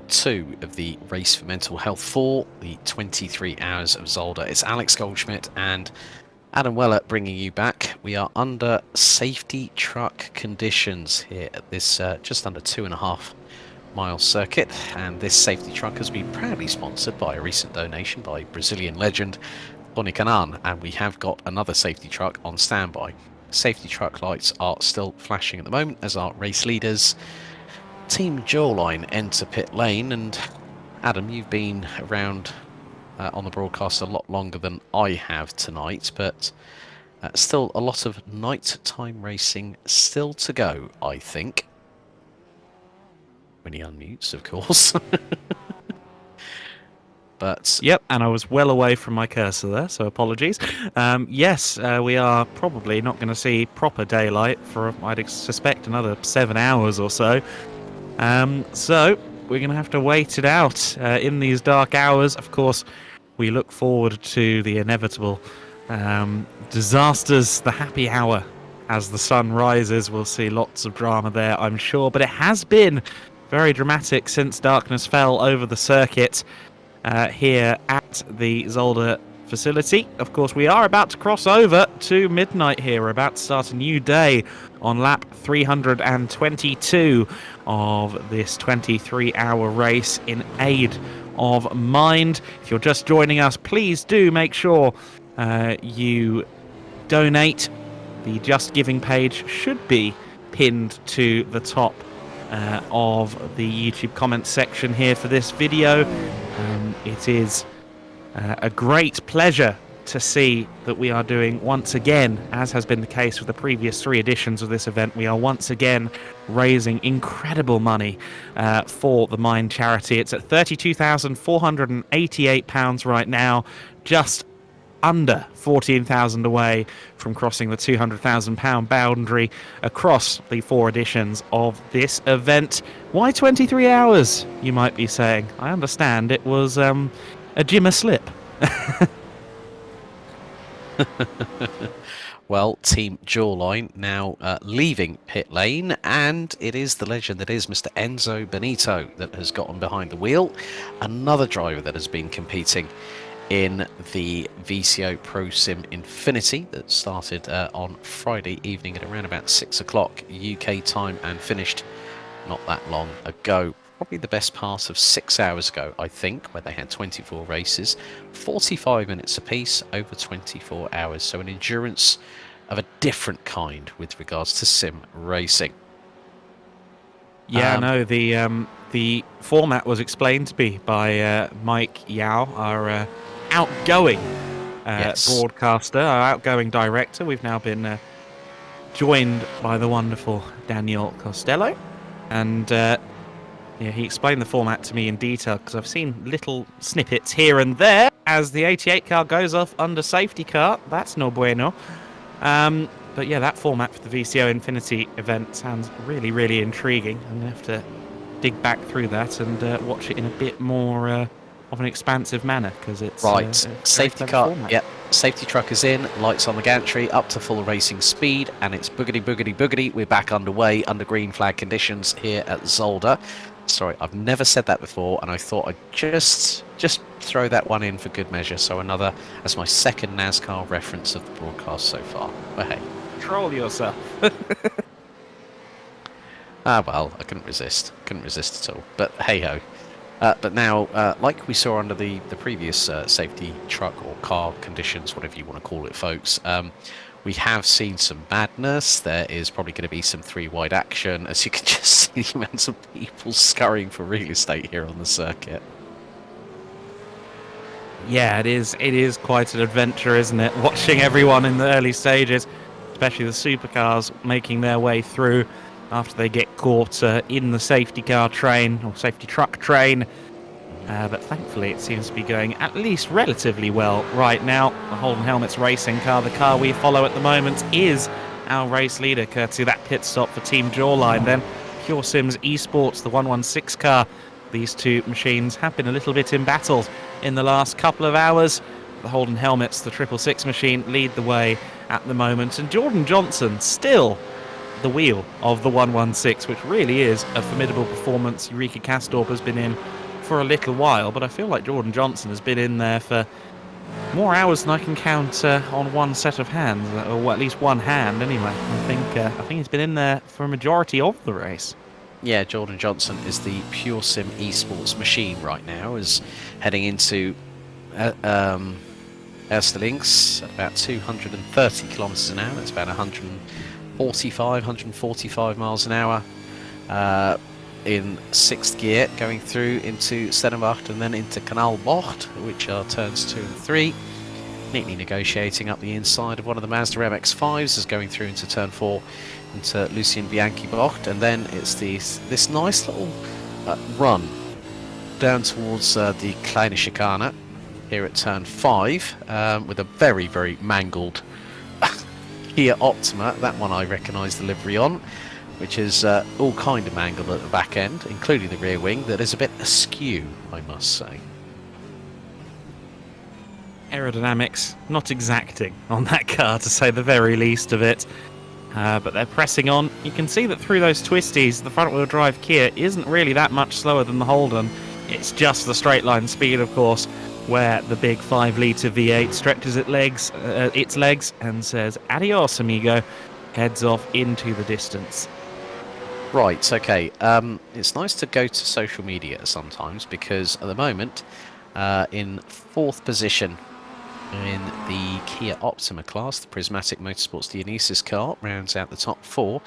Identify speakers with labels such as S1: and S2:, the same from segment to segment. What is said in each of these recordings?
S1: 2 of the Race for Mental Health 4, the 23 Hours of Zolder. It's Alex Goldschmidt and Adam Weller bringing you back. We are under safety truck conditions here at this just under 2.5 mile circuit, and this safety truck has been proudly sponsored by a recent donation by Brazilian legend Tony Canan, and we have got another safety truck on standby. Safety truck lights are still flashing at the moment as our race leaders, Team Jawline, enter pit lane. And Adam, you've been around on the broadcast a lot longer than I have tonight, but still a lot of night-time racing still to go, I think. When he unmutes, of course. But
S2: yep, and I was well away from my cursor there, so apologies. Yes, we are probably not going to see proper daylight for, I'd suspect, another 7 hours or so. So we're going to have to wait it out in these dark hours. Of course, we look forward to the inevitable disasters, the happy hour. As the sun rises, we'll see lots of drama there, I'm sure. But it has been very dramatic since darkness fell over the circuit. Here at the Zolder facility. Of course, we are about to cross over to midnight here. We're about to start a new day on lap 322 of this 23-hour race in aid of Mind. If you're just joining us, please do make sure you donate. The Just Giving page should be pinned to the top of the YouTube comments section here for this video. It is a great pleasure to see that we are doing once again, as has been the case with the previous 3 editions of this event, we are once again raising incredible money for the Mind charity. It's at £32,488 right now, just under 14,000 away from crossing the £200,000 boundary across the 4 editions of this event. Why 23 hours, you might be saying? I understand it was a Jimmy slip.
S1: Well, Team Jawline now leaving pit lane, and it is the legend that is Mr. Enzo Benito that has gotten behind the wheel. Another driver that has been competing in the VCO Pro Sim Infinity that started on Friday evening at around about 6 o'clock UK time and finished not that long ago. Probably the best part of 6 hours ago, I think, where they had 24 races, 45 minutes apiece over 24 hours. So an endurance of a different kind with regards to sim racing.
S2: Yeah, no, the format was explained to me by Mike Yao, our outgoing broadcaster, our outgoing director. We've now been joined by the wonderful Daniel Costello, and he explained the format to me in detail because I've seen little snippets here and there as the 88 car goes off under safety car. That's no bueno. But yeah, that format for the VCO Infinity event sounds really, really intriguing. I'm going to have to dig back through that and watch it in a bit more of an expansive manner, because it's
S1: right. Safety car, yep. Safety truck is in, lights on the gantry, up to full racing speed, and it's boogity boogity boogity. We're back underway under green flag conditions here at Zolder. Sorry, I've never said that before, and I thought I'd just throw that one in for good measure. So another, as my second NASCAR reference of the broadcast so far. But hey,
S2: control yourself.
S1: Well, I couldn't resist at all. But hey ho. But now, like we saw under the previous safety truck or car conditions, whatever you want to call it, folks, we have seen some madness. There is probably going to be some 3-wide action, as you can just see the amount of people scurrying for real estate here on the circuit.
S2: Yeah, it is quite an adventure, isn't it? Watching everyone in the early stages, especially the supercars, making their way through after they get caught in the safety car train, or safety truck train. But thankfully it seems to be going at least relatively well right now. The Holden Helmets racing car, the car we follow at the moment, is our race leader, courtesy of that pit stop for Team Jawline. Then Pure Sims Esports, the 116 car. These two machines have been a little bit embattled in the last couple of hours. The Holden Helmets, the 666 machine, lead the way at the moment. And Jordan Johnson still the wheel of the 116, which really is a formidable performance. Eureka Castorp has been in for a little while, but I feel like Jordan Johnson has been in there for more hours than I can count on one set of hands, or at least one hand anyway. I think he's been in there for a majority of the race.
S1: Yeah, Jordan Johnson is the pure sim esports machine right now, is heading into Erstelinks at about 230 kilometers an hour. That's about 145 miles an hour in 6th gear, going through into Stenenwacht and then into Kanalbocht, which are turns 2 and 3. Neatly negotiating up the inside of one of the Mazda MX-5s as going through into turn 4 into Lucien Bianchi Bocht, and then it's this nice little run down towards the Kleine Schikane here at turn 5 with a very, very mangled Kia Optima. That one I recognise the livery on, which is all kind of mangled at the back end, including the rear wing that is a bit askew, I must say.
S2: Aerodynamics not exacting on that car, to say the very least of it. But they're pressing on. You can see that through those twisties, the front-wheel drive Kia isn't really that much slower than the Holden. It's just the straight line speed, of course, where the big 5-litre V8 stretches its legs and says, adios, amigo, heads off into the distance.
S1: Right, okay. It's nice to go to social media sometimes, because at the moment, in 4th position in the Kia Optima class, the Prismatic Motorsports Dionysus car rounds out the top 4.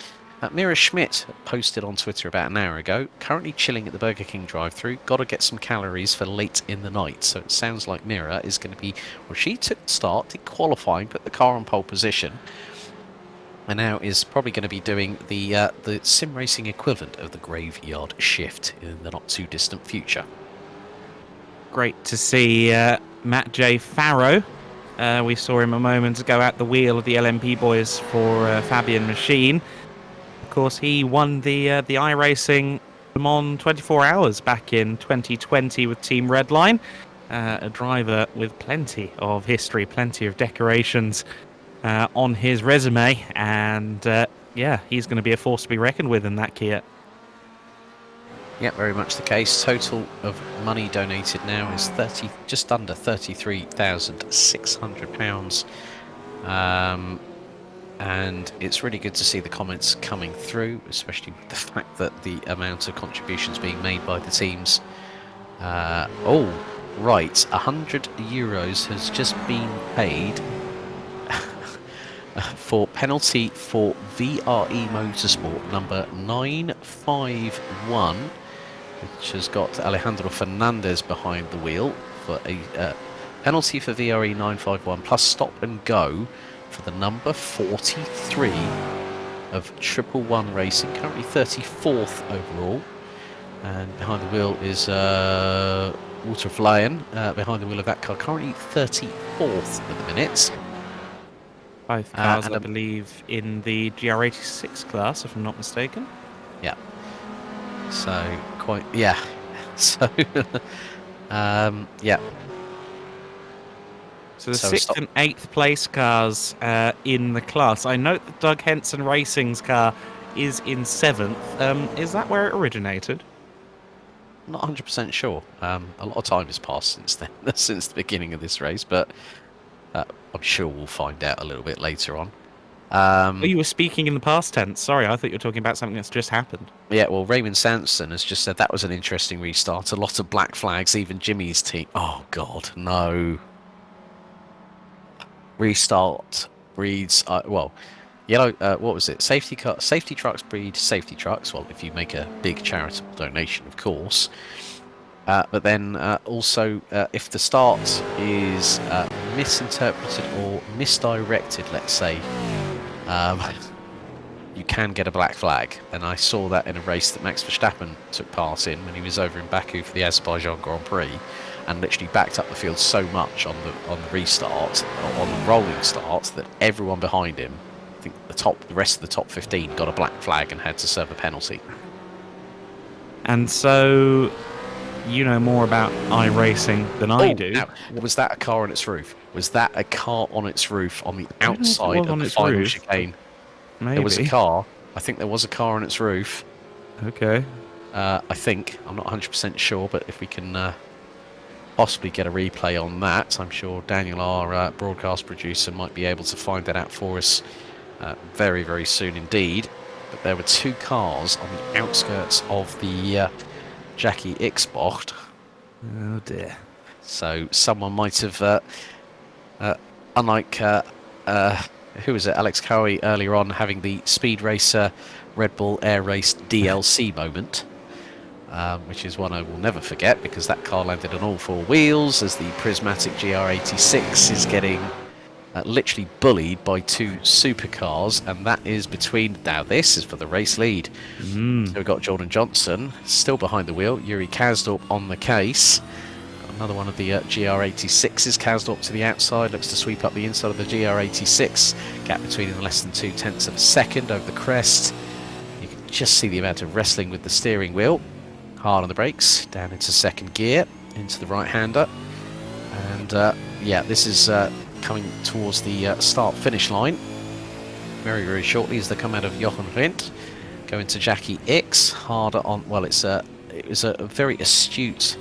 S1: Mira Schmidt posted on Twitter about an hour ago, currently chilling at the Burger King drive-thru, got to get some calories for late in the night. So it sounds like Mira is going to be, well, she took the start, did qualifying, put the car on pole position, and now is probably going to be doing the sim racing equivalent of the graveyard shift in the not too distant future.
S2: Great to see Matt J. Farrow. We saw him a moment ago at the wheel of the LMP boys for Fabian Machine. Of course, he won the iRacing Le Mans 24 Hours back in 2020 with Team Redline. A driver with plenty of history, plenty of decorations on his resume, and yeah, he's going to be a force to be reckoned with in that Kia.
S1: Yeah, very much the case. Total of money donated now is just under £33,600. And it's really good to see the comments coming through, especially with the fact that the amount of contributions being made by the teams. Oh, right, €100 has just been paid for penalty for VRE Motorsport number 951, which has got Alejandro Fernandez behind the wheel for a penalty for VRE 951 plus stop and go for the number 43 of 111 Racing, currently 34th overall. And behind the wheel is Walter Flyen, behind the wheel of that car, currently 34th at the minute.
S2: Both cars, I believe, in the GR86 class, if I'm not mistaken.
S1: Yeah. So, quite, yeah. So, yeah.
S2: So the 6th and 8th place cars in the class. I note that Doug Henson Racing's car is in 7th. Is that where it originated?
S1: Not 100% sure. A lot of time has passed since then, since the beginning of this race, but I'm sure we'll find out a little bit later on.
S2: Oh, you were speaking in the past tense. Sorry, I thought you were talking about something that's just happened.
S1: Yeah, well, Raymond Sanson has just said that was an interesting restart. A lot of black flags, even Jimmy's team. Oh, God, no. Restart breeds, well, yellow, what was it? Safety trucks breed safety trucks. Well, if you make a big charitable donation, of course. But then also, if the start is misinterpreted or misdirected, let's say, you can get a black flag. And I saw that in a race that Max Verstappen took part in when he was over in Baku for the Azerbaijan Grand Prix, and literally backed up the field so much on the restart, on the rolling start, that everyone behind him, I think the rest of the top 15 got a black flag and had to serve a penalty.
S2: And so, you know more about iRacing than I do.
S1: Now, was that a car on its roof? Was that a car on its roof on the outside of the final chicane?
S2: Maybe.
S1: There was a car I think there was a car on its roof.
S2: Okay.
S1: I think. I'm not 100% sure, but if we can possibly get a replay on that, I'm sure Daniel, our broadcast producer, might be able to find that out for us very, very soon indeed. But there were two cars on the outskirts of the Jackie Ixbocht.
S2: Oh dear.
S1: So someone might have, unlike, who was it, Alex Cowie earlier on, having the Speed Racer Red Bull Air Race DLC moment, which is one I will never forget because that car landed on all four wheels as the prismatic GR86 is getting literally bullied by two supercars, and that is between, now this is for the race lead. So we've got Jordan Johnson still behind the wheel, Yuri Kasdorp on the case. Another one of the GR86s, Kasdorp to the outside, looks to sweep up the inside of the GR86. Gap between them less than 0.2 of a second over the crest. You can just see the amount of wrestling with the steering wheel. Hard on the brakes, down into second gear, into the right-hander. And yeah, this is coming towards the start-finish line. Very, very shortly as they come out of Jochen Rindt. Go into Jackie X, harder on, well, it was a very astute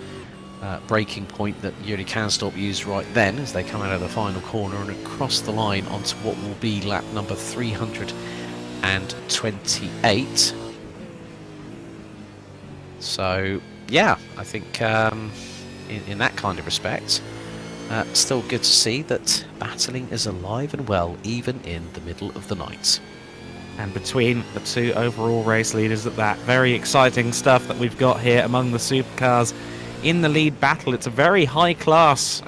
S1: braking point that Yuri Kasdorp used right then as they come out of the final corner and across the line onto what will be lap number 328. So yeah, I think in that kind of respect, still good to see that battling is alive and well even in the middle of the night.
S2: And between the two overall race leaders at that, very exciting stuff that we've got here among the supercars in the lead battle. It's a very high-class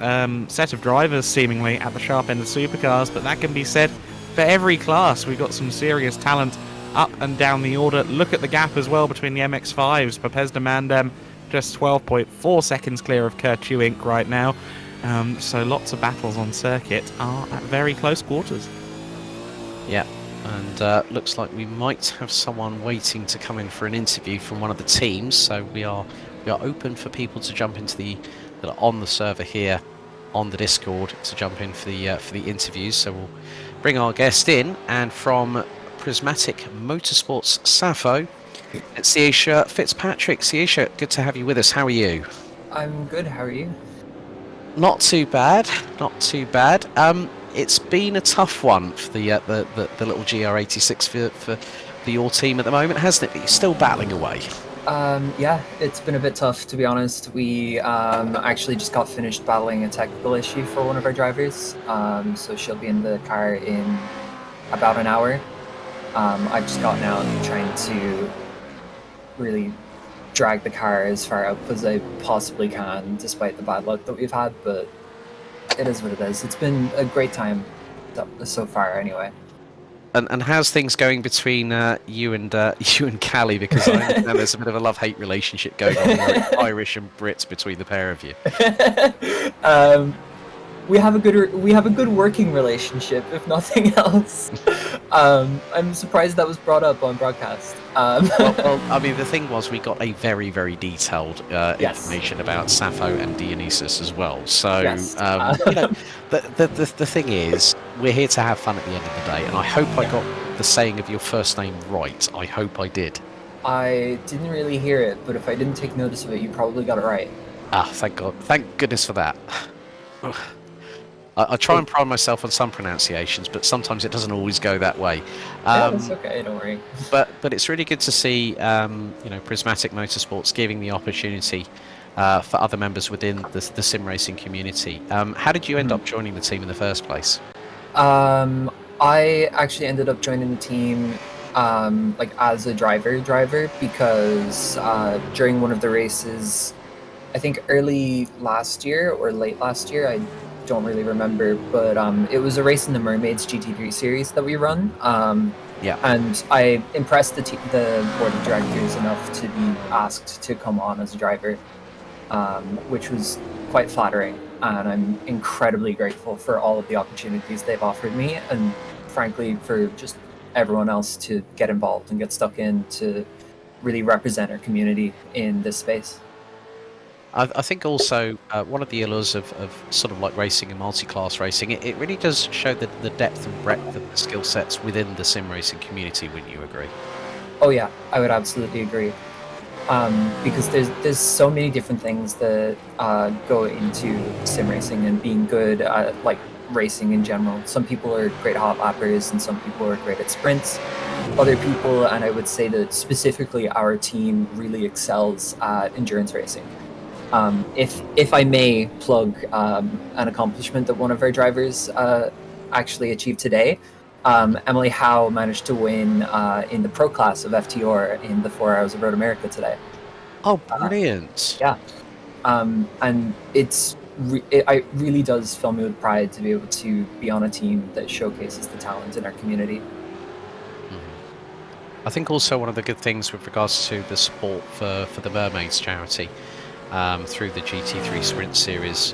S2: set of drivers, seemingly, at the sharp end of supercars, but that can be said for every class. We've got some serious talent up and down the order. Look at the gap as well between the MX-5s. Pepesda Mandem just 12.4 seconds clear of Kertu Inc. right now. So lots of battles on circuit are at very close quarters.
S1: Yeah, and looks like we might have someone waiting to come in for an interview from one of the teams, so we are open for people to jump into that are on the server here on the Discord to jump in for the interviews. So we'll bring our guest in, and from Prismatic Motorsports Safo, it's Ciesha Fitzpatrick. Ciesha, good to have you with us. How are you?
S3: I'm good. How are you?
S1: Not too bad. Not too bad. It's been a tough one for the little GR86 for your team at the moment, hasn't it? But you're still battling away.
S3: Yeah, it's been a bit tough, to be honest. We actually just got finished battling a technical issue for one of our drivers, so she'll be in the car in about an hour. I've just gotten out and trying to really drag the car as far out as I possibly can, despite the bad luck that we've had, but it is what it is. It's been a great time so far, anyway.
S1: And how's things going between you and Callie? Because I understand there's a bit of a love-hate relationship going on, like Irish and Brits between the pair of you.
S3: We have a good working relationship, if nothing else. I'm surprised that was brought up on broadcast.
S1: Well, I mean, the thing was, we got a very, very detailed
S3: Yes.
S1: information about Sappho and Dionysus as well. So,
S3: Yes.
S1: you know, the thing is, we're here to have fun at the end of the day, and I hope I got the saying of your first name right. I hope I did.
S3: I didn't really hear it, but if I didn't take notice of it, you probably got it right.
S1: Ah, thank God. Thank goodness for that. I try and pride myself on some pronunciations, but sometimes it doesn't always go that way.
S3: Yeah, that's okay, don't worry.
S1: But it's really good to see you know, Prismatic Motorsports giving the opportunity for other members within the sim racing community. How did you end up joining the team in the first place?
S3: I actually ended up joining the team like as a driver because during one of the races, I think early last year or late last year, I don't really remember, but it was a race in the Mermaids GT3 series that we run.
S1: Yeah.
S3: And I impressed the board of directors enough to be asked to come on as a driver, which was quite flattering. And I'm incredibly grateful for all of the opportunities they've offered me, and frankly for just everyone else to get involved and get stuck in to really represent our community in this space.
S1: I think also one of the allures of sort of like racing and multi-class racing, it really does show the depth and breadth of the skill sets within the sim racing community. Wouldn't you agree?
S3: Oh yeah, I would absolutely agree. Because there's so many different things that go into sim racing and being good at like racing in general. Some people are great hot lappers, and some people are great at sprints. Other people, and I would say that specifically our team really excels at endurance racing. If I may plug an accomplishment that one of our drivers actually achieved today, Emily Howe managed to win in the pro class of FTR in the 4 Hours of Road America today.
S1: Oh, brilliant!
S3: Yeah, and it really does fill me with pride to be able to be on a team that showcases the talent in our community.
S1: I think also one of the good things with regards to the support for the Mermaids charity through the GT3 Sprint Series,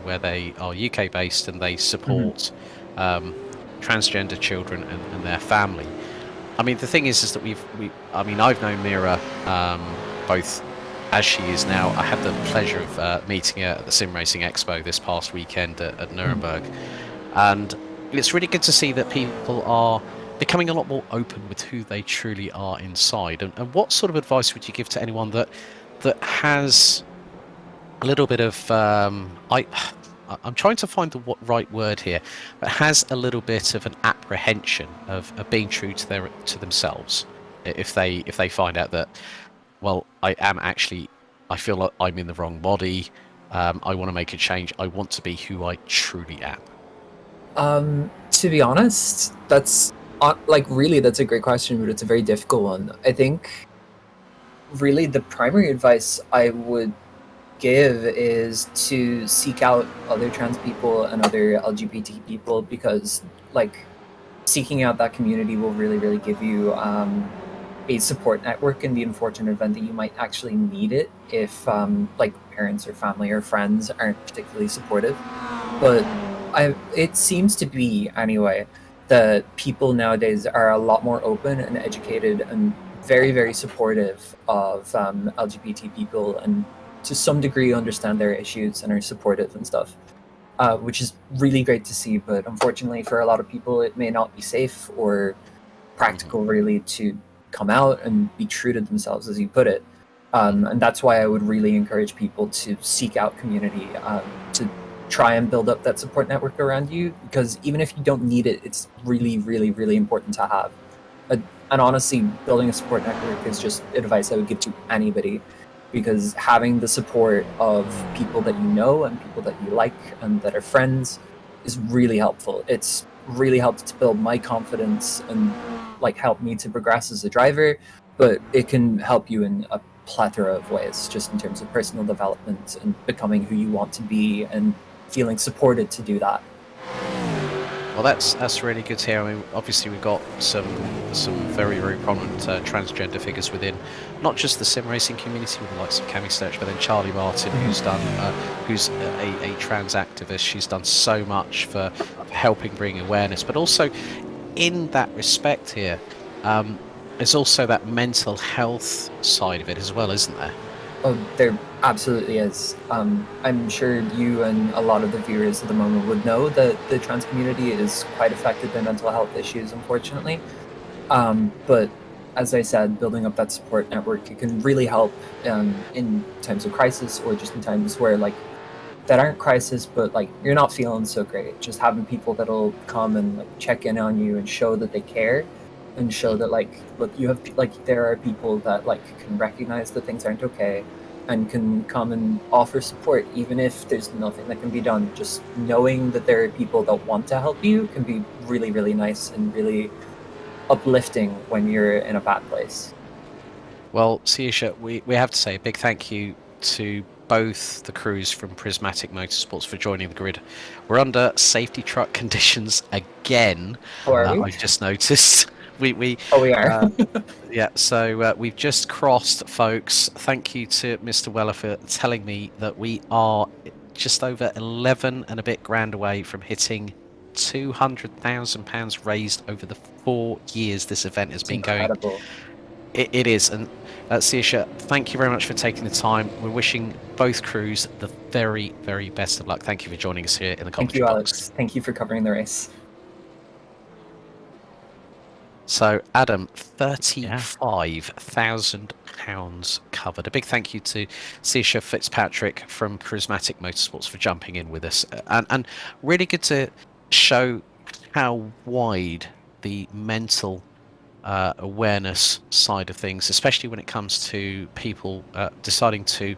S1: where they are UK based and they support transgender children and their family. I mean, the thing is that I've known Mira both as she is now. I had the pleasure of meeting her at the Sim Racing Expo this past weekend at Nuremberg, and it's really good to see that people are becoming a lot more open with who they truly are inside. And what sort of advice would you give to anyone that has a little bit of I'm trying to find the right word here, but has a little bit of an apprehension of being true to themselves if they find out that, well, I feel like I'm in the wrong body, I want to make a change, I want to be who I truly am?
S3: To be honest, that's really that's a great question, but it's a very difficult one. I think really the primary advice I would give is to seek out other trans people and other LGBT people, because like seeking out that community will really give you a support network in the unfortunate event that you might actually need it if like parents or family or friends aren't particularly supportive. But it seems to be anyway that people nowadays are a lot more open and educated and very supportive of LGBT people, and to some degree understand their issues and are supportive and stuff, which is really great to see. But unfortunately for a lot of people, it may not be safe or practical really to come out and be true to themselves, as you put it. And that's why I would really encourage people to seek out community, to try and build up that support network around you, because even if you don't need it, it's really important to have. And honestly, building a support network is just advice I would give to anybody, because having the support of people that you know and people that you like and that are friends is really helpful. It's really helped to build my confidence and like help me to progress as a driver, but it can help you in a plethora of ways, just in terms of personal development and becoming who you want to be and feeling supported to do that.
S1: Well, that's really good to hear. I mean, obviously we've got some very prominent transgender figures within not just the sim racing community with the likes of Cami Sturch, but then Charlie Martin, who's a trans activist. She's done so much for helping bring awareness, but also in that respect here, there's also that mental health side of it as well, isn't there?
S3: Oh, there absolutely is. I'm sure you and a lot of the viewers at the moment would know that the trans community is quite affected by mental health issues, unfortunately. But as I said, building up that support network, it can really help in times of crisis, or just in times where like that aren't crisis, but like you're not feeling so great. Just having people that'll come and like check in on you and show that they care, and show that like, look, you have like, there are people that like can recognize that things aren't okay and can come and offer support, even if there's nothing that can be done. Just knowing that there are people that want to help you can be really nice and really uplifting when you're in a bad place.
S1: Well, Siusha, we have to say a big thank you to both the crews from Prismatic Motorsports for joining the grid. We're under safety truck conditions again. I've just noticed. We
S3: are.
S1: Yeah, so we've just crossed, folks. Thank you to Mr. Weller for telling me that we are just over 11 and a bit grand away from hitting £200,000 raised over the 4 years this event has been going. It is, and Saoirse, thank you very much for taking the time. We're wishing both crews the very, very best of luck. Thank you for joining us here in the
S3: Thank
S1: commentary
S3: you,
S1: box.
S3: Alex. Thank you for covering the race.
S1: So, Adam, £35,000 covered. A big thank you to Saoirse Fitzpatrick from Charismatic Motorsports for jumping in with us, and really good to show how wide the mental awareness side of things, especially when it comes to people deciding to.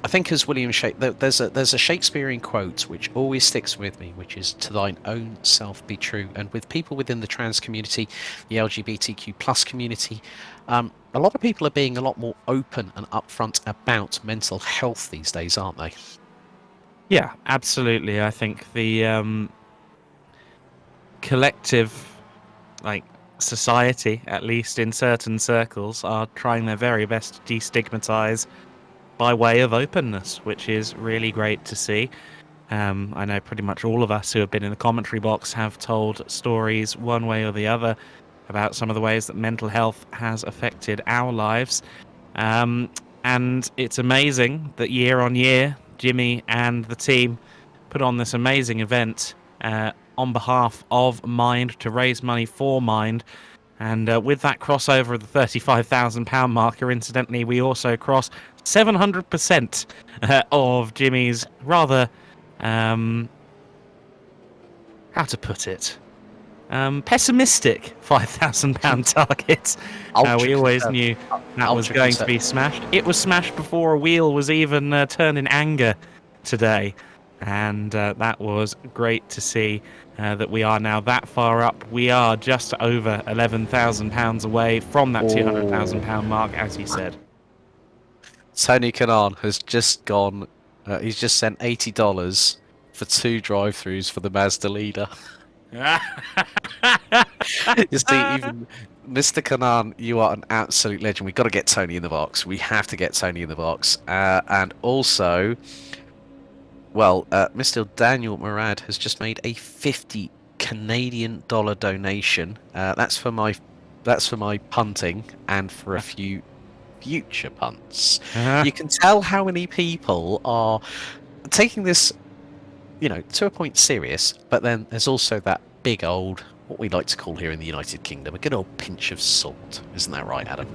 S1: I think, as William there's a Shakespearean quote which always sticks with me, which is "To thine own self be true." And with people within the trans community, the LGBTQ plus community, a lot of people are being a lot more open and upfront about mental health these days, aren't they?
S2: Yeah, absolutely. I think the collective, like, society, at least in certain circles, are trying their very best to destigmatize by way of openness, which is really great to see. I know pretty much all of us who have been in the commentary box have told stories one way or the other about some of the ways that mental health has affected our lives. And it's amazing that year on year, Jimmy and the team put on this amazing event on behalf of Mind, to raise money for Mind. And with that crossover of the £35,000 marker, incidentally, we also cross 700% of Jimmy's rather, how to put it, pessimistic £5,000 target. We always knew that was going to be smashed. It was smashed before a wheel was even turned in anger today. And that was great to see that we are now that far up. We are just over £11,000 away from that £200,000 mark, as you said.
S1: Tony Kanan has just gone. He's just sent $80 for 2 drive-throughs for the Mazda leader. You see, even Mr. Kanan, you are an absolute legend. We've got to get Tony in the box. We have to get Tony in the box, and also. Well, Mr. Daniel Murad has just made a $50 Canadian donation. That's for my punting and for a few future punts. You can tell how many people are taking this, to a point serious. But then there's also that big old, what we like to call here in the United Kingdom, a good old pinch of salt. Isn't that right, Adam?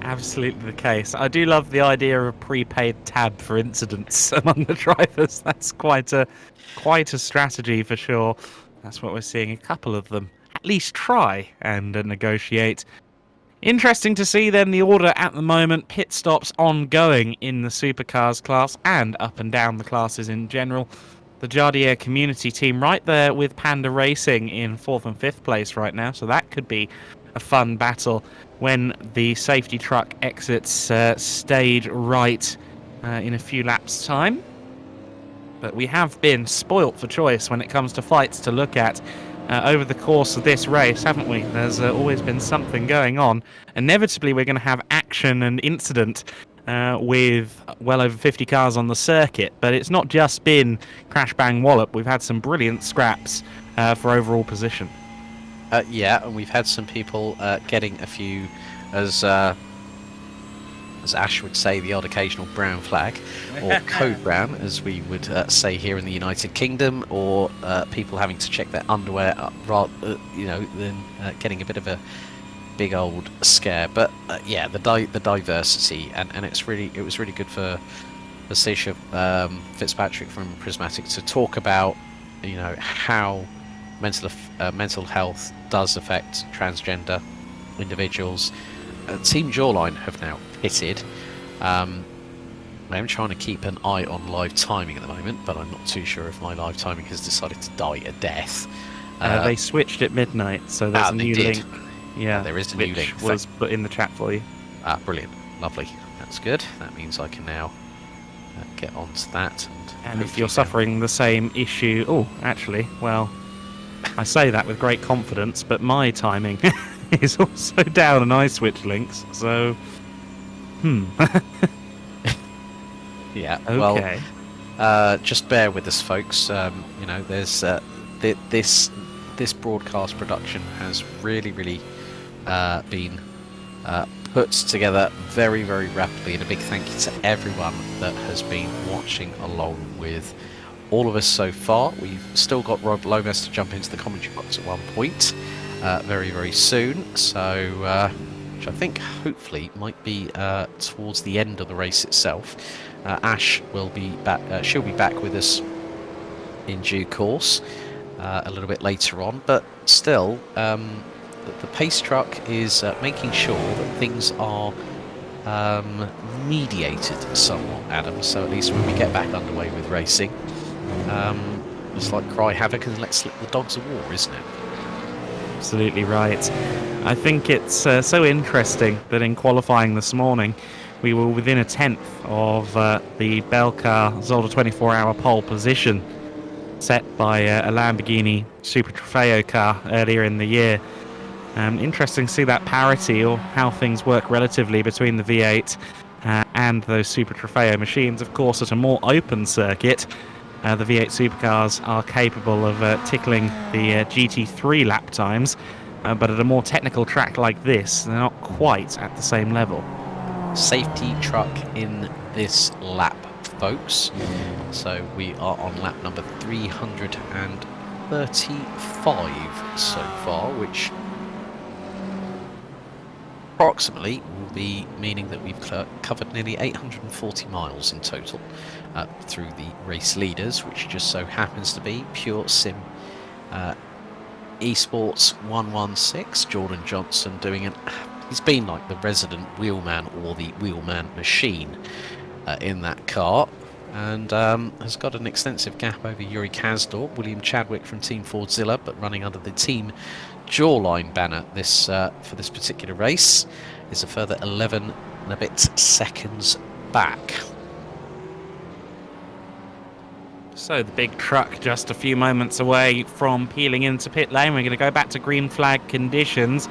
S2: Absolutely the case. I do love the idea of a prepaid tab for incidents among the drivers. That's quite a strategy for sure. That's what we're seeing a couple of them at least try and negotiate. Interesting to see then the order at the moment. Pit stops ongoing in the supercars class and up and down the classes in general. The Jardier community team right there with Panda Racing in 4th and 5th place right now, so that could be a fun battle when the safety truck exits stage right in a few laps' time. But we have been spoilt for choice when it comes to fights to look at over the course of this race, haven't we? There's always been something going on. Inevitably, we're going to have action and incident with well over 50 cars on the circuit, but it's not just been crash, bang, wallop. We've had some brilliant scraps for overall position.
S1: Yeah, and we've had some people getting a few, as Ash would say, the odd occasional brown flag, or code brown, as we would say here in the United Kingdom, or people having to check their underwear, than getting a bit of a big old scare. But yeah, the diversity, and it was really good for Saoirse Fitzpatrick from Prismatic to talk about, how mental health does affect transgender individuals. Team Jawline have now pitted. I am trying to keep an eye on live timing at the moment, but I'm not too sure if my live timing has decided to die a death.
S2: They switched at midnight, so there's a new link. Yeah,
S1: there is a new link.
S2: Which was put in the chat for you.
S1: Brilliant, lovely. That's good. That means I can now get onto that.
S2: And if you're suffering the same issue, well, I say that with great confidence, but my timing is also down and I switch links, so
S1: Yeah,
S2: okay.
S1: Well, just bear with us, folks. There's this broadcast production has really been put together very, very rapidly. And a big thank you to everyone that has been watching along with all of us so far. We've still got Rob Lomas to jump into the commentary box at one point very, very soon. So, which I think hopefully might be towards the end of the race itself. Ash will be back. She'll be back with us in due course a little bit later on. But still, the pace truck is making sure that things are mediated somewhat, Adam. So at least when we get back underway with racing, it's like cry havoc and let's slip the dogs of war, isn't it?
S2: Absolutely right. I think it's so interesting that in qualifying this morning, we were within a tenth of the Belcar Zolder 24-hour pole position set by a Lamborghini Super Trofeo car earlier in the year. Interesting to see that parity, or how things work relatively between the V8 and those Super Trofeo machines. Of course, at a more open circuit, the V8 supercars are capable of tickling the GT3 lap times, but at a more technical track like this, they're not quite at the same level.
S1: Safety truck in this lap, folks. So we are on lap number 335 so far, which approximately will be meaning that we've covered nearly 840 miles in total through the race leaders, which just so happens to be Pure Sim Esports 116. Jordan Johnson doing he's been like the resident wheelman or the wheelman machine in that car, and has got an extensive gap over Yuri Kasdorp. William Chadwick from Team Fordzilla, but running under the Team Jawline banner this for this particular race, is a further 11 and a bit seconds back.
S2: So the big truck just a few moments away from peeling into pit lane. We're going to go back to green flag conditions,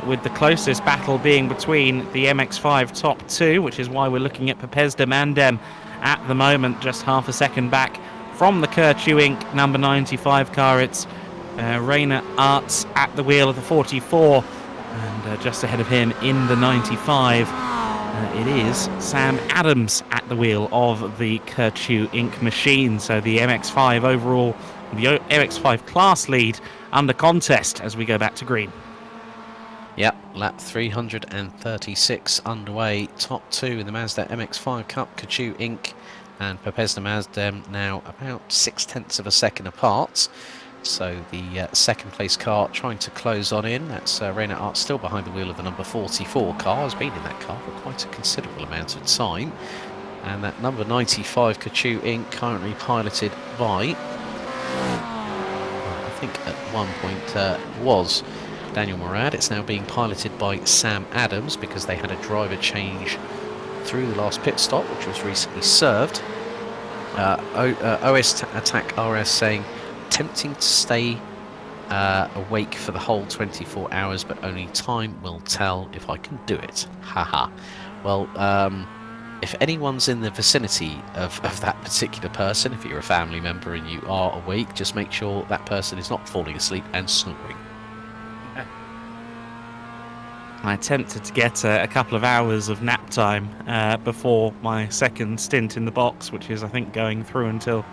S2: with the closest battle being between the MX-5 top two, which is why we're looking at Pepesda Mandem at the moment, just half a second back from the Kerchu Inc. number 95 car. It's Rainer Arts at the wheel of the 44, and just ahead of him in the 95 it is Sam Adams at the wheel of the Kerchu Inc. machine. So the MX-5 overall, the MX-5 class lead under contest as we go back to green.
S1: Yep, lap 336 underway. Top two in the Mazda MX-5 Cup, Kerchu Inc. and Pepesda Mazda now about 0.6 of a second apart. So the second place car trying to close on in. That's Rainer Arts still behind the wheel of the number 44 car. Has been in that car for quite a considerable amount of time. And that number 95 Kerchu Inc. currently piloted by, I think at one point was Daniel Murad. It's now being piloted by Sam Adams because they had a driver change through the last pit stop, which was recently served. OS Attack RS saying, tempting to stay awake for the whole 24 hours, but only time will tell if I can do it. Haha. Well, if anyone's in the vicinity of that particular person, if you're a family member and you are awake, just make sure that person is not falling asleep and snoring.
S2: I attempted to get a couple of hours of nap time before my second stint in the box, which is, I think, going through until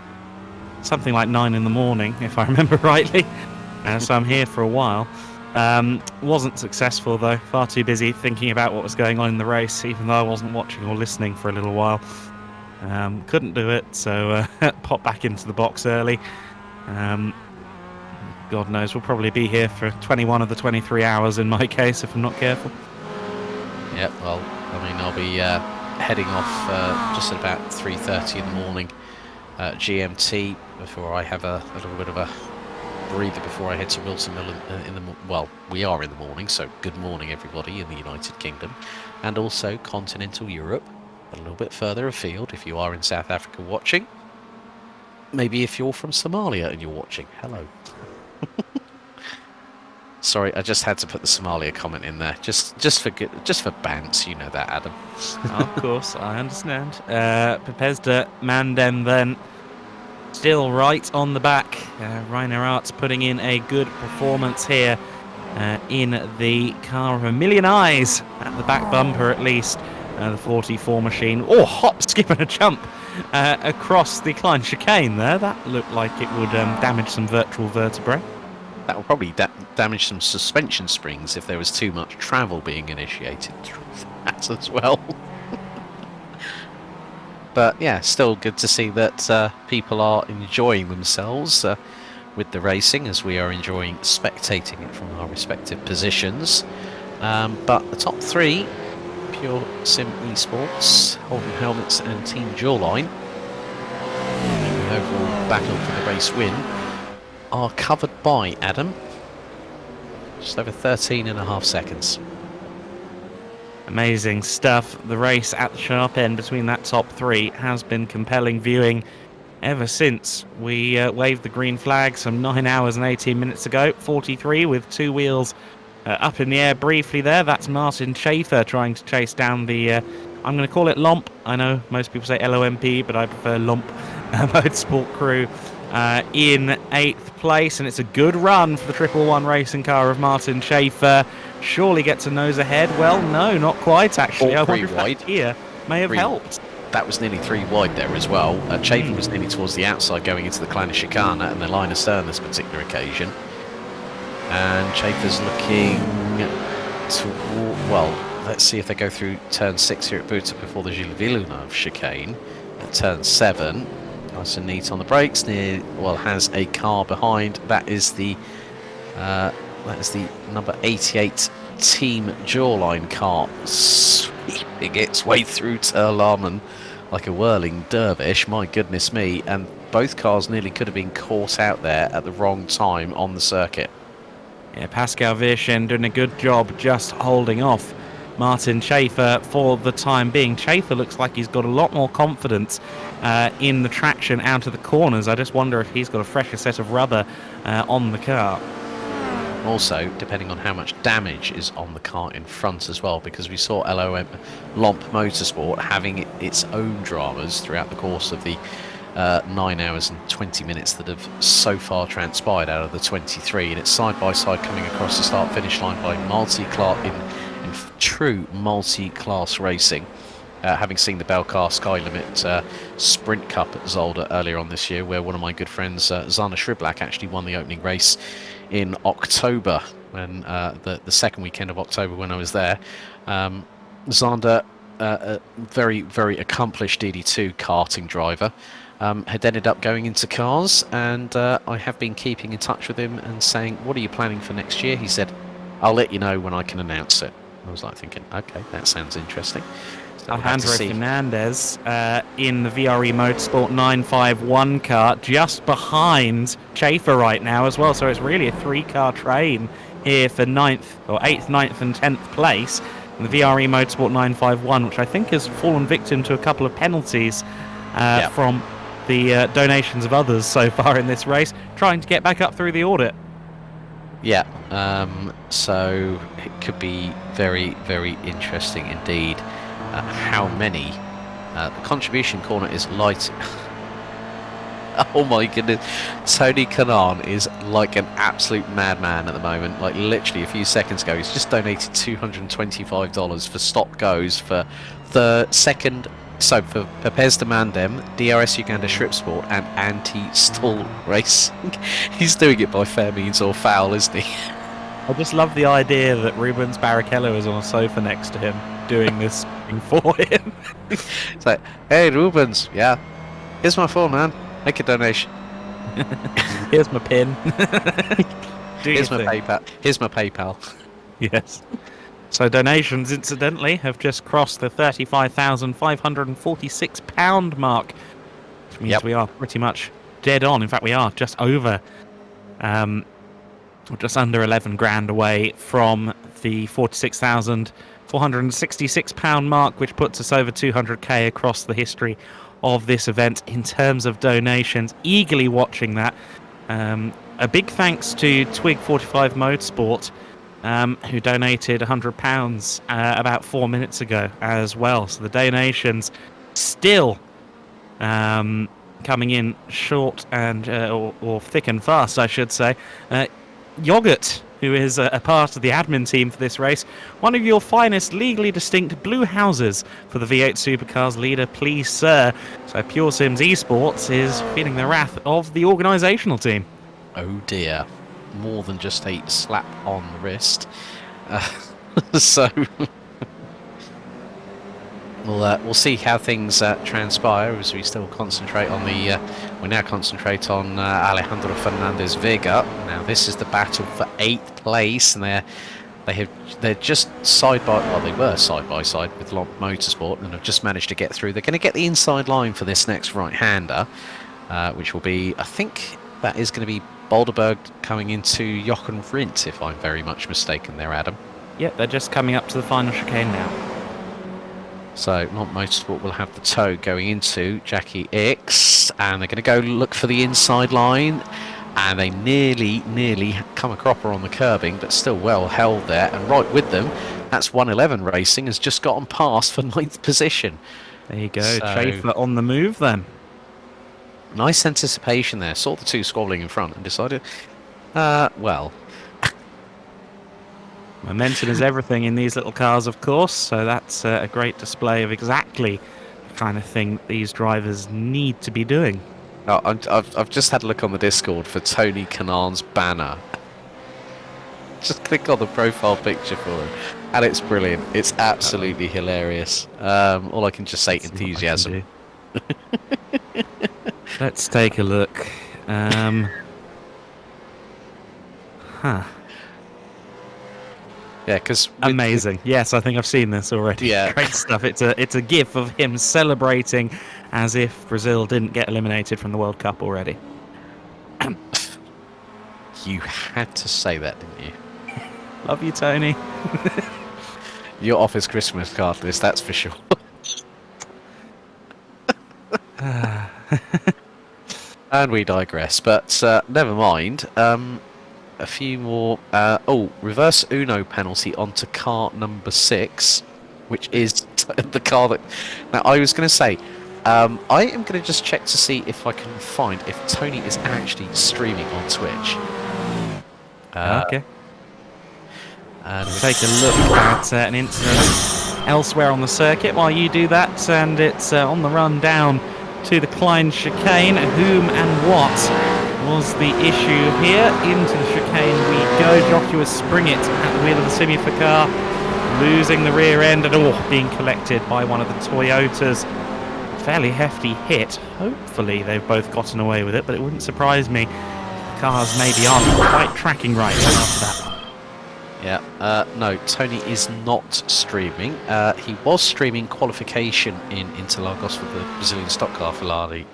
S2: something like 9 in the morning, if I remember rightly. So I'm here for a while. Wasn't successful, though. Far too busy thinking about what was going on in the race, even though I wasn't watching or listening for a little while. Couldn't do it, so popped back into the box early. God knows, we'll probably be here for 21 of the 23 hours in my case, if I'm not careful.
S1: Yep, well, I mean, I'll be heading off just at about 3:30 in the morning GMT, before I have a little bit of a breather before I head to Wilson Mill well, we are in the morning, so good morning everybody in the United Kingdom, and also continental Europe, a little bit further afield if you are in South Africa watching. Maybe if you're from Somalia and you're watching, hello. Sorry, I just had to put the Somalia comment in there, just for bants, you know that, Adam.
S2: Of course, I understand. Pepesda Mandem then still right on the back. Rainer Arts putting in a good performance here in the car of a million eyes at the back bumper, at least. The 44 machine. Oh, hop, skip and a jump across the Klein chicane there. That looked like it would damage some virtual vertebrae.
S1: That will probably damage some suspension springs if there was too much travel being initiated through that as well. But yeah, still good to see that people are enjoying themselves with the racing, as we are enjoying spectating it from our respective positions. But the top three, Pure Sim Esports, Holden Helmets and Team Jawline, the overall battle for the race win, are covered by Adam. Just over 13.5 seconds.
S2: Amazing stuff. The race at the sharp end between that top three has been compelling viewing ever since we waved the green flag some 9 hours and 18 minutes ago. 43 with two wheels up in the air briefly there. That's Martin Schaefer trying to chase down the, I'm going to call it Lomp. I know most people say LOMP, but I prefer Lomp Motorsport crew in 8th place. And it's a good run for the 111 racing car of Martin Schaefer. Surely gets a nose ahead. Well, no, not quite actually. I wonder if that gear may have helped.
S1: That was nearly 3 wide there as well. Schaefer was nearly towards the outside going into the Kleine Chicane and the line astern this particular occasion. And Schaefer's looking toward, well, let's see if they go through turn 6 here at Buta before the Gilles Villeneuve chicane. At turn 7, nice and neat on the brakes. Has a car behind. That is the number 88 Team Jawline car sweeping its way through Terlamen like a whirling dervish. My goodness me! And both cars nearly could have been caught out there at the wrong time on the circuit.
S2: Yeah, Pascal Virchen doing a good job just holding off Martin Schaefer for the time being. Schaefer looks like he's got a lot more confidence in the traction out of the corners. I just wonder if he's got a fresher set of rubber on the car.
S1: Also, depending on how much damage is on the car in front as well, because we saw Lomp Motorsport having its own dramas throughout the course of the 9 hours and 20 minutes that have so far transpired out of the 23, and it's side by side coming across the start finish line by multi-class in true multi-class racing. Having seen the Belcar Sky Limit Sprint Cup at Zolder earlier on this year, where one of my good friends, Zana Shriblak, actually won the opening race in October, when the second weekend of October when I was there. Zander, a very, very accomplished DD2 karting driver, had ended up going into cars, and I have been keeping in touch with him and saying, what are you planning for next year? He said, I'll let you know when I can announce it. I was like thinking, okay, that sounds interesting. So
S2: Alejandro Fernandez in the VRE Motorsport 951 car, just behind Schaefer right now as well. So it's really a 3-car train here for 8th, 9th and 10th place. And the VRE Motorsport 951, which I think has fallen victim to a couple of penalties from the donations of others so far in this race, trying to get back up through the audit.
S1: Yeah, so it could be very, very interesting indeed. How many? The contribution corner is light. Oh my goodness, Tony Kanan is like an absolute madman at the moment. Like literally a few seconds ago, he's just donated $225 for Stop Goes for the second. So for Pepes de Mandem, DRS Uganda Strip Sport, and Anti-Stall Racing. He's doing it by fair means or foul, isn't he?
S2: I just love the idea that Rubens Barrichello is on a sofa next to him doing this thing for him.
S1: It's like, hey Rubens, yeah, here's my phone, man. Make a donation.
S2: Here's my pin.
S1: Here's my PayPal. Here's my PayPal.
S2: Yes. So donations, incidentally, have just crossed the £35,546 mark, which means we are pretty much dead on. In fact, we are just over, just under 11 grand away from the £46,466 mark, which puts us over 200k across the history of this event in terms of donations. Eagerly watching that. A big thanks to Twig 45 Motorsport, who donated £100 about 4 minutes ago as well. So the donations still coming in short and or thick and fast, I should say. Yogurt who is a part of the admin team for this race, one of your finest legally distinct blue houses for the V8 Supercars leader, please sir. So Pure Sims Esports is feeling the wrath of the organisational team.
S1: Oh dear, more than just a slap on the wrist. So we'll see how things transpire as we still concentrate on we now concentrate on Alejandro Fernandez Vega. Now this is the battle for 8th place, and they're just they were side by side with Lomp Motorsport, and have just managed to get through. They're going to get the inside line for this next right-hander, which will be, I think that is going to be Boulderberg coming into Jochen Rindt, if I'm very much mistaken there, Adam.
S2: Yep, they're just coming up to the final chicane now.
S1: So Lomp Motorsport will have the tow going into Jackie X, and they're going to go look for the inside line, and they nearly come a cropper on the curbing, but still well held there, and right with them, that's 111 Racing has just gotten past for 9th position.
S2: There you go,
S1: So,
S2: Schaefer on the move then.
S1: Nice anticipation there, saw the two squabbling in front and decided, well...
S2: Momentum is everything in these little cars, of course, so that's a great display of exactly the kind of thing these drivers need to be doing.
S1: Oh, I've just had a look on the Discord for Tony Kanan's banner. Just click on the profile picture for him, and it's brilliant. It's absolutely hilarious. All I can just say, enthusiasm.
S2: Let's take a look.
S1: Yeah, because
S2: amazing. Yes, I think I've seen this already.
S1: Yeah,
S2: great stuff. It's a gif of him celebrating as if Brazil didn't get eliminated from the World Cup already.
S1: You had to say that, didn't you?
S2: Love you, Tony.
S1: Your office Christmas card list, that's for sure. And we digress, but never mind. A few more. Reverse Uno penalty onto car number 6, which is the car that. Now, I was going to say, I am going to just check to see if I can find if Tony is actually streaming on Twitch.
S2: Okay. And take a look at an incident elsewhere on the circuit while you do that, and it's on the run down to the Klein chicane. Whom and what was the issue here? Into the chicane we go. Joshua Springett at the wheel of the Simufa car, losing the rear end and being collected by one of the Toyotas. Fairly hefty hit. Hopefully they've both gotten away with it, but it wouldn't surprise me. The cars maybe aren't quite tracking right after that.
S1: Yeah, no, Tony is not streaming. He was streaming qualification in Interlagos for the Brazilian stock car finale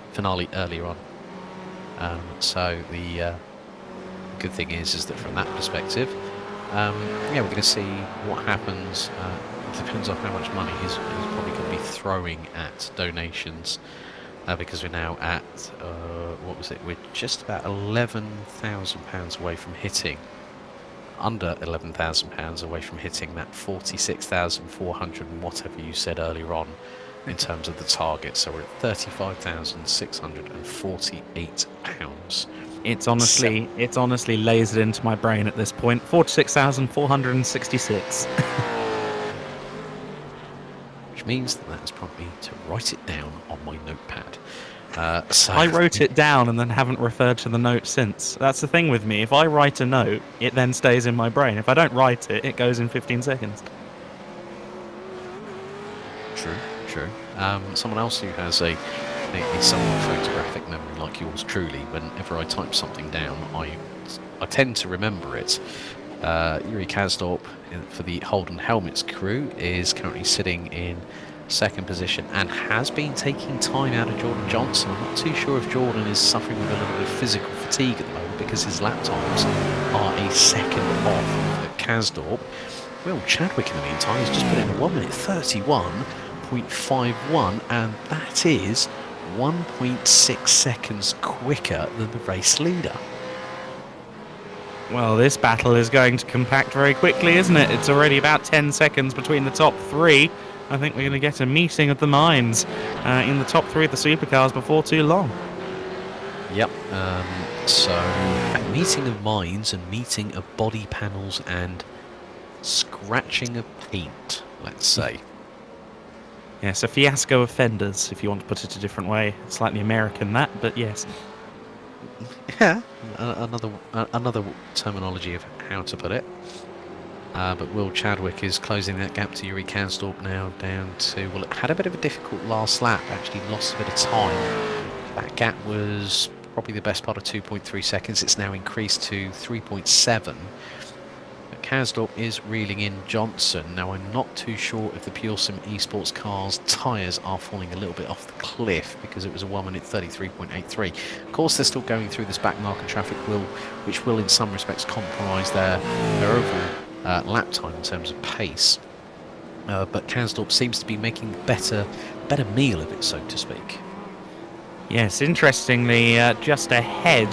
S1: earlier on. So the good thing is that from that perspective, we're going to see what happens. It depends on how much money he's probably going to be throwing at donations, because we're now at what was it? We're just about £11,000 away from hitting. Under £11,000 away from hitting that 46,400 and whatever you said earlier on in terms of the target. So we're at £35,648.
S2: It's honestly lasered into my brain at this point. 46,466.
S1: Which means that is probably to write it down on my notepad. So
S2: I wrote it down and then haven't referred to the note since. That's the thing with me. If I write a note, it then stays in my brain. If I don't write it, it goes in 15 seconds.
S1: True. Someone else who has a somewhat photographic memory like yours truly, whenever I type something down, I tend to remember it. Yuri Kasdorp for the Holden Helmets crew is currently sitting in second position and has been taking time out of Jordan Johnson. I'm not too sure if Jordan is suffering with a little bit of physical fatigue at the moment because his lap times are a second off at Kasdorp. Well, Chadwick in the meantime has just put in a 1 minute 31.51, and that is 1.6 seconds quicker than the race leader.
S2: Well, this battle is going to compact very quickly, isn't it? It's already about 10 seconds between the top three. I think we're going to get a meeting of the minds in the top three of the supercars before too long.
S1: Yep. So, a meeting of minds and meeting of body panels and scratching of paint, let's say.
S2: Yes, a fiasco of fenders, if you want to put it a different way. Slightly American, that, but yes.
S1: Yeah, another terminology of how to put it. But Will Chadwick is closing that gap to Yuri Kansdorp now down to, well, it had a bit of a difficult last lap, actually lost a bit of time. That gap was probably the best part of 2.3 seconds. It's now increased to 3.7. But Kansdorp is reeling in Johnson. Now, I'm not too sure if the PureSim Esports cars' tyres are falling a little bit off the cliff, because it was a 1 minute 33.83. Of course, they're still going through this back market traffic, which will in some respects compromise their overall lap time in terms of pace. But Kansdorp seems to be making better meal of it, so to speak.
S2: Yes, interestingly, just ahead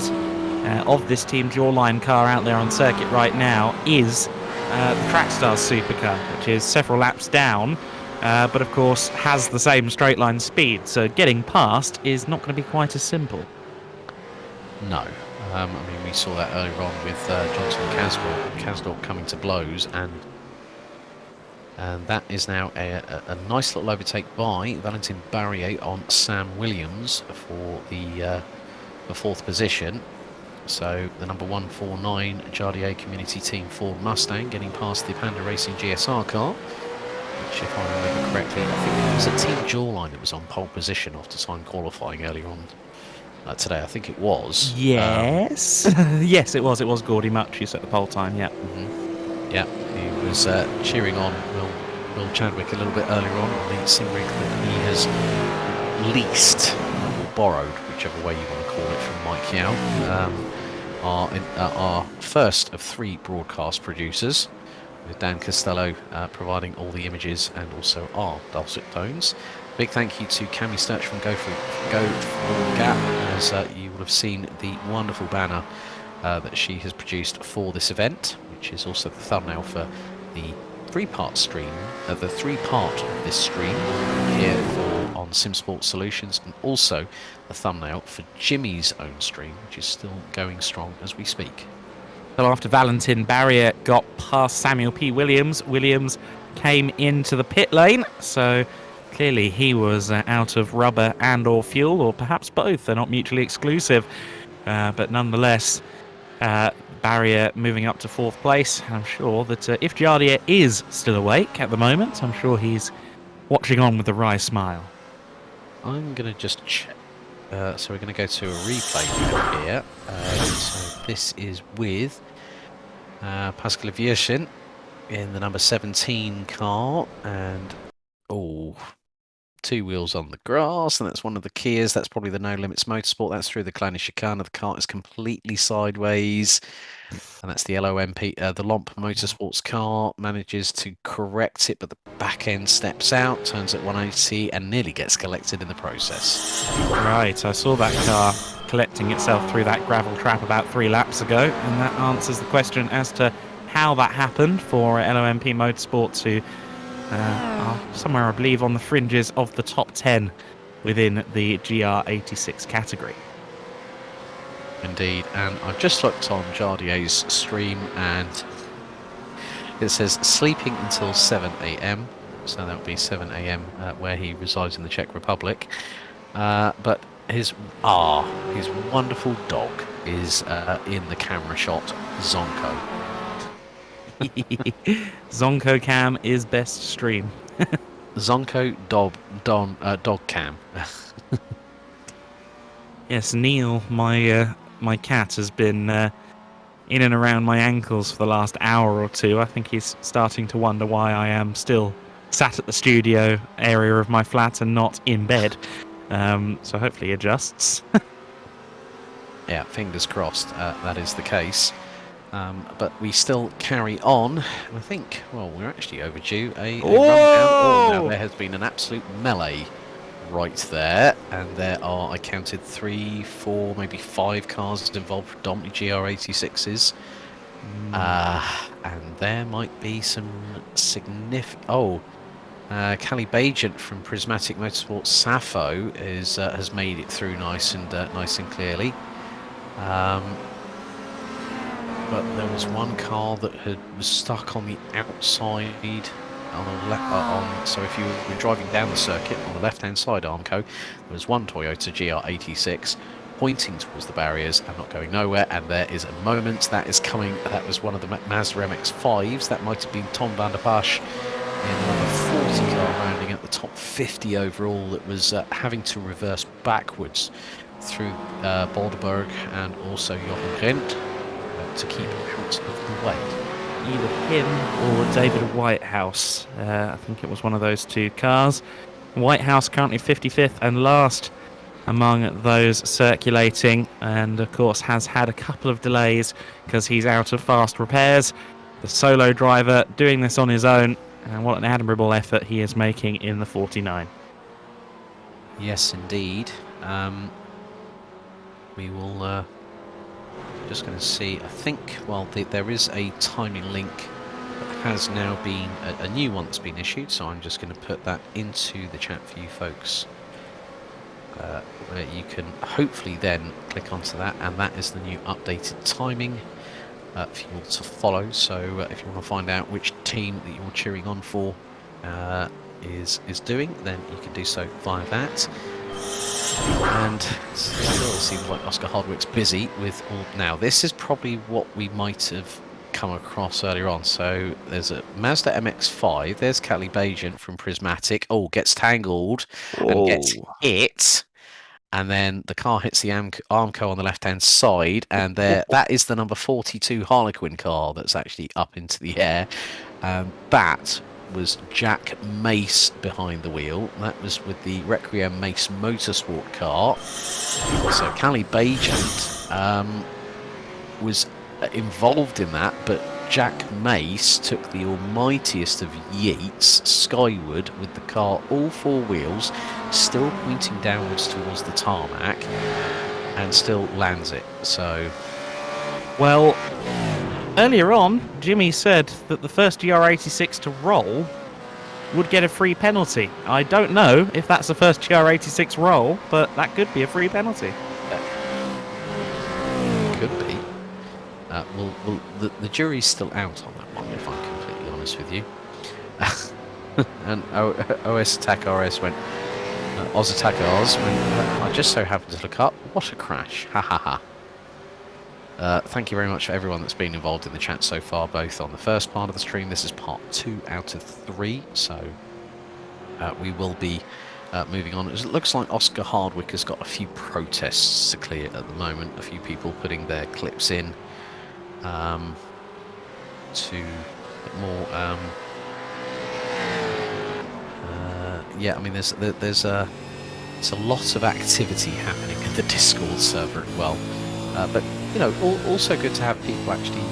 S2: of this Team Jawline car out there on circuit right now is the Trackstars supercar, which is several laps down, but of course has the same straight line speed, so getting past is not going to be quite as simple.
S1: No. I mean, we saw that earlier on with Johnson and Kansdorp coming to blows, and that is now a nice little overtake by Valentin Barrier on Sam Williams for the fourth position. So the number 149 Jardier Community Team Ford Mustang getting past the Panda Racing GSR car, which, if I remember correctly, I think it was a Team Jawline that was on pole position after time qualifying earlier on today. I think it was.
S2: Yes. Yes, it was. It was Gordy Mutchis at the pole time, yeah.
S1: Yeah, he was cheering on Will Chadwick a little bit earlier on the sim rig that he has leased, or borrowed, whichever way you want to call it, from Mike Yao. Our first of 3 broadcast producers, with Dan Costello providing all the images and also our dulcet tones. Big thank you to Cami Sturch from Go for Gap, as you will have seen the wonderful banner that she has produced for this event, which is also the thumbnail for the 3-part stream, the 3-part of this stream here on SimSport Solutions, and also the thumbnail for Jimmy's own stream, which is still going strong as we speak.
S2: So after Valentin Barrier got past Samuel P. Williams, Williams came into the pit lane, so clearly he was out of rubber and or fuel, or perhaps both. They're not mutually exclusive, but nonetheless, Barrier moving up to 4th place. I'm sure that if Jardier is still awake at the moment, I'm sure he's watching on with a wry smile.
S1: I'm going to just check. So we're going to go to a replay here. So this is with Pascal Viershin in the number 17 car, and 2 wheels on the grass, and that's one of the Kias. That's probably the No Limits Motorsport. That's through the Kleine Chicane. The car is completely sideways, and that's the LOMP. The Lomp Motorsports car manages to correct it, but the back end steps out, turns at 180, and nearly gets collected in the process.
S2: Right, I saw that car collecting itself through that gravel trap about 3 laps ago, and that answers the question as to how that happened for LOMP Motorsport to somewhere, I believe, on the fringes of the top 10 within the GR86 category.
S1: Indeed, and I've just looked on Jardier's stream, and it says sleeping until 7 AM, so that would be 7 AM where he resides in the Czech Republic. But his wonderful dog is in the camera shot, Zonko.
S2: Zonko Cam is best stream.
S1: Zonko dog cam.
S2: Yes, Neil, my cat, has been in and around my ankles for the last hour or 2. I think he's starting to wonder why I am still sat at the studio area of my flat and not in bed. So hopefully he adjusts.
S1: Yeah, fingers crossed that is the case. But we still carry on, and I think, well, we're actually overdue a rundown. Oh, now there has been an absolute melee right there, and there are, I counted 3, 4, maybe 5 cars involved, predominantly GR86s. And there might be some significant... Callie Bajent from Prismatic Motorsports Sappho has made it through nice and clearly. But there was one car that was stuck on the outside on the left. So if you were driving down the circuit on the left-hand side, Armco, there was one Toyota GR86 pointing towards the barriers and not going nowhere. And there is a moment that is coming. That was one of the Mazda MX-5s. That might have been Tom van der Bosch in number 40 car rounding at the top 50 overall. That was having to reverse backwards through Bolderberg and also Jochen Rindt to keep out of the way.
S2: Either him or David Whitehouse. I think it was one of those two cars. Whitehouse currently 55th and last among those circulating, and of course has had a couple of delays because he's out of fast repairs. The solo driver doing this on his own, and what an admirable effort he is making in the 49.
S1: Yes, indeed. We will just going to see, I think, well, there is a timing link that has now been, a new one that's been issued, so I'm just going to put that into the chat for you folks, where you can hopefully then click onto that, and that is the new updated timing for you all to follow. So if you want to find out which team that you're cheering on for is doing, then you can do so via that. And it still seems like Oscar Hardwick's busy with all. Now, this is probably what we might have come across earlier on. So there's a Mazda MX-5. There's Kelly Bajan from Prismatic. Oh, gets tangled and gets hit. And then the car hits the Armco on the left-hand side. And that is the number 42 Harlequin car that's actually up into the air. That was Jack Mace behind the wheel. That was with the Requiem Mace Motorsport car. So Callie Bajent was involved in that, but Jack Mace took the almightiest of yeets skyward with the car all four wheels still pointing downwards towards the tarmac and still lands it. So,
S2: well, earlier on, Jimmy said that the first GR86 to roll would get a free penalty. I don't know if that's the first GR86 roll, but that could be a free penalty.
S1: Could be. Well, the jury's still out on that one, if I'm completely honest with you. And OS Attack RS went, Oz Attack Oz went, I just so happened to look up, what a crash, ha ha ha. Thank you very much for everyone that's been involved in the chat so far, both on the first part of the stream. This is part 2 out of 3, so we will be moving on. It looks like Oscar Hardwick has got a few protests to clear at the moment, a few people putting their clips in to get more yeah, I mean there's a lot of activity happening in the Discord server as well, but you know, also good to have people actually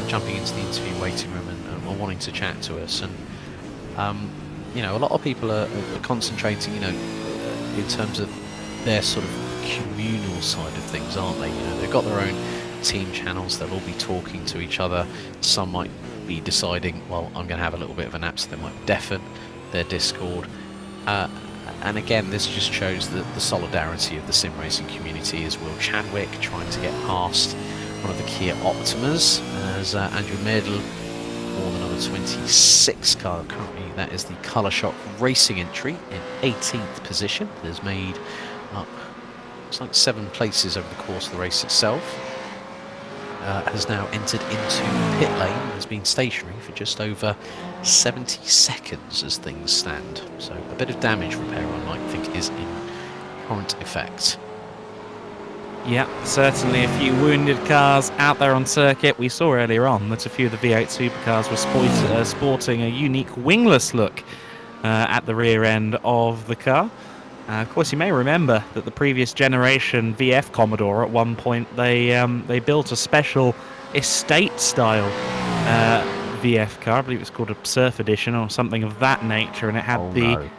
S1: jumping into the interview waiting room and wanting to chat to us. And you know, a lot of people are concentrating, you know, in terms of their sort of communal side of things, aren't they? You know, they've got their own team channels, they'll all be talking to each other. Some might be deciding, well, I'm going to have a little bit of a nap, so they might deafen their Discord. And again, this just shows the solidarity of the sim racing community, as Will Chadwick trying to get past one of the Kia Optimas, as Andrew Medel, or the number 26 car currently, that is the Colour Shock Racing entry in 18th position, has made up, looks like 7 places over the course of the race itself. Has now entered into pit lane and has been stationary for just over 70 seconds as things stand. So a bit of damage repair, I might think, is in current effect.
S2: Yeah, certainly a few wounded cars out there on circuit. We saw earlier on that a few of the V8 supercars were sporting a unique wingless look at the rear end of the car. Of course, you may remember that the previous generation VF Commodore, at one point, they built a special estate-style VF car. I believe it's called a Surf Edition or something of that nature, and it had
S1: No.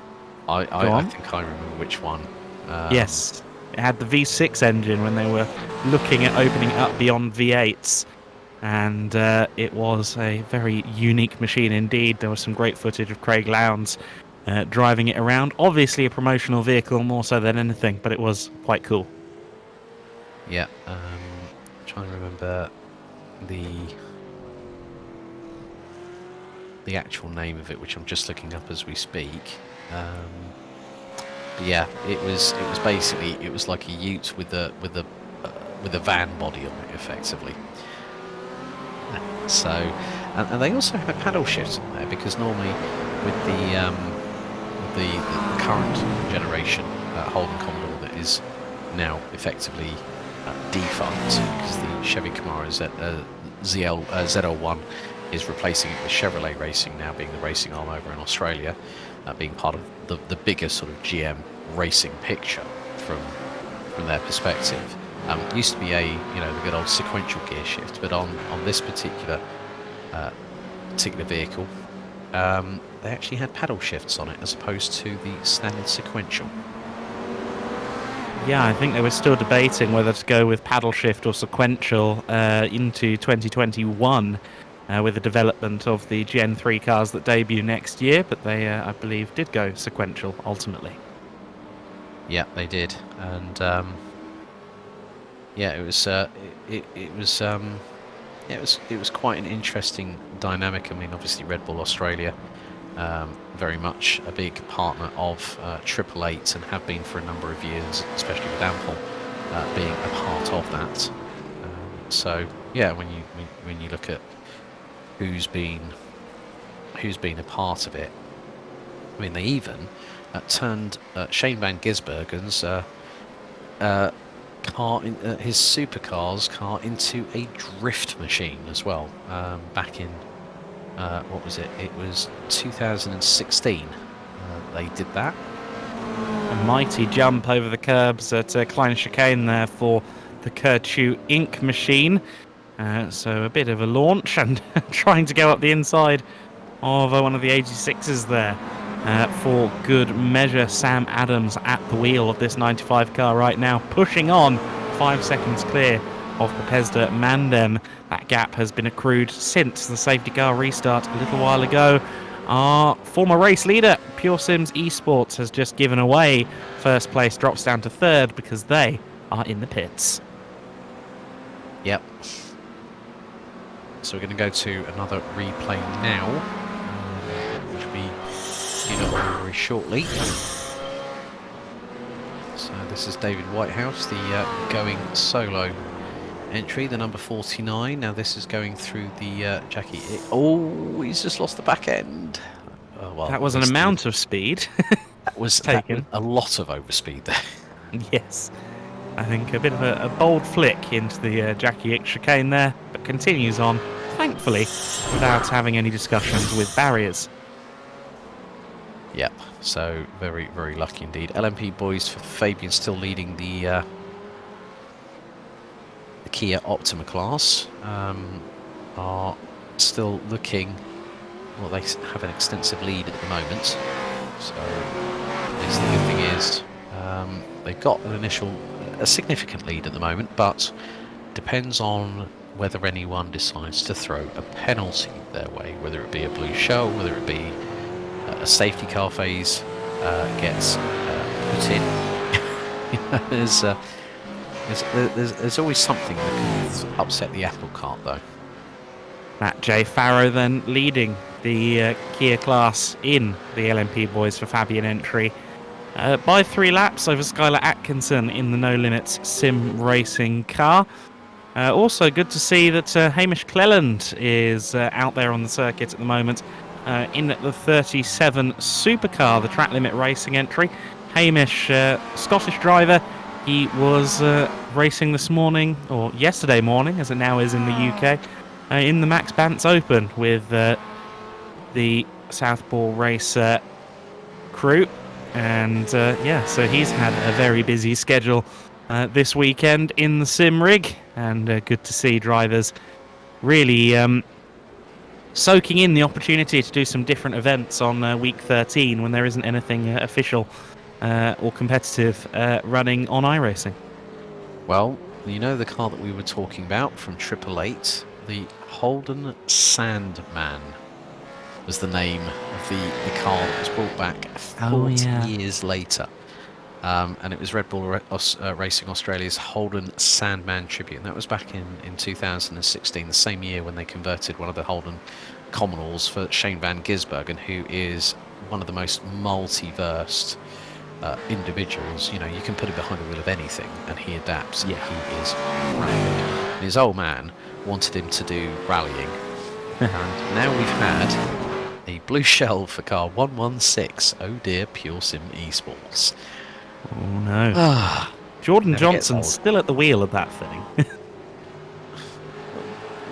S1: I think I remember which one.
S2: Yes, it had the V6 engine when they were looking at opening up beyond V8s, and it was a very unique machine indeed. There was some great footage of Craig Lowndes driving it around. Obviously a promotional vehicle more so than anything, but it was quite cool.
S1: Yeah. Trying to remember the actual name of it, which I'm just looking up as we speak. But yeah, it was basically like a ute with a van body on it, effectively. So, and they also had paddle shifts on there, because normally with the current generation Holden Commodore that is now effectively defunct, because the Chevy Camaro ZL1 is replacing it with Chevrolet Racing now, being the racing arm over in Australia, being part of the bigger sort of GM racing picture from their perspective. Used to be the good old sequential gear shift, but on this particular vehicle, they actually had paddle shifts on it as opposed to the standard sequential.
S2: Yeah, I think they were still debating whether to go with paddle shift or sequential into 2021 with the development of the Gen 3 cars that debut next year, but they, I believe, did go sequential ultimately.
S1: Yeah, they did, and yeah, it was quite an interesting dynamic. I mean, obviously Red Bull Australia, very much a big partner of 888 and have been for a number of years, especially with Ample being a part of that. So yeah, when you look at who's been a part of it, I mean, they even turned Shane Van Gisbergen's car, his supercars car, into a drift machine as well. Back in what was it? It was 2016. They did that.
S2: A mighty jump over the curbs at Klein Chicane there for the Kerchu Inc. machine. So a bit of a launch and trying to go up the inside of one of the 86s there. For good measure, Sam Adams at the wheel of this 95 car right now, pushing on 5 seconds clear of Bethesda Mandem. That gap has been accrued since the safety car restart a little while ago. Our former race leader, Pure Sims Esports, has just given away first place, drops down to third because they are in the pits.
S1: Yep. So we're going to go to another replay now, which will be very shortly. So this is David Whitehouse, the going solo entry, the number 49. Now this is going through the Jackie. Oh, he's just lost the back end. Well,
S2: that was an amount of speed.
S1: That was
S2: taken.
S1: A lot of overspeed there.
S2: Yes. I think a bit of a bold flick into the Jackie Ick chicane there, but continues on, thankfully, without having any discussions with barriers.
S1: Yep, so very, very lucky indeed. LMP boys for Fabian still leading the Kia Optima class. Are still looking, well, they have an extensive lead at the moment. So at least the good thing is they've got a significant lead at the moment, but depends on whether anyone decides to throw a penalty their way, whether it be a blue shell, whether it be a safety car phase gets put in. There's always something that can upset the apple cart, though.
S2: Matt J. Farrow then leading the Kia class in the LMP boys for Fabian entry by 3 laps over Skylar Atkinson in the No Limits sim racing car. Also good to see that Hamish Cleland is out there on the circuit at the moment in the 37 supercar, the Track Limit Racing entry. Hamish, Scottish driver, he was racing this morning, or yesterday morning as it now is in the UK, in the Max Bants Open with the Southpaw Race crew. And yeah, so he's had a very busy schedule this weekend in the sim rig, and good to see drivers really soaking in the opportunity to do some different events on week 13 when there isn't anything official or competitive running on iRacing. Well,
S1: you know the car that we were talking about from 888, the Holden Sandman was the name of the car that was brought back 40 years later. and it was Red Bull Racing Australia's Holden Sandman Tribute. And that was back in 2016, the same year when they converted one of the Holden Commonals for Shane Van Gisbergen, who is one of the most multiversed individuals. You know, you can put him behind the wheel of anything and he adapts.
S2: Yeah.
S1: He is rapid. And his old man wanted him to do rallying. And now we've had a blue shell for car 116. Oh dear, Pure Sim Esports.
S2: Oh no.
S1: Ah,
S2: Jordan
S1: never gets
S2: Johnson's
S1: old.
S2: still at the wheel of that thing.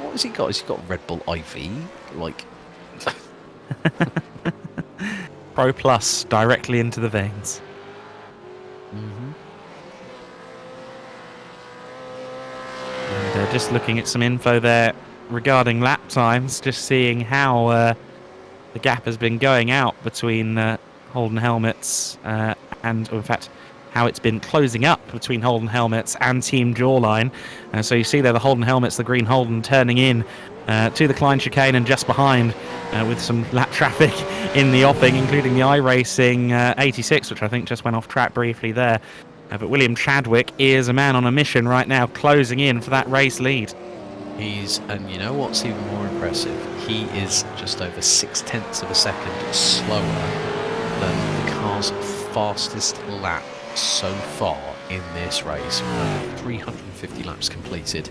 S1: What has he got? Has he got Red Bull IV? Like,
S2: Pro Plus directly into the veins.
S1: mhm.
S2: And just looking at some info there regarding lap times, just seeing how the gap has been going out between Holden Helmets and, in fact, how it's been closing up between Holden Helmets and Team Jawline. So you see there the Holden Helmets, the green Holden, turning in to the Klein chicane and just behind with some lap traffic in the offing, including the iRacing 86, which I think just went off track briefly there. But William Chadwick is a man on a mission right now, closing in for that race lead.
S1: And you know what's even more impressive? He is just over 0.6 of a second slower than the car's fastest lap so far in this race. Over 350 laps completed.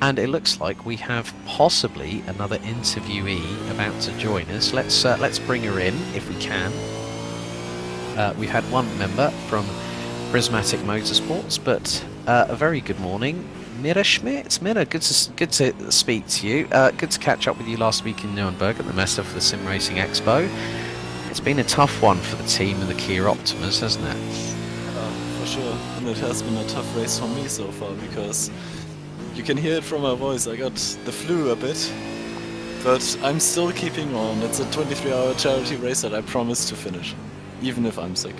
S1: And it looks like we have possibly another interviewee about to join us. Let's bring her in if we can. We've had one member from Prismatic Motorsports, but a very good morning, Mira Schmidt. Mira, good to speak to you. Good to catch up with you last week in Nuremberg at the Messe for the Sim Racing Expo. It's been a tough one for the team and the Kia Optimas, hasn't it?
S4: For sure, and it has been a tough race for me so far because you can hear it from my voice. I got the flu a bit, but I'm still keeping on. It's a 23-hour charity race that I promised to finish, even if I'm sick.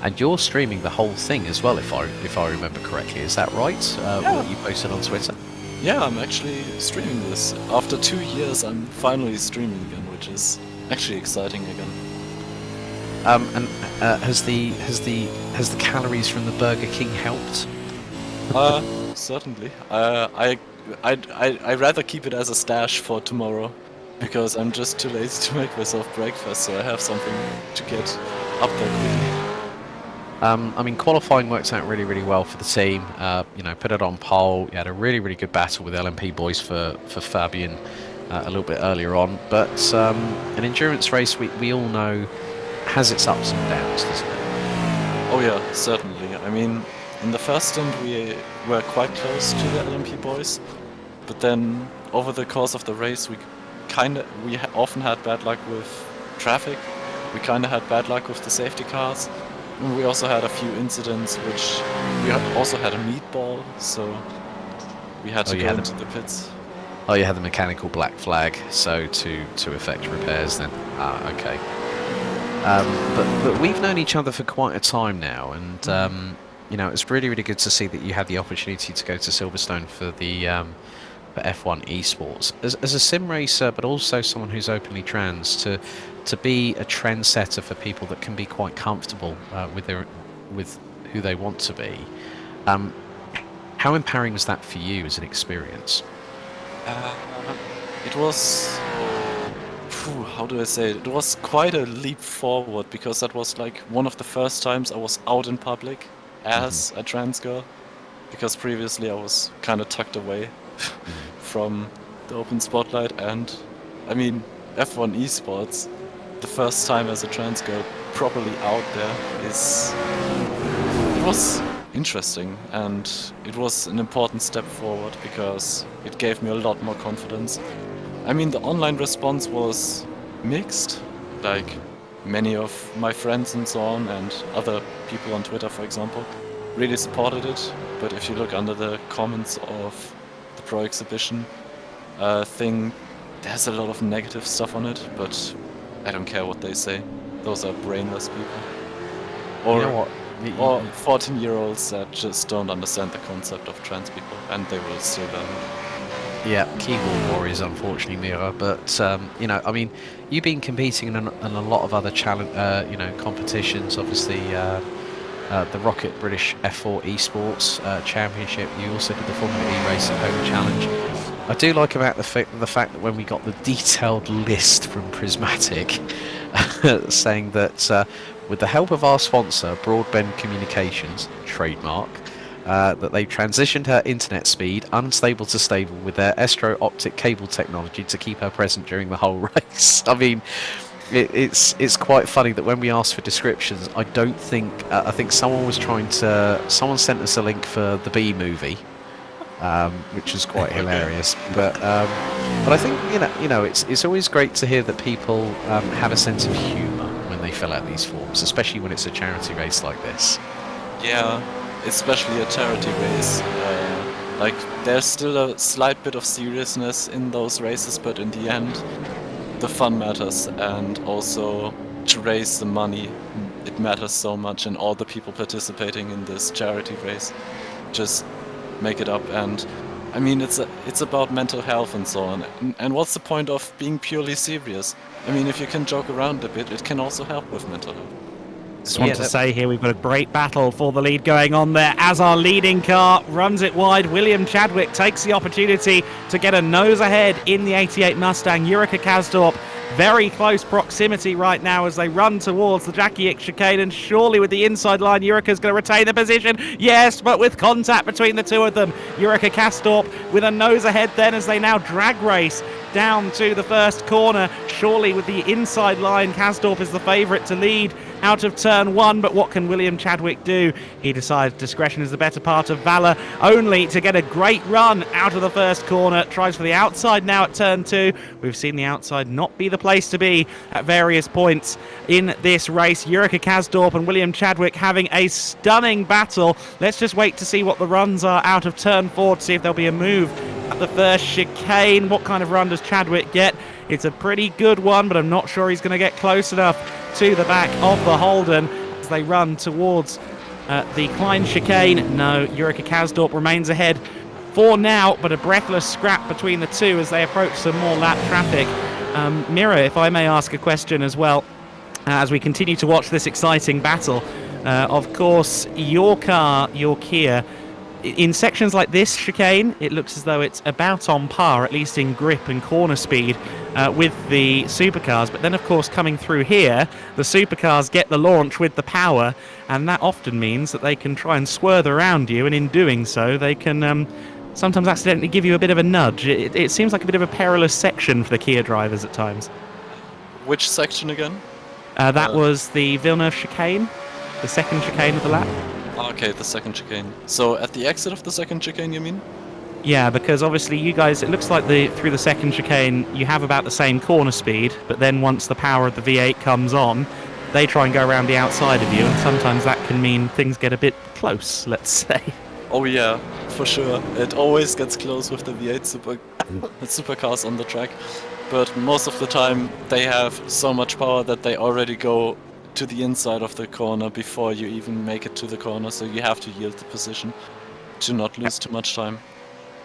S1: And you're streaming the whole thing as well, if I remember correctly. Is that right? What you posted on Twitter?
S4: Yeah, I'm actually streaming this. After 2 years, I'm finally streaming again, which is actually exciting again.
S1: And has the calories from the Burger King helped?
S4: Certainly. I rather keep it as a stash for tomorrow, because I'm just too lazy to make myself breakfast, so I have something to get up there quickly.
S1: I mean, qualifying worked out really, really well for the team. You know, put it on pole. You had a really, really good battle with LMP boys for Fabian a little bit earlier on. But an endurance race, we all know, has its ups and downs, doesn't it?
S4: Oh yeah, certainly. I mean, in the first stint we were quite close to the LMP boys, but then over the course of the race we often had bad luck with traffic. We kind of had bad luck with the safety cars. And we also had a few incidents, which we also had a meatball, so we had to go into the pits.
S1: Oh, you had the mechanical black flag, so to effect repairs then. Okay. But we've known each other for quite a time now, and you know, it's really, really good to see that you had the opportunity to go to Silverstone for the for F1 Esports as a sim racer, but also someone who's openly trans, to be a trendsetter for people that can be quite comfortable with who they want to be. How empowering was that for you as an experience?
S4: It was, how do I say it? It was quite a leap forward, because that was like one of the first times I was out in public as a trans girl, because previously I was kind of tucked away from the open spotlight. And I mean, F1 Esports, the first time as a trans girl properly out there, it was interesting, and it was an important step forward because it gave me a lot more confidence. I mean, the online response was mixed, like many of my friends and so on, and other people on Twitter, for example, really supported it. But if you look under the comments of the Pro Exhibition thing, there's a lot of negative stuff on it, but I don't care what they say. Those are brainless people. Or,
S1: you know what?
S4: Or 14-year-olds that just don't understand the concept of trans people, and they will still learn it.
S1: Yeah, keyboard warriors, unfortunately, Mira. But you know, I mean, you've been competing in a lot of other challenge, you know, competitions. Obviously, the Rocket British F4 Esports Championship. You also did the Formula E Race at Home Challenge. I do like about the fact that when we got the detailed list from Prismatic saying that with the help of our sponsor, Broadbent Communications, trademark, that they transitioned her internet speed, unstable to stable, with their Estro-optic cable technology to keep her present during the whole race. I mean, it's quite funny that when we asked for descriptions, I don't think I think someone sent us a link for the B movie, which was quite hilarious. But I think it's always great to hear that people have a sense of humour when they fill out these forms, especially when it's a charity race like this.
S4: Yeah, especially a charity race. Like, there's still a slight bit of seriousness in those races, but in the end, the fun matters, and also to raise the money, it matters so much, and all the people participating in this charity race just make it up. And I mean, it's about mental health and so on. And what's the point of being purely serious? I mean, if you can joke around a bit, it can also help with mental health.
S2: Just want to say here we've got a great battle for the lead going on there as our leading car runs it wide. William Chadwick takes the opportunity to get a nose ahead in the 88 Mustang. Jurika Kasdorp very close proximity right now as they run towards the Jackie chicane, and surely with the inside line Jurika's going to retain the position. Yes, but with contact between the two of them. Jurika Kasdorp with a nose ahead then as they now drag race down to the first corner. Surely with the inside line, Kasdorp is the favourite to lead out of turn one, but what can William Chadwick do? He decides discretion is the better part of valour, only to get a great run out of the first corner. Tries for the outside now at turn two. We've seen the outside not be the place to be at various points in this race. Jurika Kasdorp and William Chadwick having a stunning battle. Let's just wait to see what the runs are out of turn four to see if there'll be a move at the first chicane. What kind of run does Chadwick get? It's a pretty good one, but I'm not sure he's going to get close enough to the back of the Holden as they run towards the Klein chicane. No, Jurika Kasdorp remains ahead for now, but a breathless scrap between the two as they approach some more lap traffic. Mira, if I may ask a question as well, as we continue to watch this exciting battle. Of course, your car, your Kia, in sections like this chicane, it looks as though it's about on par, at least in grip and corner speed, with the supercars. But then, of course, coming through here, the supercars get the launch with the power, and that often means that they can try and swerve around you, and in doing so, they can sometimes accidentally give you a bit of a nudge. It seems like a bit of a perilous section for the Kia drivers at times.
S4: Which section again?
S2: That was the Villeneuve chicane, the second chicane of the lap.
S4: Okay, the second chicane. So at the exit of the second chicane, you mean?
S2: Yeah, because obviously you guys, it looks like through the second chicane you have about the same corner speed, but then once the power of the V8 comes on, they try and go around the outside of you, and sometimes that can mean things get a bit close, let's say.
S4: Oh yeah, for sure. It always gets close with the V8 supercars on the track, but most of the time they have so much power that they already go to the inside of the corner before you even make it to the corner, so you have to yield the position to not lose too much time.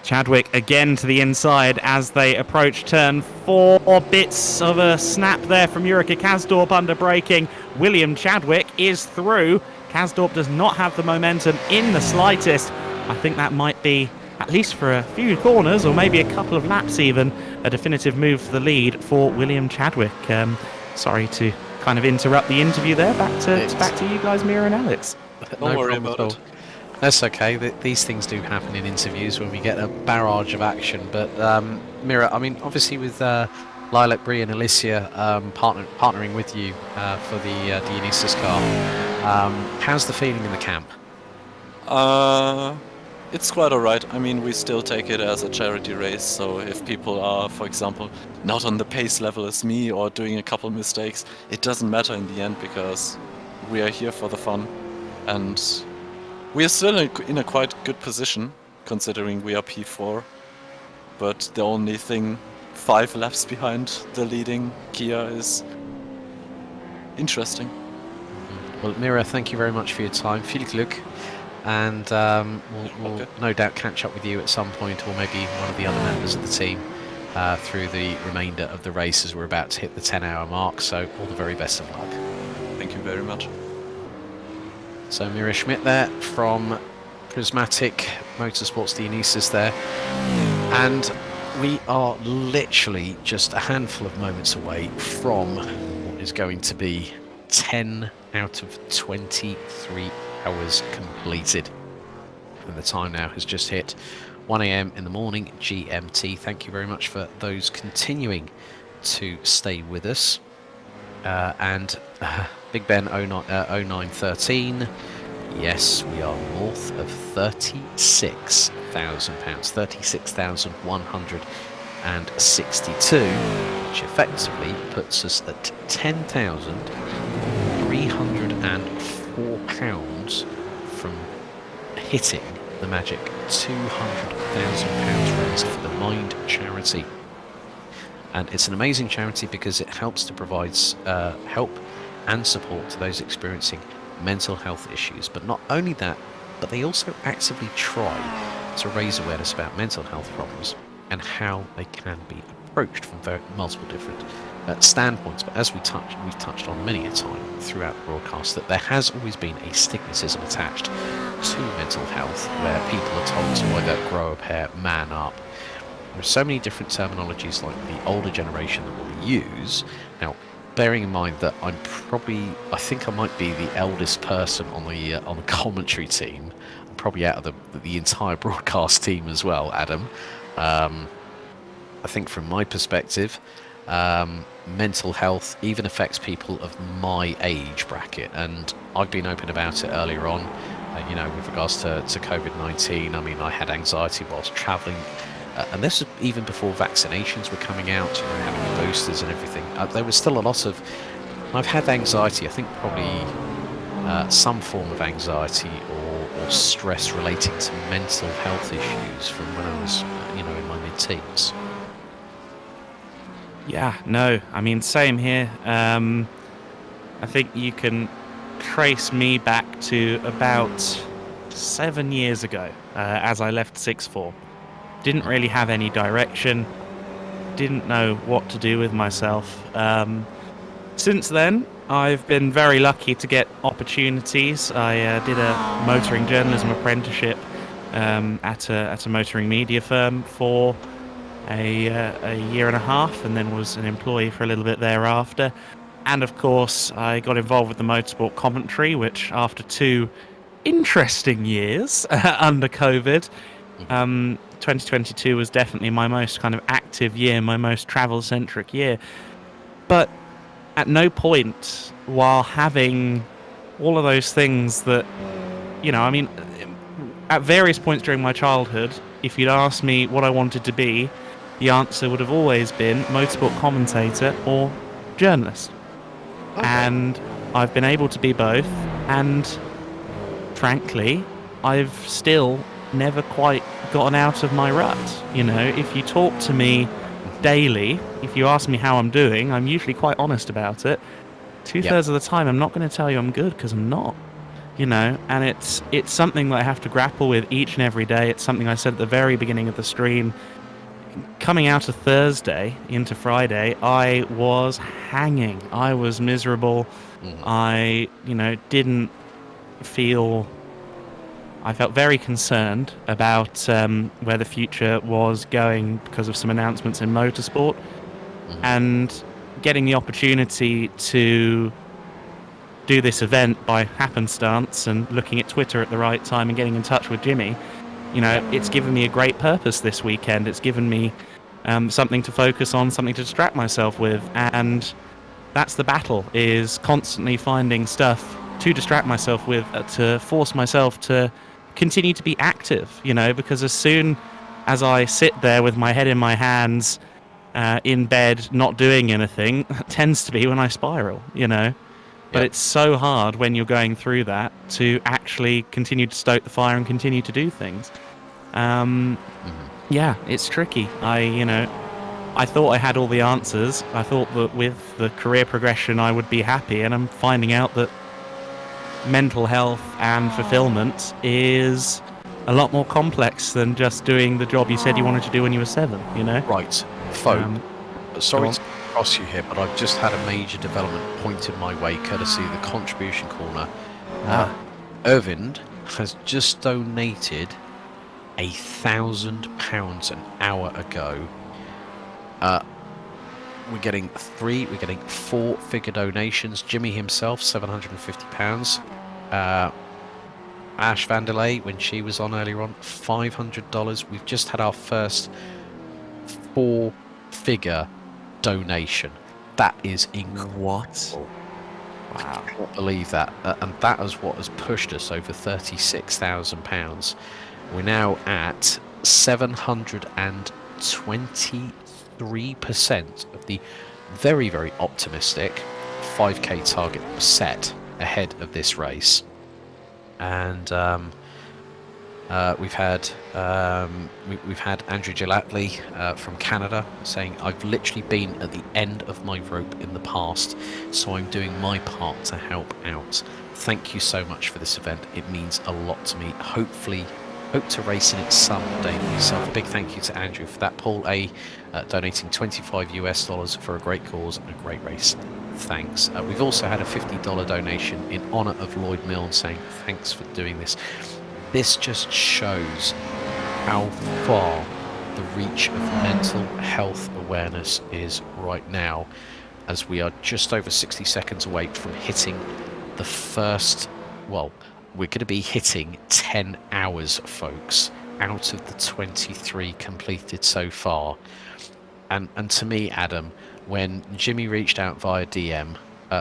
S2: Chadwick again to the inside as they approach turn four. Bits of a snap there from Jurika Kasdorp under braking. William Chadwick is through. Kasdorp does not have the momentum in the slightest. I think that might be, at least for a few corners or maybe a couple of laps even, a definitive move for the lead for William Chadwick. Sorry to kind of interrupt the interview there. Back to you guys, Mira and Alex.
S4: Don't worry about it.
S1: That's okay. These things do happen in interviews when we get a barrage of action. But Mira, I mean, obviously with Lilac, Bree and Alicia partnering with you for the Dionysus car, how's the feeling in the camp?
S4: It's quite alright. I mean, we still take it as a charity race, so if people are, for example, not on the pace level as me or doing a couple mistakes, it doesn't matter in the end because we are here for the fun. And we are still in a quite good position, considering we are P4, but the only thing 5 laps behind the leading Kia is interesting.
S1: Well, Mira, thank you very much for your time. Viel Glück. And we'll no doubt catch up with you at some point, or maybe one of the other members of the team through the remainder of the race as we're about to hit the 10-hour mark. So all the very best of luck.
S4: Thank you very much.
S1: So Mira Schmidt there from Prismatic Motorsports Dionysus there. And we are literally just a handful of moments away from what is going to be 10 out of 23 hours completed. And the time now has just hit 1 a.m. in the morning GMT. Thank you very much for those continuing to stay with us. Big Ben 0913. Yes, we are north of £36,000, 36,162, which effectively puts us at £10,304 from hitting the magic £200,000 raised for the Mind charity. And it's an amazing charity because it helps to provide help and support to those experiencing mental health issues. But not only that, but they also actively try to raise awareness about mental health problems and how they can be approached from multiple different standpoints. But as we've touched on many a time throughout the broadcast, that there has always been a stigmatism attached to mental health, where people are told to either grow a pair, man up. There are so many different terminologies like the older generation that will use. Now, bearing in mind that I think I might be the eldest person on the commentary team. I'm probably out of the entire broadcast team as well, Adam. I think from my perspective, mental health even affects people of my age bracket, and I've been open about it earlier on. With regards to COVID-19, I mean, I had anxiety whilst travelling. And this was even before vaccinations were coming out, having the boosters and everything. There was still a lot of... I've had anxiety, I think probably some form of anxiety or stress relating to mental health issues from when I was, in my mid-teens.
S2: Yeah, no, I mean, same here. I think you can trace me back to about 7 years ago, as I left sixth form. Didn't really have any direction, didn't know what to do with myself. Since then, I've been very lucky to get opportunities. I did a motoring journalism apprenticeship at a motoring media firm for a year and a half, and then was an employee for a little bit thereafter. And of course, I got involved with the motorsport commentary, which after 2 interesting years under COVID, 2022 was definitely my most kind of active year, my most travel-centric year. But at no point, while having all of those things that, at various points during my childhood, if you'd asked me what I wanted to be, the answer would have always been motorsport commentator or journalist. Okay. And I've been able to be both, and frankly, I've still never quite gotten out of my rut. If you talk to me daily, if you ask me how I'm doing, I'm usually quite honest about it. 2/3 of the time, I'm not going to tell you I'm good, because I'm not. And it's something that I have to grapple with each and every day. It's something I said at the very beginning of the stream. Coming out of Thursday into Friday, I was hanging. I was miserable. I didn't feel... I felt very concerned about where the future was going because of some announcements in motorsport. And getting the opportunity to do this event by happenstance and looking at Twitter at the right time and getting in touch with Jimmy, it's given me a great purpose this weekend. It's given me something to focus on, something to distract myself with. And that's the battle, is constantly finding stuff to distract myself with, to force myself to continue to be active, because as soon as I sit there with my head in my hands, in bed, not doing anything, that tends to be when I spiral, But it's so hard when you're going through that to actually continue to stoke the fire and continue to do things. Yeah, it's tricky. I thought I had all the answers. I thought that with the career progression I would be happy, and I'm finding out that mental health and fulfillment is a lot more complex than just doing the job you said you wanted to do when you were 7,
S1: Right. Folk, sorry to cross you here, but I've just had a major development pointed my way courtesy of the contribution corner. Irvind has just donated £1,000 an hour ago. We're getting 4-figure donations. Jimmy himself, £750. Ash Vanderlei, when she was on earlier on, $500. We've just had our first 4-figure donation. That is incredible.
S2: What?
S1: I
S2: Wow.
S1: cannot believe that. And that is what has pushed us over £36,000. We're now at 723% of the very, very optimistic 5k target set ahead of this race. And we've had Andrew Gelatley from Canada saying, I've literally been at the end of my rope in the past, so I'm doing my part to help out. Thank you so much for this event. It means a lot to me. Hope to race in it someday myself. Big thank you to Andrew for that. Paul A donating $25 for a great cause and a great race. Thanks. We've also had a $50 donation in honour of Lloyd Milne saying thanks for doing this. This just shows how far the reach of mental health awareness is right now, as we are just over 60 seconds away from hitting the first, well, we're going to be hitting 10 hours, folks, out of the 23 completed so far. And to me, Adam, when Jimmy reached out via DM,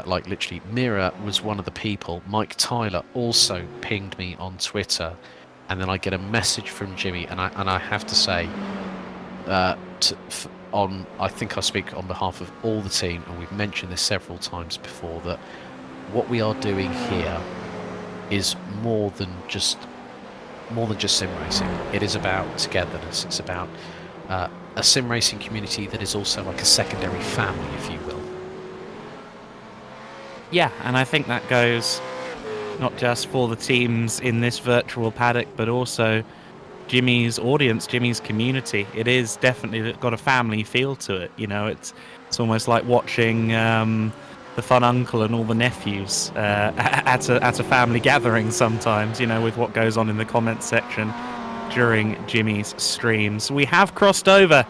S1: like literally, Mira was one of the people. Mike Tyler also pinged me on Twitter, and then I get a message from Jimmy, and I have to say, I think I speak on behalf of all the team, and we've mentioned this several times before, that what we are doing here is more than just sim racing. It is about togetherness. It's about a sim racing community that is also like a secondary family, if you will.
S2: Yeah, and I think that goes not just for the teams in this virtual paddock, but also Jimmy's audience, Jimmy's community. It is definitely got a family feel to it. You know, it's almost like watching the fun uncle and all the nephews at a family gathering sometimes, you know, with what goes on in the comments section during Jimmy's streams. We have crossed over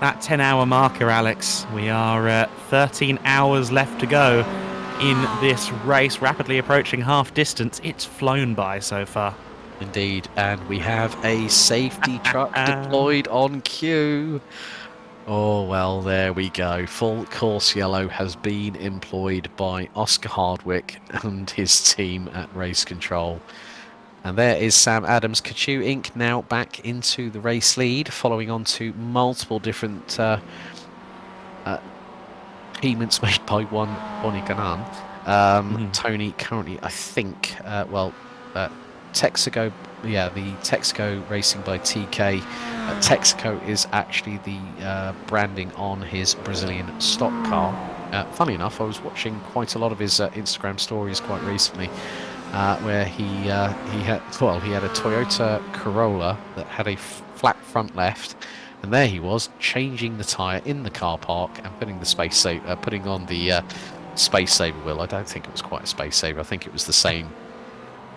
S2: that 10-hour marker, Alex. We are 13 hours left to go in this race, rapidly approaching half distance. It's flown by so far.
S1: Indeed, and we have a safety truck deployed on cue. Oh, well, there we go. Full course yellow has been employed by Oscar Hardwick and his team at Race Control. And there is Sam Adams. Kachu Inc. now back into the race lead, following on to multiple different payments made by one Bonnie Ganan. Tony currently, I think, Texaco, the Texaco Racing by TK. Texaco is actually the branding on his Brazilian stock car. Funny enough, I was watching quite a lot of his Instagram stories quite recently, where he had a Toyota Corolla that had a flat front left, and there he was changing the tyre in the car park and putting on the Space Saver wheel. I don't think it was quite a Space Saver. I think it was the same.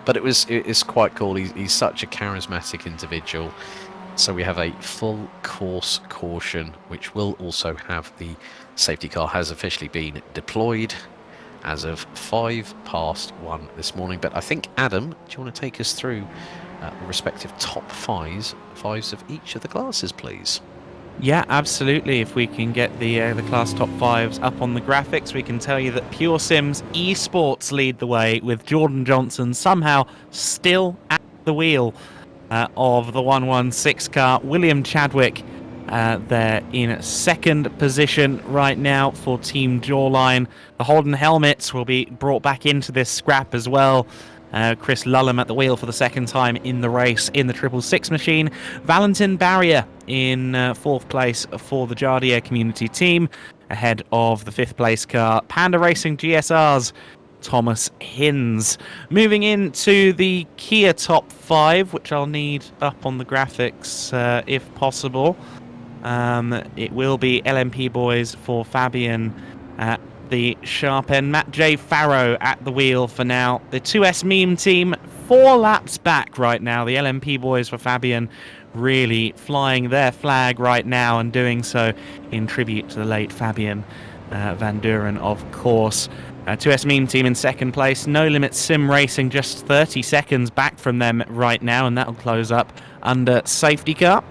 S1: But it's quite cool. He's such a charismatic individual. So we have a full course caution, which will also have the safety car has officially been deployed as of 1:05 this morning. But I think, Adam, do you want to take us through the respective top fives of each of the classes, please?
S2: Yeah, absolutely. If we can get the class top fives up on the graphics, we can tell you that Pure Sims Esports lead the way, with Jordan Johnson somehow still at the wheel of the 116 car. William Chadwick there in second position right now for Team Jawline. The Holden helmets will be brought back into this scrap as well. Chris Lullum at the wheel for the second time in the race in the 666 machine. Valentin Barrier in fourth place for the Jardier community team, ahead of the fifth place car, Panda Racing GSR's Thomas Hinz. Moving into the Kia top 5, which I'll need up on the graphics if possible. It will be LMP boys for Fabian at the sharp end. Matt J. Farrow at the wheel for now. The 2S meme team, 4 laps back right now. The LMP boys for Fabian really flying their flag right now, and doing so in tribute to the late Fabian Van Dooren, of course. 2S Meme Team in second place. No Limit Sim Racing just 30 seconds back from them right now, and that'll close up under safety car.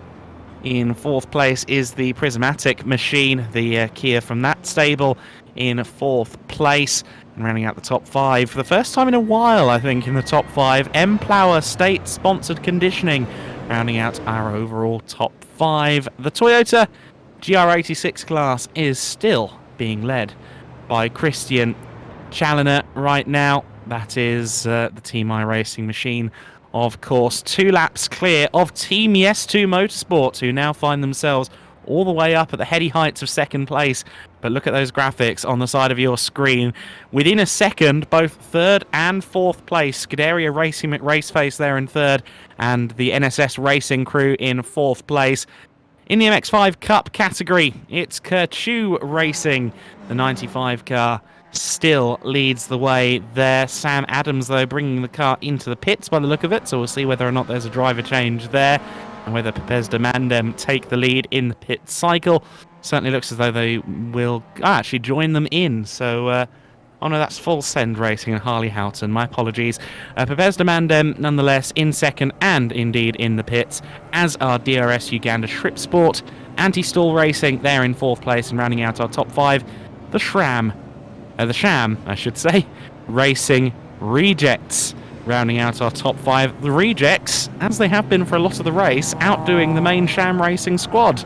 S2: In fourth place is the Prismatic Machine, the Kia from that stable, in fourth place. And rounding out the top 5 for the first time in a while, I think, in the top 5, M-Plower state-sponsored conditioning, rounding out our overall top 5. The Toyota GR86 class is still being led by Christian Challoner right now. That is the Team iRacing Machine, of course. 2 laps clear of Team Yes2 Motorsport, who now find themselves all the way up at the heady heights of second place. But look at those graphics on the side of your screen. Within a second, both third and fourth place. Scuderia Racing McRaceface there in third, and the NSS Racing crew in fourth place. In the MX-5 Cup category, it's Kerchu Racing. The 95 car still leads the way there. Sam Adams, though, bringing the car into the pits by the look of it, so we'll see whether or not there's a driver change there, and whether Pepes de Mandem take the lead in the pit cycle. Certainly looks as though they will actually join them in. So, oh no, that's Full Send Racing and Harley Houghton. My apologies. Pepes de Mandem, nonetheless, in second and indeed in the pits, as are DRS Uganda Shrip Sport. Anti-Stall Racing, there in fourth place, and rounding out our top 5, the Sham, I should say, Racing Rejects. Rounding out our top 5, the Rejects, as they have been for a lot of the race, outdoing the main Sham Racing squad.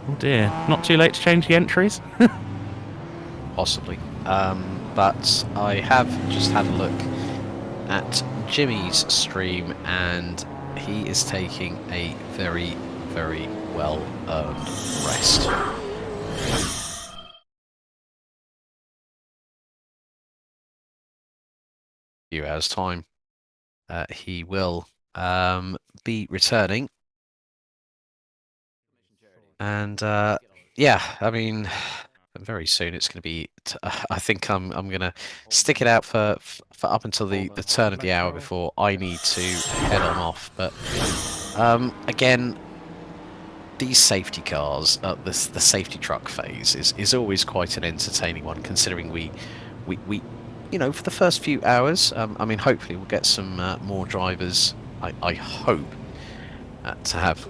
S2: Oh dear, not too late to change the entries?
S1: Possibly. But I have just had a look at Jimmy's stream, and he is taking a very, very well-earned rest. Few hours' time. He will be returning, and yeah, I mean, very soon it's going to be. I think I'm going to stick it out for up until the turn of the hour before I need to head on off. But again, these safety cars, the safety truck phase is always quite an entertaining one, considering we you know, for the first few hours, I mean, hopefully we'll get some more drivers, I hope, to have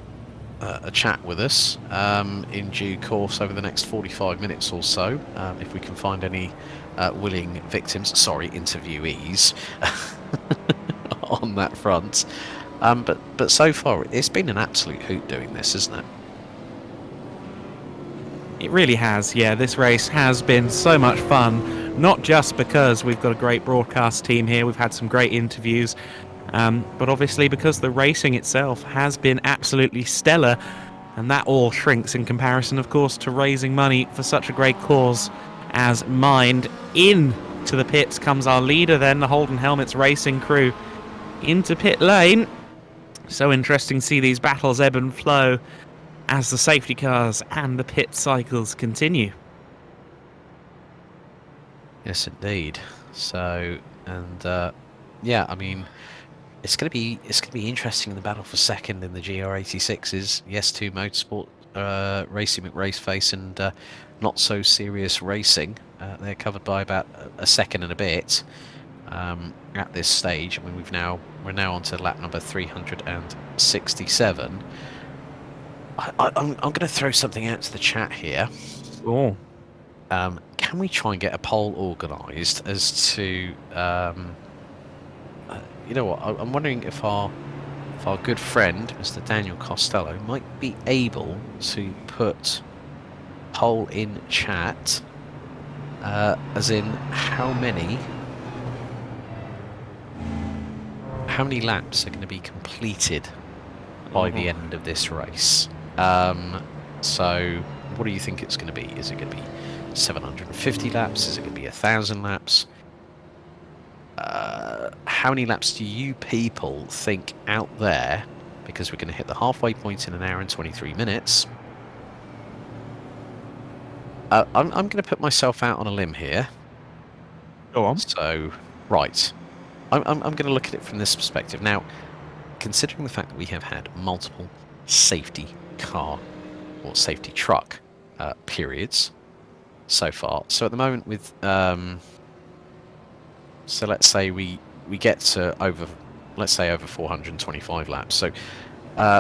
S1: a chat with us in due course over the next 45 minutes or so, if we can find any willing victims, sorry, interviewees, on that front. But so far, it's been an absolute hoot doing this, isn't it?
S2: It really has, yeah. This race has been so much fun, not just because we've got a great broadcast team here, we've had some great interviews, but obviously because the racing itself has been absolutely stellar, and that all shrinks in comparison, of course, to raising money for such a great cause as Mind. Into the pits comes our leader then, the Holden Helmets Racing crew, into pit lane. So interesting to see these battles ebb and flow as the safety cars and the pit cycles continue.
S1: Yes, indeed. So, and yeah, I mean, it's going to be interesting in the battle for second in the GR86s. Yes2 Motorsport, Racing McRaceface, and Not So Serious Racing. They're covered by about a second and a bit at this stage. I mean, we're now on to lap number 367. I'm going to throw something out to the chat here.
S2: Oh.
S1: Can we try and get a poll organised as to, you know what? I'm wondering if our good friend Mr. Daniel Costello might be able to put poll in chat, as in how many laps are going to be completed by the end of this race. So what do you think it's going to be? Is it going to be 750 laps? Is it going to be 1,000 laps? How many laps do you people think out there, because we're going to hit the halfway point in an hour and 23 minutes. I'm going to put myself out on a limb here.
S2: Go on.
S1: So, right. I'm going to look at it from this perspective. Now, considering the fact that we have had multiple safety car or safety truck periods so far. So at the moment with, so let's say we get to over 425 laps. So,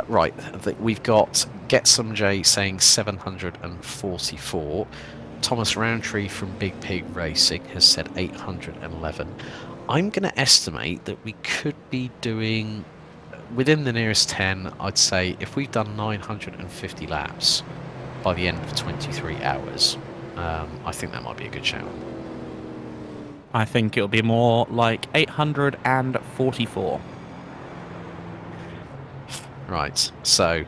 S1: right, we've got Get Some J saying 744. Thomas Roundtree from Big Pig Racing has said 811. I'm going to estimate that we could be doing, within the nearest 10, I'd say if we've done 950 laps by the end of 23 hours, I think that might be a good shout.
S2: I think it'll be more like 844.
S1: Right, so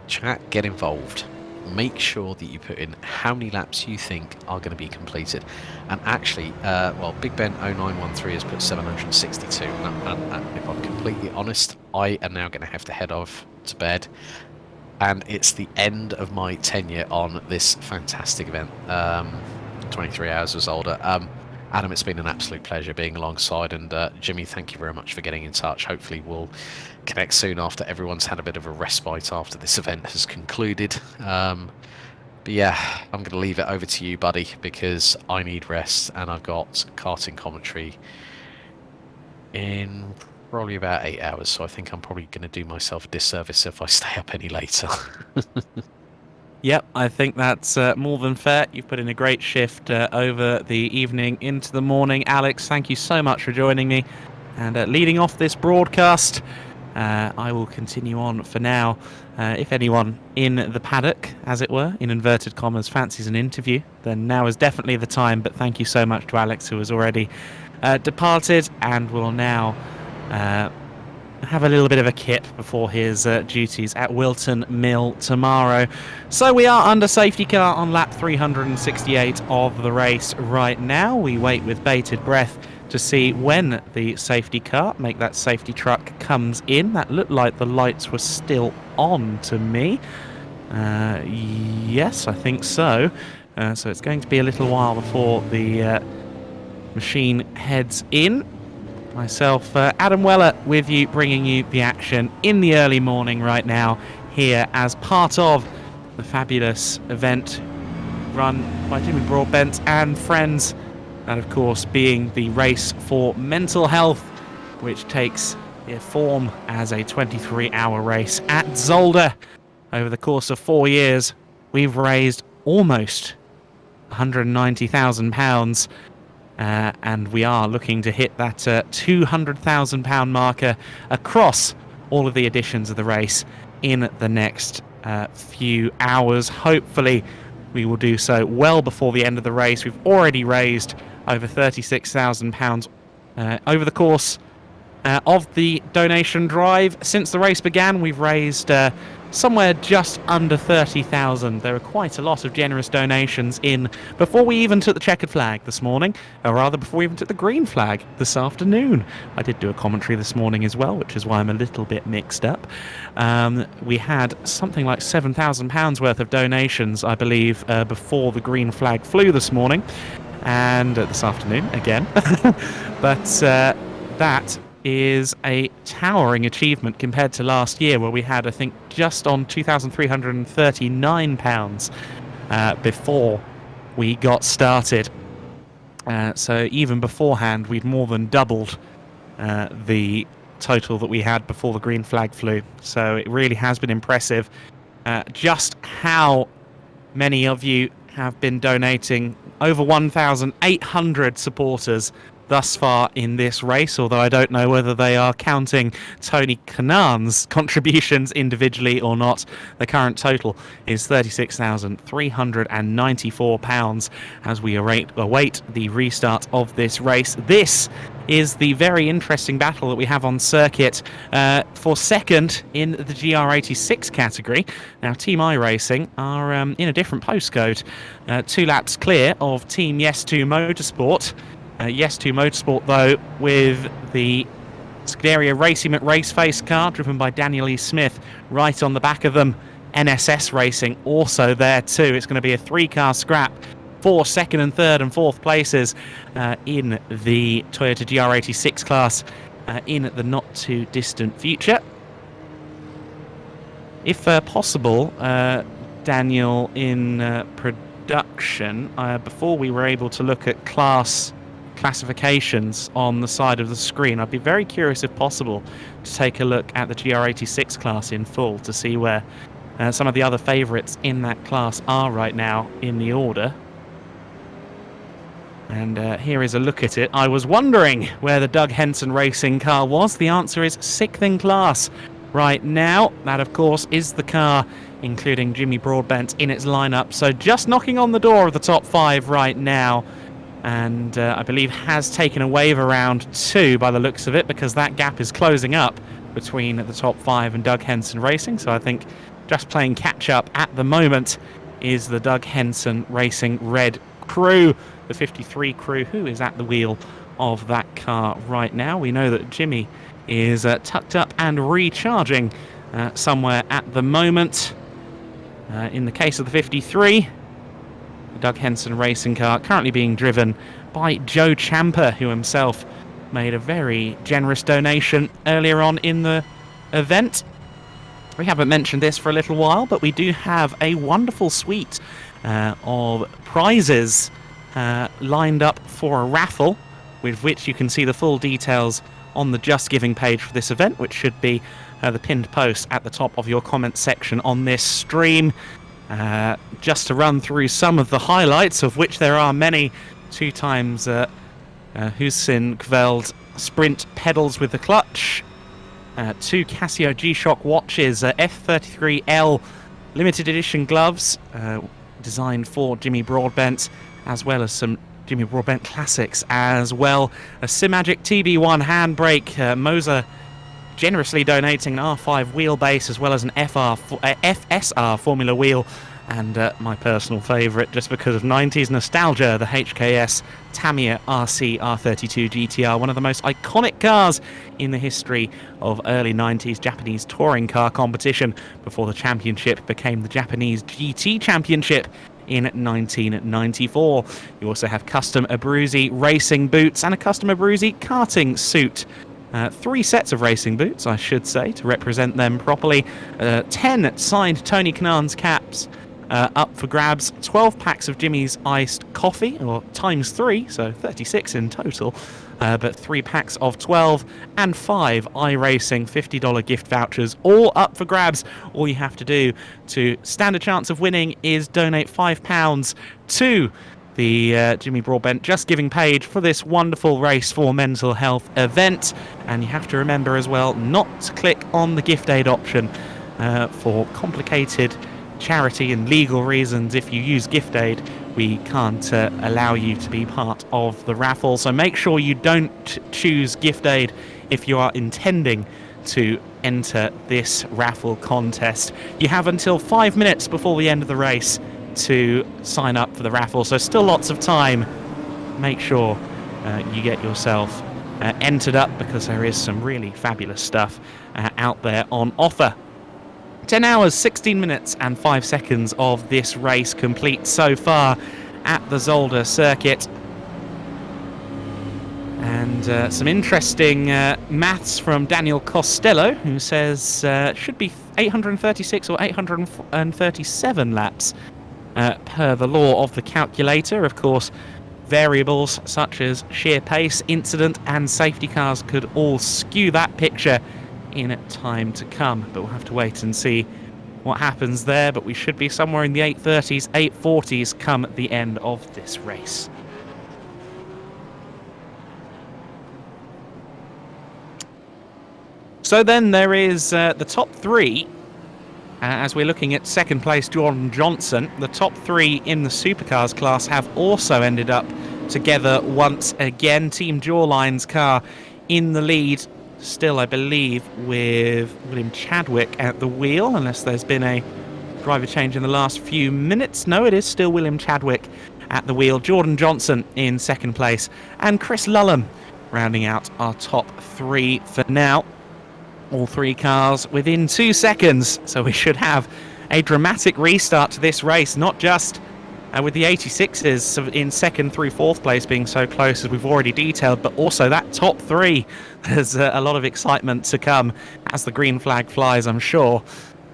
S1: chat, get involved. Make sure that you put in how many laps you think are going to be completed. And actually, well, Big Ben 0913 has put 762. And if I'm completely honest, I am now going to have to head off to bed. And it's the end of my tenure on this fantastic event. 23 hours was older. Adam, it's been an absolute pleasure being alongside, and Jimmy, thank you very much for getting in touch. Hopefully we'll connect soon after everyone's had a bit of a respite after this event has concluded. But yeah, I'm going to leave it over to you, buddy, because I need rest, and I've got karting commentary in probably about 8 hours, so I think I'm probably going to do myself a disservice if I stay up any later.
S2: Yep, I think that's more than fair. You've put in a great shift over the evening into the morning. Alex, thank you so much for joining me and leading off this broadcast. I will continue on for now. If anyone in the paddock, as it were, in inverted commas, fancies an interview, then now is definitely the time. But thank you so much to Alex, who has already departed and will now have a little bit of a kip before his duties at Wilton Mill tomorrow. So we are under safety car on lap 368 of the race right now. We wait with bated breath to see when the safety car, make that safety truck, comes in. That looked like the lights were still on to me. Yes, I think so. So it's going to be a little while before the machine heads in. Myself, Adam Weller, with you, bringing you the action in the early morning right now here as part of the fabulous event run by Jimmy Broadbent and friends. And of course being the race for mental health, which takes form as a 23-hour race at Zolder. Over the course of 4 years, we've raised almost £190,000. And we are looking to hit that £200,000 marker across all of the editions of the race in the next few hours. Hopefully we will do so well before the end of the race. We've already raised over £36,000 over the course of the donation drive. Since the race began, we've raised somewhere just under 30,000. There are quite a lot of generous donations in before we even took the checkered flag this morning, or rather before we even took the green flag this afternoon. I did do a commentary this morning as well, which is why I'm a little bit mixed up. We had something like £7,000 worth of donations, I believe, before the green flag flew this morning, and this afternoon again. But that is a towering achievement compared to last year, where we had, I think, just on £2,339 before we got started. So even beforehand, we'd more than doubled the total that we had before the green flag flew. So it really has been impressive just how many of you have been donating. Over 1,800 supporters thus far in this race, although I don't know whether they are counting Tony Kanan's contributions individually or not. The current total is £36,394 as we await the restart of this race. This is the very interesting battle that we have on circuit for second in the GR86 category. Now, Team iRacing are in a different postcode, 2 laps clear of Team Yes2 Motorsport. Yes2 Motorsport, though, with the Scuderia Racing McRaceface car driven by Daniel E. Smith right on the back of them. NSS Racing also there too. It's going to be a 3-car scrap for second and third and fourth places in the Toyota GR86 class in the not too distant future. If possible, Daniel, in production, before we were able to look at classifications on the side of the screen, I'd be very curious, if possible, to take a look at the GR86 class in full to see where some of the other favourites in that class are right now in the order. And here is a look at it. I was wondering where the Doug Henson racing car was. The answer is 6th in class right now. That, of course, is the car including Jimmy Broadbent in its lineup. So just knocking on the door of the top 5 right now. And I believe has taken a wave around 2 by the looks of it, because that gap is closing up between the top 5 and Doug Henson Racing. So I think just playing catch up at the moment is the Doug Henson Racing Red crew, the 53 crew, who is at the wheel of that car right now. We know that Jimmy is tucked up and recharging somewhere at the moment. In the case of the 53, the Doug Henson racing car currently being driven by Joe Champer, who himself made a very generous donation earlier on in the event. We haven't mentioned this for a little while, but we do have a wonderful suite of prizes lined up for a raffle, with which you can see the full details on the Just Giving page for this event, which should be the pinned post at the top of your comment section on this stream. Just to run through some of the highlights, of which there are many. 2 times Hussein Kveld sprint pedals with the clutch. 2 Casio G-Shock watches, F33L limited edition gloves designed for Jimmy Broadbent, as well as some Jimmy Broadbent classics as well. A Simagic TB1 handbrake, Moser generously donating an R5 wheelbase, as well as an FSR Formula wheel, and my personal favourite, just because of 90s nostalgia, the HKS Tamiya RC R32 GTR, one of the most iconic cars in the history of early 90s Japanese touring car competition, before the championship became the Japanese GT Championship in 1994. You also have custom Abruzzi racing boots and a custom Abruzzi karting suit. 3 sets of racing boots, I should say, to represent them properly. 10 signed Tony Kanan's caps up for grabs. 12 packs of Jimmy's iced coffee, or times 3, so 36 in total. But 3 packs of 12 and 5 iRacing $50 gift vouchers, all up for grabs. All you have to do to stand a chance of winning is donate £5 to the Jimmy Broadbent Just Giving page for this wonderful Race for Mental Health event. And you have to remember as well not to click on the gift aid option for complicated charity and legal reasons. If you use gift aid, we can't allow you to be part of the raffle. So make sure you don't choose gift aid if you are intending to enter this raffle contest. You have until 5 minutes before the end of the race to sign up for the raffle, so still lots of time. Make sure you get yourself entered up, because there is some really fabulous stuff out there on offer. 10 hours, 16 minutes and 5 seconds of this race complete so far at the Zolder circuit. And some interesting maths from Daniel Costello, who says should be 836 or 837 laps per the law of the calculator. Of course, variables such as sheer pace, incident and safety cars could all skew that picture in time to come, but we'll have to wait and see what happens there. But we should be somewhere in the 830s, 840s come the end of this race. So then there is the top 3. As we're looking at second place Jordan Johnson, the top 3 in the supercars class have also ended up together once again. Team Jawline's car in the lead, still I believe with William Chadwick at the wheel, unless there's been a driver change in the last few minutes. No, it is still William Chadwick at the wheel. Jordan Johnson in second place, and Chris Lulham rounding out our top 3 for now. All 3 cars within 2 seconds, so we should have a dramatic restart to this race, not just with the 86s in 2nd through 4th place being so close, as we've already detailed, but also that top 3, there's a lot of excitement to come as the green flag flies, I'm sure.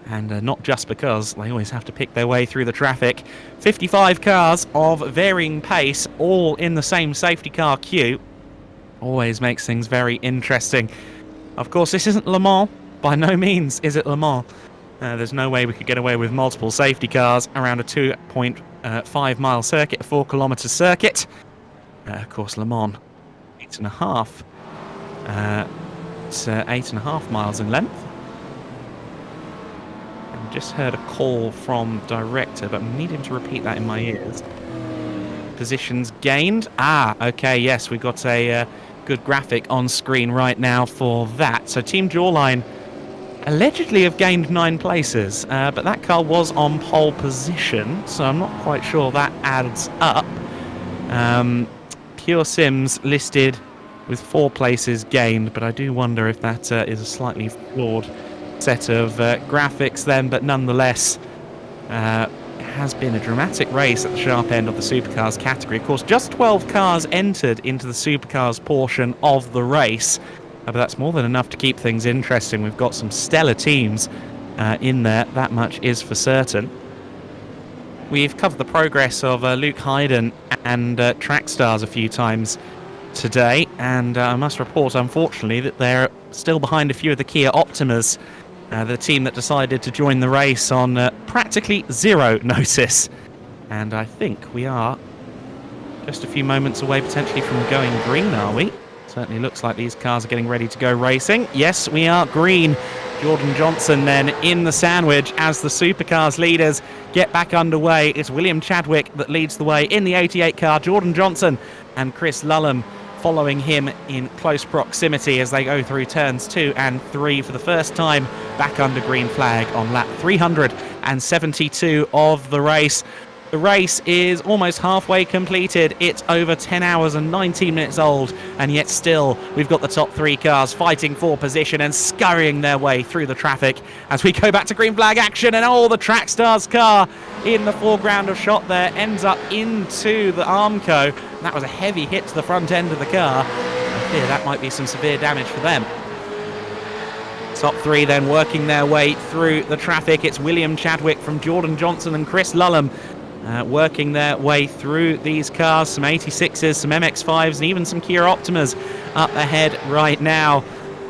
S2: And not just because they always have to pick their way through the traffic. 55 cars of varying pace, all in the same safety car queue. Always makes things very interesting. Of course, this isn't Le Mans. By no means is it Le Mans. There's no way we could get away with multiple safety cars around a 2.5 mile circuit, a 4 kilometre circuit. Of course, Le Mans, 8.5. It's 8.5 miles in length. And just heard a call from director, but I'm needing to repeat that in my ears. Positions gained. Okay, yes, we've got a good graphic on screen right now for that. So Team Jawline allegedly have gained 9 places, but that car was on pole position, so I'm not quite sure that adds up. Pure Sims listed with 4 places gained, but I do wonder if that is a slightly flawed set of graphics then, but nonetheless, it has been a dramatic race at the sharp end of the supercars category. Of course, just 12 cars entered into the supercars portion of the race, but that's more than enough to keep things interesting. We've got some stellar teams in there, that much is for certain. We've covered the progress of Luke Hayden and Trackstars a few times today, and I must report, unfortunately, that they're still behind a few of the Kia Optimas, the team that decided to join the race on practically zero notice. And I think we are just a few moments away potentially from going green, are we? Certainly looks like these cars are getting ready to go racing. Yes, we are green. Jordan Johnson then in the sandwich as the supercars leaders get back underway. It's William Chadwick that leads the way in the 88 car. Jordan Johnson and Chris Lulham following him in close proximity as they go through turns 2 and 3 for the first time back under green flag on lap 372 of the race. The race is almost halfway completed. It's over 10 hours and 19 minutes old, and yet still we've got the top 3 cars fighting for position and scurrying their way through the traffic as we go back to green flag action. And the Trackstars car in the foreground of shot there ends up into the Armco. That was a heavy hit to the front end of the car. I fear that might be some severe damage for them. Top 3 then working their way through the traffic. It's William Chadwick from Jordan Johnson and Chris Lulham working their way through these cars. Some 86s, some MX-5s, and even some Kia Optimas up ahead right now.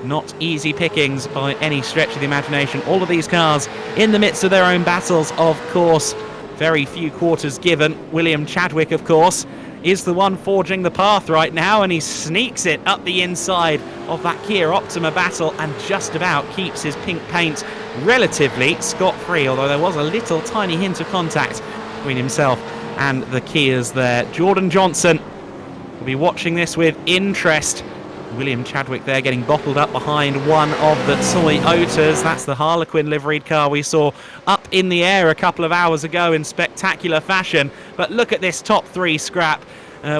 S2: Not easy pickings by any stretch of the imagination. All of these cars in the midst of their own battles, of course. Very few quarters given. William Chadwick, of course, is the one forging the path right now, and he sneaks it up the inside of that Kia Optima battle and just about keeps his pink paint relatively scot-free, although there was a little tiny hint of contact between himself and the Kias there. Jordan Johnson will be watching this with interest. William Chadwick there getting bottled up behind one of the Toyotas. That's the Harlequin liveried car we saw up in the air a couple of hours ago in spectacular fashion. But look at this top 3 scrap.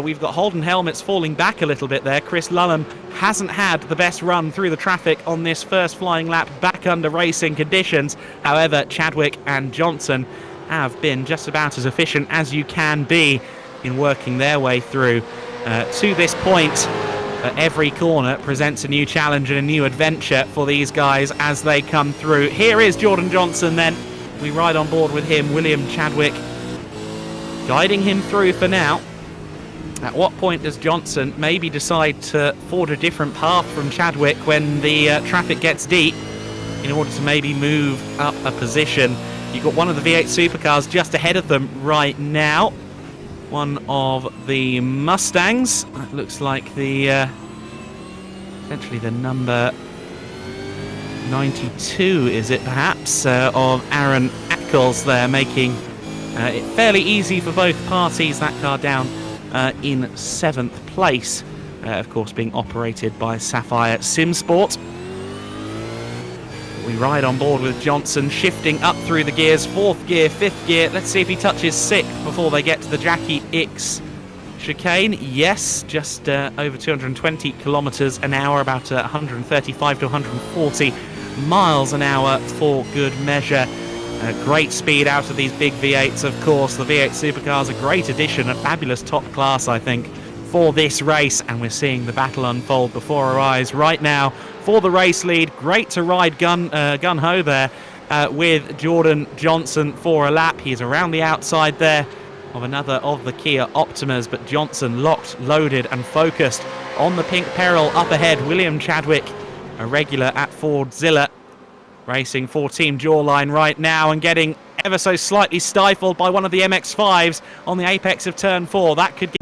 S2: We've got Holden helmets falling back a little bit there. Chris Lulham hasn't had the best run through the traffic on this first flying lap back under racing conditions. However, Chadwick and Johnson have been just about as efficient as you can be in working their way through to this point. Every corner presents a new challenge and a new adventure for these guys as they come through. Here is Jordan Johnson then. We ride on board with him. William Chadwick guiding him through for now. At what point does Johnson maybe decide to forge a different path from Chadwick when the traffic gets deep in order to maybe move up a position? You've got one of the V8 supercars just ahead of them right now. One of the Mustangs. That looks like the essentially the number 92, is it perhaps, of Aaron Eccles there, making it fairly easy for both parties. That car down in 7th place, of course being operated by Sapphire Simsport. We ride on board with Johnson, shifting up through the gears, 4th gear, 5th gear. Let's see if he touches 6th before they get to the Jackie X chicane. Yes, just over 220 kilometres an hour, about 135 to 140 miles an hour for good measure. Great speed out of these big V8s, of course. The V8 Supercars, a great addition, a fabulous top class, I think, for this race. And we're seeing the battle unfold before our eyes right now for the race lead. Great to ride gun-ho there with Jordan Johnson for a lap. He's around the outside there of another of the Kia Optimas, but Johnson locked, loaded and focused on the pink peril up ahead. William Chadwick, a regular at Fordzilla, racing for Team Jawline right now and getting ever so slightly stifled by one of the MX-5s on the apex of turn 4. That could get...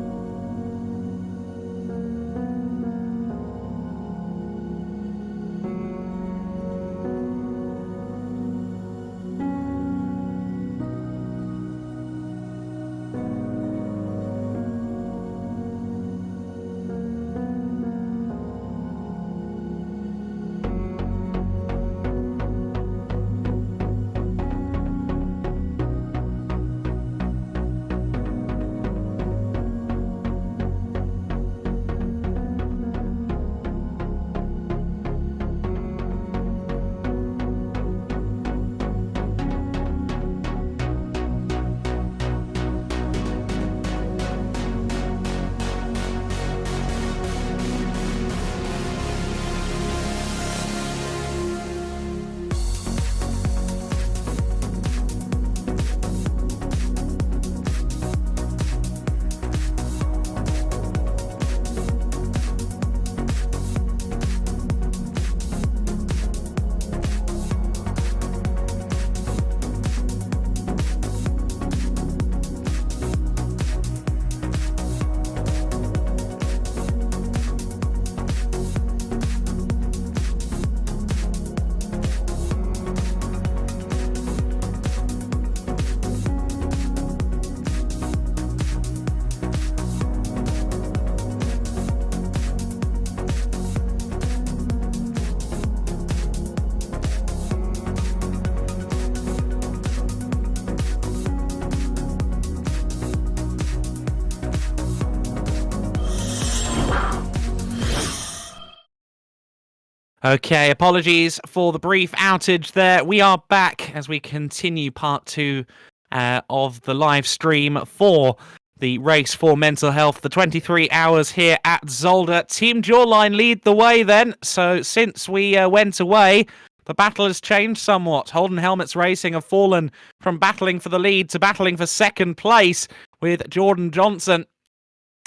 S2: Okay, apologies for the brief outage there. We are back as we continue part 2 of the live stream for the race for mental health, the 23 hours here at Zolder. Team Jawline lead the way then. So since we went away, the battle has changed somewhat. Holden Helmets Racing have fallen from battling for the lead to battling for second place with Jordan Johnson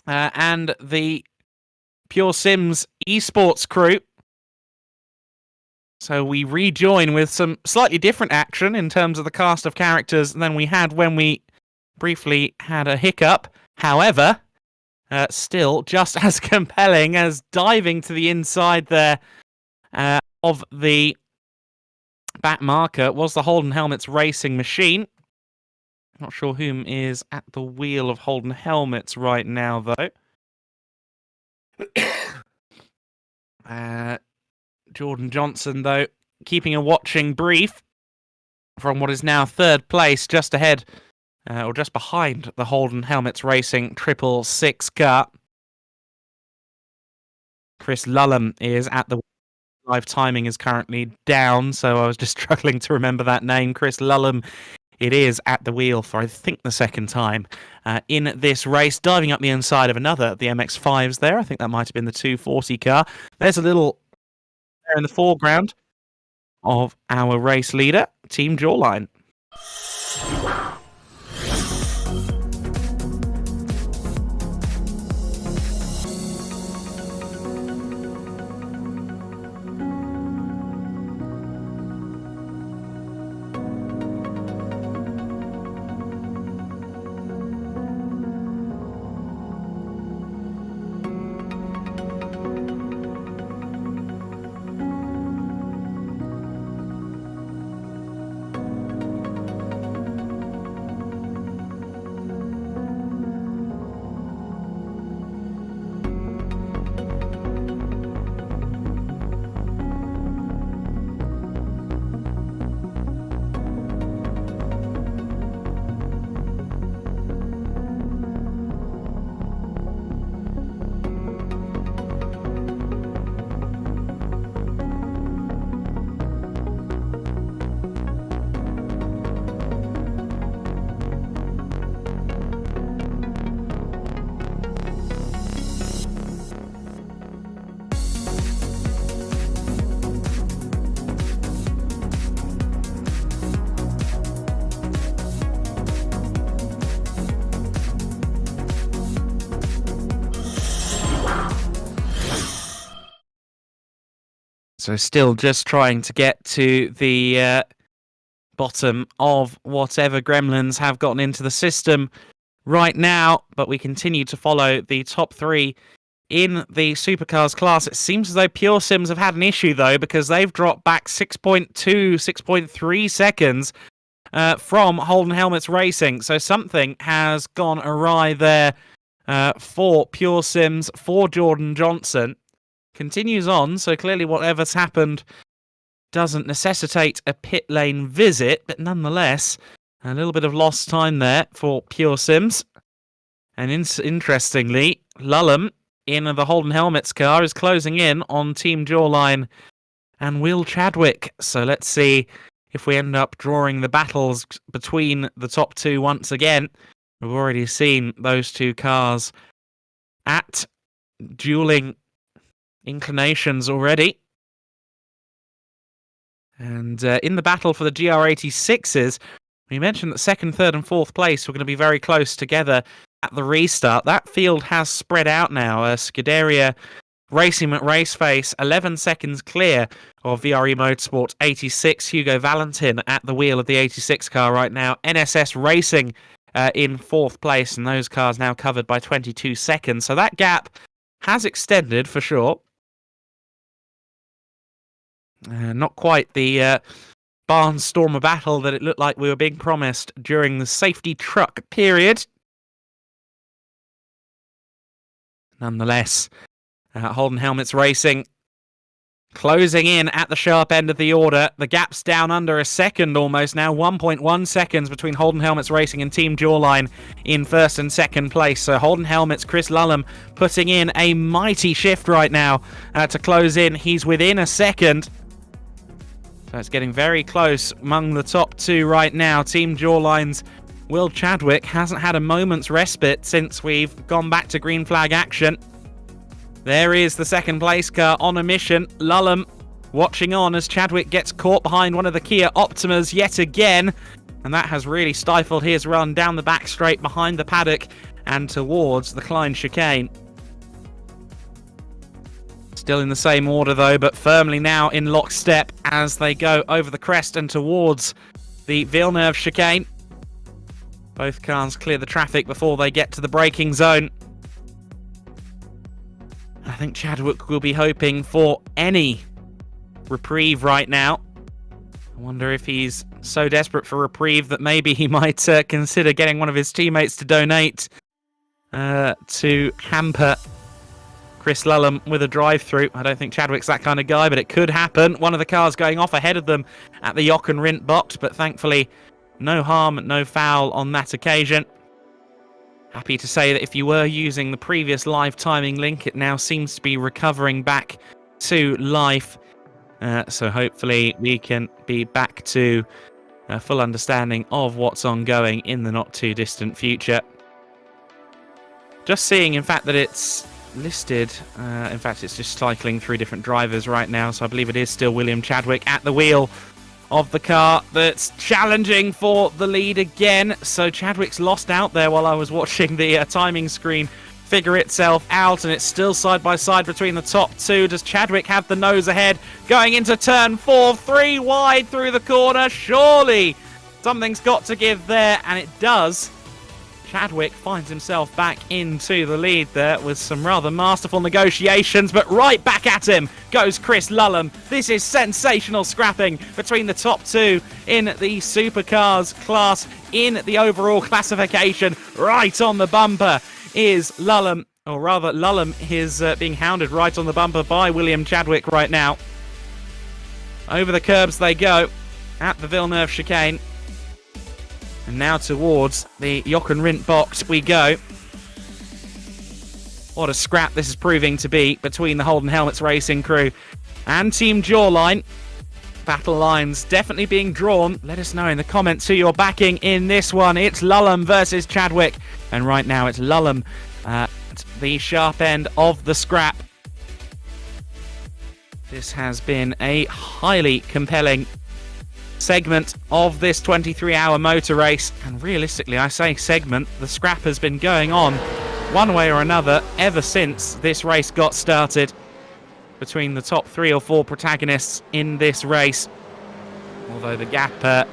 S2: and the Pure Sims esports crew. So we rejoin with some slightly different action in terms of the cast of characters than we had when we briefly had a hiccup. However, still just as compelling as diving to the inside there of the back marker was the Holden Helmets Racing machine. Not sure whom is at the wheel of Holden Helmets right now, though. Jordan Johnson, though, keeping a watching brief from what is now third place, just ahead, or just behind the Holden Helmets Racing 666 car. Chris Lullum is at the... Live timing is currently down, so I was just struggling to remember that name. Chris Lullum, it is at the wheel for, I think, the second time in this race, diving up the inside of another of the MX-5s there. I think that might have been the 240 car. There's a little... in the foreground of our race leader, Team Jawline. So still just trying to get to the bottom of whatever gremlins have gotten into the system right now, but we continue to follow the top 3 in the supercars class. It seems as though Pure Sims have had an issue though, because they've dropped back 6.2, 6.3 seconds from Holden Helmets Racing. So something has gone awry there for Pure Sims, for Jordan Johnson. Continues on, so clearly whatever's happened doesn't necessitate a pit lane visit, but nonetheless, a little bit of lost time there for Pure Sims. And interestingly, Lullum in the Holden Helmets car is closing in on Team Jawline and Will Chadwick. So let's see if we end up drawing the battles between the top 2 once again. We've already seen those 2 cars at dueling inclinations already. And in the battle for the GR86s, we mentioned that 2nd, 3rd and 4th place were going to be very close together at the restart. That field has spread out now. Scuderia Racing at Raceface, 11 seconds clear of VRE Motorsport 86. Hugo Valentin at the wheel of the 86 car right now. NSS Racing in 4th place, and those cars now covered by 22 seconds. So that gap has extended for sure. Not quite the barnstormer battle that it looked like we were being promised during the safety truck period. Nonetheless, Holden Helmets Racing closing in at the sharp end of the order. The gap's down under a second almost now, 1.1 seconds between Holden Helmets Racing and Team Jawline in 1st and 2nd place. So Holden Helmets, Chris Lullum putting in a mighty shift right now to close in. He's within a second. So it's getting very close among the top 2 right now. Team Jawline's Will Chadwick hasn't had a moment's respite since we've gone back to green flag action. There is the 2nd place car on a mission. Lullum watching on as Chadwick gets caught behind one of the Kia Optimas yet again. And that has really stifled his run down the back straight behind the paddock and towards the Klein chicane. Still in the same order though, but firmly now in lockstep as they go over the crest and towards the Villeneuve chicane. Both cars clear the traffic before they get to the braking zone. I think Chadwick will be hoping for any reprieve right now. I wonder if he's so desperate for reprieve that maybe he might consider getting one of his teammates to donate to hamper Chris Lullum with a drive-through. I don't think Chadwick's that kind of guy, but it could happen. One of the cars going off ahead of them at the Jochen Rindt box, but thankfully no harm, no foul on that occasion. Happy to say that if you were using the previous live timing link, it now seems to be recovering back to life. So hopefully we can be back to a full understanding of what's ongoing in the not too distant future. Just seeing, in fact, that it's listed. In fact, it's just cycling through different drivers right now. So I believe it is still William Chadwick at the wheel of the car that's challenging for the lead again. So Chadwick's lost out there while I was watching the timing screen figure itself out, and it's still side by side between the top 2. Does Chadwick have the nose ahead going into turn 4, 3 wide through the corner? Surely something's got to give there, and it does. Chadwick finds himself back into the lead there with some rather masterful negotiations, but right back at him goes Chris Lullum. This is sensational scrapping between the top 2 in the supercars class in the overall classification. Right on the bumper is Lullum, or rather Lullum is being hounded right on the bumper by William Chadwick right now. Over the curbs they go at the Villeneuve chicane. And now towards the Jochen Rindt box we go. What a scrap this is proving to be between the Holden Helmets Racing crew and Team Jawline. Battle lines definitely being drawn. Let us know in the comments who you're backing in this one. It's Lullum versus Chadwick. And right now it's Lullum at the sharp end of the scrap. This has been a highly compelling segment of this 23-hour motor race, and realistically, I say segment, the scrap has been going on one way or another ever since this race got started. between the top 3 or 4 protagonists in this race. Although the gap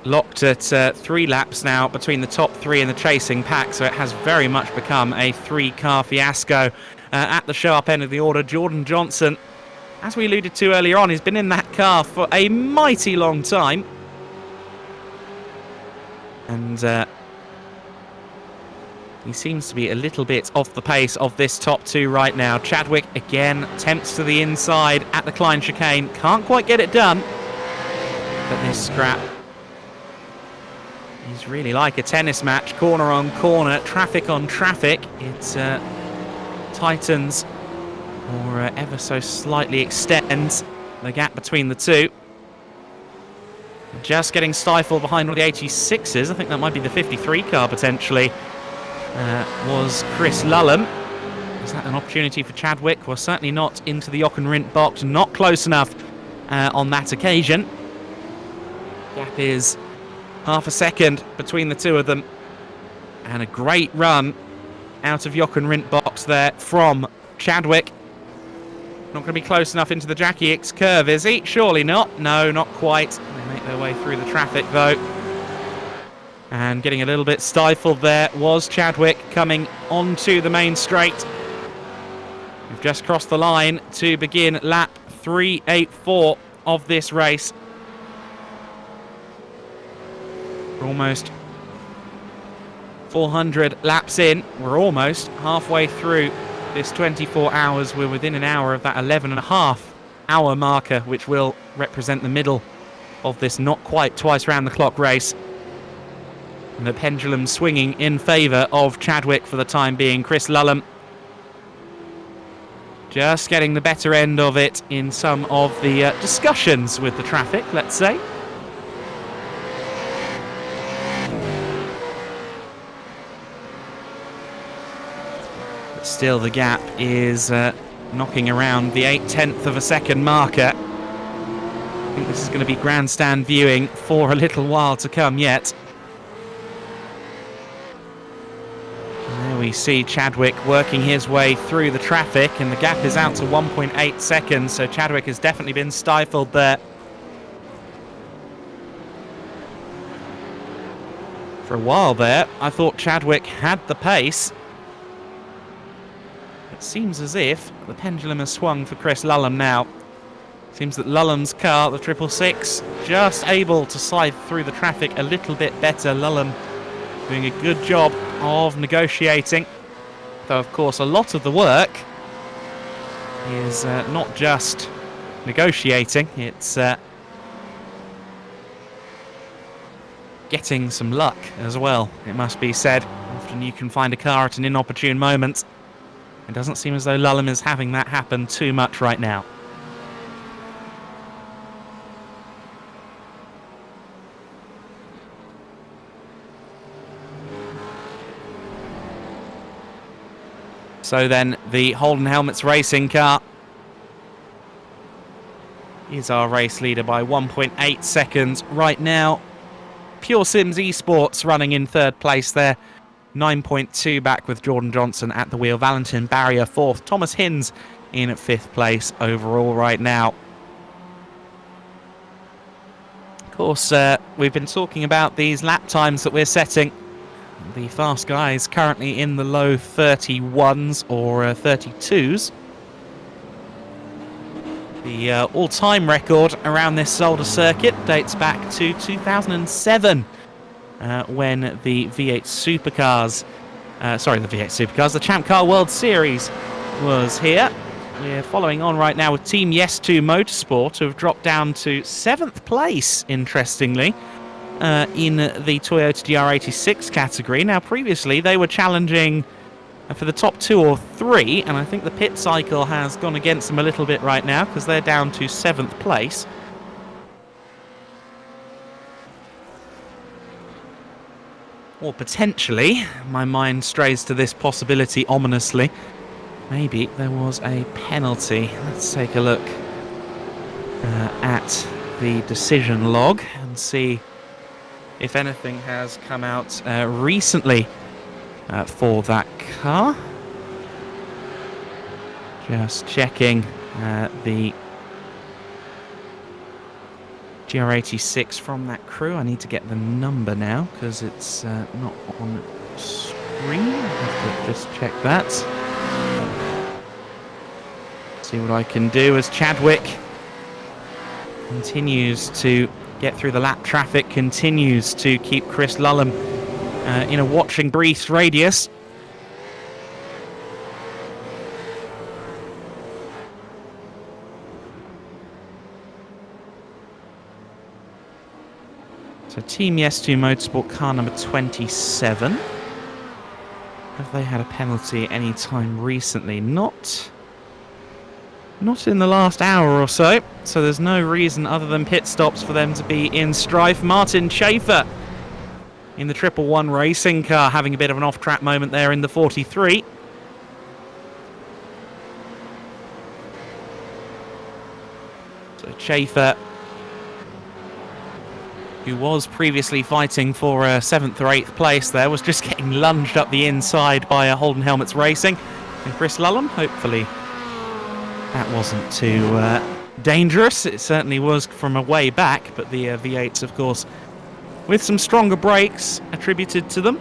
S2: locked at 3 laps now between the top 3 and the chasing pack, so it has very much become a 3-car fiasco. At the show-up end of the order, Jordan Johnson, as we alluded to earlier on, he's been in that car for a mighty long time. And he seems to be a little bit off the pace of this top 2 right now. Chadwick again attempts to the inside at the Klein chicane. Can't quite get it done. But this scrap is really like a tennis match. Corner on corner, traffic on traffic. It tightens or ever so slightly extends the gap between the two. Just getting stifled behind all the 86s. I think that might be the 53 car potentially. Was Chris Lulham. Is that an opportunity for Chadwick? Well, certainly not into the Jochen Rindt box. Not close enough on that occasion. Gap is half a second between the two of them. And a great run out of Jochen Rindt box there from Chadwick. Not going to be close enough into the Jackie X curve, is he? Surely not. No, not quite. They make their way through the traffic, though. And getting a little bit stifled there was Chadwick coming onto the main straight. We've just crossed the line to begin lap 384 of this race. We're almost 400 laps in. We're almost halfway through this 24 hours. We're within an hour of that 11.5-hour marker, which will represent the middle of this not quite twice round the clock race. And the pendulum swinging in favour of Chadwick for the time being. Chris Lulham just getting the better end of it in some of the discussions with the traffic, let's say. But still the gap is knocking around the 0.8 of a second marker. I think this is going to be grandstand viewing for a little while to come yet. There we see Chadwick working his way through the traffic, and the gap is out to 1.8 seconds, so Chadwick has definitely been stifled there. For a while there, I thought Chadwick had the pace. It seems as if the pendulum has swung for Chris Lulham now. Seems that Lulham's car, the 666, just able to slide through the traffic a little bit better. Lulham doing a good job of negotiating, though of course a lot of the work is not just negotiating, it's getting some luck as well, it must be said. Often you can find a car at an inopportune moment. It doesn't seem as though Lulham is having that happen too much right now. So then the Holden Helmets racing car is our race leader by 1.8 seconds right now. Pure Sims Esports running in third place there. 9.2 back with Jordan Johnson at the wheel. Valentin Barrier fourth. Thomas Hinz in at fifth place overall right now. Of course, we've been talking about these lap times that we're setting. The fast guys currently in the low 31s or 32s. The all-time record around this Zolder circuit dates back to 2007 when the V8 Supercars, the Champ Car World Series was here. We're following on right now with Team Yes2 Motorsport, who have dropped down to 7th place, interestingly. In the Toyota GR86 category. Now, previously they were challenging for the top 2 or 3, and I think the pit cycle has gone against them a little bit right now because they're down to 7th place. Or potentially, my mind strays to this possibility ominously, maybe there was a penalty. Let's take a look at the decision log and see if anything has come out recently for that car. Just checking the GR86 from that crew. I need to get the number now because it's not on screen. I have to just check that. See what I can do as Chadwick continues to get through the lap traffic, continues to keep Chris Lullum in a watching brief radius. So Team Yes2 Motorsport car number 27. Have they had a penalty any time recently? Not in the last hour or so. So there's no reason other than pit stops for them to be in strife. Martin Schaefer in the 111 racing car having a bit of an off-track moment there in the 43. So Schaefer, who was previously fighting for 7th or 8th place there, was just getting lunged up the inside by Holden Helmets Racing. And Chris Lullum, hopefully that wasn't too dangerous. It certainly was from a way back, but the V8s, of course, with some stronger brakes attributed to them.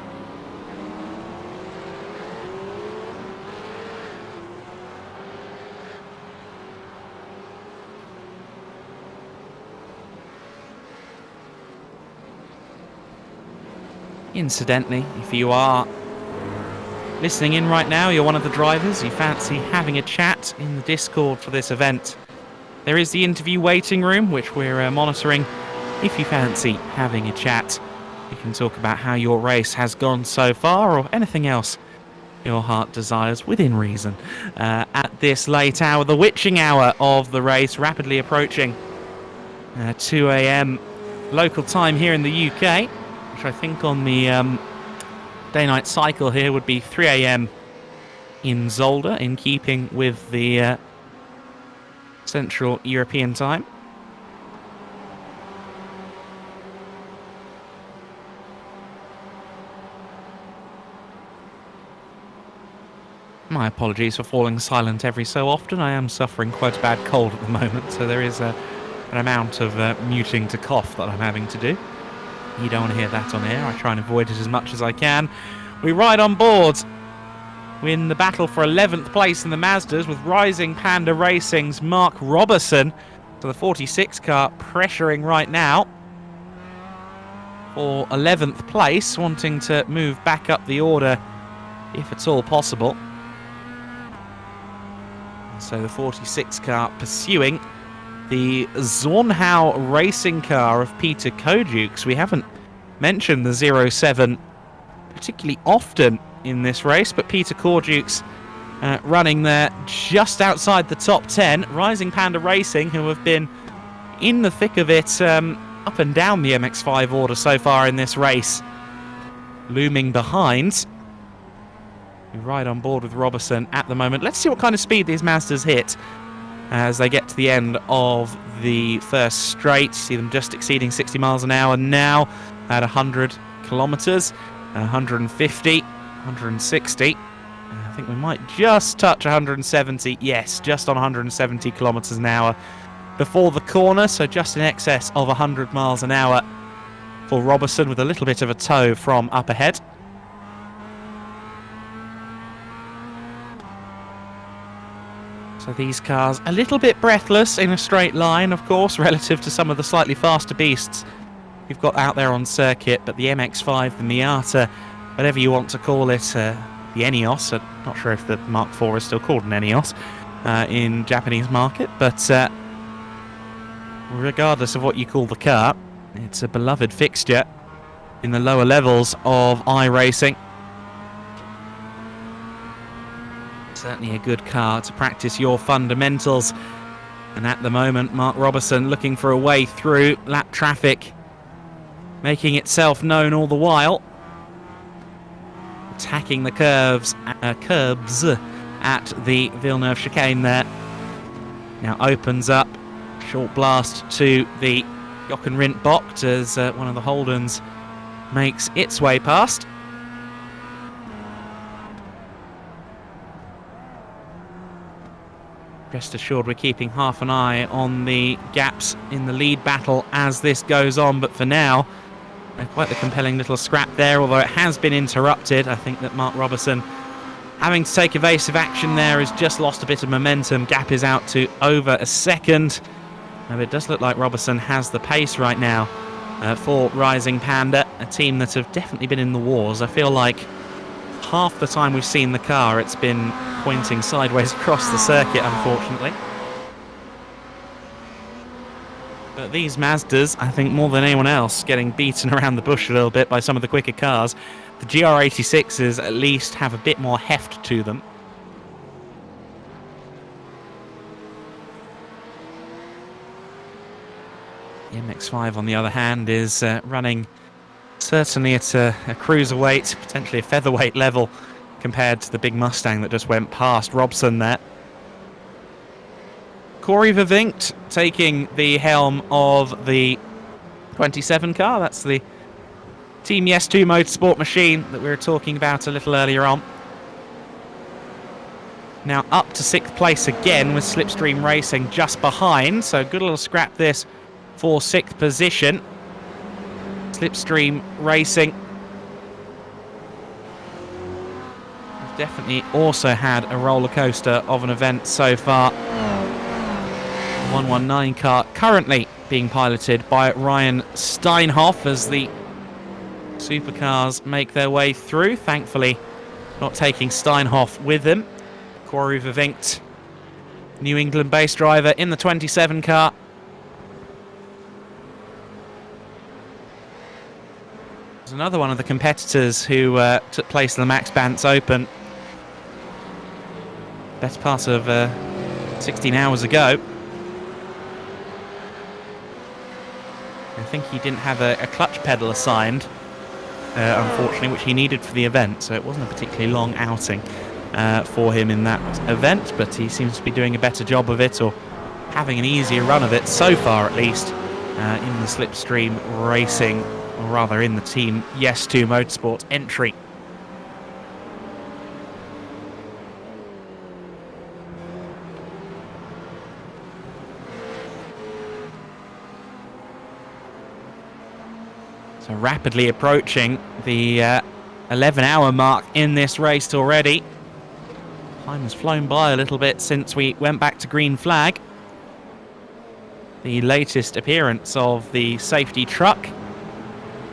S2: Incidentally, if you are listening in right now, you're one of the drivers, you fancy having a chat in the Discord for this event, there is the interview waiting room, which we're monitoring. If you fancy having a chat, you can talk about how your race has gone so far, or anything else your heart desires within reason. At this late hour, the witching hour of the race, rapidly approaching 2 a.m. local time here in the UK, which I think on the day-night cycle here would be 3 a.m. in Zolder, in keeping with the Central European time. My apologies for falling silent every so often. I am suffering quite a bad cold at the moment, so there is an amount of muting to cough that I'm having to do. You don't want to hear that on air. I try and avoid it as much as I can. We ride on board. We're in the battle for 11th place in the Mazdas with Rising Panda Racing's Mark Robertson. So the 46 car pressuring right now for 11th place, wanting to move back up the order if at all possible. So the 46 car pursuing the Zornhau racing car of Peter Kodukes. We haven't mentioned the 07 particularly often in this race, but Peter Kodukes running there just outside the top 10. Rising Panda Racing, who have been in the thick of it up and down the MX-5 order so far in this race, looming behind. We ride on board with Robertson at the moment. Let's see what kind of speed these Mazdas hit as they get to the end of the first straight. See them just exceeding 60 miles an hour now at 100 kilometers, 150, 160. I think we might just touch 170. Yes, just on 170 kilometers an hour before the corner, so just in excess of 100 miles an hour for Robertson, with a little bit of a tow from up ahead. So these cars a little bit breathless in a straight line, of course, relative to some of the slightly faster beasts we've got out there on circuit. But the MX-5, the Miata, whatever you want to call it, the Enios, I'm not sure if the Mark IV is still called an Enios in Japanese market, but regardless of what you call the car, it's a beloved fixture in the lower levels of iRacing. Certainly a good car to practice your fundamentals. And at the moment, Mark Robertson looking for a way through lap traffic, making itself known all the while. Attacking the curbs at the Villeneuve chicane there. Now opens up. Short blast to the Jochen Rindt Bocht as one of the Holdens makes its way past. rest assured we're keeping half an eye on the gaps in the lead battle as this goes on, but for now, quite the compelling little scrap there, although it has been interrupted. I think that Mark Robertson, having to take evasive action there, has just lost a bit of momentum. Gap is out to over a second. But it does look like Robertson has the pace right now for Rising Panda, a team that have definitely been in the wars. I feel like half the time we've seen the car, it's been pointing sideways across the circuit, unfortunately. But these Mazdas, I think more than anyone else, getting beaten around the bush a little bit by some of the quicker cars. The GR86s at least have a bit more heft to them. The MX-5, on the other hand, is running certainly at a cruiserweight, potentially a featherweight level compared to the big Mustang that just went past Robson there. Corey Vervinkt taking the helm of the 27 car. That's the Team Yes2 Motorsport machine that we were talking about a little earlier on. Now up to 6th place again with Slipstream Racing just behind. So good little scrap this for 6th position. Slipstream Racing have definitely also had a roller coaster of an event so far. 119 car currently being piloted by Ryan Steinhoff as the supercars make their way through. Thankfully, not taking Steinhoff with them. Corey Vervinkt, New England-based driver in the 27 car. There's another one of the competitors who took place in the Max Bants Open best part of 16 hours ago. I think he didn't have a clutch pedal assigned, unfortunately, which he needed for the event, so it wasn't a particularly long outing for him in that event, but he seems to be doing a better job of it, or having an easier run of it so far at least, in the Slipstream Racing, or rather in the Team Yes2 Motorsport entry. So rapidly approaching the 11-hour mark in this race already. Time has flown by a little bit since we went back to green flag. The latest appearance of the safety truck.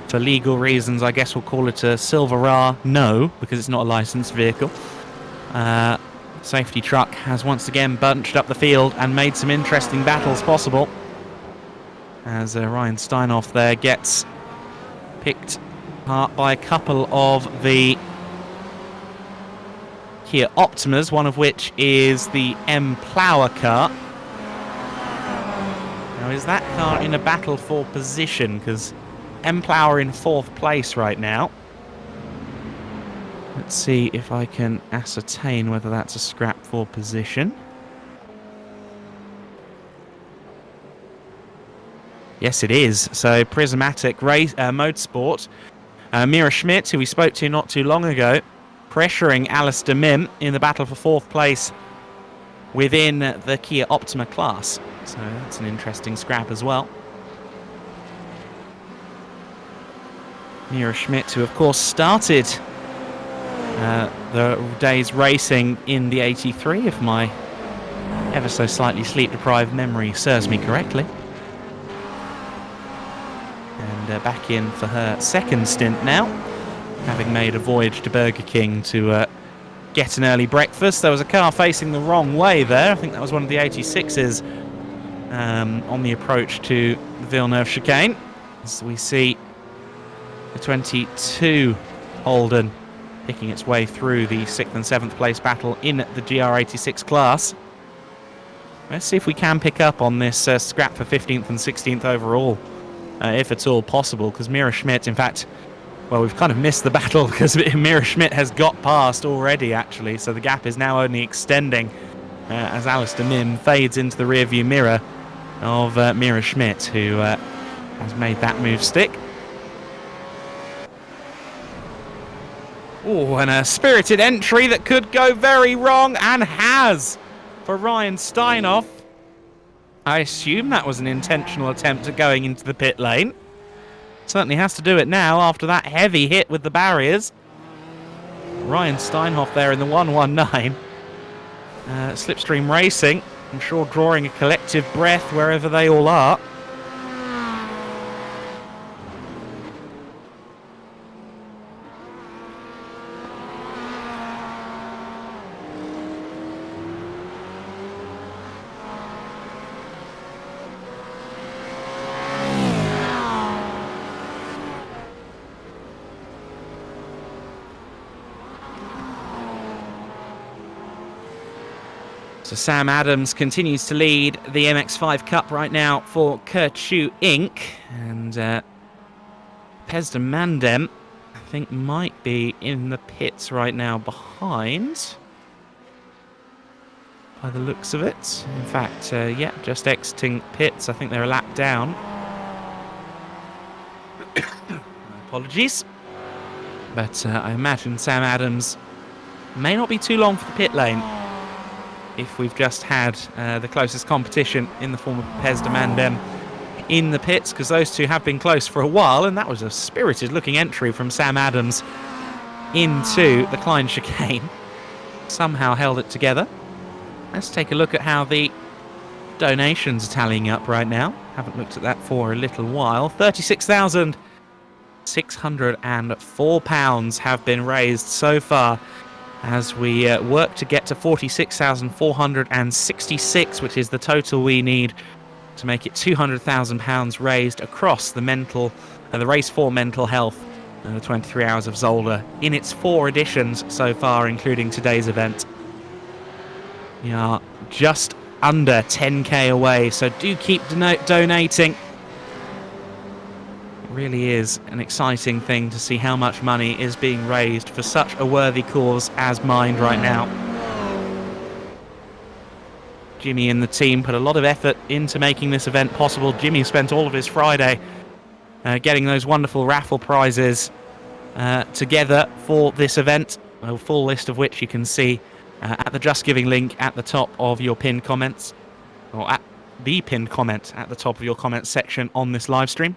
S2: For legal reasons, I guess we'll call it a Silverado. No, because it's not a licensed vehicle. Safety truck has once again bunched up the field and made some interesting battles possible. As Ryan Steinhoff there gets picked apart by a couple of the Kia Optimas, one of which is the M Plower car. Now, is that car in a battle for position? Because M Plower in 4th place right now. Let's see if I can ascertain whether that's a scrap for position. Yes, it is. So Prismatic Race Motorsport. Mira Schmidt, who we spoke to not too long ago, pressuring Alistair Mim in the battle for 4th place within the Kia Optima class. So that's an interesting scrap as well. Mira Schmidt, who of course started the day's racing in the 83, if my ever so slightly sleep-deprived memory serves me correctly. Back in for her 2nd stint now, having made a voyage to Burger King to get an early breakfast. There was a car facing the wrong way there. I think that was one of the 86s on the approach to the Villeneuve chicane. As we see the 22 Holden picking its way through the 6th and 7th place battle in the GR86 class. Let's see if we can pick up on this scrap for 15th and 16th overall. If at all possible, because Mira Schmidt, in fact, well, we've kind of missed the battle because Mira Schmidt has got past already, actually, so the gap is now only extending as Alistair Mim fades into the rearview mirror of Mira Schmidt, who has made that move stick. Oh, and a spirited entry that could go very wrong, and has. for Ryan Steinhoff. I assume that was an intentional attempt at going into the pit lane. Certainly has to do it now after that heavy hit with the barriers. Ryan Steinhoff there in the 119. Slipstream Racing, I'm sure drawing a collective breath wherever they all are. So Sam Adams continues to lead the MX5 Cup right now for Kerchu Inc. And Pez de Mandem, I think, might be in the pits right now behind, by the looks of it. In fact, yeah, just exiting pits. I think they're a lap down. Apologies. But I imagine Sam Adams may not be too long for the pit lane, if we've just had the closest competition in the form of Pez de Mandem in the pits, because those two have been close for a while, and that was a spirited looking entry from Sam Adams into the Klein chicane. Somehow held it together. Let's take a look at how the donations are tallying up right now. Haven't looked at that for a little while. £36,604 have been raised so far, as we work to get to 46,466, which is the total we need to make it £200,000 raised across the race for mental health, the 23 Hours of Zolder, in its 4 editions so far, including today's event. We are just under 10k away, so do keep donating. It really is an exciting thing to see how much money is being raised for such a worthy cause as mine right now. Jimmy and the team put a lot of effort into making this event possible. Jimmy spent all of his Friday getting those wonderful raffle prizes together for this event, a full list of which you can see at the Just Giving link at the top of your pinned comments, or at the pinned comment at the top of your comments section on this live stream.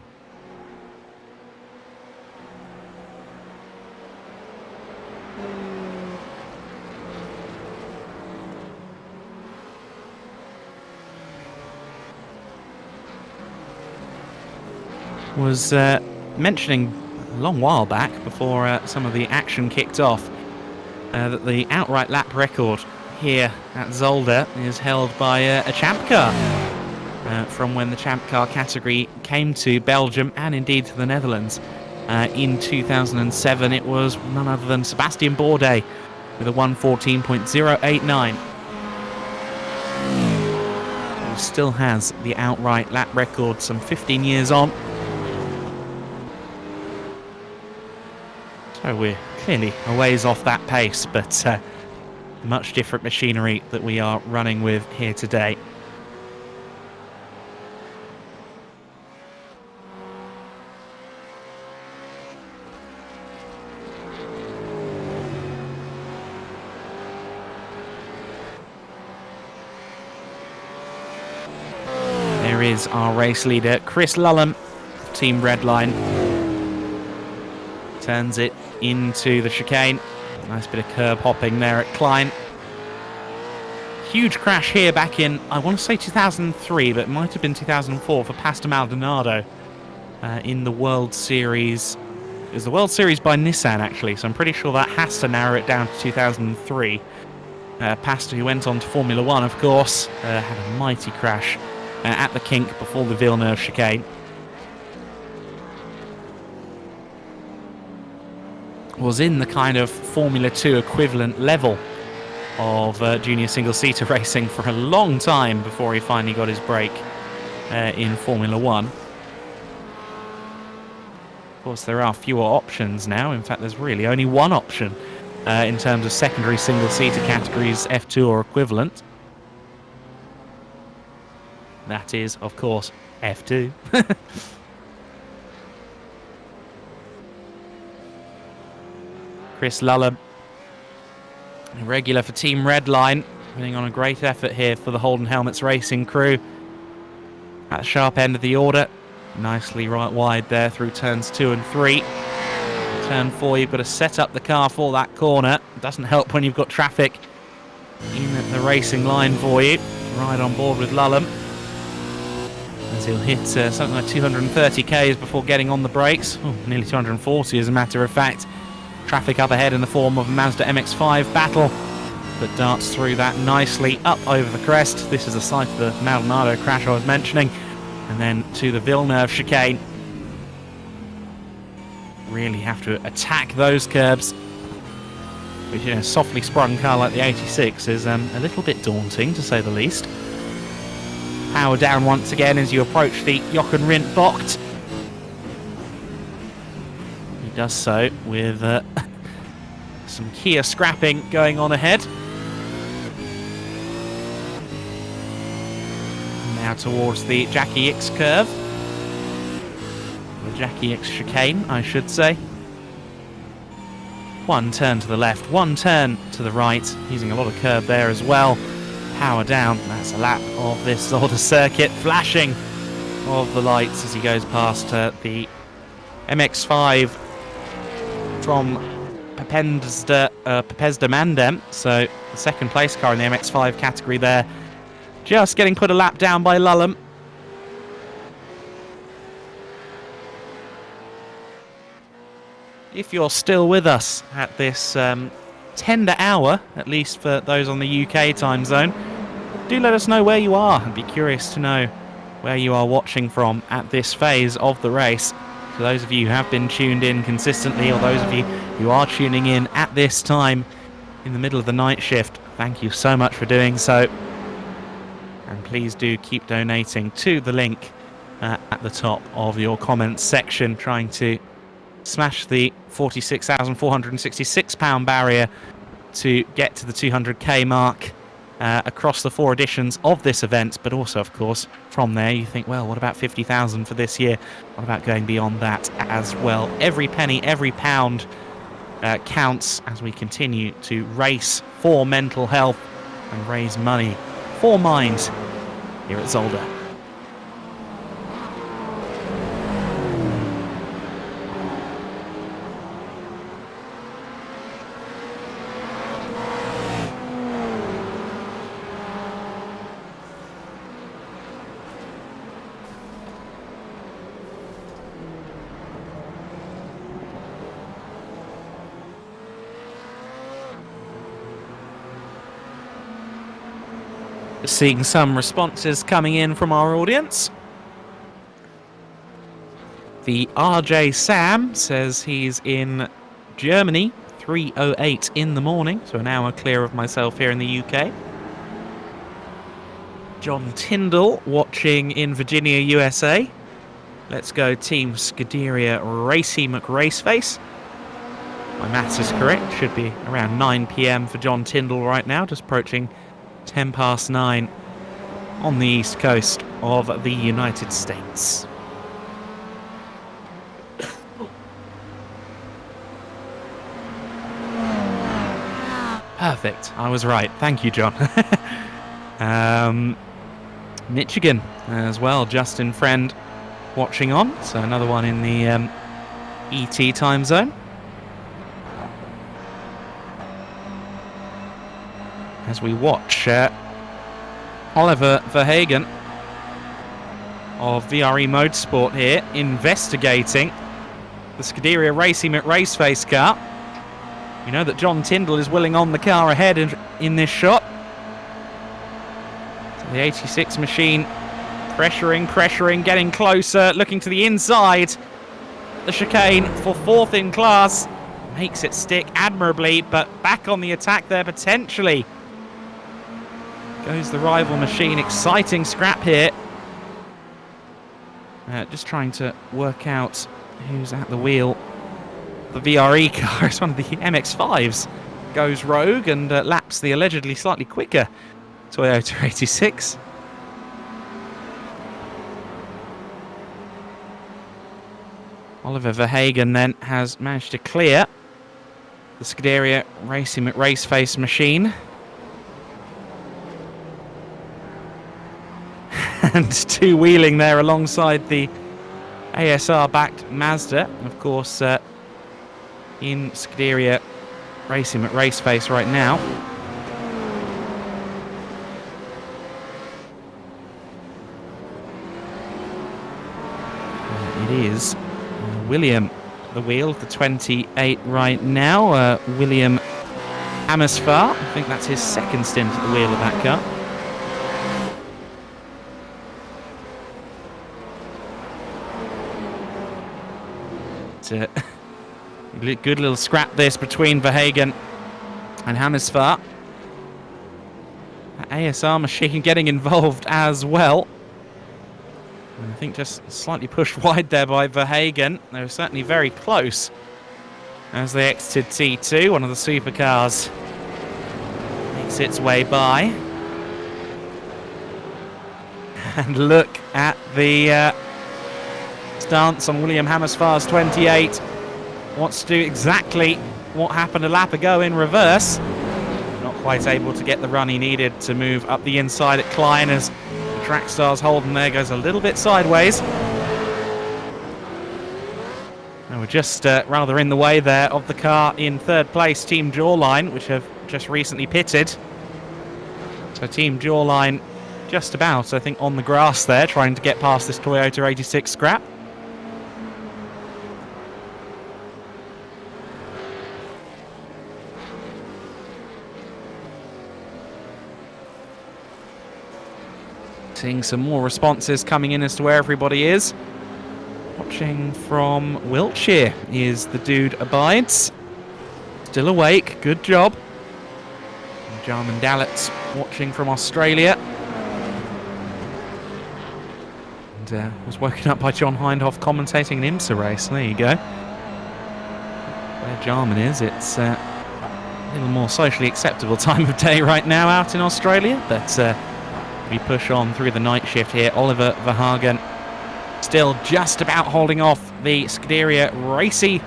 S2: Was mentioning a long while back, before some of the action kicked off, that the outright lap record here at Zolder is held by a champ car from when the champ car category came to Belgium and indeed to the Netherlands in 2007. It was none other than Sebastian Bourdais with a 1:14.089. Who still has the outright lap record some 15 years on. So we're clearly a ways off that pace, but much different machinery that we are running with here today. There is our race leader, Chris Lullum, Team Redline. Turns it into the chicane. Nice bit of curb hopping there at Klein. Huge crash here back in, I want to say 2003, but it might have been 2004 for Pastor Maldonado in the World Series. It was the World Series by Nissan, actually, so I'm pretty sure that has to narrow it down to 2003. Pastor, who went on to Formula One, of course, had a mighty crash at the kink before the Villeneuve chicane. Was in the kind of Formula 2 equivalent level of junior single-seater racing for a long time before he finally got his break in Formula 1. Of course, there are fewer options now. In fact, there's really only one option in terms of secondary single-seater categories, F2 or equivalent. That is, of course, F2. Chris Lullum, regular for Team Redline, putting on a great effort here for the Holden Helmets Racing crew. At the sharp end of the order, nicely right wide there through turns 2 and 3. Turn 4, you've got to set up the car for that corner. It doesn't help when you've got traffic in the racing line for you. Right on board with Lulham, as he'll hit something like 230 k's before getting on the brakes. Oh, nearly 240 as a matter of fact. Traffic up ahead in the form of a Mazda MX-5 battle that darts through that nicely up over the crest. This is the site of the Maldonado crash I was mentioning, and then to the Villeneuve chicane. Really have to attack those curbs, which, you know, a softly sprung car like the 86 is a little bit daunting, to say the least. Power down once again as you approach the Jochen Rindt Bocht. He does so with some Kia scrapping going on ahead. Now towards the Jackie X curve. The Jackie X chicane, I should say. One turn to the left, one turn to the right, using a lot of curb there as well. Power down, that's a lap of this Zolder circuit, flashing of the lights as he goes past the MX-5 from Pepesda Mandem, so the second place car in the MX-5 category there. Just getting put a lap down by Lulham. If you're still with us at this tender hour, at least for those on the UK time zone, do let us know where you are. I'd be curious to know where you are watching from at this phase of the race. For those of you who have been tuned in consistently, or those of you who are tuning in at this time in the middle of the night shift, thank you so much for doing so. And please do keep donating to the link at the top of your comments section, trying to smash the £46,466 barrier to get to the 200k mark across the 4 editions of this event. But also, of course, from there you think, well, what about 50,000 for this year? What about going beyond that as well? Every penny, every pound counts as we continue to race for mental health and raise money for minds here at Zolder. Seeing some responses coming in from our audience. The RJ Sam says he's in Germany, 3:08 in the morning, so an hour clear of myself here in the UK. John Tyndall watching in Virginia, USA. Let's go Team Scuderia Racy McRaceface. My maths is correct, should be around 9 PM for John Tyndall right now, just approaching 10 past 9 on the east coast of the United States. Perfect, I was right. Thank you, John. Michigan as well, Justin Friend watching on, so another one in the ET time zone. As we watch Oliver Verhagen of VRE Motorsport here investigating the Scuderia Racy McRaceface car. We know that John Tyndall is willing on the car ahead in this shot. So the 86 machine pressuring, getting closer, looking to the inside. The chicane for 4th in class. Makes it stick admirably, but back on the attack there potentially. Goes the rival machine, exciting scrap here. Just trying to work out who's at the wheel. The VRE car is one of the MX-5s. Goes rogue and laps the allegedly slightly quicker Toyota 86. Oliver Verhagen then has managed to clear the Scuderia Racy McRaceface machine. and two-wheeling there alongside the ASR-backed Mazda. Of course, in Scuderia racing at Raceface right now. It is William at the wheel of the 28 right now. William Amersfoort. I think that's his second stint at the wheel of that car. Good little scrap this between Verhagen and Amersfoort. ASR machine getting involved as well. And I think just slightly pushed wide there by Verhagen. They were certainly very close as they exited T2. One of the supercars makes its way by. And look at the stance on William Amersfoort's 28. Wants to do exactly what happened a lap ago in reverse. Not quite able to get the run he needed to move up the inside at Klein as the track star's Holden there goes a little bit sideways. And we're just rather in the way there of the car in third place, Team Jawline, which have just recently pitted. So Team Jawline just about, I think, on the grass there, trying to get past this Toyota 86 scrap. Seeing some more responses coming in as to where everybody is. Watching from Wiltshire is the dude Abides. Still awake, good job. Jarman Dallett's watching from Australia. And was woken up by John Hindhoff commentating an IMSA race. There you go. Where Jarman is, it's a little more socially acceptable time of day right now out in Australia. But we push on through the night shift here. Oliver Verhagen still just about holding off the Scuderia Racy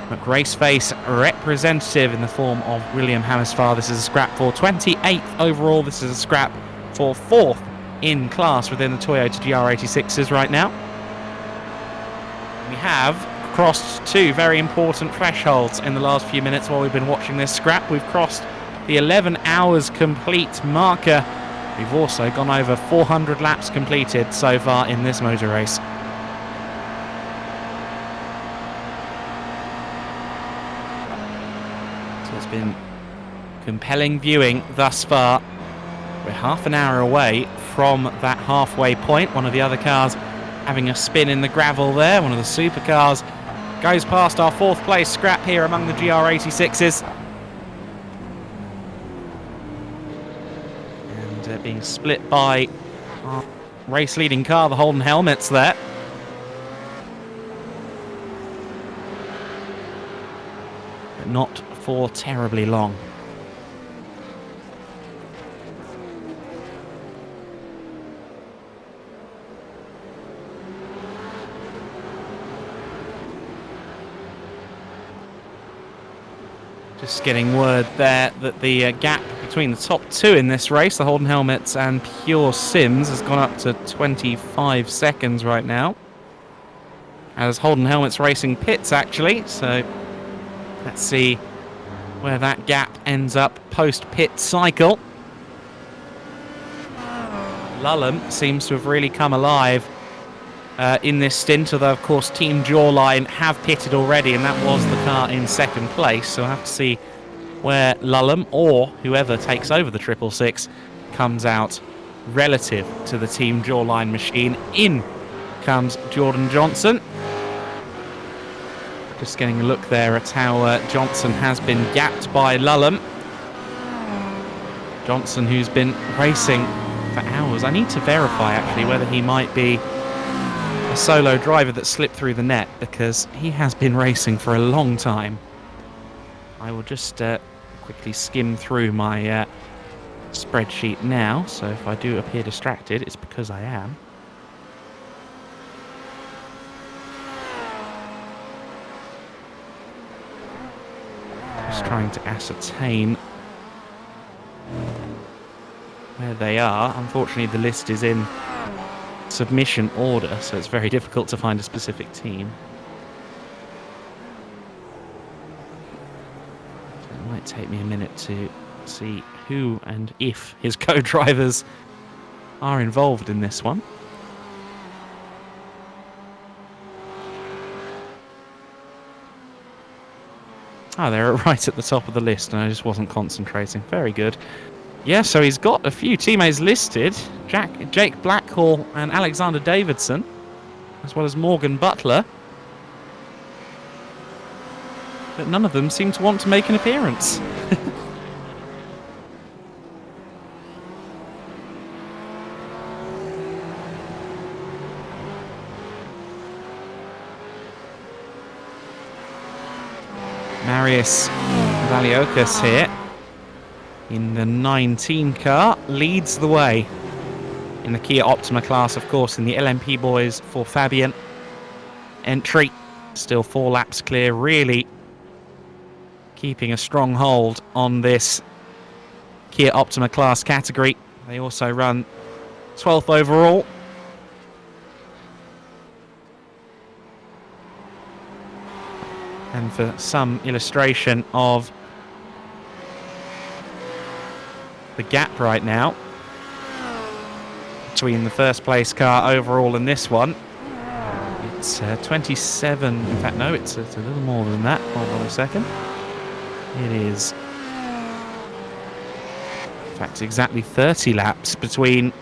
S2: Raceface representative in the form of William Amersfoort. This is a scrap for 28th overall. This is a scrap for 4th in class within the Toyota GR86s right now. We have crossed two very important thresholds in the last few minutes while we've been watching this scrap. We've crossed the 11 hours complete marker. We've also gone over 400 laps completed so far in this motor race. So it's been compelling viewing thus far. We're half an hour away from that halfway point. One of the other cars having a spin in the gravel there. One of the supercars goes past our 4th place scrap here among the GR86s. Being split by our race leading car, the Holden Helmets there. But not for terribly long. Just getting word there that the gap between the top two in this race, the Holden Helmets and Pure Sims, has gone up to 25 seconds right now. As Holden Helmets Racing pits, actually. So let's see where that gap ends up post-pit cycle. Lulham seems to have really come alive in this stint, although of course Team Jawline have pitted already, and that was the car in second place. So we'll have to see where Lulham or whoever takes over the 666 comes out relative to the Team Jawline machine. In comes Jordan Johnson. Just getting a look there at how Johnson has been gapped by Lulham. Johnson, who's been racing for hours. I need to verify actually whether he might be a solo driver that slipped through the net, because he has been racing for a long time. I will just quickly skim through my spreadsheet now, so if I do appear distracted, it's because I am. Just trying to ascertain where they are. Unfortunately, the list is in submission order, so it's very difficult to find a specific team. It might take me a minute to see who and if his co-drivers are involved in this one. Oh, they're right at the top of the list, and I just wasn't concentrating. Very good. Yeah, so he's got a few teammates listed. Jake Blackhall and Alexander Davidson, as well as Morgan Butler. But none of them seem to want to make an appearance. Marius Valiokas here in the 19 car leads the way in the Kia Optima class, of course, in the LMP boys for Fabian. Entry still 4 laps clear, really keeping a strong hold on this Kia Optima class category. They also run 12th overall. And for some illustration of the gap right now between the first place car overall and this one, it's 27. In fact, no, it's a little more than that. Hold on a second. It is, in fact, exactly 30 laps between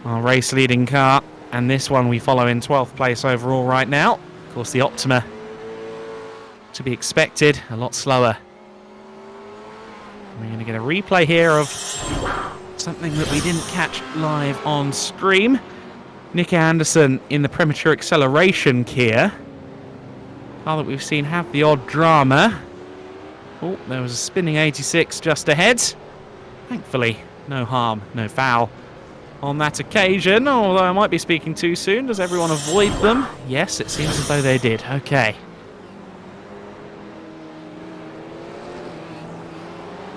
S2: our race leading car and this one we follow in 12th place overall right now. Of course, the Optima, to be expected, a lot slower. We're going to get a replay here of something that we didn't catch live on stream. Nick Anderson in the premature acceleration Kia. Car that we've seen have the odd drama. Oh, there was a spinning 86 just ahead. Thankfully, no harm, no foul on that occasion. Although I might be speaking too soon. Does everyone avoid them? Yes, it seems as though they did. Okay.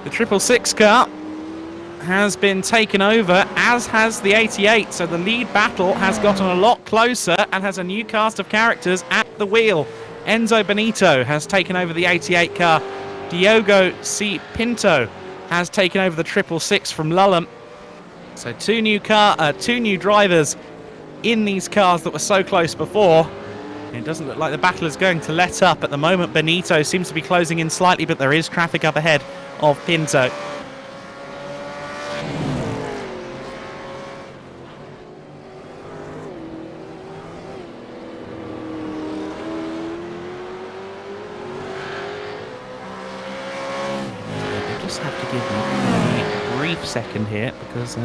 S2: The 666 car has been taken over, as has the 88, so the lead battle has gotten a lot closer and has a new cast of characters at the wheel. Enzo Benito has taken over the 88 car. Diogo C. Pinto has taken over the 666 from Lulham. So two new drivers in these cars that were so close before. It doesn't look like the battle is going to let up at the moment. Benito seems to be closing in slightly, but there is traffic up ahead of Pinto. I just have to give me a brief second here because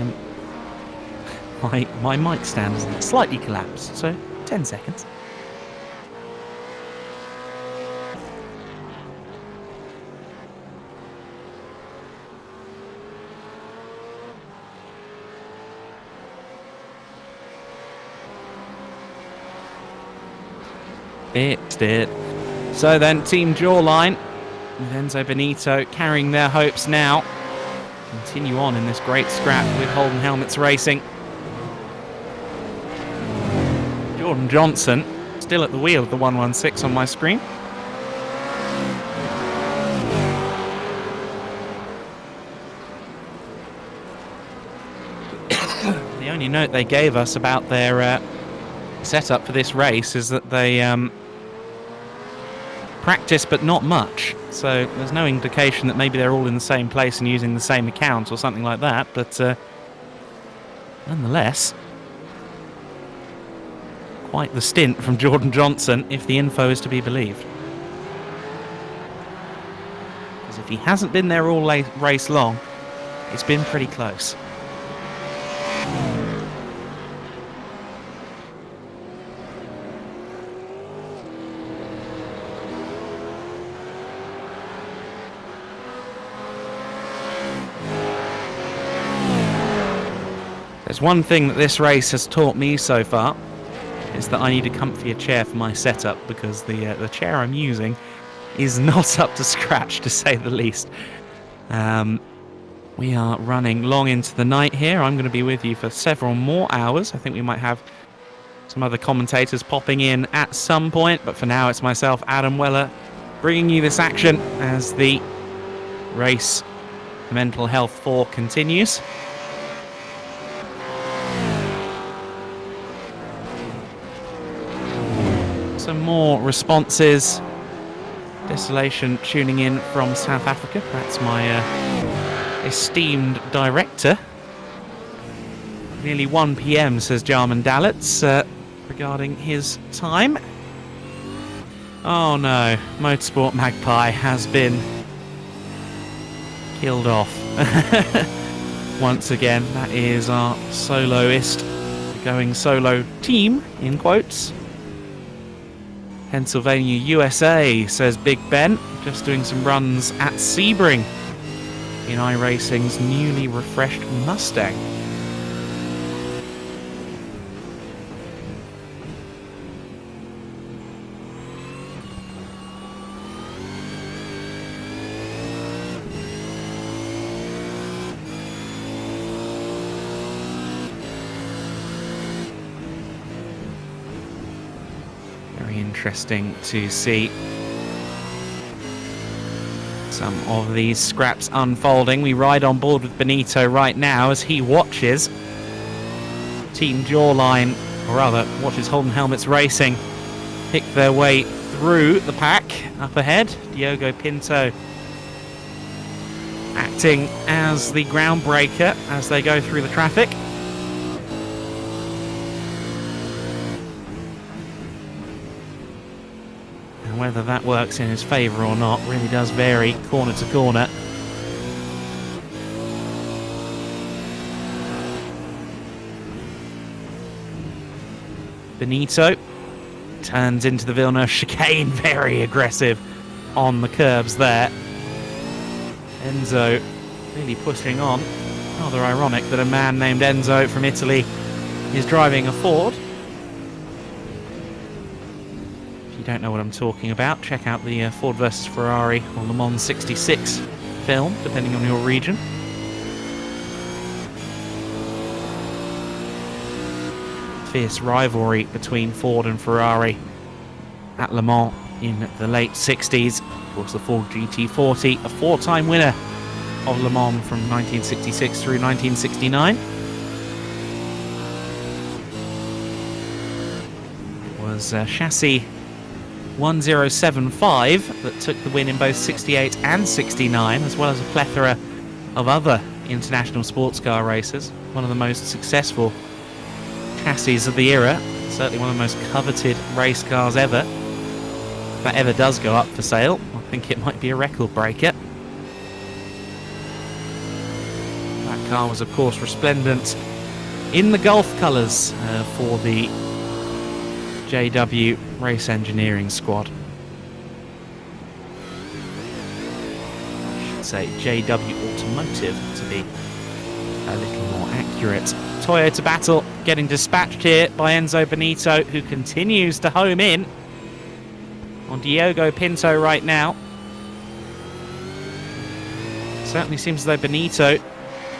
S2: my mic stand has slightly collapsed, so 10 seconds. Fixed it. So then Team Jawline with Enzo Benito carrying their hopes now. Continue on in this great scrap with Holden Helmets Racing. Jordan Johnson still at the wheel of the 116 on my screen. The only note they gave us about their setup for this race is that they practice but not much, so there's no indication that maybe they're all in the same place and using the same account or something like that, but nonetheless, quite the stint from Jordan Johnson if the info is to be believed. Because if he hasn't been there all race long, it's been pretty close. There's one thing that this race has taught me so far, is that I need a comfier chair for my setup, because the chair I'm using is not up to scratch, to say the least. We are running long into the night here. I'm going to be with you for several more hours. I think we might have some other commentators popping in at some point, but for now it's myself, Adam Weller, bringing you this action as the race Mental Health 4 continues. Some more responses. Desolation tuning in from South Africa. That's my esteemed director. Nearly 1 PM, says Jarman Dallets, regarding his time. Oh no, Motorsport Magpie has been killed off. Once again, that is our soloist, going solo team, in quotes. Pennsylvania, USA, says Big Ben, just doing some runs at Sebring in iRacing's newly refreshed Mustang. Interesting to see some of these scraps unfolding. We ride on board with Benito right now as he watches Team Jawline, or rather watches Holden Helmets Racing, pick their way through the pack. Up ahead, Diogo Pinto acting as the groundbreaker as they go through the traffic. Whether that works in his favour or not really does vary corner to corner. Benito turns into the Villeneuve chicane, very aggressive on the curbs there. Enzo really pushing on. Rather ironic that a man named Enzo from Italy is driving a Ford. You don't know what I'm talking about, check out the Ford versus Ferrari or Le Mans 66 film, depending on your region. Fierce rivalry between Ford and Ferrari at Le Mans in the late 60s. Of course, the Ford GT40, a 4-time winner of Le Mans from 1966 through 1969. It was chassis 1075 that took the win in both 68 and 69, as well as a plethora of other international sports car races. One of the most successful chassis of the era, certainly one of the most coveted race cars ever. If that ever does go up for sale, I think it might be a record breaker. That car was of course resplendent in the Gulf colours for the JW Race Engineering Squad. I should say JW Automotive to be a little more accurate. Toyota battle getting dispatched here by Enzo Benito, who continues to home in on Diogo Pinto right now. Certainly seems as though Benito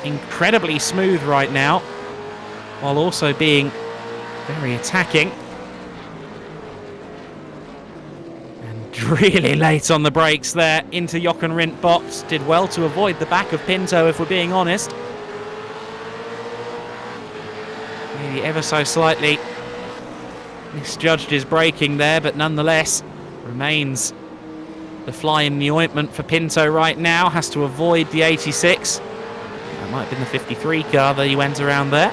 S2: incredibly smooth right now, while also being very attacking. Really late on the brakes there into Jochen Rindt box. Did well to avoid the back of Pinto, if we're being honest. Maybe ever so slightly misjudged his braking there, but nonetheless remains the fly in the ointment for Pinto right now. Has to avoid the 86. That might have been the 53 car that he went around there.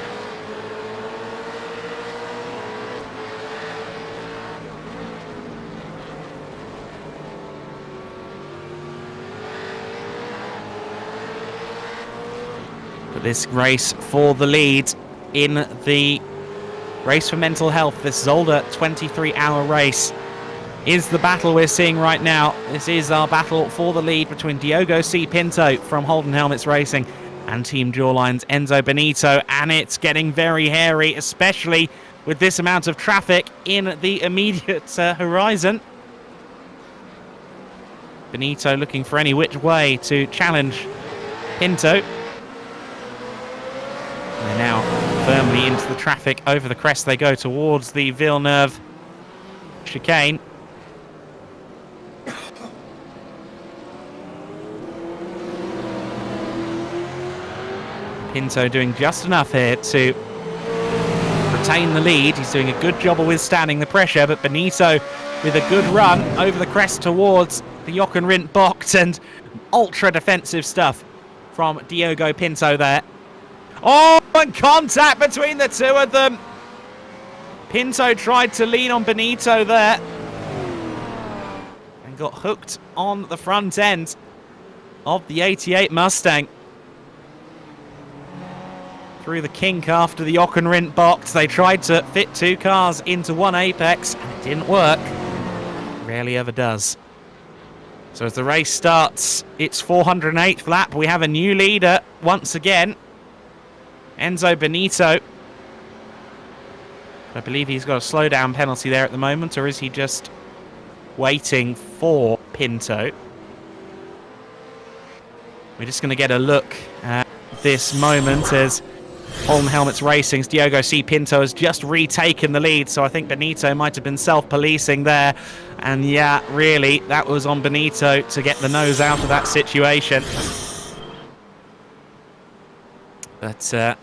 S2: This race for the lead in the race for mental health, this Zolder 23-hour race, is the battle we're seeing right now. This is our battle for the lead between Diogo C. Pinto from Holden Helmets Racing and Team Jawline's Enzo Benito, and it's getting very hairy, especially with this amount of traffic in the immediate horizon. Benito looking for any which way to challenge Pinto. firmly into the traffic. Over the crest they go towards the Villeneuve chicane. Pinto doing just enough here to retain the lead. He's doing a good job of withstanding the pressure, but Benito with a good run over the crest towards the Joch and Rindt box, and ultra defensive stuff from Diogo Pinto there. Oh, and contact between the two of them. Pinto tried to lean on Benito there and got hooked on the front end of the 88 Mustang. Through the kink after the Joch and Rindt box. They tried to fit two cars into one apex and it didn't work. Rarely ever does. So as the race starts, it's 408th lap. We have a new leader once again. Enzo Benito. I believe he's got a slowdown penalty there at the moment, or is he just waiting for Pinto? We're just going to get a look at this moment as Holden Helmets Racing's Diogo C. Pinto has just retaken the lead, so I think Benito might have been self-policing there. And yeah, really, that was on Benito to get the nose out of that situation. But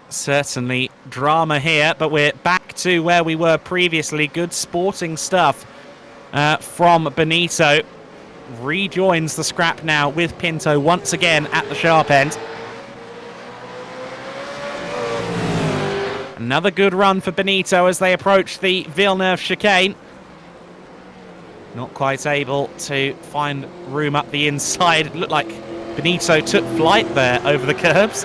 S2: certainly drama here, but we're back to where we were previously. Good sporting stuff from Benito. Rejoins the scrap now with Pinto once again at the sharp end. Another good run for Benito as they approach the Villeneuve chicane. Not quite able to find room up the inside. It looked like Benito took flight there over the curbs.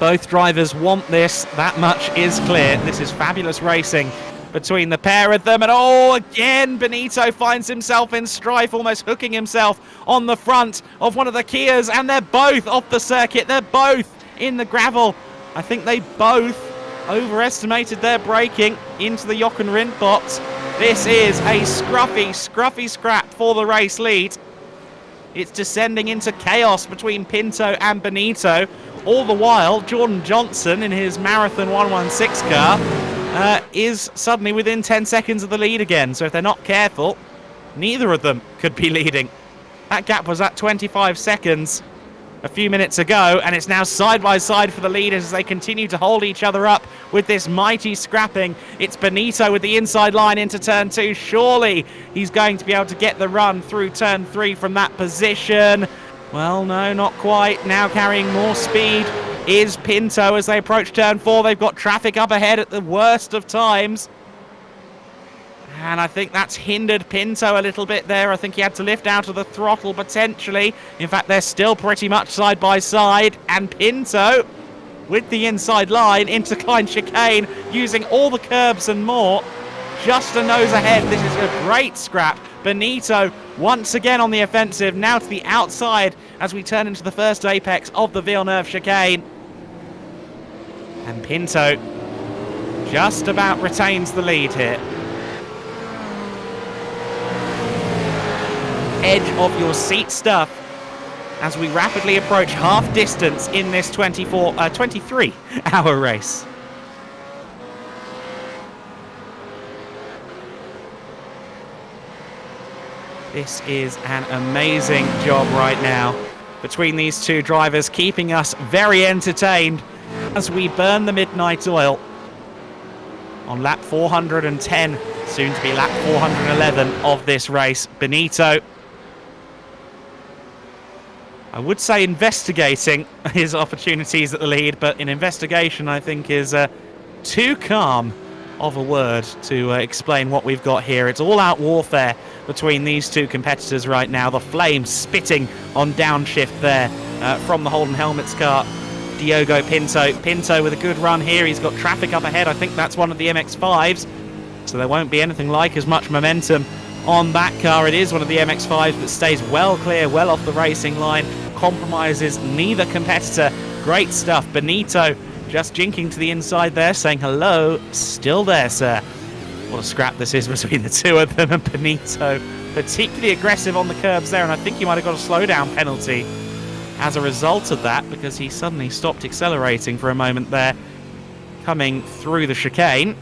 S2: Both drivers want this, that much is clear. This is fabulous racing between the pair of them. And oh, again, Benito finds himself in strife, almost hooking himself on the front of one of the Kias. And they're both off the circuit. They're both in the gravel. I think they both overestimated their braking into the Joch and Rindt box. This is a scruffy scrap for the race lead. It's descending into chaos between Pinto and Benito. All the while, Jordan Johnson in his Marathon 116 car is suddenly within 10 seconds of the lead again. So if they're not careful, neither of them could be leading. That gap was at 25 seconds a few minutes ago, and it's now side by side for the leaders as they continue to hold each other up with this mighty scrapping. It's Benito with the inside line into turn 2. Surely he's going to be able to get the run through turn 3 from that position. Well, no, not quite. Now carrying more speed is Pinto as they approach turn 4. They've got traffic up ahead at the worst of times. And I think that's hindered Pinto a little bit there. I think he had to lift out of the throttle potentially. In fact, they're still pretty much side by side. And Pinto with the inside line into Klein chicane, using all the curbs and more. Just a nose ahead. This is a great scrap. Benito once again on the offensive. Now to the outside as we turn into the first apex of the Villeneuve chicane. And Pinto just about retains the lead here. Edge of your seat stuff as we rapidly approach half distance in this 23-hour race. This is an amazing job right now between these two drivers, keeping us very entertained as we burn the midnight oil on lap 410, soon to be lap 411 of this race. Benito, I would say investigating his opportunities at the lead, but an investigation I think is too calm of a word to explain what we've got here. It's all-out warfare between these two competitors right now. The flames spitting on downshift there from the Holden Helmets car. Diogo Pinto. Pinto with a good run here. He's got traffic up ahead. I think that's one of the MX-5s, so there won't be anything like as much momentum on that car. It is one of the MX-5s, but stays well clear, well off the racing line, compromises neither competitor. Great stuff. Benito just jinking to the inside there, saying hello. Still there, sir. What a scrap this is between the two of them. And Benito particularly aggressive on the curbs there, and I think he might have got a slowdown penalty as a result of that, because he suddenly stopped accelerating for a moment there, coming through the chicane.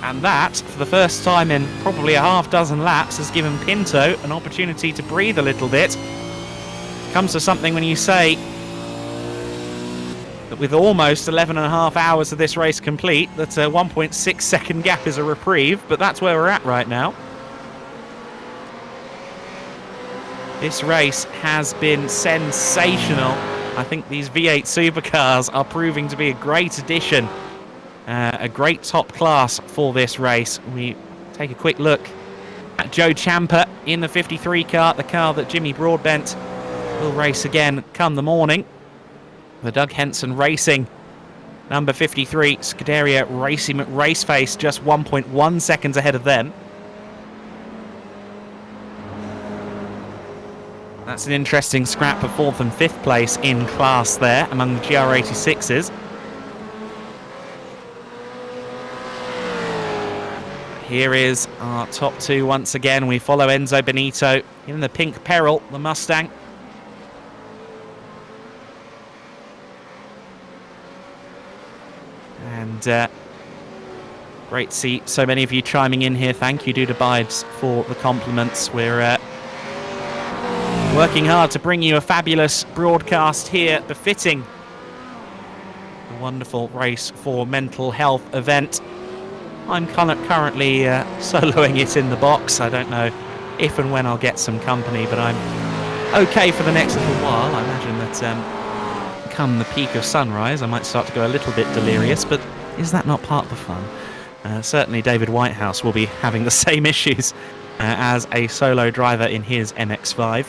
S2: And that, for the first time in probably a half dozen laps, has given Pinto an opportunity to breathe a little bit. Comes to something when you say that with almost 11.5 hours of this race complete, that a 1.6 second gap is a reprieve, but that's where we're at right now. This race has been sensational. I think these V8 supercars are proving to be a great addition. A great top class for this race. We take a quick look at Joe Ciampa in the 53 car, the car that Jimmy Broadbent will race again come the morning. The Doug Henson Racing number 53 Scuderia Racing Raceface just 1.1 seconds ahead of them. That's an interesting scrap of 4th and 5th place in class there among the GR86s. Here is our top two once again. We follow Enzo Benito in the pink Peril, the Mustang. And great to see so many of you chiming in here. Thank you, Dude Abides, for the compliments. We're working hard to bring you a fabulous broadcast here, befitting the wonderful Race for Mental Health event. I'm currently soloing it in the box. I don't know if and when I'll get some company, but I'm okay for the next little while. I imagine that come the peak of sunrise, I might start to go a little bit delirious, but is that not part of the fun? Certainly David Whitehouse will be having the same issues as a solo driver in his MX-5.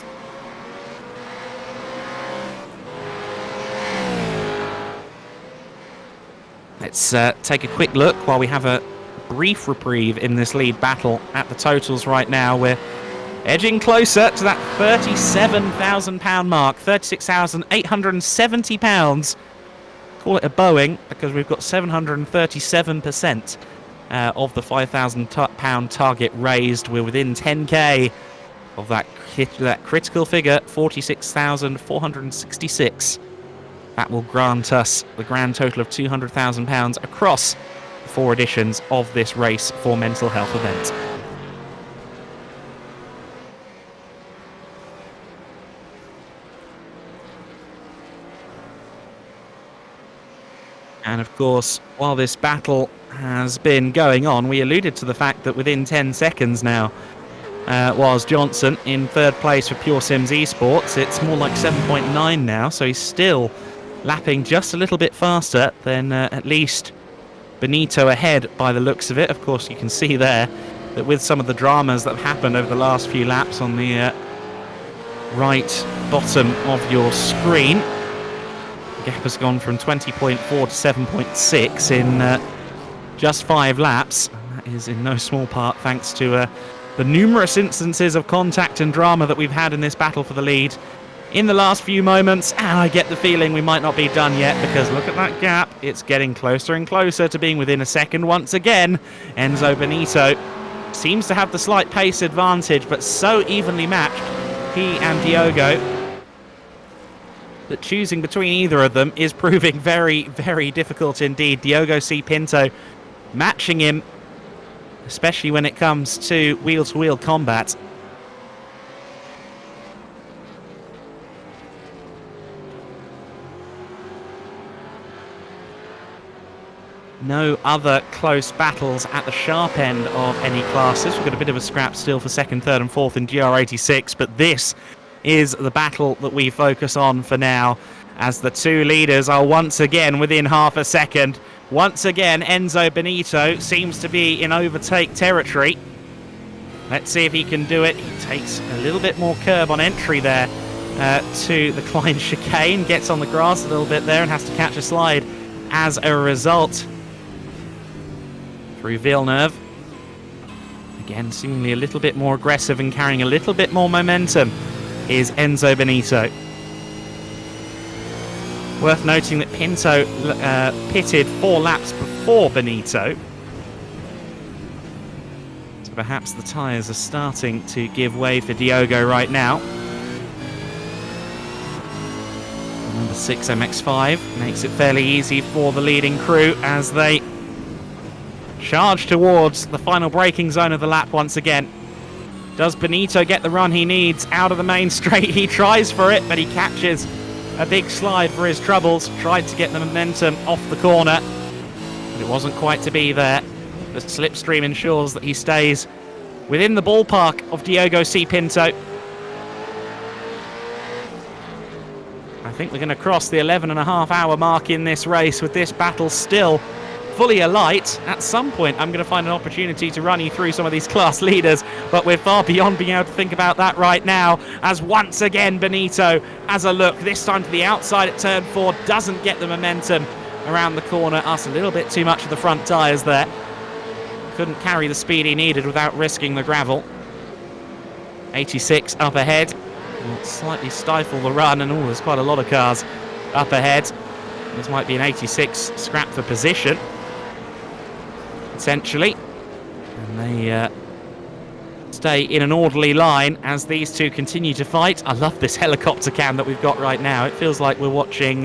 S2: Let's take a quick look while we have a brief reprieve in this lead battle at the totals right now. We're edging closer to that £37,000 mark, £36,870. Call it a Boeing because we've got 737% of the £5,000 target raised. We're within 10k of that critical figure, 46,466. That will grant us the grand total of £200,000 across 4 editions of this Race for Mental Health event. And of course, while this battle has been going on, we alluded to the fact that within 10 seconds now was Johnson in 3rd place for Pure Sims Esports. It's more like 7.9 now, so he's still lapping just a little bit faster than at least Benito ahead by the looks of it. Of course, you can see there that with some of the dramas that have happened over the last few laps on the right bottom of your screen, the gap has gone from 20.4 to 7.6 in just 5 laps. And that is in no small part thanks to the numerous instances of contact and drama that we've had in this battle for the lead in the last few moments, and I get the feeling we might not be done yet, because look at that gap. It's getting closer and closer to being within a second once again. Enzo Benito seems to have the slight pace advantage, but so evenly matched, he and Diogo, that choosing between either of them is proving very, very difficult indeed. Diogo C. Pinto matching him, especially when it comes to wheel-to-wheel combat. No other close battles at the sharp end of any classes. We've got a bit of a scrap still for 2nd, 3rd and 4th in GR86, but this is the battle that we focus on for now, as the two leaders are once again within half a second. Once again, Enzo Benito seems to be in overtake territory. Let's see if he can do it. He takes a little bit more curb on entry there to the Klein chicane, gets on the grass a little bit there and has to catch a slide as a result. Through Villeneuve. Again, seemingly a little bit more aggressive and carrying a little bit more momentum is Enzo Benito. Worth noting that Pinto pitted 4 laps before Benito. So perhaps the tyres are starting to give way for Diogo right now. 6 MX-5 makes it fairly easy for the leading crew as they charge towards the final braking zone of the lap once again. Does Benito get the run he needs out of the main straight? He tries for it, but he catches a big slide for his troubles. Tried to get the momentum off the corner, but it wasn't quite to be there. The slipstream ensures that he stays within the ballpark of Diogo C. Pinto. I think we're going to cross the 11.5-hour mark in this race with this battle still fully alight. At some point, I'm going to find an opportunity to run you through some of these class leaders, but we're far beyond being able to think about that right now, as once again Benito has a look, this time to the outside at turn 4, doesn't get the momentum around the corner. Us a little bit too much of the front tyres there. Couldn't carry the speed he needed without risking the gravel. 86 up ahead. Will slightly stifle the run, and there's quite a lot of cars up ahead. This might be an 86 scrap for position, essentially. And they stay in an orderly line as these two continue to fight. I love this helicopter cam that we've got right now. It feels like we're watching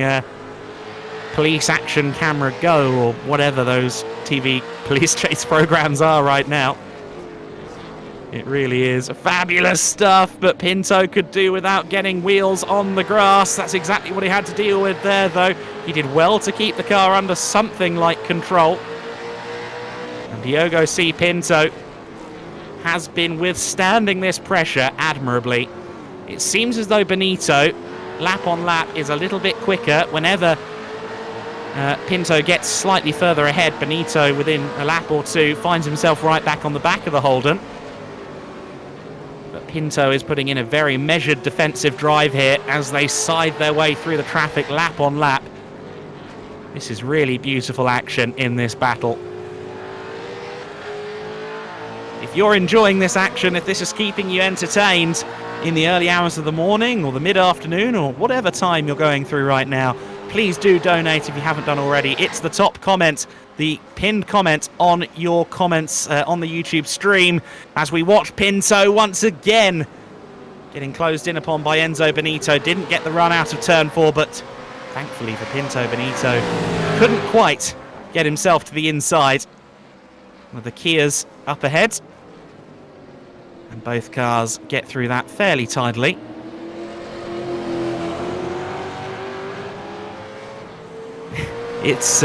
S2: Police Action Camera Go, or whatever those TV police chase programs are right now. It really is fabulous stuff, but Pinto could do without getting wheels on the grass. That's exactly what he had to deal with there, though. He did well to keep the car under something like control. And Diogo C. Pinto has been withstanding this pressure admirably. It seems as though Benito, lap on lap, is a little bit quicker. Whenever Pinto gets slightly further ahead, Benito, within a lap or two, finds himself right back on the back of the Holden. Pinto is putting in a very measured defensive drive here as they side their way through the traffic lap on lap. This is really beautiful action in this battle. If you're enjoying this action, if this is keeping you entertained in the early hours of the morning or the mid-afternoon or whatever time you're going through right now, please do donate if you haven't done already. It's the top comment, the pinned comment on your comments on the YouTube stream, as we watch Pinto once again getting closed in upon by Enzo Benito. Didn't get the run out of turn 4, but thankfully for Pinto, Benito couldn't quite get himself to the inside. With the Kias up ahead, and both cars get through that fairly tidily. It's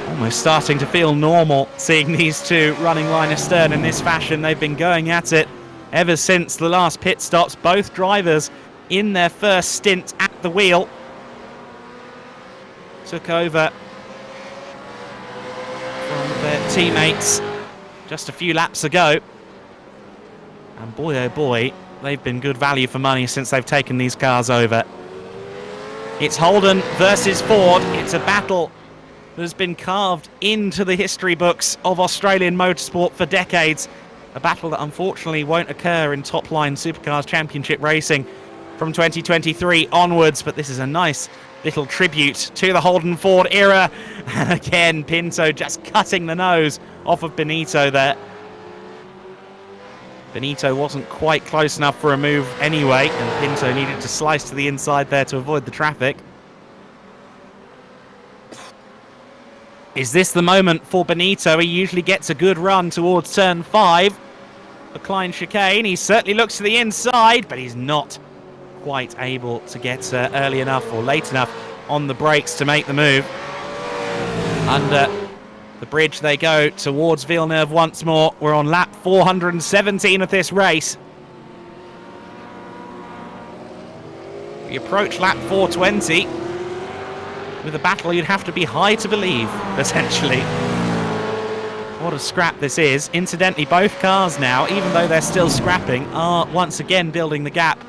S2: almost starting to feel normal seeing these two running line astern in this fashion. They've been going at it ever since the last pit stops. Both drivers in their first stint at the wheel took over from their teammates just a few laps ago. And boy oh boy, they've been good value for money since they've taken these cars over. It's Holden versus Ford. It's a battle that has been carved into the history books of Australian motorsport for decades. A battle that unfortunately won't occur in top-line Supercars Championship racing from 2023 onwards, but this is a nice little tribute to the Holden Ford era. And again, Pinto just cutting the nose off of Benito there. Benito wasn't quite close enough for a move anyway, and Pinto needed to slice to the inside there to avoid the traffic. Is this the moment for Benito? He usually gets a good run towards turn 5. The Klein chicane, he certainly looks to the inside, but he's not quite able to get early enough or late enough on the brakes to make the move. Under the bridge they go towards Villeneuve once more. We're on lap 417 of this race. We approach lap 420 with a battle you'd have to be high to believe, essentially. What a scrap this is. Incidentally, both cars now, even though they're still scrapping, are once again building the gap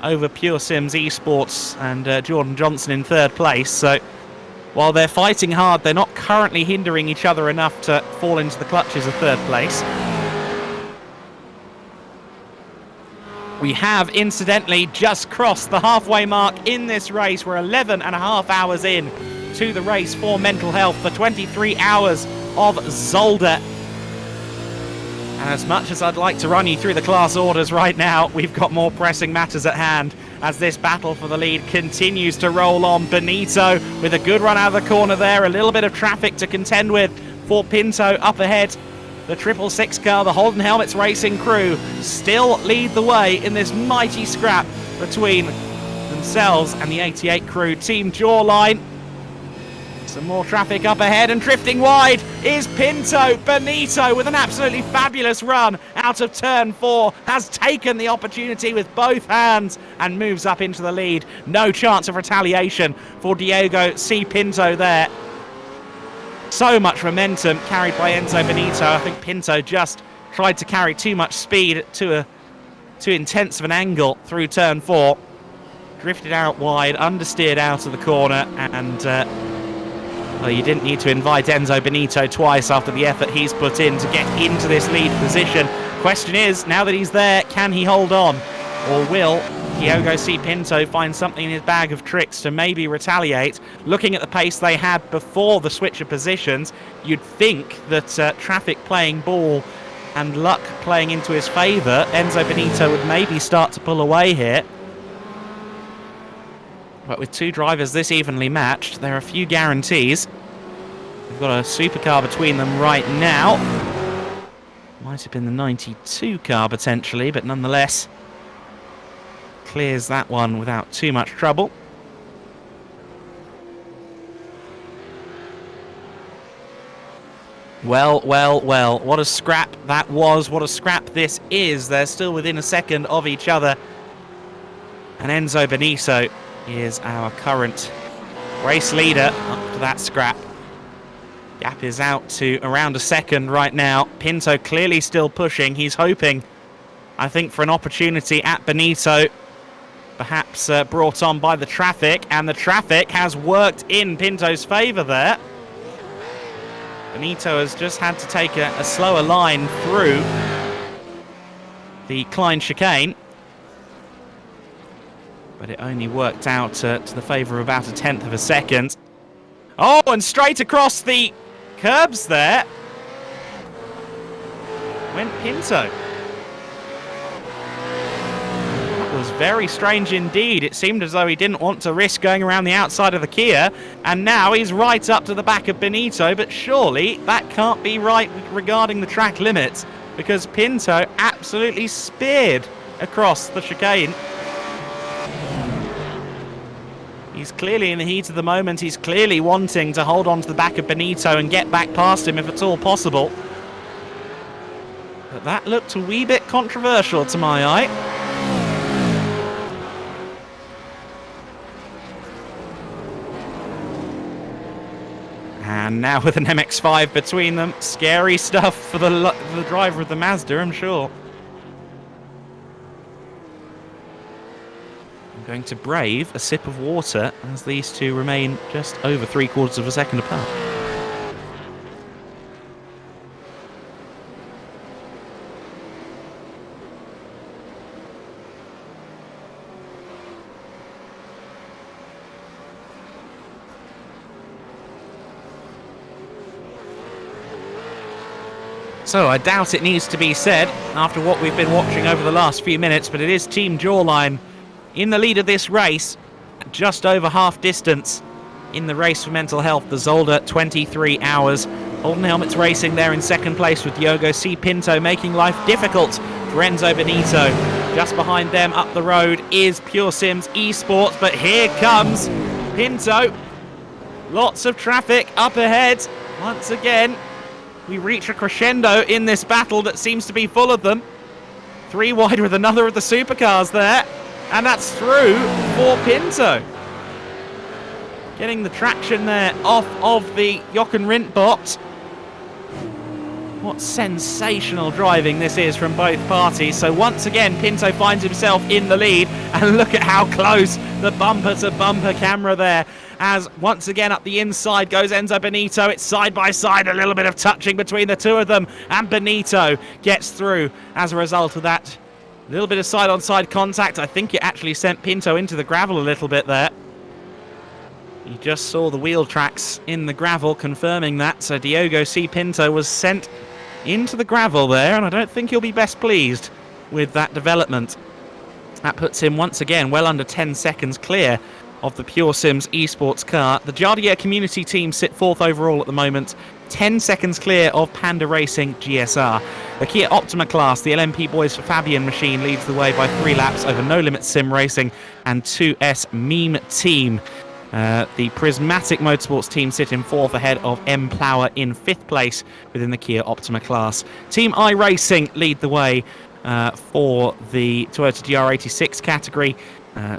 S2: over Pure Sims Esports and Jordan Johnson in third place. So while they're fighting hard, they're not currently hindering each other enough to fall into the clutches of third place. We have, incidentally, just crossed the halfway mark in this race. We're 11.5 hours in to the race for Mental Health, for 23 hours of Zolder. And as much as I'd like to run you through the class orders right now, we've got more pressing matters at hand. as this battle for the lead continues to roll on. Benito with a good run out of the corner there. A little bit of traffic to contend with for Pinto up ahead. The 666 car, the Holden Helmets Racing crew, still lead the way in this mighty scrap between themselves and the 88 crew. Team Jawline. Some more traffic up ahead, and drifting wide is Pinto. Benito with an absolutely fabulous run out of turn 4 has taken the opportunity with both hands and moves up into the lead. No chance of retaliation for Diogo C. Pinto there. So much momentum carried by Enzo Benito. I think Pinto just tried to carry too much speed to too intense of an angle through turn 4. Drifted out wide, understeered out of the corner, and well, you didn't need to invite Enzo Benito twice after the effort he's put in to get into this lead position. Question is, now that he's there, can he hold on? Or will Diogo C. Pinto find something in his bag of tricks to maybe retaliate? Looking at the pace they had before the switch of positions, you'd think that traffic playing ball and luck playing into his favour, Enzo Benito would maybe start to pull away here. But with two drivers this evenly matched, there are a few guarantees. We've got a supercar between them right now. Might have been the 92 car potentially, but nonetheless clears that one without too much trouble. Well, what a scrap that was, what a scrap this is. They're still within a second of each other. And Enzo Benito is our current race leader after that scrap. Gap is out to around a second right now. Pinto clearly still pushing. He's hoping, I think, for an opportunity at Benito. Perhaps brought on by the traffic, and the traffic has worked in Pinto's favour there. Benito has just had to take a slower line through the Klein chicane, but it only worked out to the favour of about 1/10 of a second. Oh, and straight across the curbs there went Pinto. That was very strange indeed. It seemed as though he didn't want to risk going around the outside of the Kia, and now he's right up to the back of Benito, but surely that can't be right regarding the track limits, because Pinto absolutely speared across the chicane. He's clearly in the heat of the moment. He's clearly wanting to hold on to the back of Benito and get back past him if at all possible. But that looked a wee bit controversial to my eye. And now with an MX-5 between them, scary stuff for the driver of the Mazda, I'm sure. Going to brave a sip of water as these two remain just over 3/4 of a second apart. So I doubt it needs to be said after what we've been watching over the last few minutes, but it is Team Jawline in the lead of this race, just over half distance in the race for mental health, the Zolder 23 hours. Holden Helmets Racing there in second place with Diogo C. Pinto making life difficult for Enzo Benito. Just behind them up the road is Pure Sims Esports, but here comes Pinto. Lots of traffic up ahead. Once again, we reach a crescendo in this battle that seems to be full of them. 3 wide with another of the supercars there. And that's through for Pinto. Getting the traction there off of the Jochen Rindt box. What sensational driving this is from both parties. So once again, Pinto finds himself in the lead. And look at how close the bumper-to-bumper camera there. As once again up the inside goes Enzo Benito. It's side by side, a little bit of touching between the two of them. And Benito gets through as a result of that. A little bit of side-on-side contact. I think it actually sent Pinto into the gravel a little bit there. You just saw the wheel tracks in the gravel confirming that. So Diogo C. Pinto was sent into the gravel there, and I don't think he'll be best pleased with that development. That puts him once again well under 10 seconds clear of the Pure Sims esports car. The Jardier community team sit 4th overall at the moment, 10 seconds clear of Panda Racing GSR. The Kia Optima class, the LMP boys for Fabian machine, leads the way by 3 laps over No Limit Sim Racing and 2S Meme Team. The Prismatic Motorsports team sit in 4th ahead of M Plower in 5th place within the Kia Optima class. Team iRacing lead the way for the Toyota GR86 category.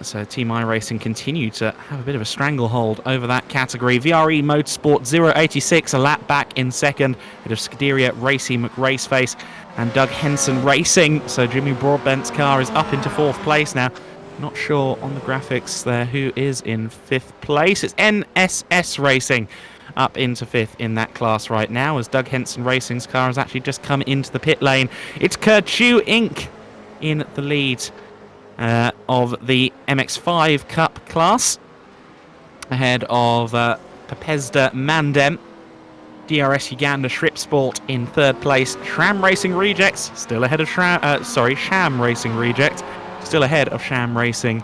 S2: So Team iRacing continue to have a bit of a stranglehold over that category. VRE Motorsport 086 a lap back in 2nd, ahead of Scuderia Racy McRaceface and Doug Henson Racing. So Jimmy Broadbent's car is up into 4th place now. Not sure on the graphics there who is in 5th place. It's NSS Racing up into 5th in that class right now, as Doug Henson Racing's car has actually just come into the pit lane. It's Kerchu Inc. in the lead of the MX5 Cup class, ahead of Pepesda Mandem. DRS Uganda Shrip Sport in 3rd place. Sham Racing Rejects still ahead of Sham Racing Reject still ahead of Sham Racing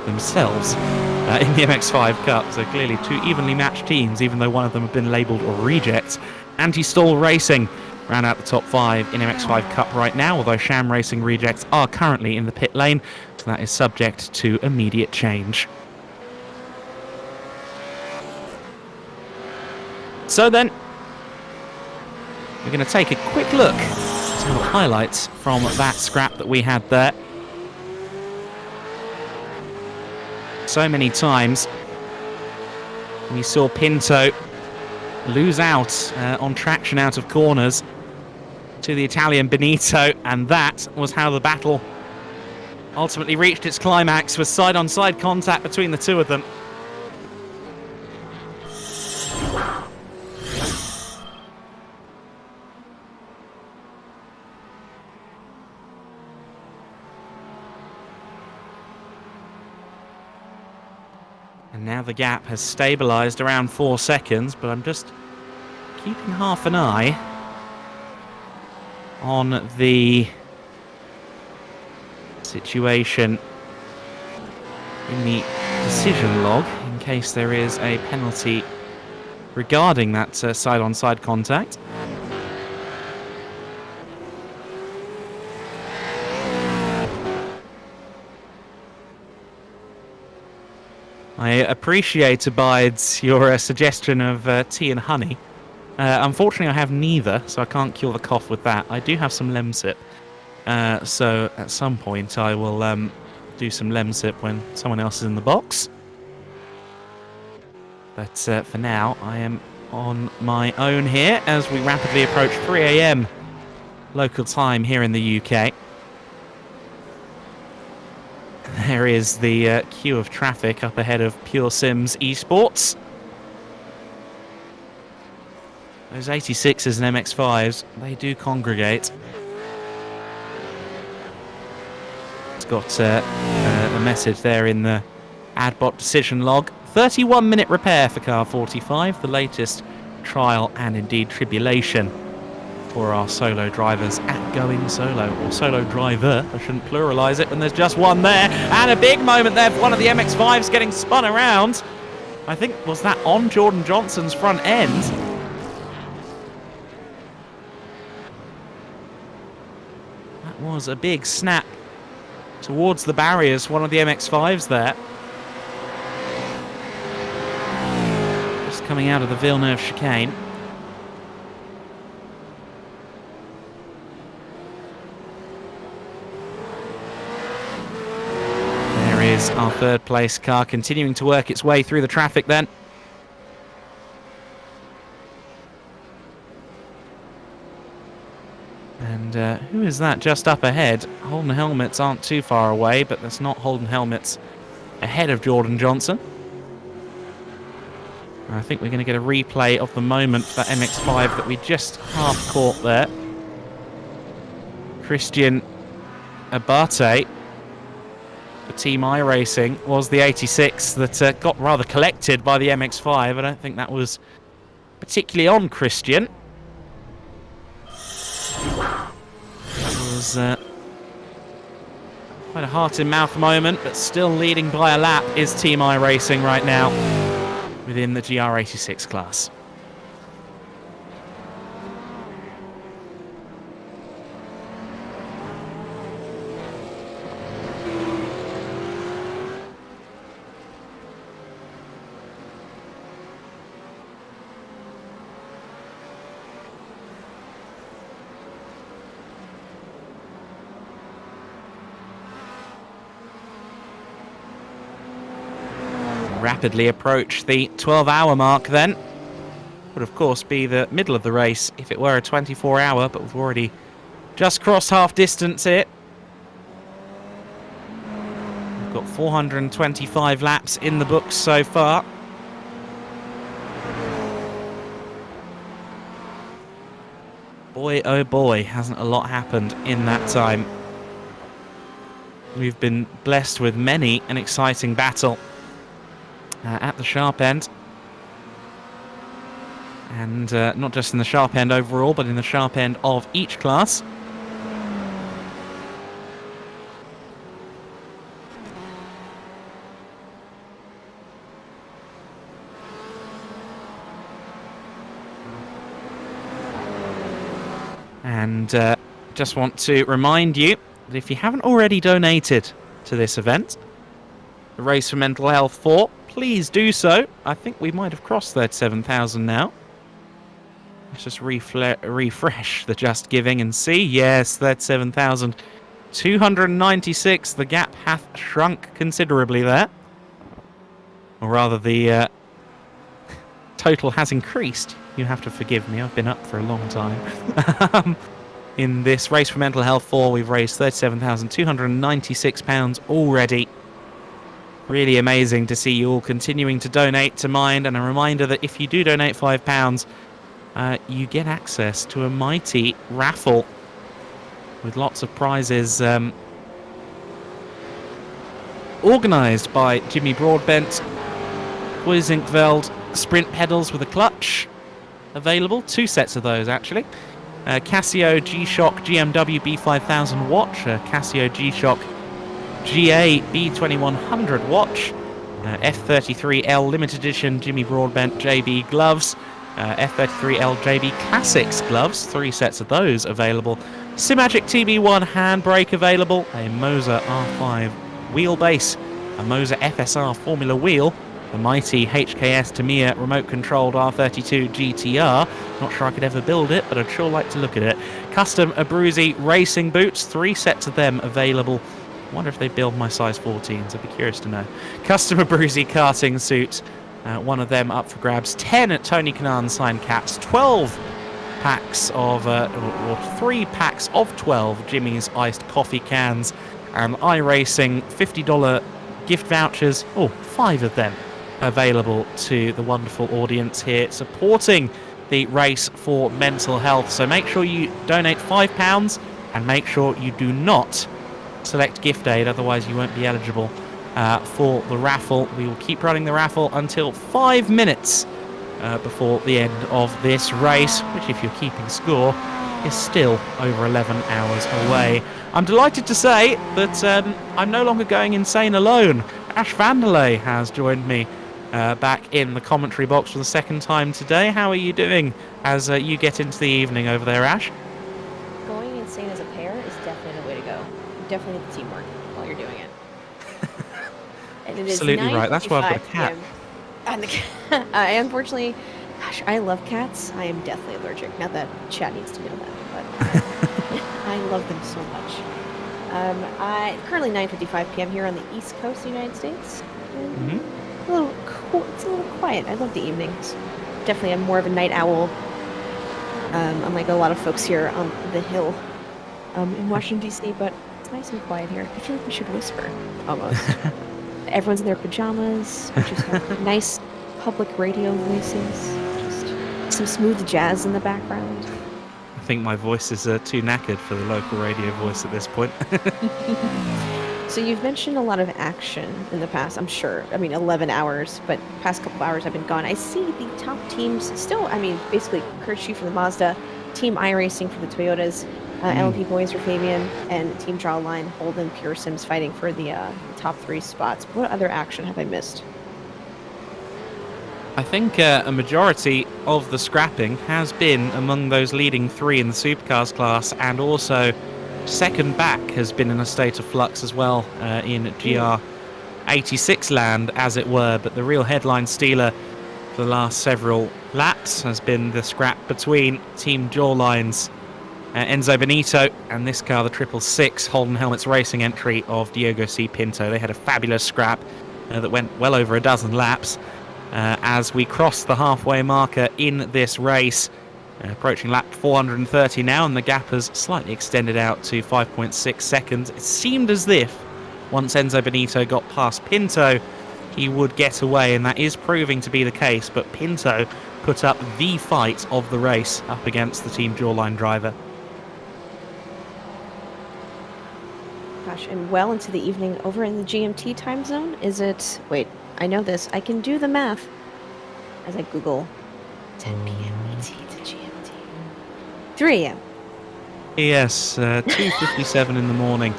S2: themselves in the MX5 Cup. So clearly 2 evenly matched teams, even though one of them have been labelled rejects. Anti-Stall Racing round out the top 5 in MX5 Cup right now, although Sham Racing Rejects are currently in the pit lane, so that is subject to immediate change. So then, we're going to take a quick look at some of the highlights from that scrap that we had there. So many times we saw Pinto lose out on traction out of corners to the Italian Benito, and that was how the battle ultimately reached its climax, with side-on-side contact between the two of them. And now the gap has stabilised around 4 seconds, but I'm just keeping half an eye on the situation in the decision log in case there is a penalty regarding that side-on-side contact. I appreciate, Abides, your suggestion of tea and honey. Unfortunately, I have neither, so I can't cure the cough with that. I do have some Lemsip, so at some point I will do some Lemsip when someone else is in the box. But for now, I am on my own here as we rapidly approach 3 AM local time here in the UK. There is the queue of traffic up ahead of Pure Sims Esports. Those 86s and MX5s, they do congregate. It's got a message there in the AdBot decision log. 31-minute repair for car 45, the latest trial and indeed tribulation for our solo drivers at Going Solo, or solo driver. I shouldn't pluralise it when there's just one there. And a big moment there for one of the MX5s getting spun around. I think, was that on Jordan Johnson's front end? That was a big snap towards the barriers, one of the MX5s there. Just coming out of the Villeneuve chicane. Is our third place car continuing to work its way through the traffic then. And who is that just up ahead? Holden Helmets aren't too far away, but that's not Holden Helmets ahead of Jordan Johnson. I think we're going to get a replay of the moment for that MX5 that we just half caught there. Christian Abate, for Team iRacing, was the 86 that got rather collected by the MX5. I don't think that was particularly on Christian. It was Quite a heart-in-mouth moment, but still leading by a lap is Team HyAcey right now within the GR86 class. Rapidly approach the 12-hour mark then. Would of course be the middle of the race if it were a 24-hour, but we've already just crossed half distance here. We've got 425 laps in the books so far. Boy, oh boy, hasn't a lot happened in that time. We've been blessed with many an exciting battle at the sharp end. And not just in the sharp end overall, but in the sharp end of each class. And just want to remind you that if you haven't already donated to this event, the Race for Mental Health 4, please do so. I think we might have crossed 37,000 now. Let's just refresh the Just Giving and see. Yes, 37,296. The gap hath shrunk considerably there. Or rather, the total has increased. You have to forgive me, I've been up for a long time. In this Race for Mental Health 4, we've raised £37,296 already. Really amazing to see you all continuing to donate to Mind, and a reminder that if you do donate £5, you get access to a mighty raffle with lots of prizes organised by Jimmy Broadbent. Huizinckveld sprint pedals with a clutch available, 2 sets of those actually. Casio G-Shock GMW B5000 watch, Casio G-Shock GA B2100 watch, F33L limited edition Jimmy Broadbent JB gloves, F33L JB Classics gloves, 3 sets of those available. Simagic TB1 handbrake available, a Moser R5 wheelbase, a Moser FSR Formula wheel, the mighty HKS Tamiya remote-controlled R32 GTR. Not sure I could ever build it, but I'd sure like to look at it. Custom Abruzzi racing boots, 3 sets of them available. I wonder if they build my size 14s, I'd be curious to know. Custom Abruzzi karting suit, one of them up for grabs. 10 Tony Kanaan signed caps, 12 packs of, or 3 packs of 12 Jimmy's iced coffee cans, and iRacing $50 gift vouchers, 5 of them available to the wonderful audience here supporting the Race for Mental Health. So make sure you donate £5 and make sure you do not select gift aid, otherwise you won't be eligible for the raffle. We will keep running the raffle until 5 minutes before the end of this race, which, if you're keeping score, is still over 11 hours away. I'm delighted to say that I'm no longer going insane alone. Ash Vanderlei has joined me back in the commentary box for the second time today. How are you doing as you get into the evening over there, Ash?
S5: Going insane as a pair is definitely the way to go. You definitely need the teamwork while you're doing it. And it
S2: Absolutely
S5: is
S2: right. That's why I've got a
S5: 9:55
S2: cat.
S5: PM. And the cat. I unfortunately, gosh, I love cats. I am definitely allergic. Not that Chad needs to know that, but I love them so much. Currently 9:55 p.m. here on the East Coast of the United States. And it's a little quiet. I love the evenings. Definitely, I'm more of a night owl. Unlike a lot of folks here on the Hill in Washington, D.C., but it's nice and quiet here. I feel like we should whisper, almost. Everyone's in their pajamas. We just have nice public radio voices. Just some smooth jazz in the background.
S2: I think my voice is too knackered for the local radio voice at this point.
S5: So you've mentioned a lot of action in the past, I'm sure. 11 hours, but past couple of hours I've been gone. I see the top teams still, basically courtesy for the Mazda, Team iRacing for the Toyotas, LMP boys are Fabian, and Team Jawline, Holden, Pure Sims fighting for the top 3 spots. What other action have I missed?
S2: I think a majority of the scrapping has been among those leading 3 in the supercars class, and also second back has been in a state of flux as well in GR86 land, as it were. But the real headline stealer for the last several laps has been the scrap between Team Jawline's Enzo Benito and this car, the 666 Holden Helmets Racing entry of Diogo C. Pinto. They had a fabulous scrap that went well over a dozen laps as we cross the halfway marker in this race. Approaching lap 430 now, and the gap has slightly extended out to 5.6 seconds. It seemed as if once Enzo Benito got past Pinto, he would get away, and that is proving to be the case. But Pinto put up the fight of the race up against the Team Jawline driver.
S5: Gosh, and well into the evening over in the GMT time zone. Is it... Wait, I know this. I can do the math as I Google 10 p.m. ET to GMT. 3 a.m.
S2: Yes, 2:57 in the morning,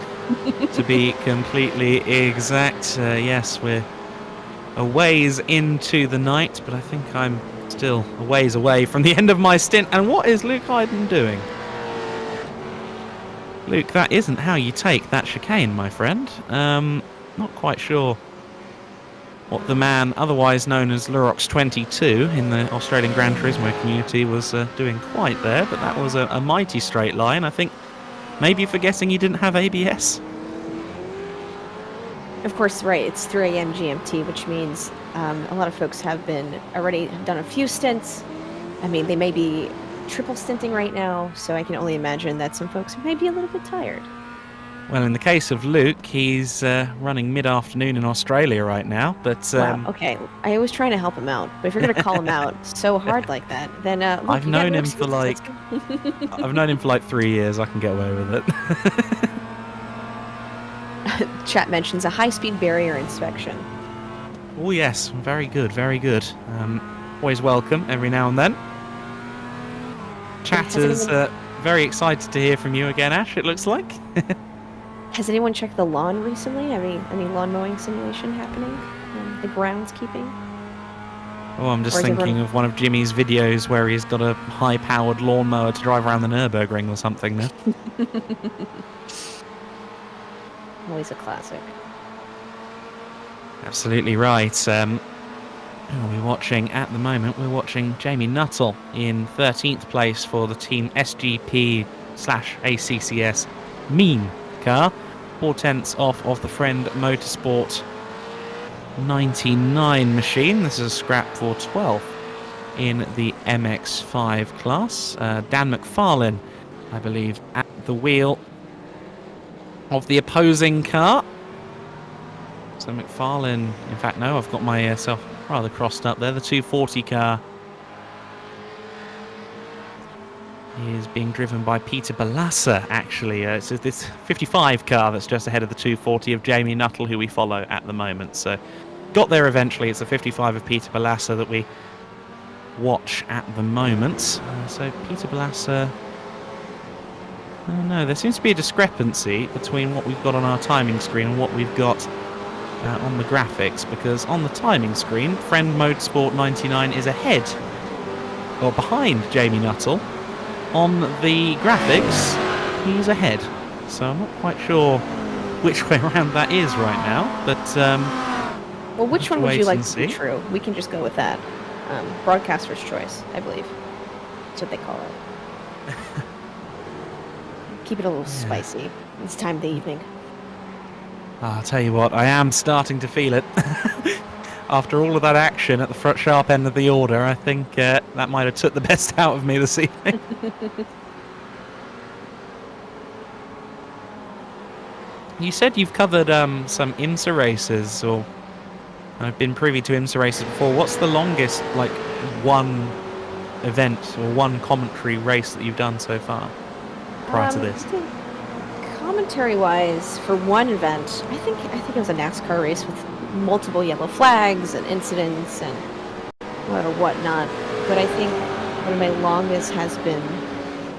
S2: to be completely exact. Yes, we're a ways into the night, but I think I'm still a ways away from the end of my stint. And what is Luke Hayden doing? Luke, that isn't how you take that chicane, my friend. Not quite sure what the man otherwise known as Lurox 22 in the Australian Gran Turismo community was doing quite there, but that was a mighty straight line. I think maybe forgetting he didn't have ABS.
S5: Of course, right, it's 3 a.m. GMT, which means a lot of folks have been already done a few stints. I mean, they may be triple stinting right now, so I can only imagine that some folks may be a little bit tired.
S2: Well, in the case of Luke, he's running mid-afternoon in Australia right now, but...
S5: wow, okay, I was trying to help him out, but if you're going to call him out so hard like that, then... look,
S2: I've known him for like... I've known him for like 3 years, I can get away with it.
S5: Chat mentions a high-speed barrier inspection.
S2: Oh yes, very good, very good. Always welcome every now and then. Chat is very excited to hear from you again, Ash, it looks like.
S5: Has anyone checked the lawn recently? Any lawn mowing simulation happening? The groundskeeping?
S2: Oh, I'm just thinking of one of Jimmy's videos where he's got a high-powered lawnmower to drive around the Nürburgring or something now.
S5: Always a classic.
S2: Absolutely right. Who are we watching at the moment? We're watching Jamie Nuttall in 13th place for the Team SGP/ACCS mean car. 4/10 off of the Friend Motorsport 99 machine. This is a scrap for 12th in the MX5 class. Dan McFarlane, I believe, at the wheel of the opposing car. So McFarlane, in fact, no, I've got myself rather crossed up there. The 240 car is being driven by Peter Balassa, actually. It's this 55 car that's just ahead of the 240 of Jamie Nuttall, who we follow at the moment. So got there eventually. It's the 55 of Peter Balassa that we watch at the moment. So Peter Balassa... Oh no, there seems to be a discrepancy between what we've got on our timing screen and what we've got on the graphics, because on the timing screen, Friend Motorsport 99 is ahead, or behind Jamie Nuttall. On the graphics, he's ahead. So I'm not quite sure which way around that is right now, but...
S5: well, which one would you like to be true? We can just go with that. Broadcaster's choice, I believe. That's what they call it. Keep it a little spicy. It's time of the evening.
S2: I'll tell you what, I am starting to feel it. After all of that action at the front sharp end of the order, I think that might have took the best out of me this evening. You said you've covered some IMSA races, or I've been privy to IMSA races before. What's the longest, like, one event or one commentary race that you've done so far prior to this?
S5: Commentary-wise, for one event, I think it was a NASCAR race with multiple yellow flags and incidents and whatnot. But I think one of my longest has been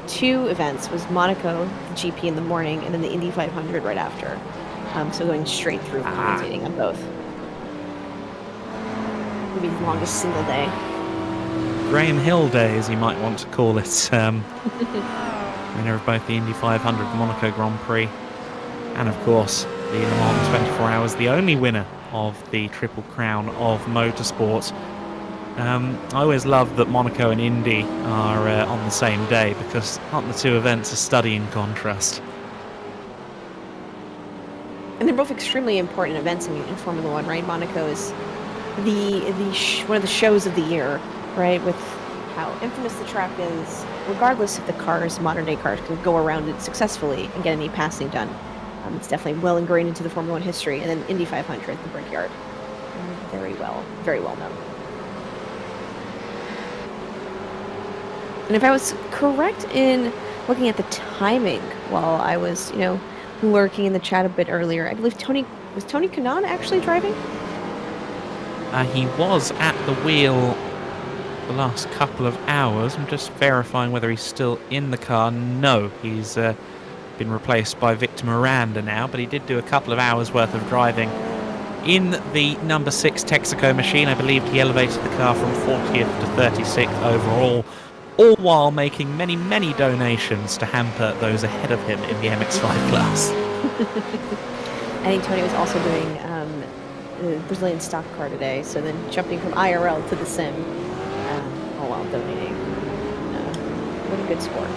S5: two events was Monaco, the GP in the morning, and then the Indy 500 right after. So going straight through commentating on both. Maybe the longest single day.
S2: Graham Hill Day, as you might want to call it. Winner of both the Indy 500, the Monaco Grand Prix, and of course the Le Mans 24 Hours, the only winner of the Triple Crown of Motorsport. I always love that Monaco and Indy are on the same day, because aren't the two events a study in contrast?
S5: And they're both extremely important events in Formula One, right? Monaco is one of the shows of the year, right? With how infamous the track is, regardless if the cars, modern day cars, can go around it successfully and get any passing done. It's definitely well ingrained into the Formula One history. And then Indy 500, the Brickyard, very well known. And if I was correct in looking at the timing while I was, lurking in the chat a bit earlier, I believe Tony Kanaan actually driving?
S2: He was at the wheel the last couple of hours. I'm just verifying whether he's still in the car. No, he's been replaced by Victor Miranda now, but he did do a couple of hours worth of driving in the number 6 Texaco machine. I believe he elevated the car from 40th to 36th overall, all while making many, many donations to hamper those ahead of him in the MX-5 class.
S5: I think Tony was also doing the Brazilian stock car today, so then jumping from IRL to the sim, all while donating. What a good sport.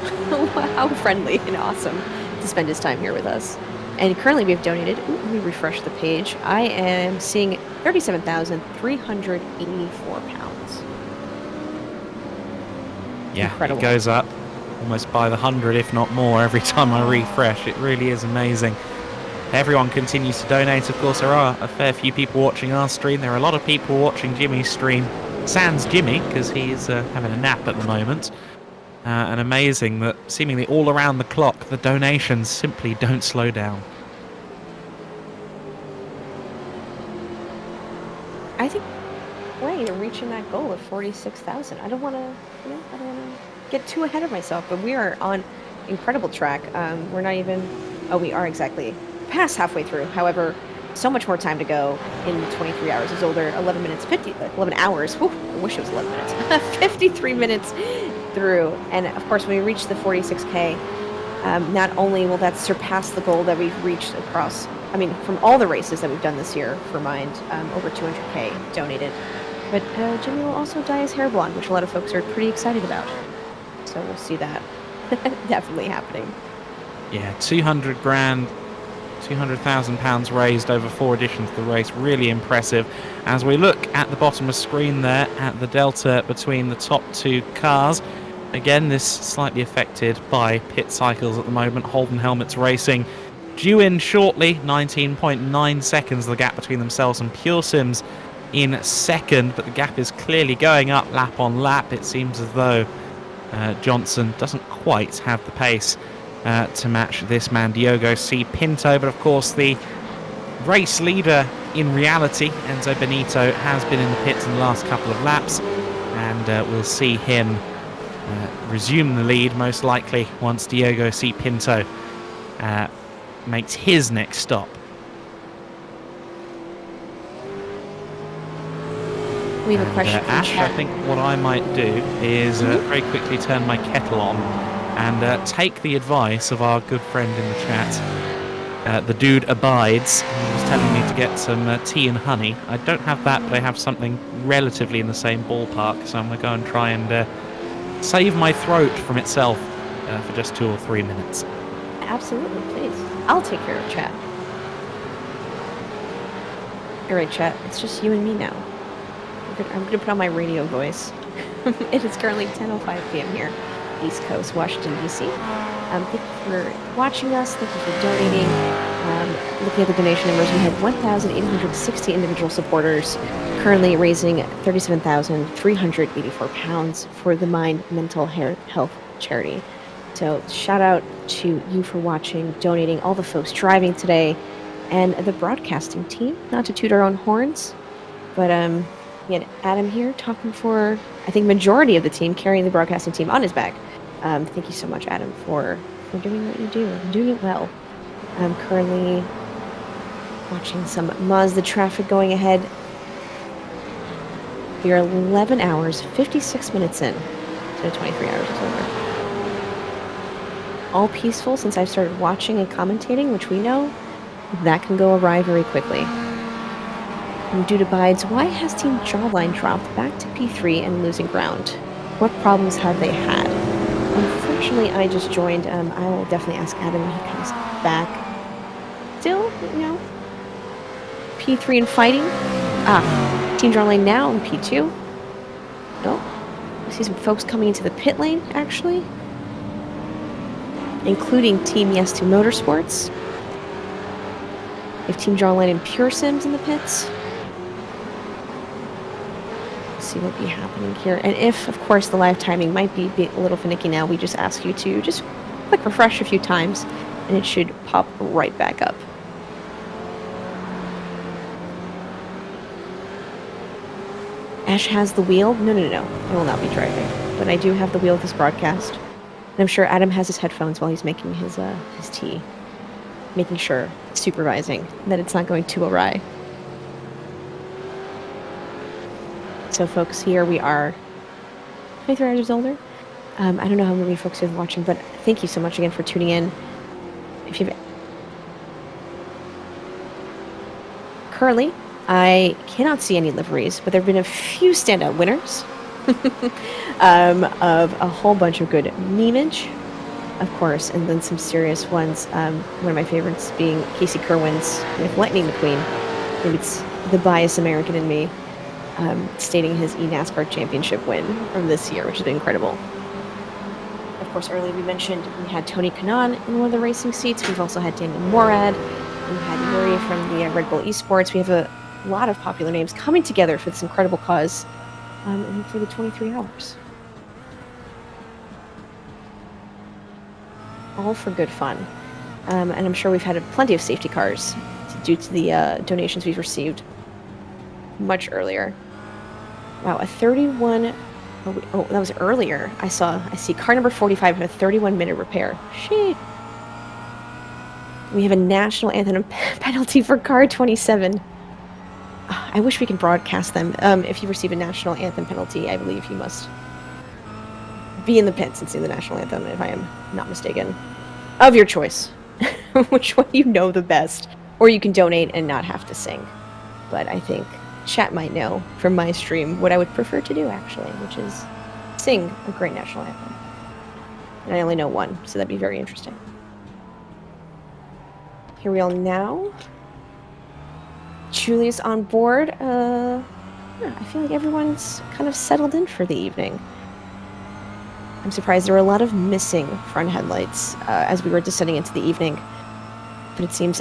S5: How friendly and awesome to spend his time here with us. And currently we have donated, let me refresh the page, I am seeing 37,384 pounds.
S2: Yeah,
S5: Incredible.
S2: It goes up almost by the 100, if not more, every time I refresh. It really is amazing. Everyone continues to donate. Of course, there are a fair few people watching our stream. There are a lot of people watching Jimmy's stream. Sans Jimmy, because he's having a nap at the moment. And amazing that seemingly all around the clock, the donations simply don't slow down.
S5: I think we're reaching that goal of 46,000. I don't want to, get too ahead of myself, but we are on incredible track. We're not even, we are exactly past halfway through. However, so much more time to go in 23 hours. It's older, 11 hours. Whew, I wish it was 11 minutes. 53 minutes through. And of course, when we reach the 46K, not only will that surpass the goal that we've reached across, from all the races that we've done this year for Mind, over 200K donated, but Jimmy will also dye his hair blonde, which a lot of folks are pretty excited about. So we'll see that definitely happening.
S2: Yeah, 200 grand, 200,000 pounds raised over 4 editions of the race. Really impressive. As we look at the bottom of the screen there at the delta between the top 2 cars, again, this slightly affected by pit cycles at the moment. Holden Helmets Racing due in shortly, 19.9 seconds the gap between themselves and Pure Sims in second, but the gap is clearly going up lap on lap. It seems as though Johnson doesn't quite have the pace to match this man, Diogo C. Pinto, but of course the race leader in reality, Enzo Benito, has been in the pits in the last couple of laps, and we'll see him resume the lead most likely once Diogo C. Pinto makes his next stop.
S5: We have a question from
S2: Ash,
S5: chat.
S2: I think what I might do is very quickly turn my kettle on and take the advice of our good friend in the chat, the dude Abides, who was telling me to get some tea and honey. I don't have that, but I have something relatively in the same ballpark, so I'm going to go and try and save my throat from itself for just 2 or 3 minutes.
S5: Absolutely, please. I'll take care of chat. Alright, chat, it's just you and me now. I'm going to put on my radio voice. It is currently 10:05 p.m. here, East Coast, Washington, D.C. Thank you for watching us. Thank you for donating. Looking at the donation numbers, we had 1,860 individual supporters, currently raising 37,384 pounds for the Mind Mental Health Charity. So shout out to you for watching, donating, all the folks driving today, and the broadcasting team. Not to toot our own horns, but we had Adam here talking for, I think, majority of the team, carrying the broadcasting team on his back. Thank you so much, Adam, for doing what you do and doing it well. I'm currently watching some Mazda traffic going ahead. We are 11 hours, 56 minutes in to the 23 hours is over. All peaceful since I've started watching and commentating, which we know that can go awry very quickly. And due to bides, why has Team Jawline dropped back to P3 and losing ground? What problems have they had? Unfortunately, I just joined. I will definitely ask Adam when he comes back. Still, P3 and fighting. Team Jawline now in P2. Nope. I see some folks coming into the pit lane, actually. Including Team Yes to Motorsports. We have Team Jawline and Pure Sims in the pits. Let's see what will be happening here. And if, of course, the live timing might be a little finicky now, we just ask you to just click refresh a few times, and it should pop right back up. Ash has the wheel. No. I will not be driving. But I do have the wheel of this broadcast. And I'm sure Adam has his headphones while he's making his tea. Making sure, supervising, that it's not going too awry. So folks, here we are 23 hours older. I don't know how many folks are watching, but thank you so much again for tuning in. If you've Currently, I cannot see any liveries, but there have been a few standout winners of a whole bunch of good memeage, of course, and then some serious ones. One of my favorites being Casey Kerwin's with Lightning McQueen. Maybe it's the biased American in me, stating his eNASCAR championship win from this year, which has been incredible. Of course, earlier we mentioned we had Tony Kanaan in one of the racing seats. We've also had Daniel Morad. We had Yuri from the Red Bull Esports. We have a lot of popular names coming together for this incredible cause and for the 23 hours. All for good fun. And I'm sure we've had plenty of safety cars due to the donations we've received much earlier. Wow, a 31... Oh, that was earlier. I see car number 45 had a 31-minute repair. Shit. We have a national anthem penalty for car 27. I wish we could broadcast them. If you receive a national anthem penalty, I believe you must be in the pits and sing the national anthem, if I am not mistaken. Of your choice. Which one you know the best. Or you can donate and not have to sing. But I think chat might know from my stream what I would prefer to do, actually, which is sing a great national anthem. And I only know one, so that'd be very interesting. Here we are now. Julia's on board. I feel like everyone's kind of settled in for the evening. I'm surprised there were a lot of missing front headlights as we were descending into the evening. But it seems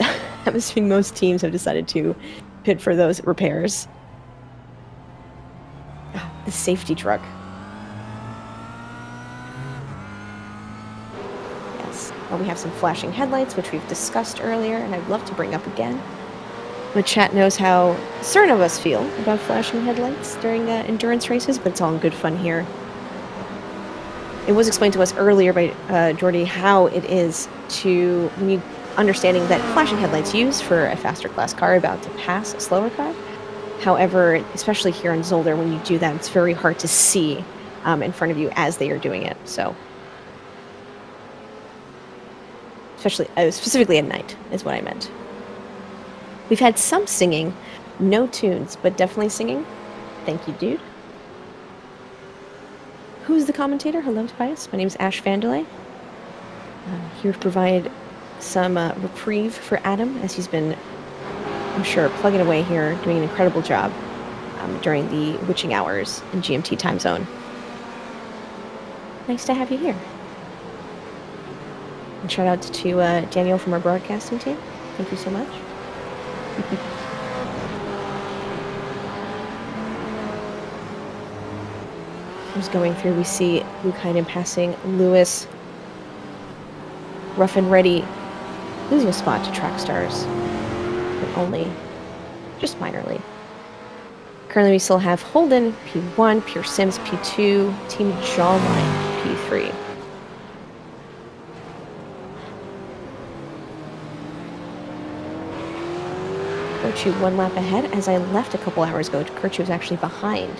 S5: most teams have decided to pit for those repairs. The safety truck. Yes. Well, we have some flashing headlights, which we've discussed earlier, and I'd love to bring up again. The chat knows how certain of us feel about flashing headlights during endurance races, but it's all in good fun here. It was explained to us earlier by Jordy how it is to, when you understanding that flashing headlights used for a faster class car about to pass a slower car. However, especially here in Zolder, when you do that, it's very hard to see in front of you as they are doing it. So, specifically at night is what I meant. We've had some singing, no tunes, but definitely singing. Thank you, dude. Who's the commentator? Hello, Tobias. My name is Ash Van Dooren. Here to provide some reprieve for Adam, as he's been, I'm sure, plugging away here, doing an incredible job during the witching hours in GMT time zone. Nice to have you here. And shout out to Daniel from our broadcasting team. Thank you so much. Just going through, we see Lukainen passing Lewis. Rough and Ready losing a spot to Track Stars, but only just minorly. Currently, we still have Holden P1, Pure Sims P2, Team Jawline P3. Kirchu 1 lap ahead. As I left a couple hours ago, Kirchu was actually behind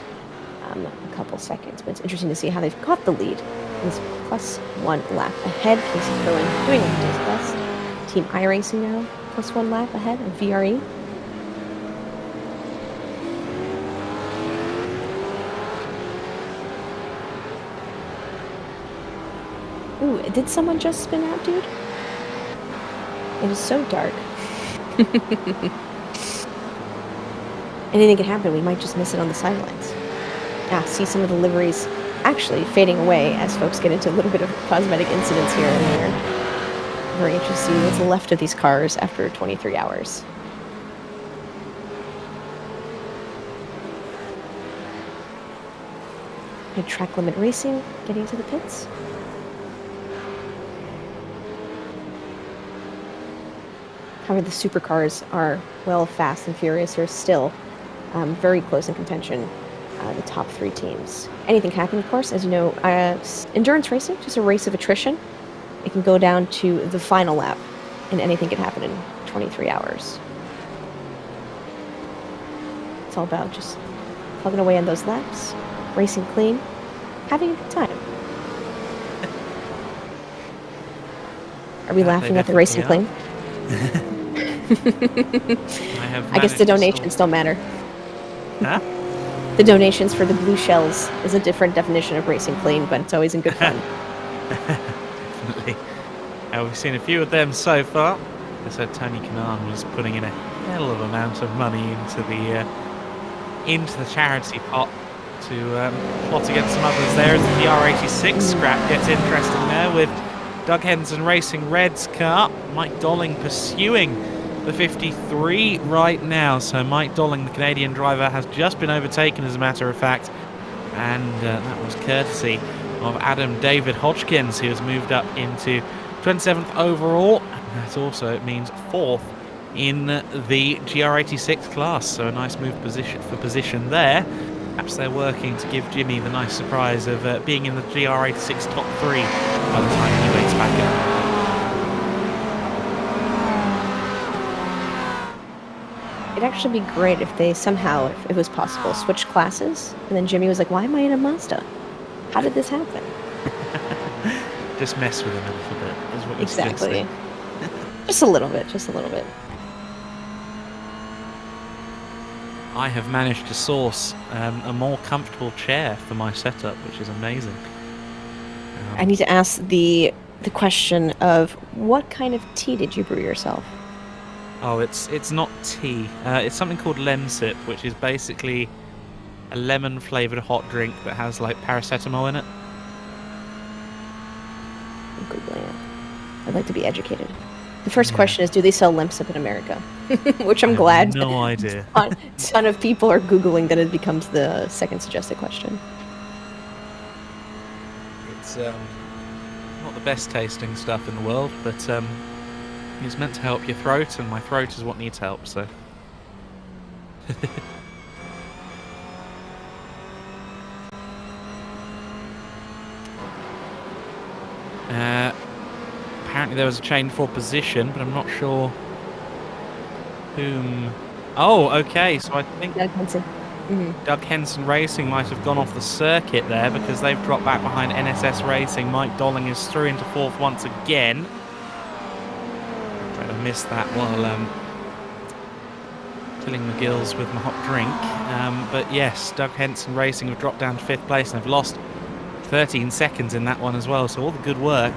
S5: a couple seconds, but it's interesting to see how they've caught the lead. He's plus 1 lap ahead. Casey Cohen doing what he does best. Team HyAcey now plus 1 lap ahead of VRE. Ooh, did someone just spin out, dude? It is so dark. Anything could happen. We might just miss it on the sidelines. See some of the liveries actually fading away as folks get into a little bit of cosmetic incidents here and there. Very interesting to see what's left of these cars after 23 hours. Good track limit racing getting to the pits. However, the supercars are, well, Fast and Furious are still very close in contention, the top 3 teams. Anything can happen, of course. As you know, endurance racing, just a race of attrition. It can go down to the final lap, and anything can happen in 23 hours. It's all about just plugging away on those laps, racing clean, having a good time. Are we laughing at the racing clean? I guess the donations don't matter.
S2: Huh?
S5: The donations for the blue shells is a different definition of racing clean, but it's always in good fun.
S2: Definitely. We've seen a few of them so far. I said Tony Kanaan was putting in a hell of amount of money into the charity pot to plot against some others there as the PR86 scrap gets interesting there with Doug Henson racing Red's car. Mike Dolling pursuing the 53 right now. So Mike Dolling, the Canadian driver, has just been overtaken, as a matter of fact. And that was courtesy of Adam David Hodgkins, who has moved up into 27th overall. And that also means 4th in the GR86 class. So a nice move for position there. Perhaps they're working to give Jimmy the nice surprise of being in the GR86 top 3 by the time he wakes back up.
S5: It'd actually be great if they somehow, if it was possible, switched classes. And then Jimmy was like, why am I in a Mazda? How did this happen?
S2: Just mess with him a little bit, is what you're
S5: Exactly.
S2: suggesting.
S5: Just a little bit, just a little bit.
S2: I have managed to source a more comfortable chair for my setup, which is amazing.
S5: I need to ask the question of what kind of tea did you brew yourself?
S2: Oh, it's not tea. It's something called Lemsip, which is basically a lemon-flavoured hot drink that has like paracetamol in it.
S5: I'm Googling it. I'd like to be educated. The first question is, do they sell Lemsip in America? Which I'm glad.
S2: No idea.
S5: A ton of people are Googling that it becomes the second suggested question.
S2: It's not the best tasting stuff in the world, but it's meant to help your throat, and my throat is what needs help, so. Apparently there was a change for position, but I'm not sure whom. Oh, okay, so I think
S5: Doug Henson.
S2: Doug Henson Racing might have gone off the circuit there because they've dropped back behind NSS Racing. Mike Dolling is through into 4th once again. I missed that while filling my gills with my hot drink. But yes, Doug Henson Racing have dropped down to 5th place and have lost 13 seconds in that one as well. So all the good work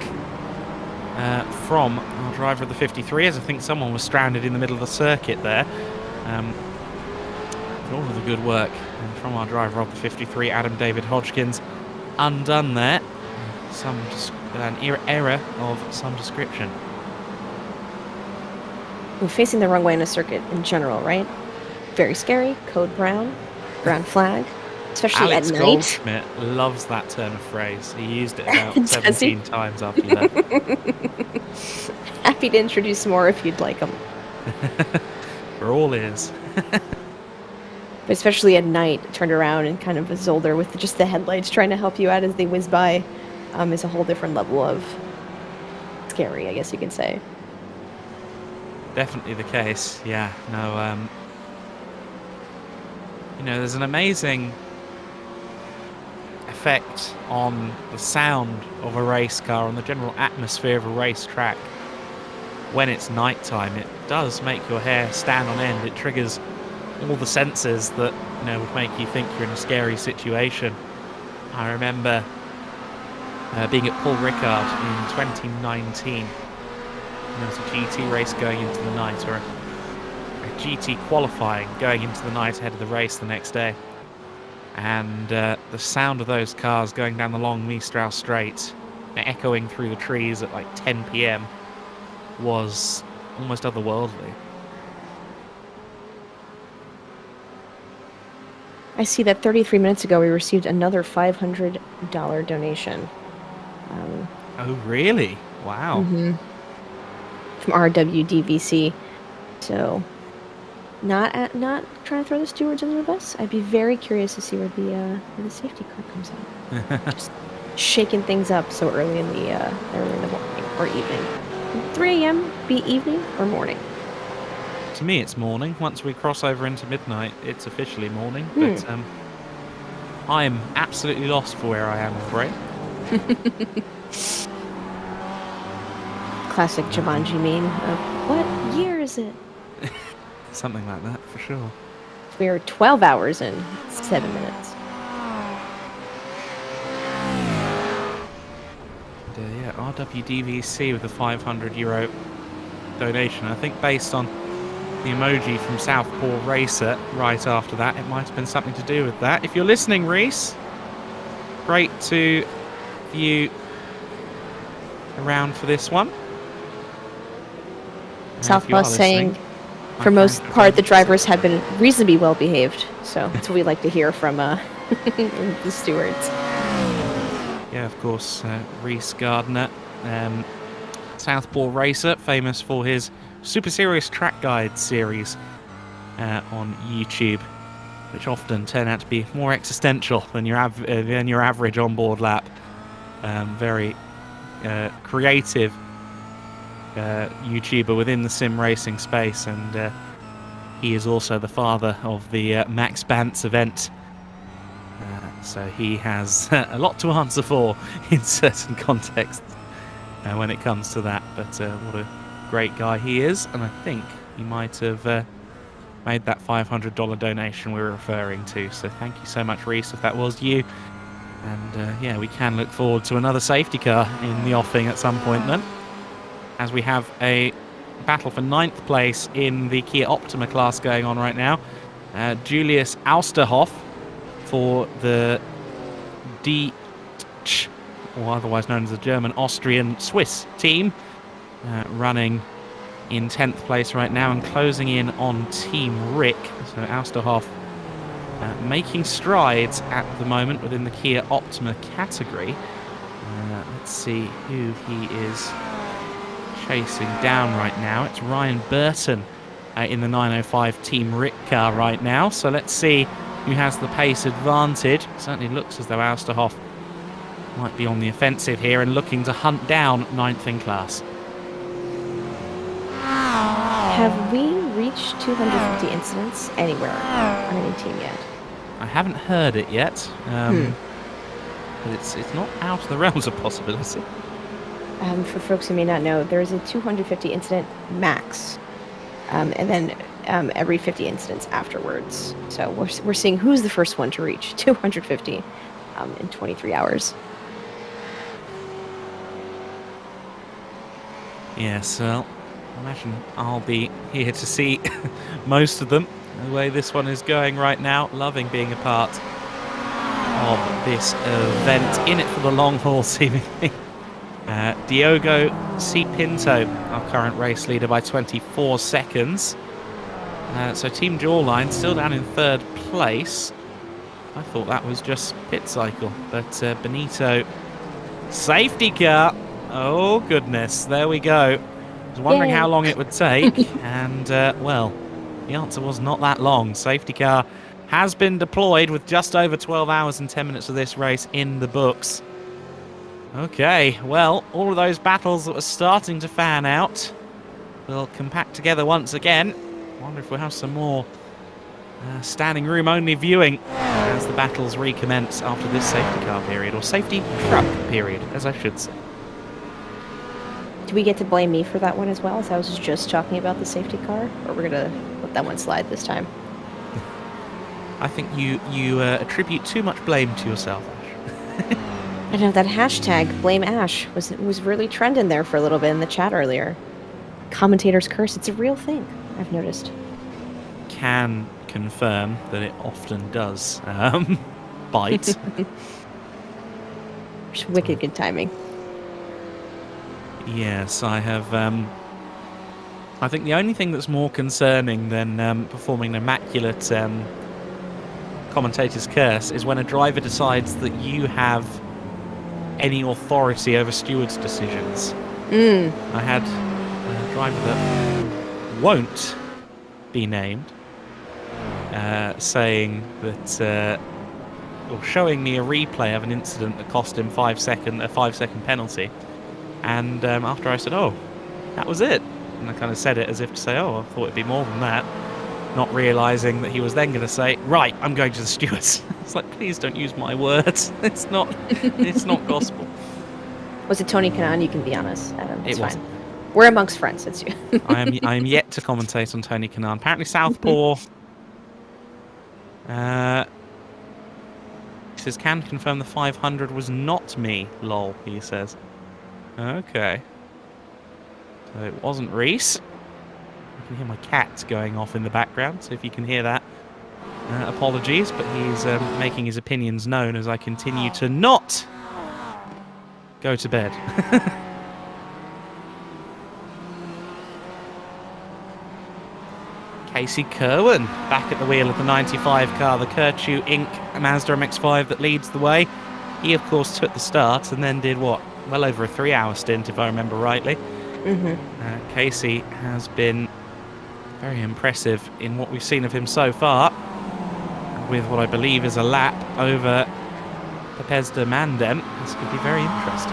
S2: from our driver of the 53, as I think someone was stranded in the middle of the circuit there. All of the good work from our driver of the 53, Adam David Hodgkins, undone there. An error of some description.
S5: We're facing the wrong way in a circuit in general, right? Very scary. Code brown. Brown flag. Especially
S2: Alex
S5: at night.
S2: Goldschmidt loves that turn of phrase. He used it about 17 times after you left.
S5: Happy to introduce more if you'd like them.
S2: We're all ears.
S5: But especially at night, turned around and kind of a Zolder with just the headlights trying to help you out as they whiz by is a whole different level of scary, I guess you can say.
S2: Definitely the case. Yeah. No. you know, there's an amazing effect on the sound of a race car, on the general atmosphere of a racetrack. When it's nighttime, it does make your hair stand on end. It triggers all the senses that, you know, would make you think you're in a scary situation. I remember being at Paul Ricard in 2019. There was a GT race going into the night, or a GT qualifying going into the night ahead of the race the next day. And the sound of those cars going down the long Mistral Straight, echoing through the trees at like 10 p.m. was almost otherworldly.
S5: I see that 33 minutes ago we received another $500 donation.
S2: Oh, really? Wow.
S5: From RWDVC. So, not trying to throw the stewards under the bus. I'd be very curious to see where the safety car comes out. Just shaking things up so early in the morning or evening. 3 a.m. be evening or morning?
S2: To me, it's morning. Once we cross over into midnight, it's officially morning. But I am absolutely lost for where I am, I'm afraid.
S5: Classic Jumanji meme of, what year is it?
S2: Something like that, for sure.
S5: We're 12 hours and 7 minutes.
S2: And, yeah, RWDVC with the €500 donation. I think based on the emoji from Southpaw Racer right after that, it might have been something to do with that. If you're listening, Reese, great to view around for this one.
S5: Southpaw saying, for most part, the drivers have been reasonably well behaved. So that's what we like to hear from the stewards.
S2: Yeah, of course, Reese Gardner, Southpaw Racer, famous for his Super Serious Track Guide series on YouTube, which often turn out to be more existential than your average onboard lap. Very creative YouTuber within the sim racing space, and he is also the father of the Max Bants event. So he has a lot to answer for in certain contexts when it comes to that. But what a great guy he is, and I think he might have made that $500 donation we were referring to. So thank you so much, Reese, if that was you. And yeah, we can look forward to another safety car in the offing at some point then, as we have a battle for 9th place in the Kia Optima class going on right now. Julius Austerhoff for the DTCH, or otherwise known as the German-Austrian-Swiss team, running in 10th place right now and closing in on Team Rick. So Austerhoff making strides at the moment within the Kia Optima category. Let's see who he is chasing down right now. It's Ryan Burton in the 905 Team Rick car right now. So let's see who has the pace advantage. It certainly looks as though Austerhoff might be on the offensive here and looking to hunt down 9th in class.
S5: Have we reached 250 incidents anywhere on any team yet?
S2: I haven't heard it yet, but it's not out of the realms of possibility.
S5: For folks who may not know, there's a 250 incident max, and then every 50 incidents afterwards. So we're seeing who's the first one to reach 250 in 23 hours.
S2: Yes, well, I imagine I'll be here to see most of them. The way this one is going right now, loving being a part of this event. In it for the long haul, seemingly. Diogo C. Pinto, our current race leader, by 24 seconds. So Team Jawline still down in 3rd place. I thought that was just pit cycle, but Benito, safety car. Oh goodness, there we go. I was wondering how long it would take, and well, the answer was not that long. Safety car has been deployed with just over 12 hours and 10 minutes of this race in the books. Okay, well, all of those battles that were starting to fan out will compact together once again. I wonder if we'll have some more standing room only viewing as the battles recommence after this safety car period, or safety truck period, as I should say.
S5: Do we get to blame me for that one as well? As I was just talking about the safety car, or we're gonna let that one slide this time?
S2: I think you attribute too much blame to yourself, Ash.
S5: I know that hashtag blame Ash was really trending there for a little bit in the chat earlier. Commentator's curse, it's a real thing, I've noticed.
S2: Can confirm that it often does bite.
S5: Just wicked good timing.
S2: Yes, I have. I think the only thing that's more concerning than performing an immaculate commentator's curse is when a driver decides that you have any authority over stewards' decisions. I had a driver that won't be named saying that, or showing me a replay of an incident that cost him a 5-second penalty. And after I said, "Oh, that was it," and I kind of said it as if to say, "Oh, I thought it'd be more than that," not realising that he was then going to say, "Right, I'm going to the stewards." It's like, please don't use my words. It's not gospel.
S5: Was it Tony Kanaan? You can be honest, Adam. It's
S2: It wasn't.
S5: fine. We're amongst friends. It's you.
S2: I am yet to commentate on Tony Kanaan. Apparently, Southpaw. He says, "Can confirm the 500 was not me." Lol. He says. Okay. So it wasn't Reese. You can hear my cat going off in the background, so if you can hear that, apologies, but he's making his opinions known as I continue to not go to bed. Casey Kerwin back at the wheel of the 95 car, the Kirchu Inc. Mazda MX-5 that leads the way. He, of course, took the start and then did what? Well over a 3-hour stint, if I remember rightly. Casey has been very impressive in what we've seen of him so far, with what I believe is a lap over Pepesda Mandem. This could be very interesting.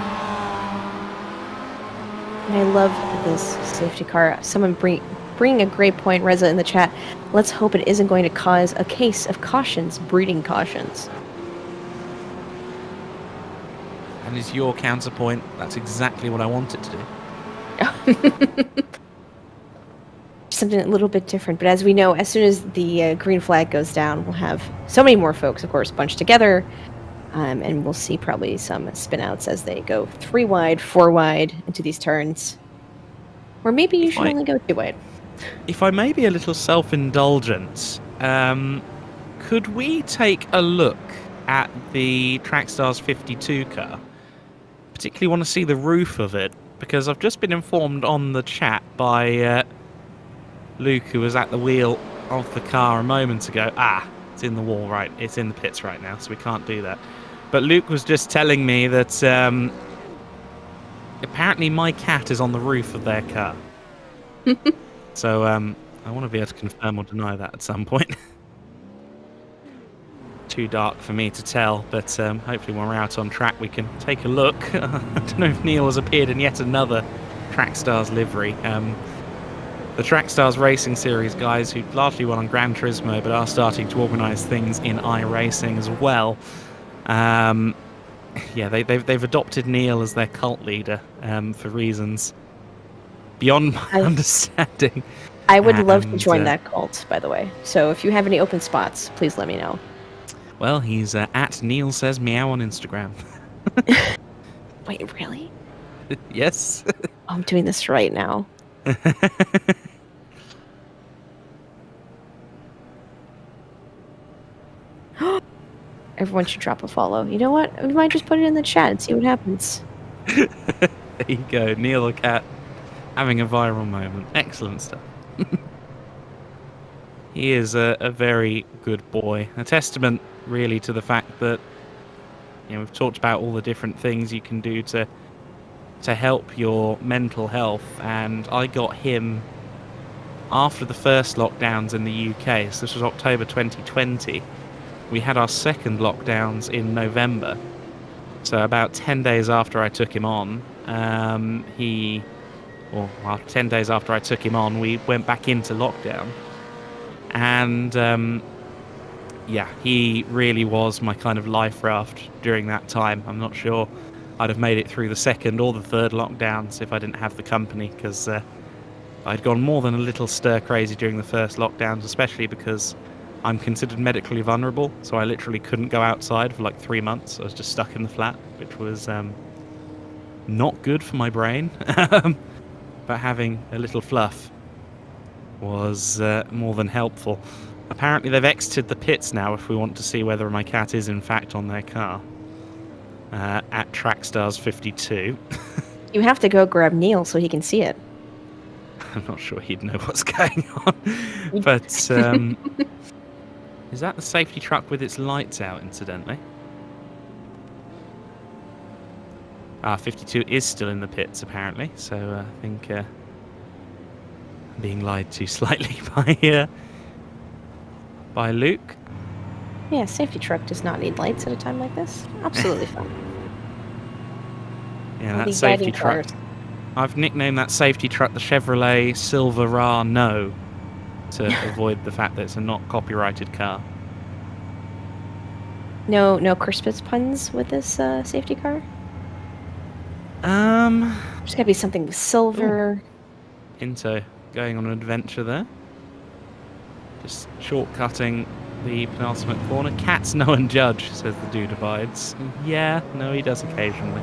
S5: I love this safety car. Someone bring a great point, Reza, in the chat. Let's hope it isn't going to cause a case of cautions, breeding cautions.
S2: And is your counterpoint, that's exactly what I want it to do.
S5: Something a little bit different, but as we know, as soon as the green flag goes down, we'll have so many more folks, of course, bunched together, and we'll see probably some spin-outs as they go 3 wide, 4 wide into these turns. Or maybe you should only go 2 wide.
S2: If I may be a little self-indulgent, could we take a look at the Trackstars 52 car? Particularly want to see the roof of it, because I've just been informed on the chat by Luke, who was at the wheel of the car a moment ago. It's in the wall, right? It's in the pits right now, so we can't do that. But Luke was just telling me that apparently my cat is on the roof of their car. So I want to be able to confirm or deny that at some point. Too dark for me to tell, but hopefully when we're out on track we can take a look. I don't know if Neil has appeared in yet another Trackstars livery. The Trackstars Racing Series guys, who largely won on Gran Turismo but are starting to organise things in iRacing as well. They've adopted Neil as their cult leader for reasons beyond my understanding.
S5: I would love to join that cult, by the way. So if you have any open spots, please let me know.
S2: Well, he's at Neil Says Meow on Instagram.
S5: Wait, really?
S2: Yes.
S5: I'm doing this right now. Everyone should drop a follow. You know what? We might just put it in the chat and see what happens.
S2: There you go. Neil the cat having a viral moment. Excellent stuff. He is a very good boy. A testament, really, to the fact that, you know, we've talked about all the different things you can do to help your mental health, and I got him after the first lockdowns in the UK. So this was October 2020. We had our second lockdowns in November. So about 10 days after I took him on, 10 days after I took him on, we went back into lockdown. And yeah, he really was my kind of life raft during that time. I'm not sure I'd have made it through the second or the third lockdowns if I didn't have the company, because I'd gone more than a little stir crazy during the first lockdowns, especially because I'm considered medically vulnerable, so I literally couldn't go outside for like 3 months. I was just stuck in the flat, which was not good for my brain. But having a little fluff was more than helpful. Apparently they've exited the pits now if we want to see whether my cat is in fact on their car. At Trackstars 52.
S5: You have to go grab Neil so he can see it.
S2: I'm not sure he'd know what's going on. But is that the safety truck with its lights out, incidentally? 52 is still in the pits, apparently. So I think I'm being lied to slightly by Luke.
S5: Yeah, safety truck does not need lights at a time like this. Absolutely fine.
S2: Yeah,
S5: All
S2: that
S5: the
S2: safety
S5: guiding
S2: truck.
S5: cars.
S2: I've nicknamed that safety truck the Chevrolet Silverado to avoid the fact that it's a not copyrighted car.
S5: No Christmas puns with this safety car? There's gotta be something with silver.
S2: Into going on an adventure there. Just shortcutting the penultimate corner. Cats know and judge, says the dude abides. Yeah, no, he does occasionally.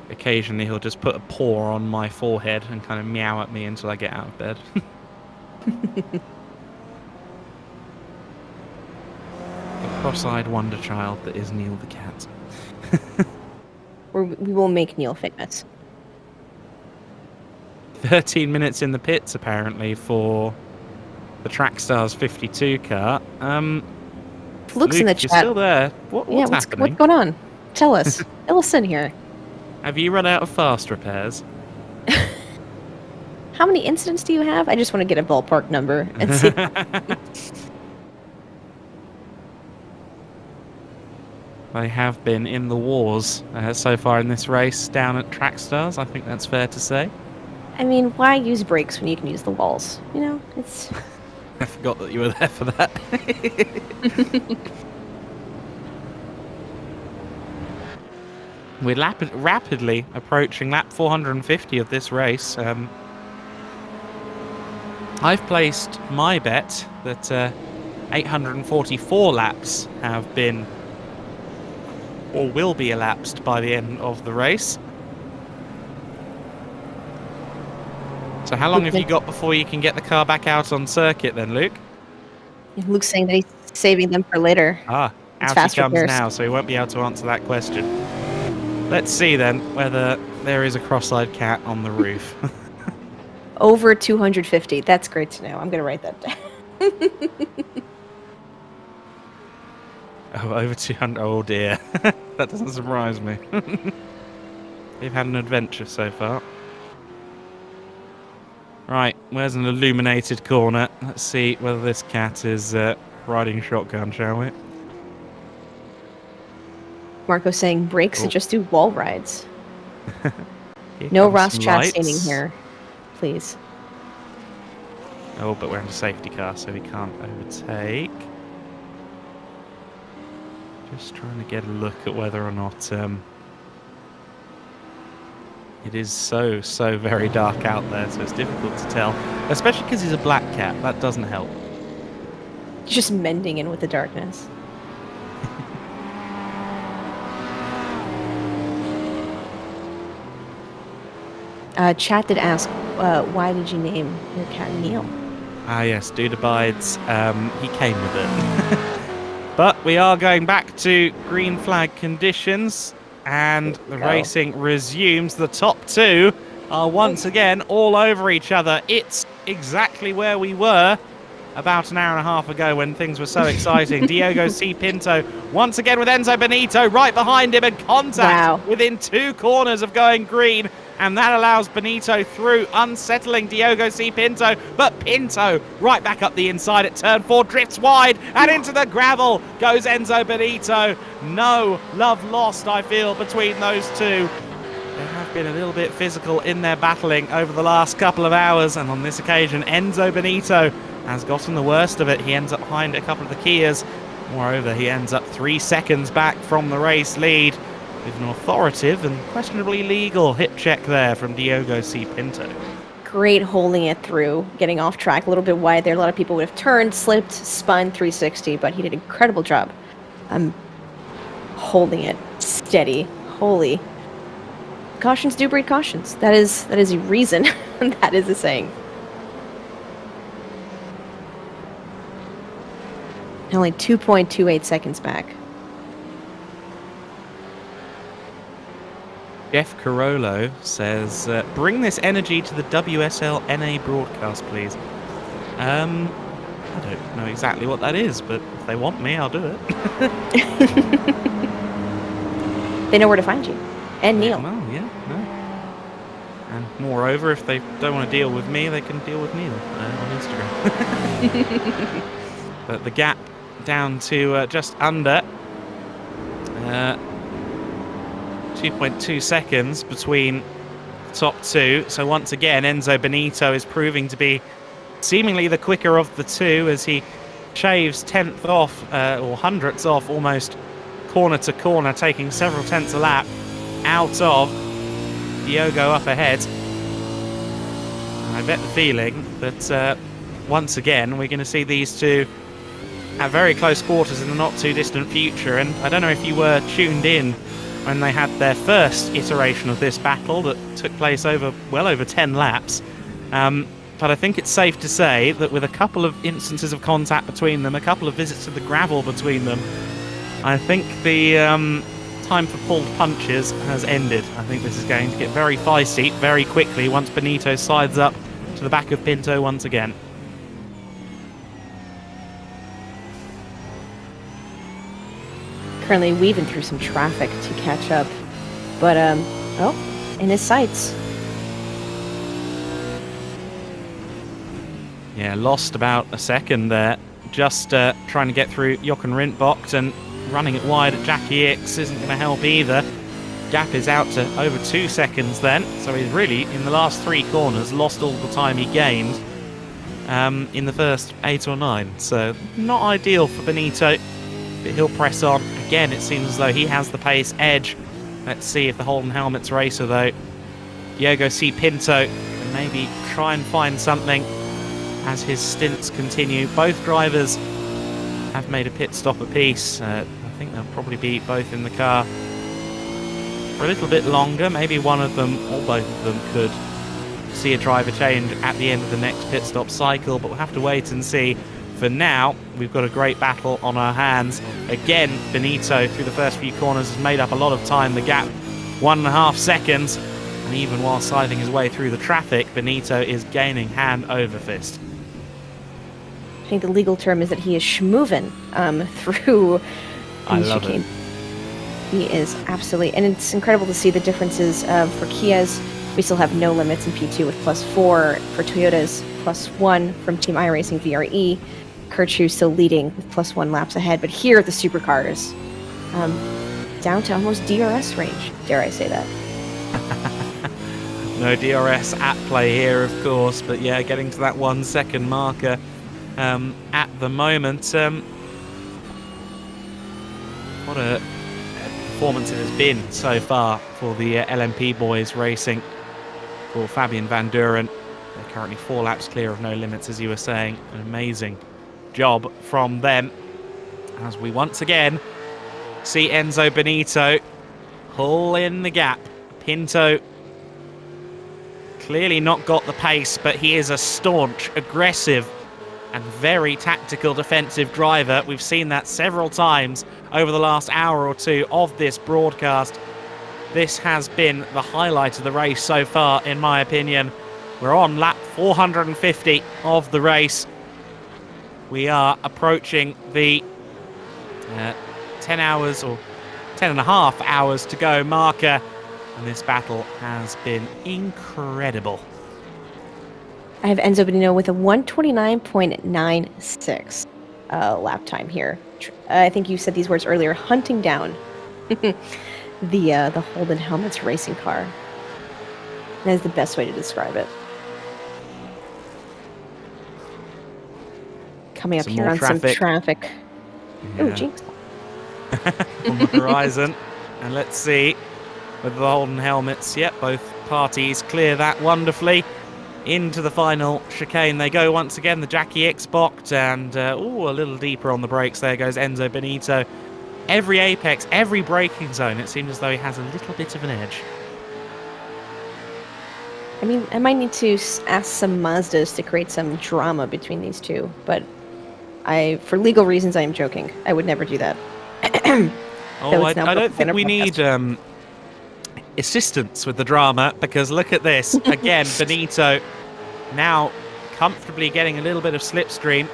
S2: Occasionally he'll just put a paw on my forehead and kind of meow at me until I get out of bed. The cross-eyed wonder child that is Neil the cat.
S5: We will make Neil famous.
S2: 13 minutes in the pits, apparently, for the Trackstars 52 car.
S5: Luke's in the
S2: Luke, you're
S5: chat.
S2: still there. What's happening?
S5: What's going on? Tell us. Fill us in here.
S2: Have you run out of fast repairs?
S5: How many incidents do you have? I just want to get a ballpark number and see.
S2: They have been in the wars so far in this race down at Trackstars. I think that's fair to say.
S5: I mean, why use brakes when you can use the walls? You know, it's...
S2: I forgot that you were there for that. We're rapidly approaching lap 450 of this race. I've placed my bet that 844 laps have been or will be elapsed by the end of the race. So how long have you got before you can get the car back out on circuit then, Luke?
S5: Luke's saying that he's saving them for later.
S2: Out he
S5: fast
S2: comes
S5: repairs.
S2: now, so he won't be able to answer that question. Let's see then whether there is a cross-eyed cat on the roof.
S5: Over 250. That's great to know. I'm going to write that down.
S2: Oh, over 200. Oh dear. That doesn't surprise me. We've had an adventure so far. Right, where's an illuminated corner? Let's see whether this cat is riding shotgun, shall we?
S5: Marco's saying brakes
S2: Oh.
S5: and just do wall rides.
S2: Here
S5: No
S2: comes
S5: Ross
S2: some
S5: chat
S2: lights.
S5: standing here, please.
S2: Oh, but we're in a safety car, so we can't overtake. Just trying to get a look at whether or not it is so very dark out there, so it's difficult to tell. Especially because he's a black cat, that doesn't help.
S5: Just mending in with the darkness. Chat did ask, why did you name your cat Neil?
S2: Ah yes, dude abides. He came with it. But we are going back to green flag conditions, and the
S5: Go.
S2: racing resumes. The top two are once again all over each other. It's exactly where we were about an hour and a half ago when things were so exciting. Diogo C. Pinto once again with Enzo Benito right behind him, and contact within 2 corners of going green. And that allows Benito through, unsettling Diogo C. Pinto. But Pinto right back up the inside at turn 4, drifts wide, and into the gravel goes Enzo Benito. No love lost, I feel, between those two. They have been a little bit physical in their battling over the last couple of hours, and on this occasion, Enzo Benito has gotten the worst of it. He ends up behind a couple of the Kias. Moreover, he ends up 3 seconds back from the race lead with an authoritative and questionably legal hit check there from Diogo C. Pinto.
S5: Great holding it through, getting off track a little bit wide there. A lot of people would have turned, slipped, spun 360, but he did an incredible job holding it steady. Holy. Cautions do breed cautions. That is a reason. That is a saying. Only 2.28 seconds back.
S2: Jeff Carollo says, bring this energy to the WSL NA broadcast, please. I don't know exactly what that is, but if they want me, I'll do it.
S5: They know where to find you. And Neil.
S2: Well, yeah, no. And moreover, if they don't want to deal with me, they can deal with Neil on Instagram. But the gap down to just under 2.2 seconds between the top two. So once again, Enzo Benito is proving to be seemingly the quicker of the two as he shaves 10th off, or hundredths off almost corner to corner, taking several tenths a lap out of Diogo up ahead. I bet the feeling that once again we're going to see these two at very close quarters in the not too distant future. And I don't know if you were tuned in when they had their first iteration of this battle that took place over well over 10 laps. But I think it's safe to say that with a couple of instances of contact between them, a couple of visits to the gravel between them, I think the time for pulled punches has ended. I think this is going to get very feisty very quickly once Benito slides up to the back of Pinto once again.
S5: Currently weaving through some traffic to catch up. But, oh, in his sights.
S2: Yeah, lost about a second there. Just trying to get through Jochen Rindbocht, and running it wide at Jackie X isn't going to help either. Gap is out to over 2 seconds then, so he's really, in the last 3 corners, lost all the time he gained in the first 8 or 9. So not ideal for Benito, but he'll press on. Again, it seems as though he has the pace edge. Let's see if the Holden Helmets racer, though, Diogo C. Pinto, can maybe try and find something as his stints continue. Both drivers have made a pit stop apiece. I think they'll probably be both in the car for a little bit longer. Maybe one of them or both of them could see a driver change at the end of the next pit stop cycle, but we'll have to wait and see. For now, we've got a great battle on our hands. Again, Benito, through the first few corners, has made up a lot of time. The gap, 1.5 seconds. And even while sliding his way through the traffic, Benito is gaining hand over fist.
S5: I think the legal term is that he is schmoovin' through
S2: I love
S5: chicane. He is absolutely, and it's incredible to see the differences for Kias. We still have no limits in P2 with +4 for Toyotas, +1 from Team iRacing VRE. Kirchu still leading with +1 laps ahead, but here at the supercars, down to almost DRS range. Dare I say that?
S2: No DRS at play here, of course, but yeah, getting to that 1 second marker at the moment. What a performance it has been so far for the LMP boys racing for Fabian Van Dooren. They're currently 4 laps clear of no limits, as you were saying. An amazing job from them, as we once again see Enzo Benito pull in the gap. Pinto clearly not got the pace, but he is a staunch, aggressive and very tactical defensive driver. We've seen that several times over the last hour or two of this broadcast. This has been the highlight of the race so far, in my opinion. We're on lap 450 of the race. We are approaching the 10 hours or 10.5 hours to go marker, and this battle has been incredible.
S5: I have Enzo Benito with a 129.96 lap time here. I think you said these words earlier, hunting down the Holden Helmets racing car. That is the best way to describe it. coming up
S2: Some
S5: here
S2: more
S5: on
S2: traffic.
S5: some traffic.
S2: Yeah.
S5: Oh, jinx.
S2: On the horizon. And let's see with the Holden helmets. Yep, both parties clear that wonderfully. Into the final chicane they go once again. The Jackie X-Bocked and a little deeper on the brakes. There goes Enzo Benito. Every apex, every braking zone, it seems as though he has a little bit of an edge.
S5: I mean, I might need to ask some Mazdas to create some drama between these two, but for legal reasons, I am joking. I would never do that.
S2: Oh, I don't think we need assistance with the drama, because look at this. Again, Benito now comfortably getting a little bit of slipstream,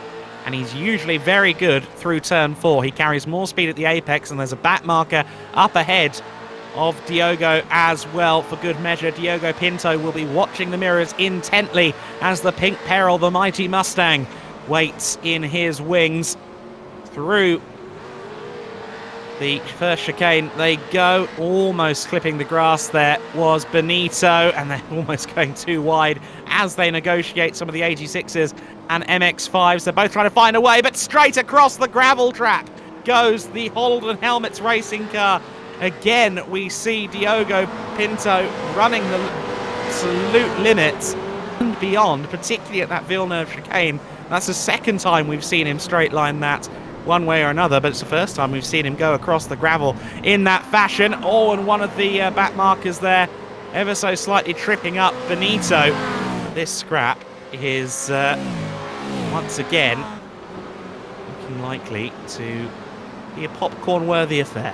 S2: and he's usually very good through turn 4. He carries more speed at the apex, and there's a back marker up ahead of Diogo as well for good measure. Diogo Pinto will be watching the mirrors intently as the Pink Peril, the mighty Mustang, waits in his wings. Through the first chicane they go, almost clipping the grass there was Benito, and they're almost going too wide as they negotiate some of the 86s and MX-5s. They're both trying to find a way, but straight across the gravel trap goes the Holden Helmets racing car. Again, we see Diogo Pinto running the absolute limits and beyond, particularly at that Villeneuve chicane. That's the second time we've seen him straight line that one way or another, but it's the first time we've seen him go across the gravel in that fashion. Oh, and one of the back markers there ever so slightly tripping up Benito. This scrap is once again looking likely to be a popcorn-worthy affair.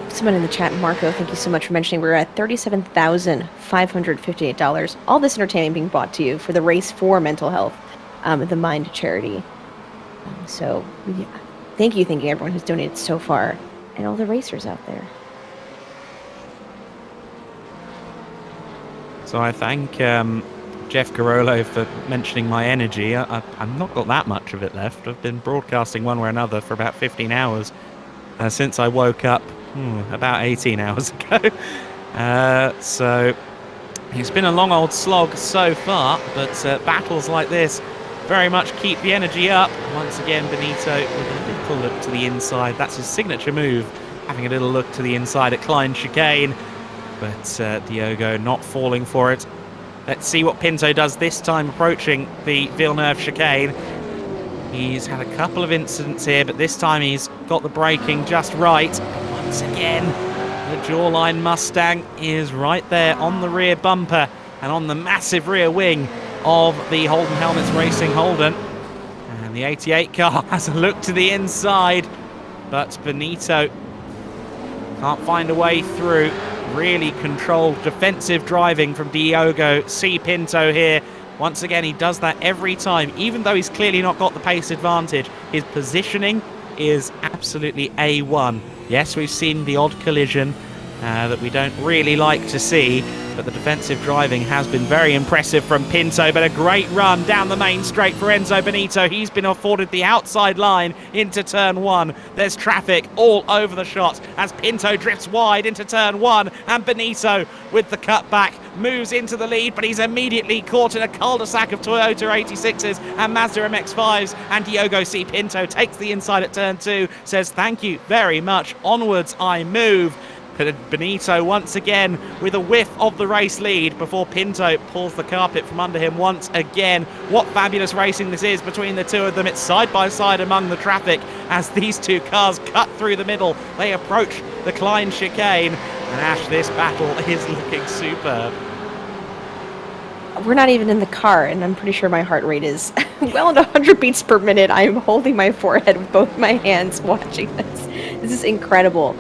S5: Someone in the chat, Marco, thank you so much for mentioning we're at $37,558. All this entertainment being brought to you for the Race for Mental Health, the Mind charity. So, yeah, thank you everyone who's donated so far, and all the racers out there.
S2: So I thank Jeff Garolo for mentioning my energy. I've not got that much of it left. I've been broadcasting one way or another for about 15 hours since I woke up about 18 hours ago. So it's been a long old slog so far, but battles like this very much keep the energy up. Once again, Benito with a little look to the inside. That's his signature move, having a little look to the inside at Klein chicane. But Diogo not falling for it. Let's see what Pinto does this time approaching the Villeneuve chicane. He's had a couple of incidents here, but this time he's got the braking just right. But once again, the Jawline Mustang is right there on the rear bumper and on the massive rear wing of the Holden Helmets Racing Holden. And the 88 car has a look to the inside, but Benito can't find a way through. Really controlled defensive driving from Diogo C. Pinto here. Once again, he does that every time, even though he's clearly not got the pace advantage. His positioning is absolutely A1. Yes, we've seen the odd collision that we don't really like to see, but the defensive driving has been very impressive from Pinto. But a great run down the main straight for Enzo Benito. He's been afforded the outside line into turn 1. There's traffic all over the shot as Pinto drifts wide into turn 1, and Benito with the cutback moves into the lead, but he's immediately caught in a cul-de-sac of Toyota 86s and Mazda MX-5s, and Diogo C. Pinto takes the inside at turn 2, says thank you very much, onwards I move. Benito once again with a whiff of the race lead before Pinto pulls the carpet from under him once again. What fabulous racing this is between the two of them. It's side by side among the traffic as these two cars cut through the middle. They approach the Klein chicane, and Ash, this battle is looking superb.
S5: We're not even in the car, and I'm pretty sure my heart rate is well into 100 beats per minute. I'm holding my forehead with both my hands watching this. This is incredible.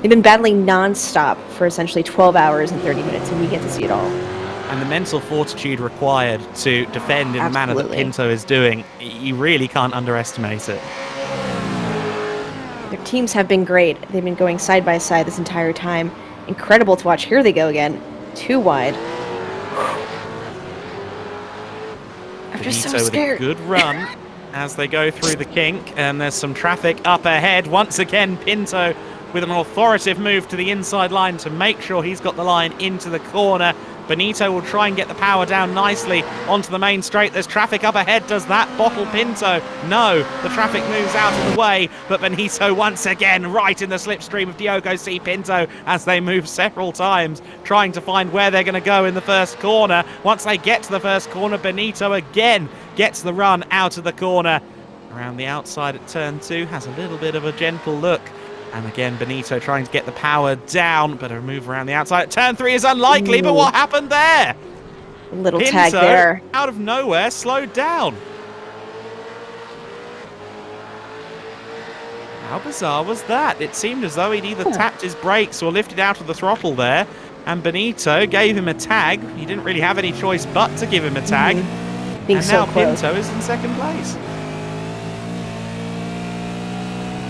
S5: They've been battling non-stop for essentially 12 hours and 30 minutes, and we get to see it all.
S2: And the mental fortitude required to defend in the manner that Pinto is doing, you really can't underestimate it.
S5: Their teams have been great. They've been going side by side this entire time. Incredible to watch. Here they go again. Too wide. I'm just so scared.
S2: With a good run as they go through the kink, and there's some traffic up ahead. Once again, Pinto with an authoritative move to the inside line to make sure he's got the line into the corner. Benito will try and get the power down nicely onto the main straight. There's traffic up ahead. Does that bottle Pinto? No, the traffic moves out of the way, but Benito once again right in the slipstream of Diogo C. Pinto as they move several times, trying to find where they're going to go in the first corner. Once they get to the first corner, Benito again gets the run out of the corner. Around the outside at turn 2, has a little bit of a gentle look. And again, Benito trying to get the power down, but a move around the outside at turn 3 is unlikely. Ooh. But what happened there?
S5: Little
S2: Pinto,
S5: tag there.
S2: Out of nowhere, slowed down. How bizarre was that? It seemed as though he'd either tapped his brakes or lifted out of the throttle there. And Benito gave him a tag. He didn't really have any choice but to give him a tag.
S5: Being
S2: and
S5: so
S2: now
S5: close.
S2: Pinto is in second place.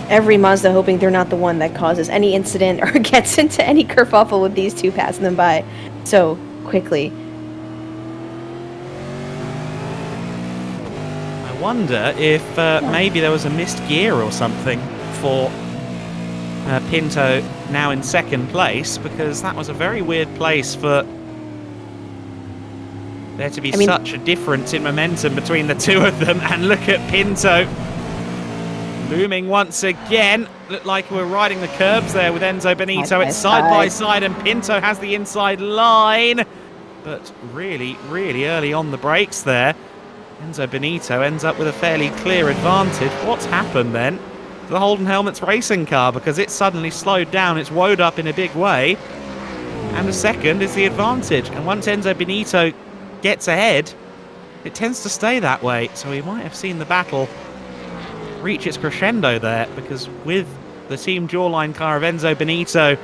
S5: Every Mazda hoping they're not the one that causes any incident or gets into any kerfuffle with these two passing them by so quickly.
S2: I wonder if maybe there was a missed gear or something for Pinto now in second place, because that was a very weird place for there to be such a difference in momentum between the two of them. And look at Pinto looming once again. Looked like we're riding the curbs there with Enzo Benito. It's side by side, and Pinto has the inside line, but really early on the brakes there. Enzo Benito ends up with a fairly clear advantage. What's happened then to the Holden Helmets racing car? Because it's suddenly slowed down, it's woed up in a big way, and a second is the advantage. And once Enzo Benito gets ahead, it tends to stay that way. So we might have seen the battle reach its crescendo there, because with the Team Jawline car of Enzo Benito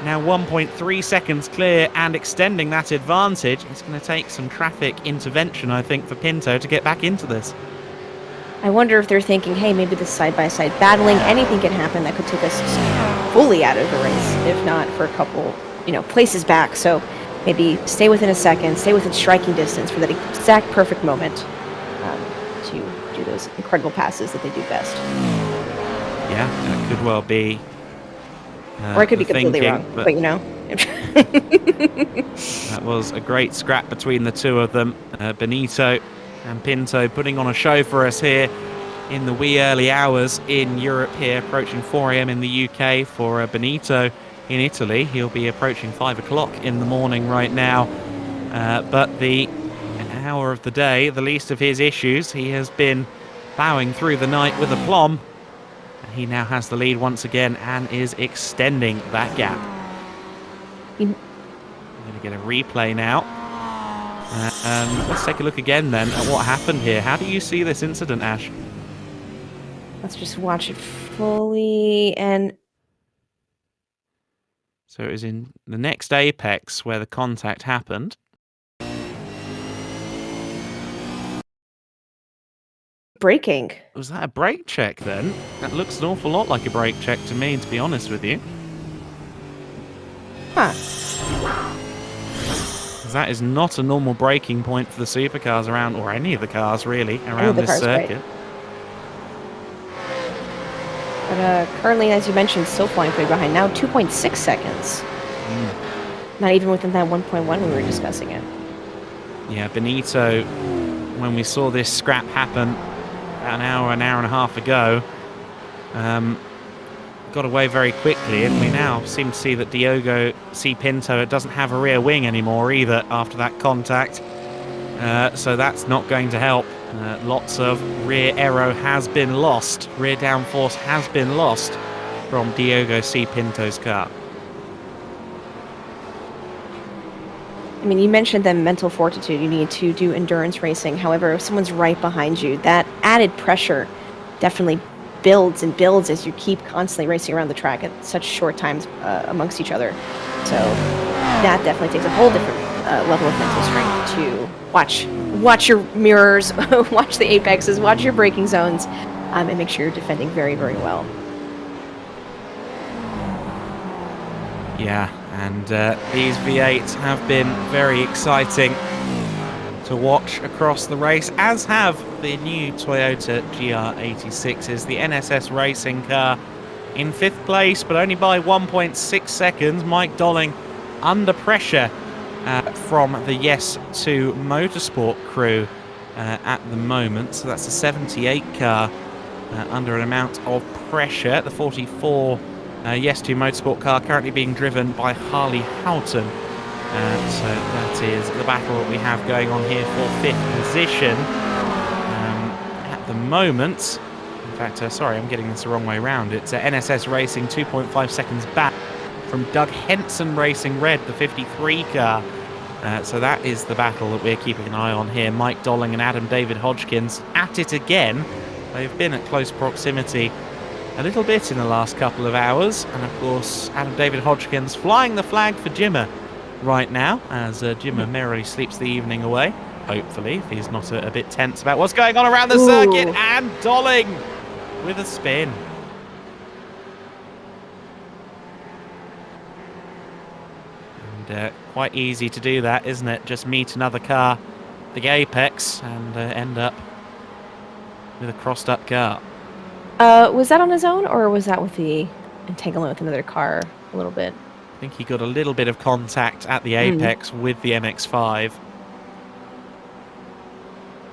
S2: now 1.3 seconds clear and extending that advantage, it's going to take some traffic intervention, I think, for Pinto to get back into this.
S5: I wonder if they're thinking, hey, maybe this side-by-side battling, anything can happen that could take us fully out of the race, if not for a couple, places back. So maybe stay within a second, stay within striking distance for that exact perfect moment to do those incredible passes that they do best.
S2: Yeah, that could well be.
S5: Or I could be completely wrong, but
S2: that was a great scrap between the two of them. Benito and Pinto putting on a show for us here in the wee early hours in Europe here, approaching 4 a.m. in the UK for Benito in Italy. He'll be approaching 5 o'clock in the morning right now. But the hour of the day, the least of his issues. He has been plowing through the night with aplomb. He now has the lead once again and is extending that gap. We're going to get a replay now. Let's take a look again then at what happened here. How do you see this incident, Ash?
S5: Let's just watch it fully. And
S2: so it was in the next apex where the contact happened.
S5: braking.
S2: Was that a brake check then? That looks an awful lot like a brake check to me, to be honest with you.
S5: Huh.
S2: That is not a normal braking point for the supercars around, or any of the cars really, around this circuit.
S5: Right. But currently, as you mentioned, still flying pretty behind. Now 2.6 seconds. Not even within that 1.1 we were discussing it.
S2: Yeah, Benito, when we saw this scrap happen about an hour and a half ago, got away very quickly, and we now seem to see that Diogo C. Pinto doesn't have a rear wing anymore either after that contact. So that's not going to help. Lots of rear aero has been lost. Rear downforce has been lost from Diogo C. Pinto's car.
S5: I mean, you mentioned the mental fortitude you need to do endurance racing. However, if someone's right behind you, that added pressure definitely builds and builds as you keep constantly racing around the track at such short times amongst each other. So that definitely takes a whole different level of mental strength to watch your mirrors, watch the apexes, watch your braking zones, and make sure you're defending very, very well.
S2: Yeah, and these V8s have been very exciting to watch across the race, as have the new Toyota GR86s. The NSS racing car in 5th place, but only by 1.6 seconds. Mike Dolling under pressure from the Yes to Motorsport crew at the moment. So that's a 78 car under an amount of pressure. The 44 Yes to Motorsport car currently being driven by Harley Houghton. So that is the battle that we have going on here for 5th position at the moment. In fact, sorry, I'm getting this the wrong way around. It's NSS Racing 2.5 seconds back from Doug Henson Racing Red, the 53 car. So that is the battle that we're keeping an eye on here. Mike Dolling and Adam David Hodgkins at it again. They've been at close proximity a little bit in the last couple of hours. And of course, Adam David Hodgkins flying the flag for Jimmer right now as Jimmer merrily sleeps the evening away. Hopefully, if he's not a bit tense about what's going on around the circuit. And Dolling with a spin. And quite easy to do that, isn't it? Just meet another car, the apex, and end up with a crossed up car.
S5: Was that on his own, or was that with the entanglement with another car a little bit?
S2: I think he got a little bit of contact at the apex with the MX-5.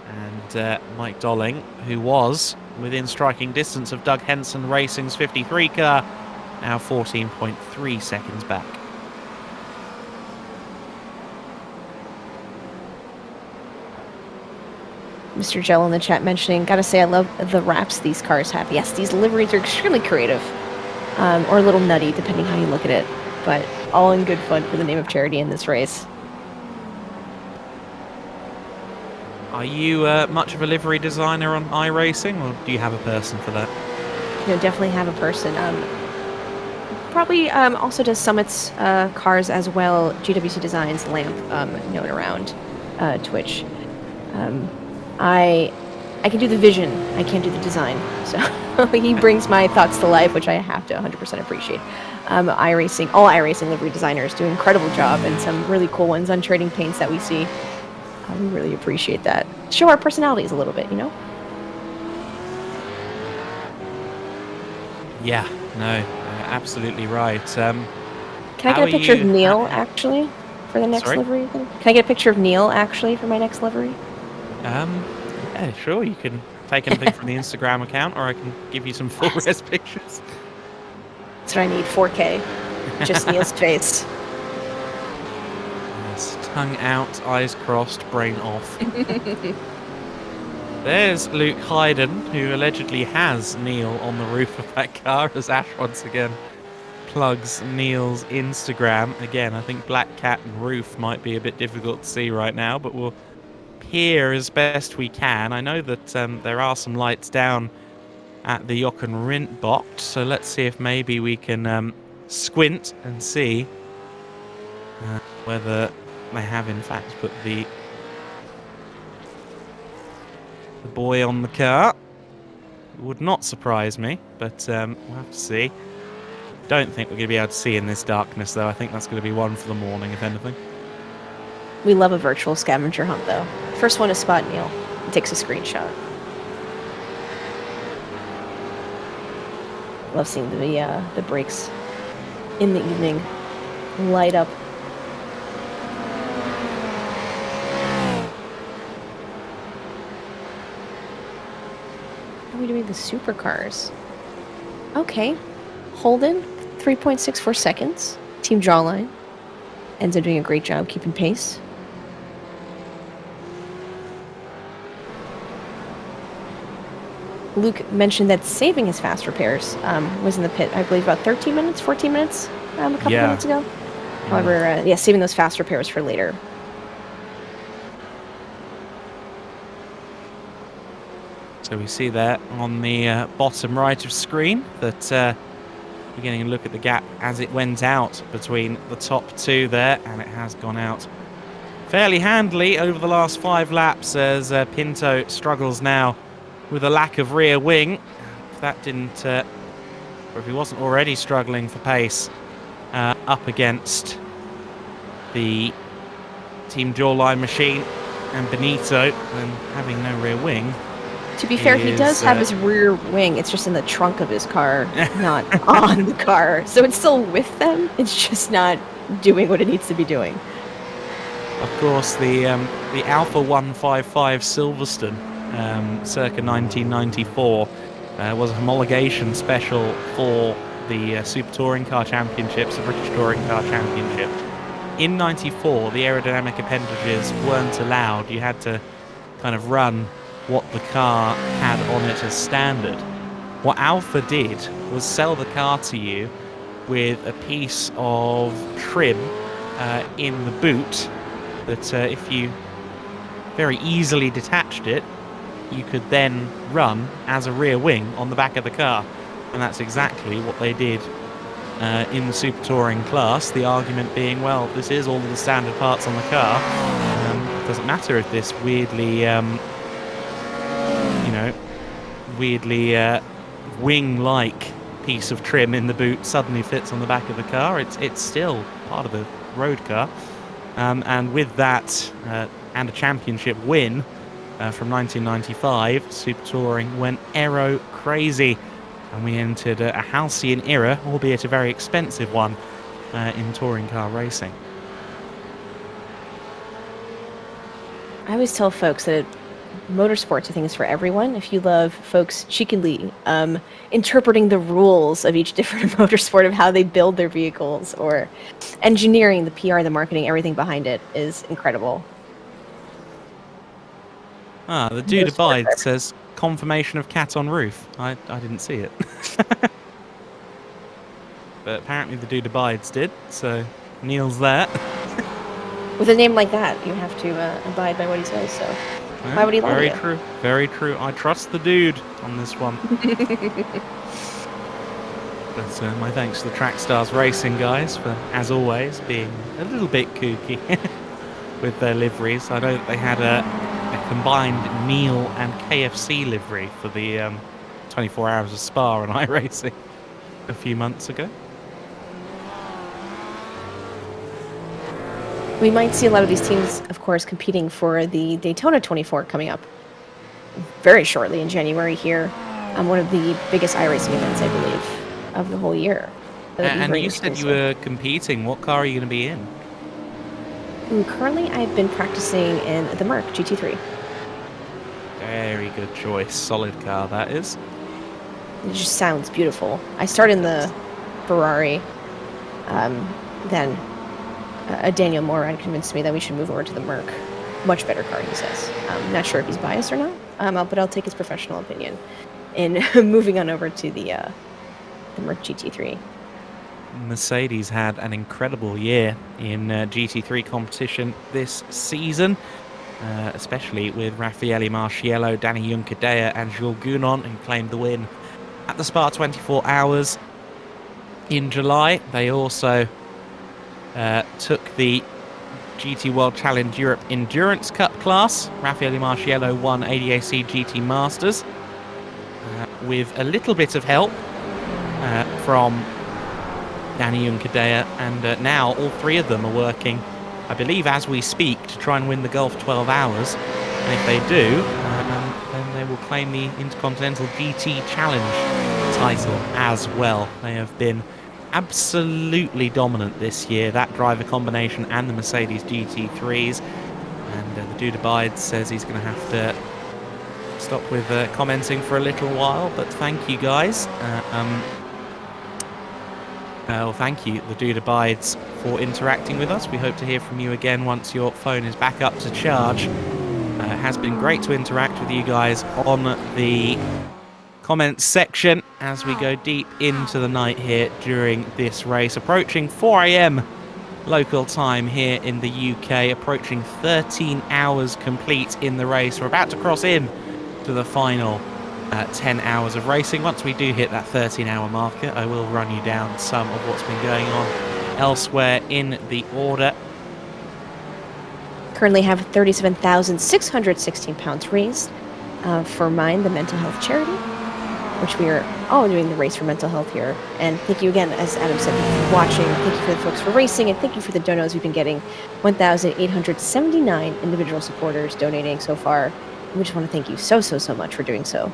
S2: And Mike Dolling, who was within striking distance of Doug Henson Racing's 53 car, now 14.3 seconds back.
S5: Mr. Gel in the chat mentioning, gotta say I love the wraps these cars have. Yes, these liveries are extremely creative, or a little nutty depending how you look at it, but all in good fun for the name of charity in this race.
S2: Are you much of a livery designer on iRacing, or do you have a person for that?
S5: You know, definitely have a person. Probably also does Summit's cars as well. GWC Designs Lamp, known around Twitch. I can do the vision. I can't do the design. So he brings my thoughts to life, which I have to 100% appreciate. iRacing, all iRacing livery designers do an incredible job, and some really cool ones on trading paints that we see. We really appreciate that. Show our personalities a little bit, you know?
S2: Yeah, no, absolutely right.
S5: Can I get a picture of Neil, actually, for the next livery? Can I get a picture of Neil, actually, for my next livery?
S2: Yeah, sure, you can take anything from the Instagram account, or I can give you some full res pictures.
S5: That's what I need, 4K. Just Neil's face.
S2: Tongue out, eyes crossed, brain off. There's Luke Hayden, who allegedly has Neil on the roof of that car, as Ash once again plugs Neil's Instagram. Again, I think Black Cat and roof might be a bit difficult to see right now, but we'll peer as best we can. I know that there are some lights down at the Jochen Rindt box, so let's see if maybe we can squint and see whether they have in fact put the boy on the car. It would not surprise me, but we'll have to see. Don't think we're going to be able to see in this darkness, though. I think that's going to be one for the morning, if anything.
S5: We love a virtual scavenger hunt, though. First one to spot Neil takes a screenshot. Love seeing the brakes in the evening light up. How are we doing the supercars? Okay. Holden, 3.64 seconds. Team Jawline ends up doing a great job keeping pace. Luke mentioned that saving his fast repairs was in the pit, I believe, about 13 minutes, 14 minutes, a couple minutes ago. However, saving those fast repairs for later.
S2: So we see there on the bottom right of screen that we're getting a look at the gap as it went out between the top two there, and it has gone out fairly handily over the last 5 laps as Pinto struggles now with a lack of rear wing. If that didn't, or if he wasn't already struggling for pace up against the Team Jawline machine and Benito and having no rear wing.
S5: To be fair, he does have his rear wing. It's just in the trunk of his car, not on the car. So it's still with them. It's just not doing what it needs to be doing.
S2: Of course, the Alpha 155 Silverstone, circa 1994, was a homologation special for the Super Touring Car Championships, the British Touring Car Championship. In 94, the aerodynamic appendages weren't allowed. You had to kind of run what the car had on it as standard. What Alpha did was sell the car to you with a piece of trim in the boot that if you very easily detached it, you could then run as a rear wing on the back of the car. And that's exactly what they did in the Super Touring class. The argument being, well, this is all of the standard parts on the car. It doesn't matter if this weirdly, wing-like piece of trim in the boot suddenly fits on the back of the car. It's still part of the road car. And with that and a championship win from 1995, Super Touring went aero crazy. And we entered a halcyon era, albeit a very expensive one, in touring car racing.
S5: I always tell folks that motorsports, I think, is for everyone. If you love folks cheekily interpreting the rules of each different motorsport of how they build their vehicles, or engineering, the PR, the marketing, everything behind it is incredible.
S2: The dude abide says confirmation of cat on roof. I didn't see it. But apparently the dude abides did, so Neil's there.
S5: With a name like that, you have to abide by what he says, so why would he lie to you?
S2: Very true, very true. I trust the dude on this one. But my thanks to the Trackstars Racing guys for, as always, being a little bit kooky with their liveries. I know that they had a combined Neil and KFC livery for the 24 Hours of Spa on iRacing a few months ago.
S5: We might see a lot of these teams, of course, competing for the Daytona 24 coming up very shortly in January here. One of the biggest iRacing events, I believe, of the whole year.
S2: And you said you were competing. What car are you going to be in?
S5: Currently, I've been practicing in the Merc GT3.
S2: Very good choice. Solid car, that is.
S5: It just sounds beautiful. I started in the Ferrari, then Daniel Morad convinced me that we should move over to the Merc. Much better car, he says. I'm not sure if he's biased or not, but I'll take his professional opinion in moving on over to the Merc GT3.
S2: Mercedes had an incredible year in GT3 competition this season, especially with Raffaele Marciello, Danny Juncadella and Jules Gounon, who claimed the win at the Spa 24 Hours in July. They also took the GT World Challenge Europe Endurance Cup class. Raffaele Marciello won HyAcey GT Masters with a little bit of help from Danny Juncadella, and now all three of them are working, I believe as we speak, to try and win the Gulf 12 Hours. And if they do, then they will claim the Intercontinental GT Challenge title as well. They have been absolutely dominant this year, that driver combination and the Mercedes GT3s. And the dude abides says he's going to have to stop with commenting for a little while, but thank you guys. Well, thank you, the dude abides, for interacting with us. We hope to hear from you again once your phone is back up to charge. It has been great to interact with you guys on the comments section as we go deep into the night here during this race. Approaching 4 AM local time here in the UK, approaching 13 hours complete in the race. We're about to cross in to the final 10 hours of racing. Once we do hit that 13-hour marker, I will run you down some of what's been going on elsewhere in the order.
S5: Currently have 37,616 pounds raised for Mind, the mental health charity, which we are all doing the race for mental health here. And thank you again, as Adam said, for watching. Thank you for the folks for racing, and thank you for the donos we've been getting. 1,879 individual supporters donating so far. We just want to thank you so much for doing so.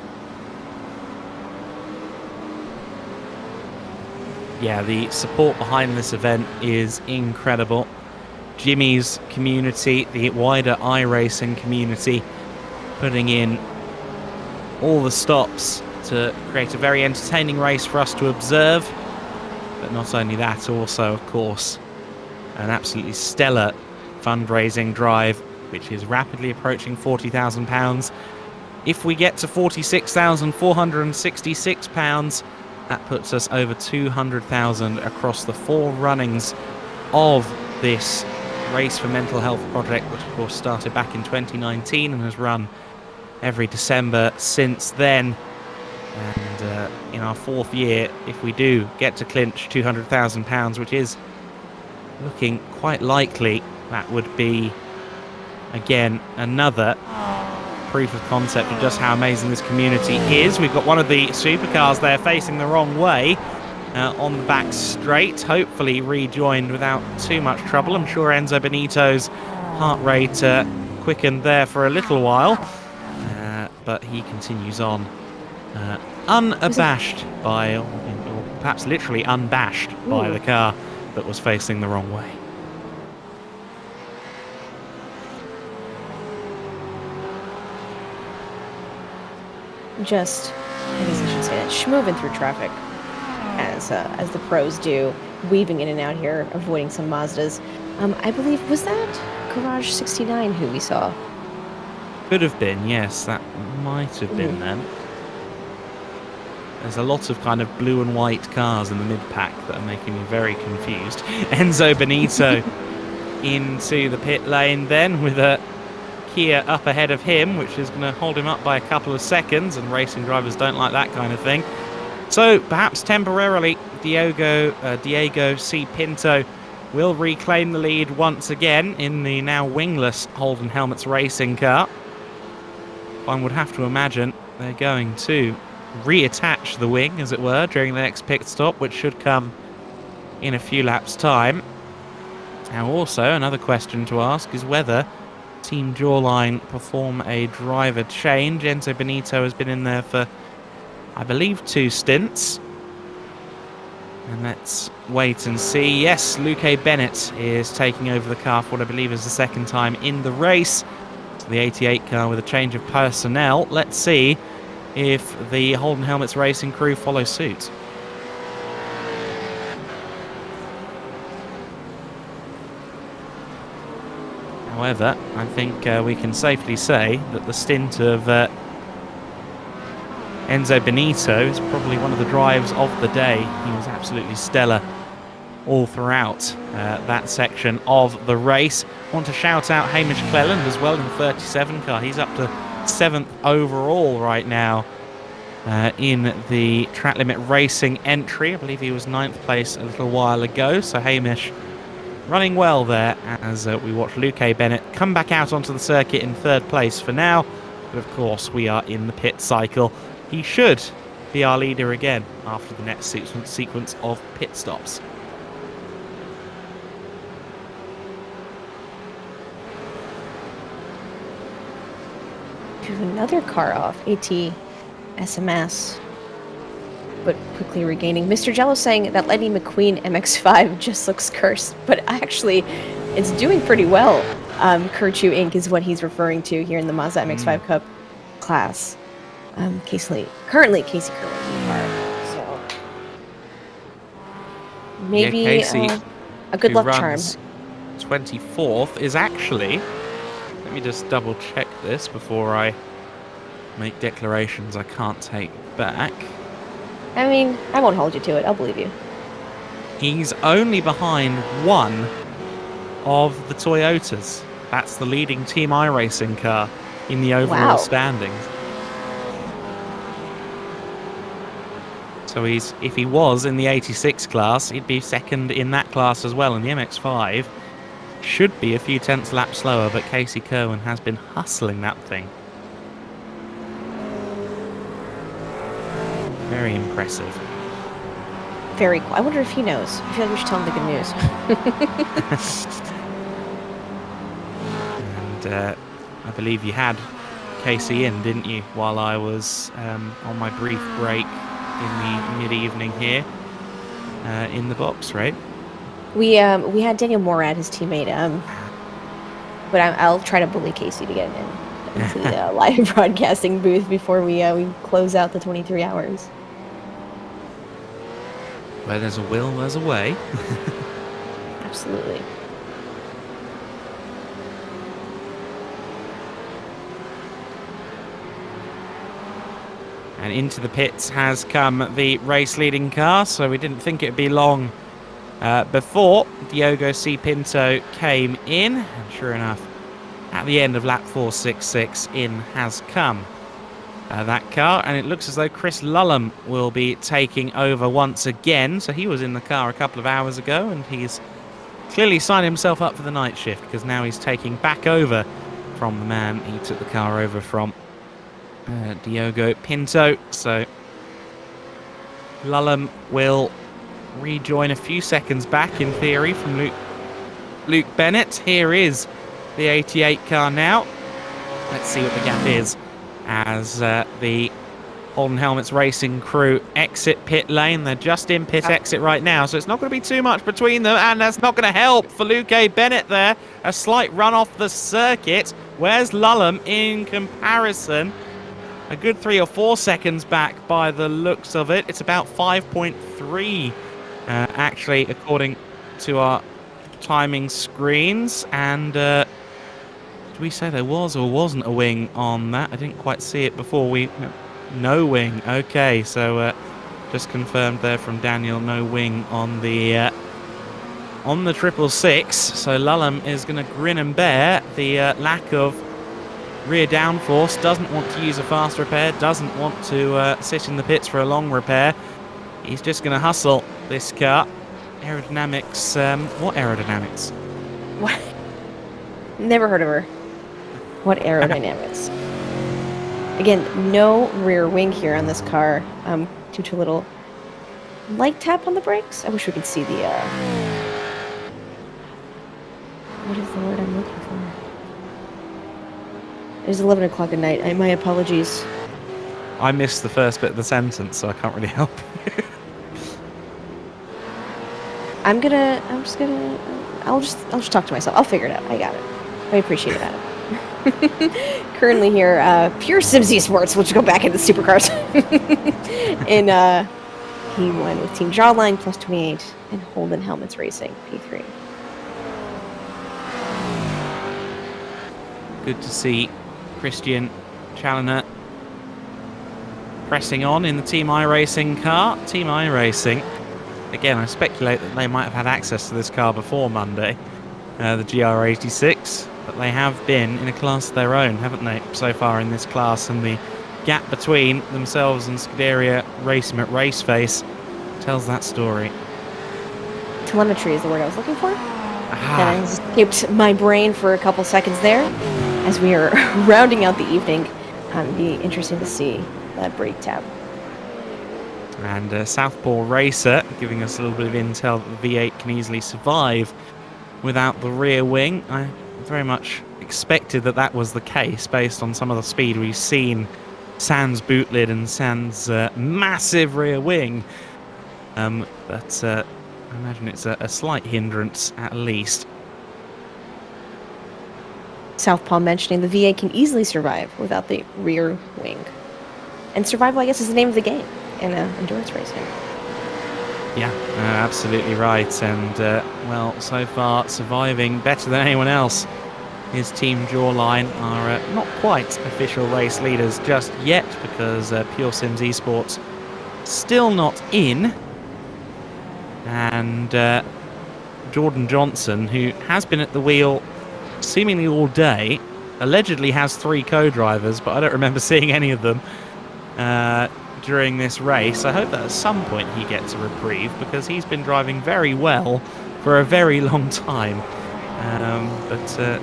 S2: yeah, the support behind this event is incredible. Jimmy's community, the wider iRacing community, putting in all the stops to create a very entertaining race for us to observe. But not only that, also, of course, an absolutely stellar fundraising drive, which is rapidly approaching £40,000. If we get to £46,466, that puts us over 200,000 across the 4 runnings of this Race for Mental Health project, which of course started back in 2019 and has run every December since then. And in our 4th year, if we do get to clinch £200,000, which is looking quite likely, that would be, again, another proof of concept of just how amazing this community is. We've got one of the supercars there facing the wrong way on the back straight, hopefully rejoined without too much trouble. I'm sure Enzo Benito's heart rate quickened there for a little while, but he continues on unabashed by, or perhaps literally unbashed by the car that was facing the wrong way.
S5: Just, I guess I should say that, schmoving through traffic as the pros do, weaving in and out here, avoiding some Mazdas. I believe, was that Garage 69 who we saw?
S2: Could have been, yes, that might have been them. There's a lot of kind of blue and white cars in the mid-pack that are making me very confused. Enzo Benito into the pit lane then with a Kia up ahead of him, which is going to hold him up by a couple of seconds, and racing drivers don't like that kind of thing. So perhaps temporarily Diego C. Pinto will reclaim the lead once again in the now wingless Holden Helmets racing car. One would have to imagine they're going to reattach the wing, as it were, during the next pit stop, which should come in a few laps' time. Now also, another question to ask is whether Team Jawline perform a driver change. Enzo Benito has been in there for, I believe, 2 stints. And let's wait and see. Yes, Luque Bennett is taking over the car for what I believe is the 2nd time in the race. So the 88 car with a change of personnel. Let's see if the Holden Helmets racing crew follow suit. However, I think we can safely say that the stint of Enzo Benito is probably one of the drives of the day. He was absolutely stellar all throughout that section of the race. Want to shout out Hamish Cleland as well in the 37 car. He's up to 7th overall right now in the Track Limit Racing entry. I believe he was 9th place a little while ago. So Hamish running well there as we watch Luque Bennett come back out onto the circuit in 3rd place for now. But of course we are in the pit cycle. He should be our leader again after the next sequence of pit stops.
S5: We have another car off, AT SMS, but quickly regaining. Mr. Jello saying that Lightning McQueen MX-5 just looks cursed, but actually it's doing pretty well. Kirchu Inc. is what he's referring to here in the Mazda MX-5 Cup class. Currently Casey Curley car, so maybe
S2: yeah, Casey,
S5: a good luck charm.
S2: 24th is actually, let me just double check this before I make declarations I can't take back.
S5: I mean, I won't hold you to it, I'll believe you.
S2: He's only behind one of the Toyotas. That's the leading Team iRacing car in the overall standings. So if he was in the 86 class, he'd be 2nd in that class as well. And the MX-5 should be a few tenths lap slower, but Casey Kerwin has been hustling that thing. Very impressive.
S5: Very cool. I wonder if he knows. I feel like we should tell him the good news.
S2: And I believe you had Casey in, didn't you, while I was on my brief break in the mid-evening here. in the box, right?
S5: We had Daniel Morad, his teammate, but I'll try to bully Casey to get into the live broadcasting booth before we close out the 23 hours.
S2: Where there's a will, there's a way.
S5: Absolutely.
S2: And into the pits has come the race-leading car, so we didn't think it'd be long before Diogo C. Pinto came in. And sure enough, at the end of lap 466, in has come that car. And it looks as though Chris Lullum will be taking over once again. So he was in the car a couple of hours ago, and he's clearly signed himself up for the night shift, because now he's taking back over from the man he took the car over from, Diogo Pinto. So Lullum will rejoin a few seconds back, in theory, from Luke Bennett. Here is the 88 car now. Let's see what the gap is as the Holden Helmets Racing crew exit pit lane. They're just in pit exit right now, so it's not going to be too much between them, and that's not going to help for Luke A. Bennett there. A slight run off the circuit. Where's Lullum in comparison? A good 3 or 4 seconds back by the looks of it. It's about 5.3 actually, according to our timing screens. And did we say there was or wasn't a wing on that? I didn't quite see it before. No wing. Okay, so just confirmed there from Daniel, no wing on the 666. So Lullum is going to grin and bear the lack of rear downforce, doesn't want to use a fast repair, doesn't want to sit in the pits for a long repair. He's just going to hustle this car. Aerodynamics, what aerodynamics?
S5: What? Never heard of her. What aerodynamics? Again, no rear wing here on this car, due to a little light tap on the brakes. I wish we could see the, what is the word I'm looking for? It is 11 o'clock at night. My apologies.
S2: I missed the first bit of the sentence, so I can't really help you.
S5: I'll just talk to myself. I'll figure it out. I got it. I appreciate it, Adam. Currently here, Pure Sims Esports, which go back into supercars. And he won with Team Jawline plus 28 and Holden Helmets Racing P3.
S2: Good to see Christian Challoner pressing on in the Team iRacing car. Team iRacing, again, I speculate that they might have had access to this car before Monday, the GR86, but they have been in a class of their own, haven't they, so far in this class, and the gap between themselves and Scuderia Racing at Raceface tells that story.
S5: Telemetry is the word I was looking for. That has escaped my brain for a couple seconds there. As we are rounding out the evening, it'd be interesting to see that brake tab.
S2: And Southpaw Racer giving us a little bit of intel that the V8 can easily survive without the rear wing. I very much expected that was the case based on some of the speed we've seen sans boot lid and sans massive rear wing. But I imagine it's a slight hindrance at least.
S5: Southpaw mentioning the V8 can easily survive without the rear wing. And survival, I guess, is the name of the game in endurance racing.
S2: Yeah, absolutely right. And, well, so far surviving better than anyone else. His Team Jawline are not quite official race leaders just yet, because Pure Sims Esports still not in. And Jordan Johnson, who has been at the wheel seemingly all day, allegedly has 3 co-drivers, but I don't remember seeing any of them during this race. I hope that at some point he gets a reprieve, because he's been driving very well for a very long time. But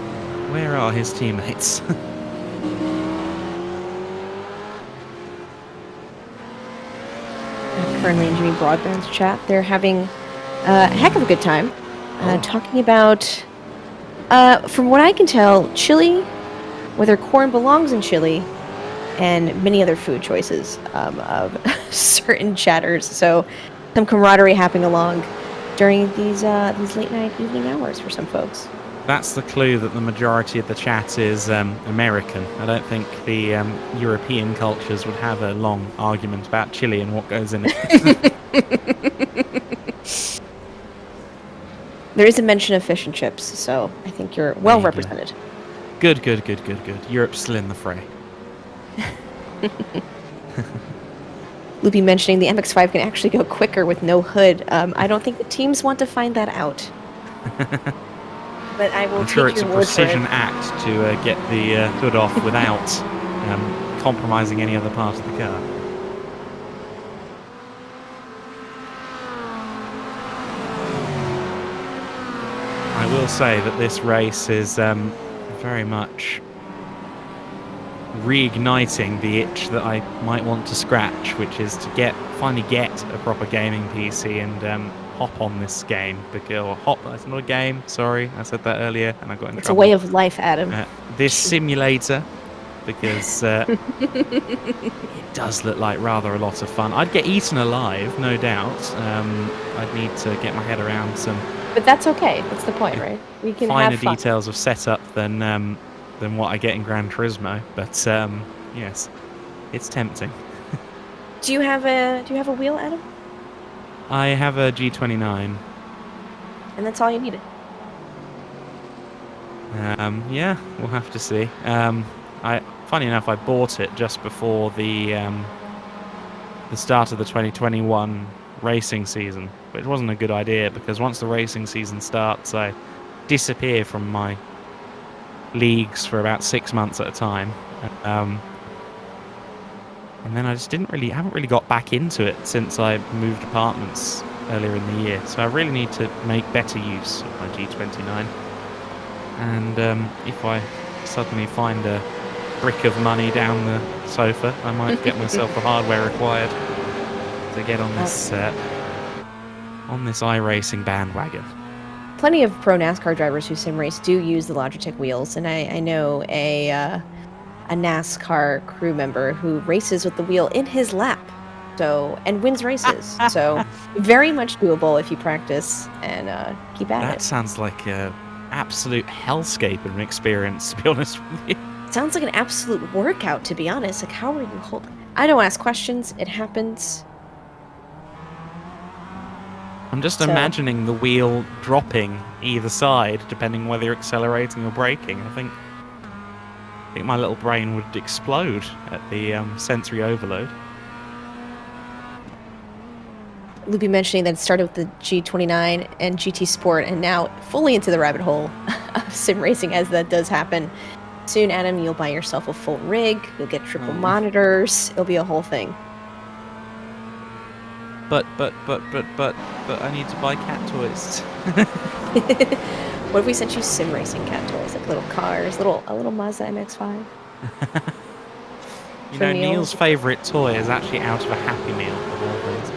S2: where are his teammates?
S5: Currently in Jimmy Broadbent's chat, they're having a heck of a good time talking about, from what I can tell, chili, whether corn belongs in chili, and many other food choices of certain chatters. So some camaraderie happening along during these late night evening hours for some folks.
S2: That's the clue that the majority of the chat is American. I don't think the European cultures would have a long argument about chili and what goes in it.
S5: There is a mention of fish and chips, so I think you're well
S2: you go.
S5: represented.
S2: Good. Europe's still in the fray.
S5: Loopy mentioning the MX-5 can actually go quicker with no hood. I don't think the teams want to find that out. But I will
S2: I'm sure
S5: take
S2: it's a
S5: your word for it.
S2: precision act to get the hood off without compromising any other part of the car. I will say that this race is very much reigniting the itch that I might want to scratch, which is to finally get a proper gaming PC and hop on this game. It's not a game, sorry, I said that earlier and I got in
S5: It's
S2: trouble.
S5: a way of life, Adam.
S2: This simulator, because it does look like rather a lot of fun. I'd get eaten alive, no doubt. I'd need to get my head around some
S5: But that's okay. That's the point, right? We can
S2: finer
S5: have fun.
S2: details of setup than what I get in Gran Turismo. But yes, it's tempting.
S5: Do you have a wheel, Adam?
S2: I have a G29.
S5: And that's all you needed.
S2: Yeah, we'll have to see. Funny enough, I bought it just before the start of the 2021 racing season, which wasn't a good idea because once the racing season starts, I disappear from my leagues for about 6 months at a time. And then I just haven't really got back into it since I moved apartments earlier in the year. So I really need to make better use of my G29. And if I suddenly find a brick of money down the sofa, I might get myself the hardware required to get on this iRacing bandwagon.
S5: Plenty of pro NASCAR drivers who sim race do use the Logitech wheels, and I know a NASCAR crew member who races with the wheel in his lap, and wins races. So very much doable if you practice and keep at it.
S2: That sounds like a absolute hellscape of an experience, to be honest with you.
S5: Sounds like an absolute workout, to be honest. Like, how are you holding? I don't ask questions. It happens.
S2: I'm just
S5: So-
S2: imagining the wheel dropping either side, depending whether you're accelerating or braking. I think my little brain would explode at the sensory overload.
S5: Loopy mentioning that it started with the G29 and GT Sport, and now fully into the rabbit hole of sim racing as that does happen. Soon, Adam, you'll buy yourself a full rig. You'll get triple monitors. It'll be a whole thing.
S2: But I need to buy cat toys.
S5: What if we sent you sim racing cat toys, like little cars, a little Mazda MX-5?
S2: You
S5: For
S2: know,
S5: Neil?
S2: Neil's favourite toy is actually out of a Happy Meal, of all things.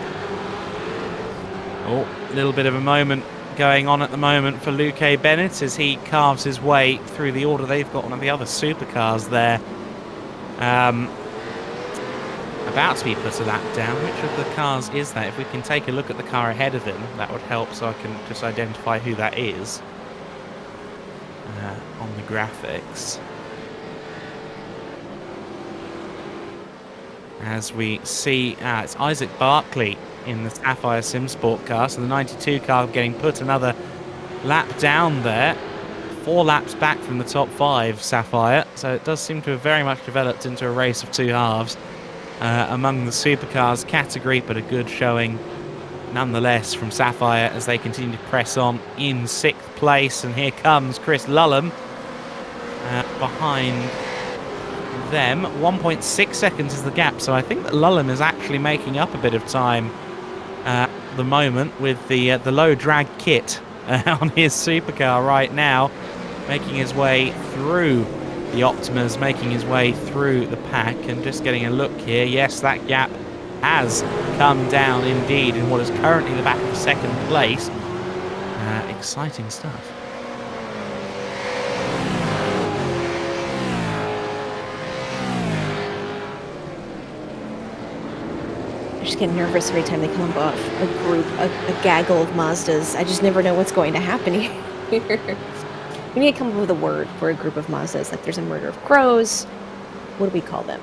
S2: Oh, a little bit of a moment going on at the moment for Luke Bennett as he carves his way through the order. They've got one of the other supercars there. About to be put a lap down. Which of the cars is that? If we can take a look at the car ahead of him, that would help so I can just identify who that is on the graphics. As we see, it's Isaac Barkley in the Sapphire Sim Sport car, so the 92 car getting put another lap down there. 4 laps back from the top 5, Sapphire, so it does seem to have very much developed into a race of two halves among the supercars category, but a good showing nonetheless from Sapphire as they continue to press on in 6th place. And here comes Chris Lullum behind them. 1.6 seconds is the gap, so I think that Lullum is actually making up a bit of time at the moment with the low drag kit on his supercar right now, making his way through the Optimas, making his way through the pack. And just getting a look here, yes, that gap has come down indeed in what is currently the back of 2nd place. Exciting stuff.
S5: just get nervous every time they come above a group, a gaggle of Mazdas. I just never know what's going to happen here. We need to come up with a word for a group of Mazdas. Like there's a murder of crows. What do we call them?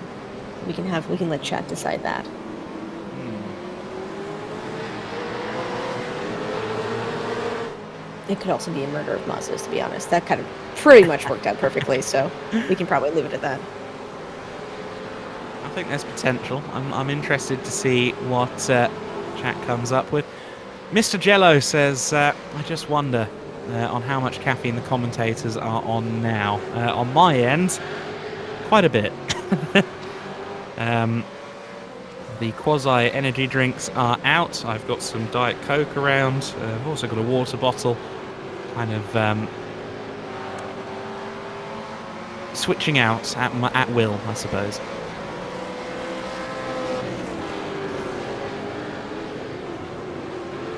S5: We can let chat decide that. It could also be a murder of Mazdas, to be honest. That kind of pretty much worked out perfectly, so we can probably leave it at that.
S2: I think there's potential. I'm interested to see what chat comes up with. Mr. Jello says, I just wonder on how much caffeine the commentators are on now. On my end, quite a bit. The quasi energy drinks are out. I've got some Diet Coke around. I've also got a water bottle. Kind of switching out at will, I suppose.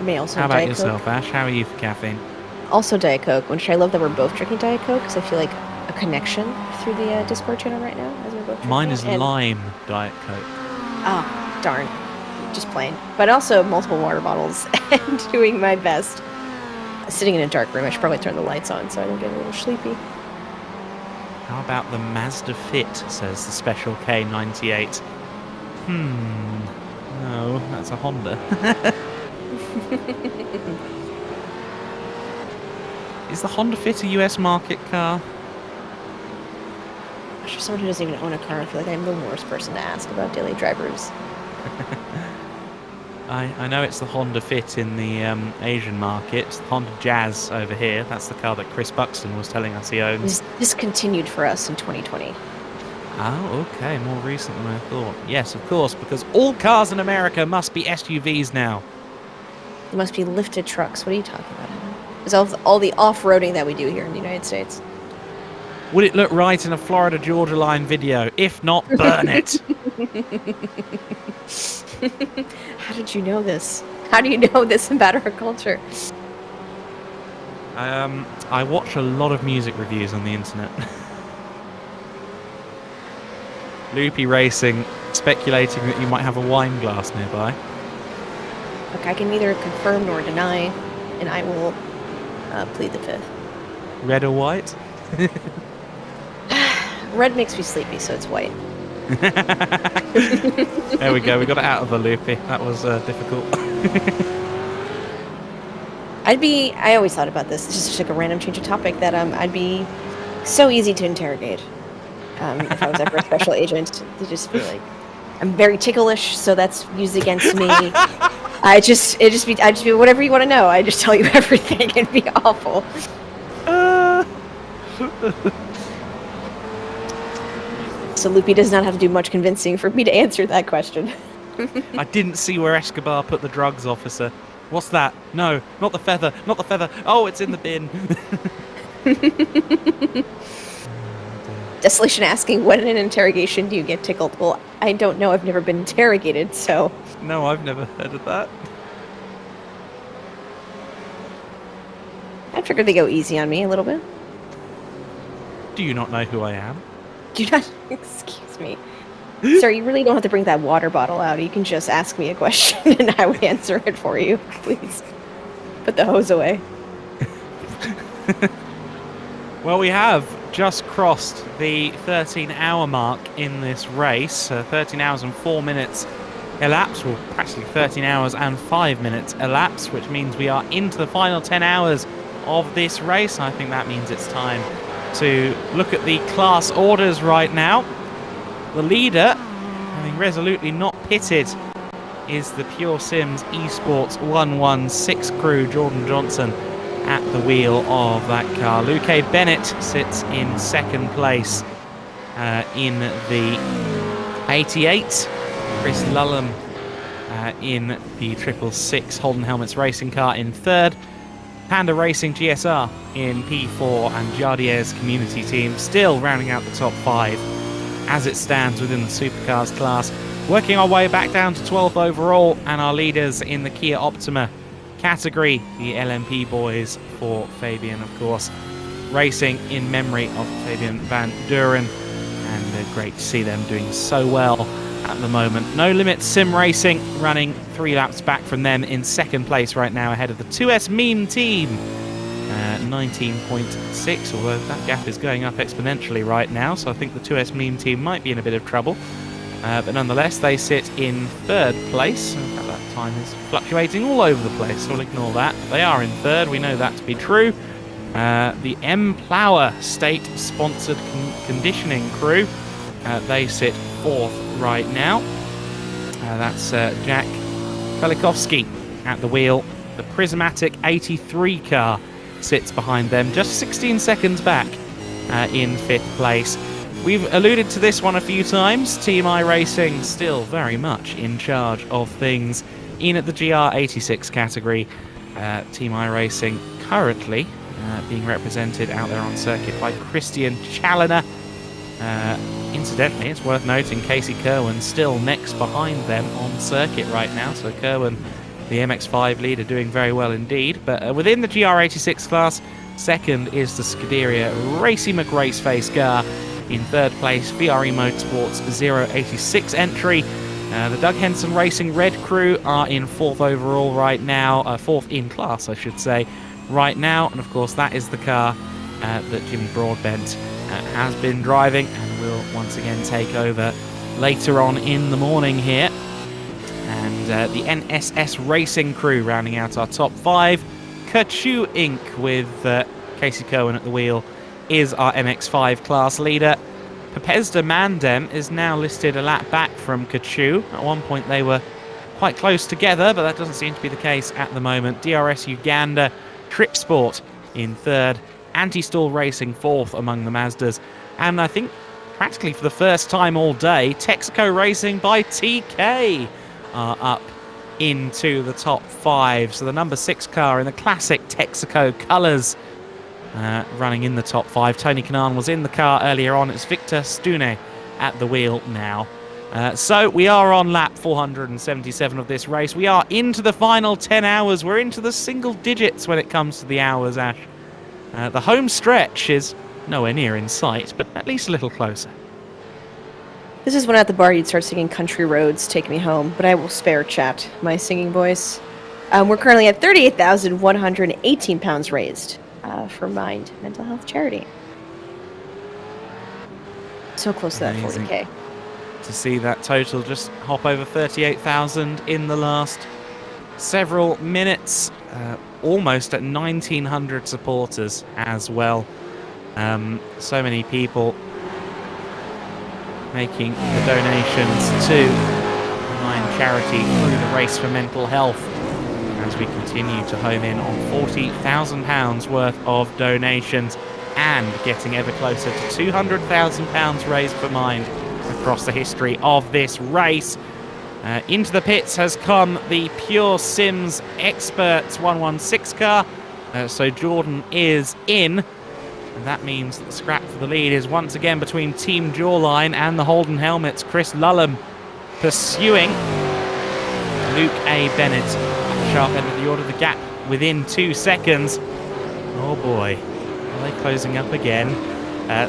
S5: I may also
S2: How about
S5: Diet
S2: yourself,
S5: Coke.
S2: Ash? How are you for caffeine?
S5: Also Diet Coke, which I love that we're both drinking Diet Coke, because I feel like a connection through the Discord channel right now, as we're both drinking
S2: Mine
S5: it.
S2: is
S5: And-
S2: lime Diet Coke.
S5: Oh, darn. Just plain. But also multiple water bottles and doing my best. Sitting in a dark room, I should probably turn the lights on so I don't get a little sleepy.
S2: How about the Mazda Fit, says the Special K98. No, that's a Honda. Is the Honda Fit a US market car?
S5: I'm sure someone who doesn't even own a car, I feel like I'm the worst person to ask about daily drivers.
S2: I know it's the Honda Fit in the Asian market. It's the Honda Jazz over here. That's the car that Chris Buxton was telling us he owns.
S5: It's discontinued for us in 2020.
S2: Oh, okay, more recent than I thought. Yes, of course, because all cars in America must be SUVs now.
S5: It must be lifted trucks. What are you talking about? It's all the off-roading that we do here in the United States.
S2: Would it look right in a Florida Georgia Line video? If not, burn it.
S5: How did you know this? How do you know this about our culture?
S2: I watch a lot of music reviews on the internet. Loopy Racing speculating that you might have a wine glass nearby.
S5: Look, I can neither confirm nor deny, and I will plead the fifth.
S2: Red or white?
S5: Red makes me sleepy, so it's white.
S2: There we go, we got it out of the Loopy. That was difficult.
S5: I always thought about this, just like a random change of topic, that I'd be so easy to interrogate if I was ever a special agent. To just be like, I'm very ticklish, so that's used against me. I'd just be whatever you want to know. I just tell you everything. It'd be awful. So Loopy does not have to do much convincing for me to answer that question.
S2: I didn't see where Escobar put the drugs officer. What's that? No, not the feather, not the feather. Oh, it's in the bin.
S5: Desolation asking, when in an interrogation do you get tickled? Well, I don't know. I've never been interrogated, so...
S2: No, I've never heard of that.
S5: I figured they go easy on me a little bit.
S2: Do you not know who I am?
S5: Do not... Excuse me. Sir, you really don't have to bring that water bottle out. You can just ask me a question and I would answer it for you. Please. Put the hose away.
S2: Well, we have just crossed the 13-hour mark in this race. 13 hours and 4 minutes elapsed, well, practically 13 hours and 5 minutes elapsed, which means we are into the final 10 hours of this race. I think that means it's time to look at the class orders right now. The leader, having resolutely not pitted, is the Pure Sims Esports 116 crew, Jordan Johnson at the wheel of that car. Luke Bennett sits in second place in the 88. Chris Lullum in the 666 Holden Helmets racing car in third. Panda Racing GSR in P4, and Jardier's community team still rounding out the top 5 as it stands within the supercars class. Working our way back down to 12th overall, and our leaders in the Kia Optima category, the LMP boys for Fabian, of course, racing in memory of Fabian Van Dooren, and great to see them doing so well at the moment. No Limit Sim Racing running 3 laps back from them in second place right now, ahead of the 2S Meme team. 19.6, although that gap is going up exponentially right now, so I think the 2S Meme team might be in a bit of trouble. But nonetheless, they sit in third place. In fact, that time is fluctuating all over the place, so we'll ignore that. They are in third, we know that to be true. The M Plower state-sponsored conditioning crew, they sit fourth right now. That's Jack Kulikowski at the wheel. The Prismatic 83 car sits behind them, just 16 seconds back in fifth place. We've alluded to this one a few times. Team iRacing still very much in charge of things in at the GR86 category. Team iRacing currently being represented out there on circuit by Christian Challoner. Incidentally, it's worth noting Casey Kerwin still next behind them on circuit right now, so Kerwin, the MX-5 leader, doing very well indeed. But within the GR86 class, second is the Scuderia Racy McRaceface car. In third place, VRE Motorsports 086 entry. The Doug Henson Racing Red crew are in fourth overall right now, fourth in class, I should say, right now. And of course, that is the car that Jimmy Broadbent has been driving and will once again take over later on in the morning here. And the NSS Racing crew rounding out our top 5. Kachu Inc. with Casey Kerwin at the wheel is our MX-5 class leader. Pepesda Mandem is now listed a lap back from Kachu. At one point they were quite close together, but that doesn't seem to be the case at the moment. DRS Uganda, Trip Sport in third, Anti-Stall Racing fourth among the Mazdas, and I think practically for the first time all day, Texaco Racing by TK are up into the top 5. So the number 6 car in the classic Texaco colours running in the top 5. Tony Kanaan was in the car earlier on. It's Victor Stune at the wheel now. So we are on lap 477 of this race. We are into the final 10 hours. We're into the single digits when it comes to the hours, Ash. The home stretch is nowhere near in sight, but at least a little closer.
S5: This is when at the bar you'd start singing Country Roads, Take Me Home, but I will spare chat my singing voice. We're currently at 38,118 pounds raised for Mind Mental Health Charity. So close to that
S2: Amazing.
S5: 40K.
S2: To see that total just hop over 38,000 in the last several minutes. Almost at 1,900 supporters as well. So many people making the donations to the Mind charity through the Race for Mental Health, as we continue to home in on £40,000 worth of donations and getting ever closer to £200,000 raised for Mind across the history of this race. Into the pits has come the Pure Sims Experts 116 car. So Jordan is in. And that means that the scrap for the lead is once again between Team Jawline and the Holden Helmets. Chris Lulham pursuing Luke A. Bennett at the sharp end of the order. The gap within 2 seconds. Oh boy, are they closing up again?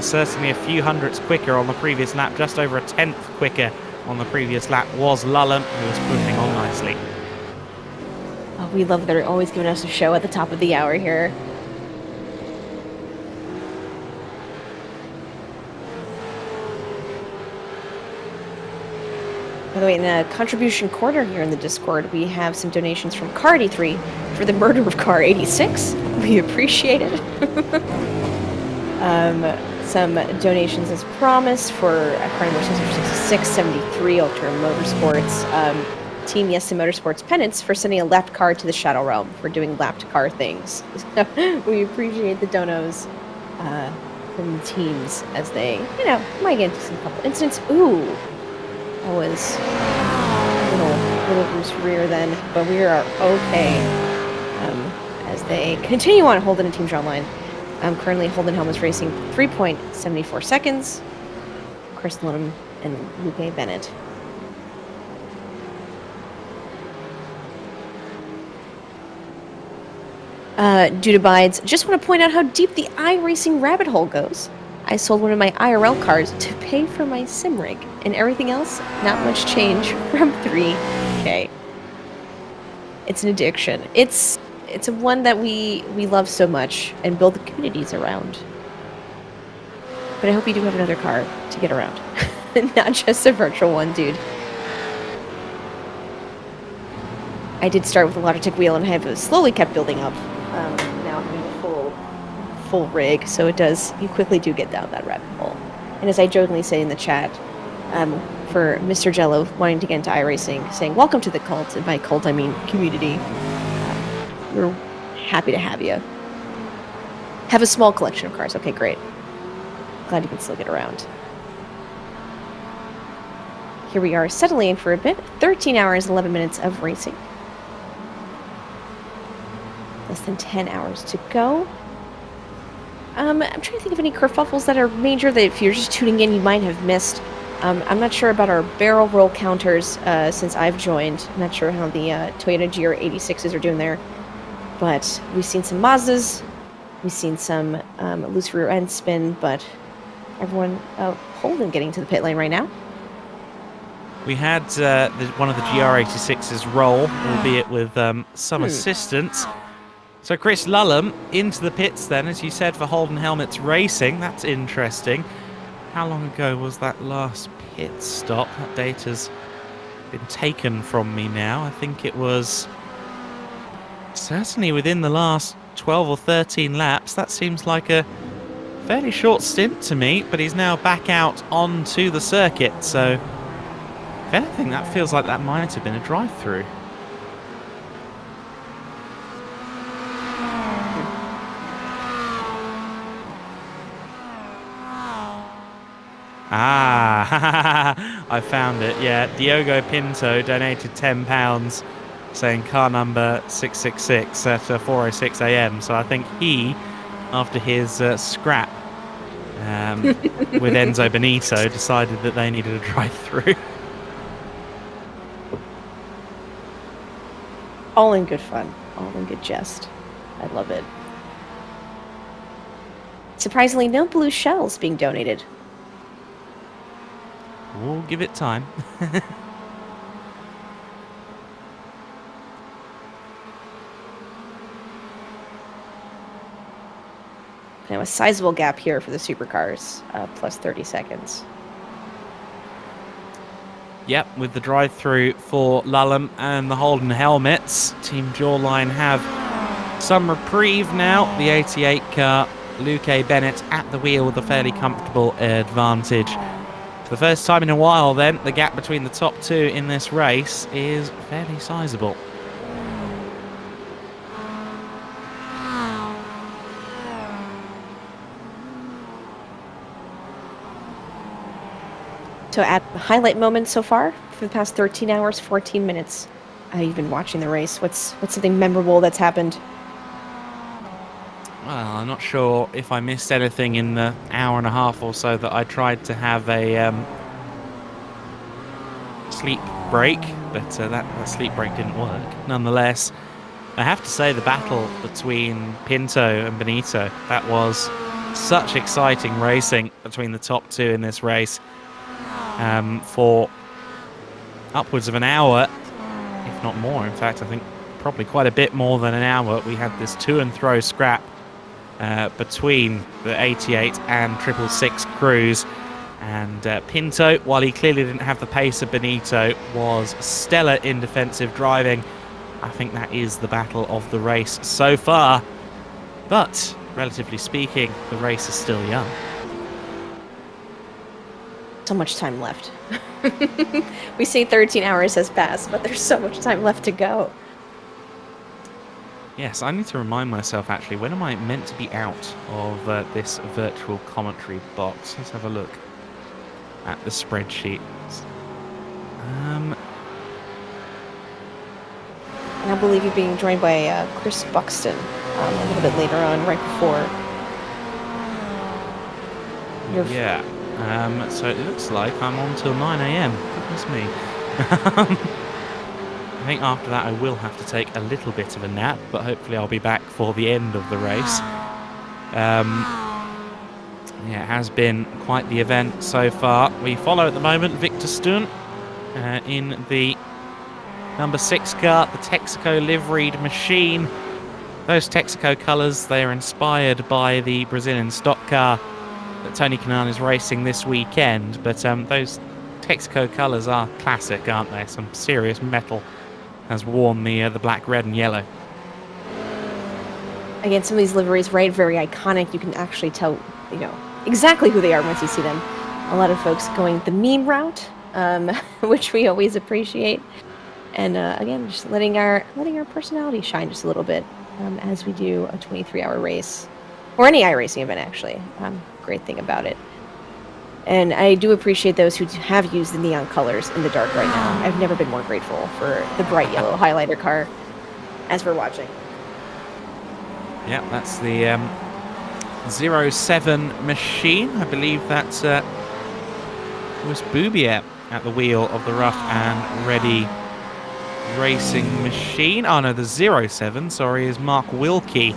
S2: Certainly a few hundredths quicker on the previous lap. Just over a tenth quicker on the previous lap was Lulham, who was pushing on nicely.
S5: Oh, we love that they're always giving us a show at the top of the hour here. By the way, in the contribution corner here in the Discord, we have some donations from Car 83 for the murder of Car 86. We appreciate it. Some donations as promised for Car number 6673, Ultra Motorsports. Team Yes to Motorsports Pennants for sending a lapped car to the Shadow Realm for doing lapped car things. So we appreciate the donos from the teams as they, might get into some couple incidents. Ooh. That was a little Bruce rear then, but we are okay as they continue on Holden and Team Jawline. Currently, Holden Helmets racing 3.74 seconds. Chris Lundham and Luke A. Bennett. Due to Bides, just want to point out how deep the iRacing rabbit hole goes. I sold one of my IRL cars to pay for my sim rig, and everything else, not much change from 3K. It's an addiction. It's a one that we love so much and build the communities around. But I hope you do have another car to get around. Not just a virtual one, dude. I did start with a Logitech wheel and have slowly kept building up. Now I'm having a full rig, so you quickly do get down that rabbit hole. And as I jokingly say in the chat, for Mr. Jello wanting to get into iRacing, saying, welcome to the cult, and by cult I mean community. We're happy to have you. Have a small collection of cars. Okay, great. Glad you can still get around. Here we are settling for a bit. 13 hours, 11 minutes of racing. Less than 10 hours to go. I'm trying to think of any kerfuffles that are major that if you're just tuning in, you might have missed. I'm not sure about our barrel roll counters since I've joined. I'm not sure how the Toyota GR86s are doing there. But we've seen some Mazdas. We've seen some loose rear end spin, but everyone, Holden getting to the pit lane right now.
S2: We had one of the GR86s roll, albeit with some assistance. So Chris Lullum into the pits then, as you said, for Holden Helmets Racing. That's interesting. How long ago was that last pit stop? That data's been taken from me now. I think it was certainly within the last 12 or 13 laps. That seems like a fairly short stint to me, but he's now back out onto the circuit. So if anything, that feels like that might have been a drive-through. Ah, I found it. Yeah, Diogo Pinto donated £10 saying car number 666 at 4:06 a.m. So I think he, after his scrap with Enzo Benito, decided that they needed a drive-through.
S5: All in good fun. All in good jest. I love it. Surprisingly, no blue shells being donated.
S2: We'll give it time.
S5: Now a sizable gap here for the supercars, plus 30 seconds.
S2: Yep, with the drive-through for Lullum and the Holden Helmets, Team Jawline have some reprieve now. The 88 car, Luke A. Bennett at the wheel with a fairly comfortable advantage. For the first time in a while then, the gap between the top two in this race is fairly sizable.
S5: So at highlight moments so far for the past 13 hours, 14 minutes. You've been watching the race. What's something memorable that's happened?
S2: Well, I'm not sure if I missed anything in the hour and a half or so that I tried to have a sleep break, but that sleep break didn't work. Nonetheless, I have to say the battle between Pinto and Benito, that was such exciting racing between the top two in this race for upwards of an hour, if not more. In fact, I think probably quite a bit more than an hour. We had this to and fro scrap between the 88 and 666 crews, and Pinto, while he clearly didn't have the pace of Benito, was stellar in defensive driving. I think that is the battle of the race so far, but relatively speaking, the race is still young.
S5: So much time left. We say 13 hours has passed, but there's so much time left to go.
S2: Yes, I need to remind myself, actually, when am I meant to be out of this virtual commentary box? Let's have a look at the spreadsheet.
S5: And I believe you're being joined by Chris Buxton a little bit later on, right before.
S2: Yeah. So it looks like I'm on till 9 a.m. Goodness me. I think after that I will have to take a little bit of a nap, but hopefully I'll be back for the end of the race. Yeah, it has been quite the event so far. We follow at the moment Victor Stun in the number 6 car, the Texaco liveried machine. Those Texaco colours, they are inspired by the Brazilian stock car that Tony Kanaan is racing this weekend, but those Texaco colours are classic, aren't they? Some serious metal has worn the black, red and yellow.
S5: Again, some of these liveries, right, very iconic. You can actually tell, exactly who they are once you see them. A lot of folks going the meme route, which we always appreciate. And again, just letting our personality shine just a little bit as we do a 23-hour race, or any iRacing event, actually. Great thing about it. And I do appreciate those who have used the neon colors in the dark right now. I've never been more grateful for the bright yellow highlighter car as we're watching.
S2: Yeah, that's the 07 machine. I believe that's was Boubier at the wheel of the rough and ready racing machine. Oh no, the 07, sorry, is Mark Wilkie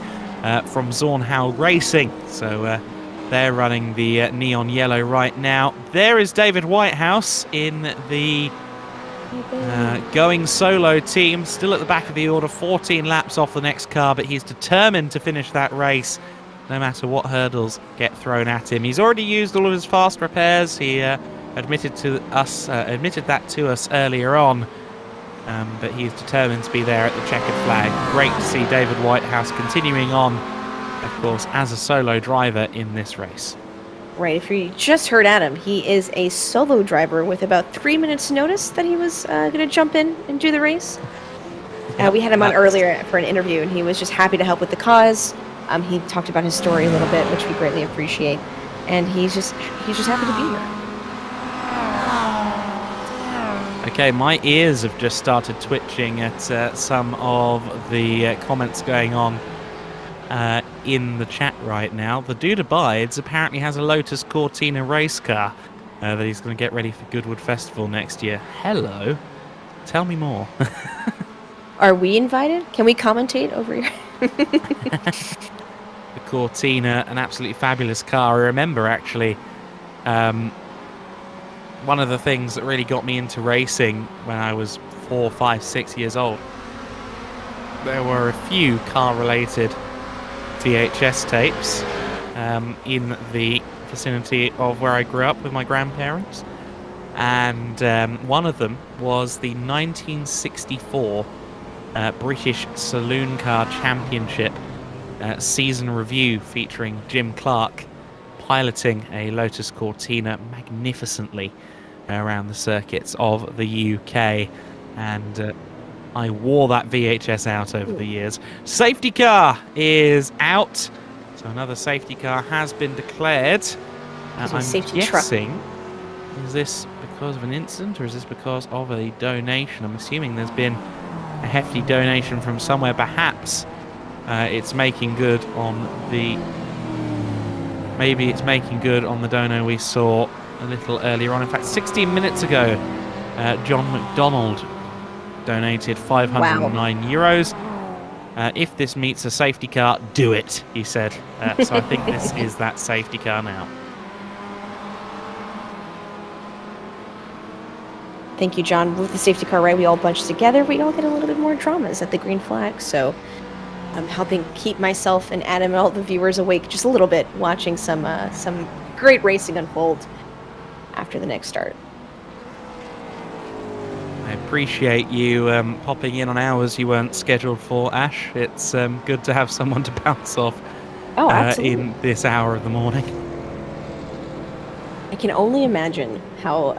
S2: from Zornhau Racing. So they're running the neon yellow right now. There is David Whitehouse in the going solo team, still at the back of the order, 14 laps off the next car, but he's determined to finish that race no matter what hurdles get thrown at him. He's already used all of his fast repairs. He admitted that to us earlier on. But he's determined to be there at the checkered flag. Great to see David Whitehouse continuing on, of course, as a solo driver in this race.
S5: Right, if you just heard Adam, he is a solo driver with about 3 minutes notice that he was going to jump in and do the race. We had him on earlier for an interview, and he was just happy to help with the cause. He talked about his story a little bit, which we greatly appreciate, and he's just happy to be here.
S2: Okay, my ears have just started twitching at some of the comments going on in the chat right now. The Dude Abides apparently has a Lotus Cortina race car that he's going to get ready for Goodwood Festival next year. Hello. Tell me more.
S5: Are we invited? Can we commentate over here?
S2: The Cortina, an absolutely fabulous car. I remember, actually, one of the things that really got me into racing when I was 4, 5, 6 years old, there were a few car-related VHS tapes in the vicinity of where I grew up with my grandparents, and one of them was the 1964 British Saloon Car Championship season review featuring Jim Clark piloting a Lotus Cortina magnificently around the circuits of the UK, and I wore that VHS out over the years. Safety car is out, so another safety car has been declared. I'm guessing, is this because of an incident or is this because of a donation? I'm assuming there's been a hefty donation from somewhere. Perhaps it's making good on the... Maybe it's making good on the dono we saw a little earlier on. In fact, 16 minutes ago, John McDonald donated 509 euros. If this meets a safety car, do it, he said. So I think this is that safety car now.
S5: Thank you, John. With the safety car, right, we all bunched together. We all get a little bit more dramas at the green flag, so I'm helping keep myself and Adam and all the viewers awake just a little bit, watching some great racing unfold after the next start.
S2: I appreciate you popping in on hours you weren't scheduled for, Ash. It's good to have someone to bounce off in this hour of the morning.
S5: I can only imagine how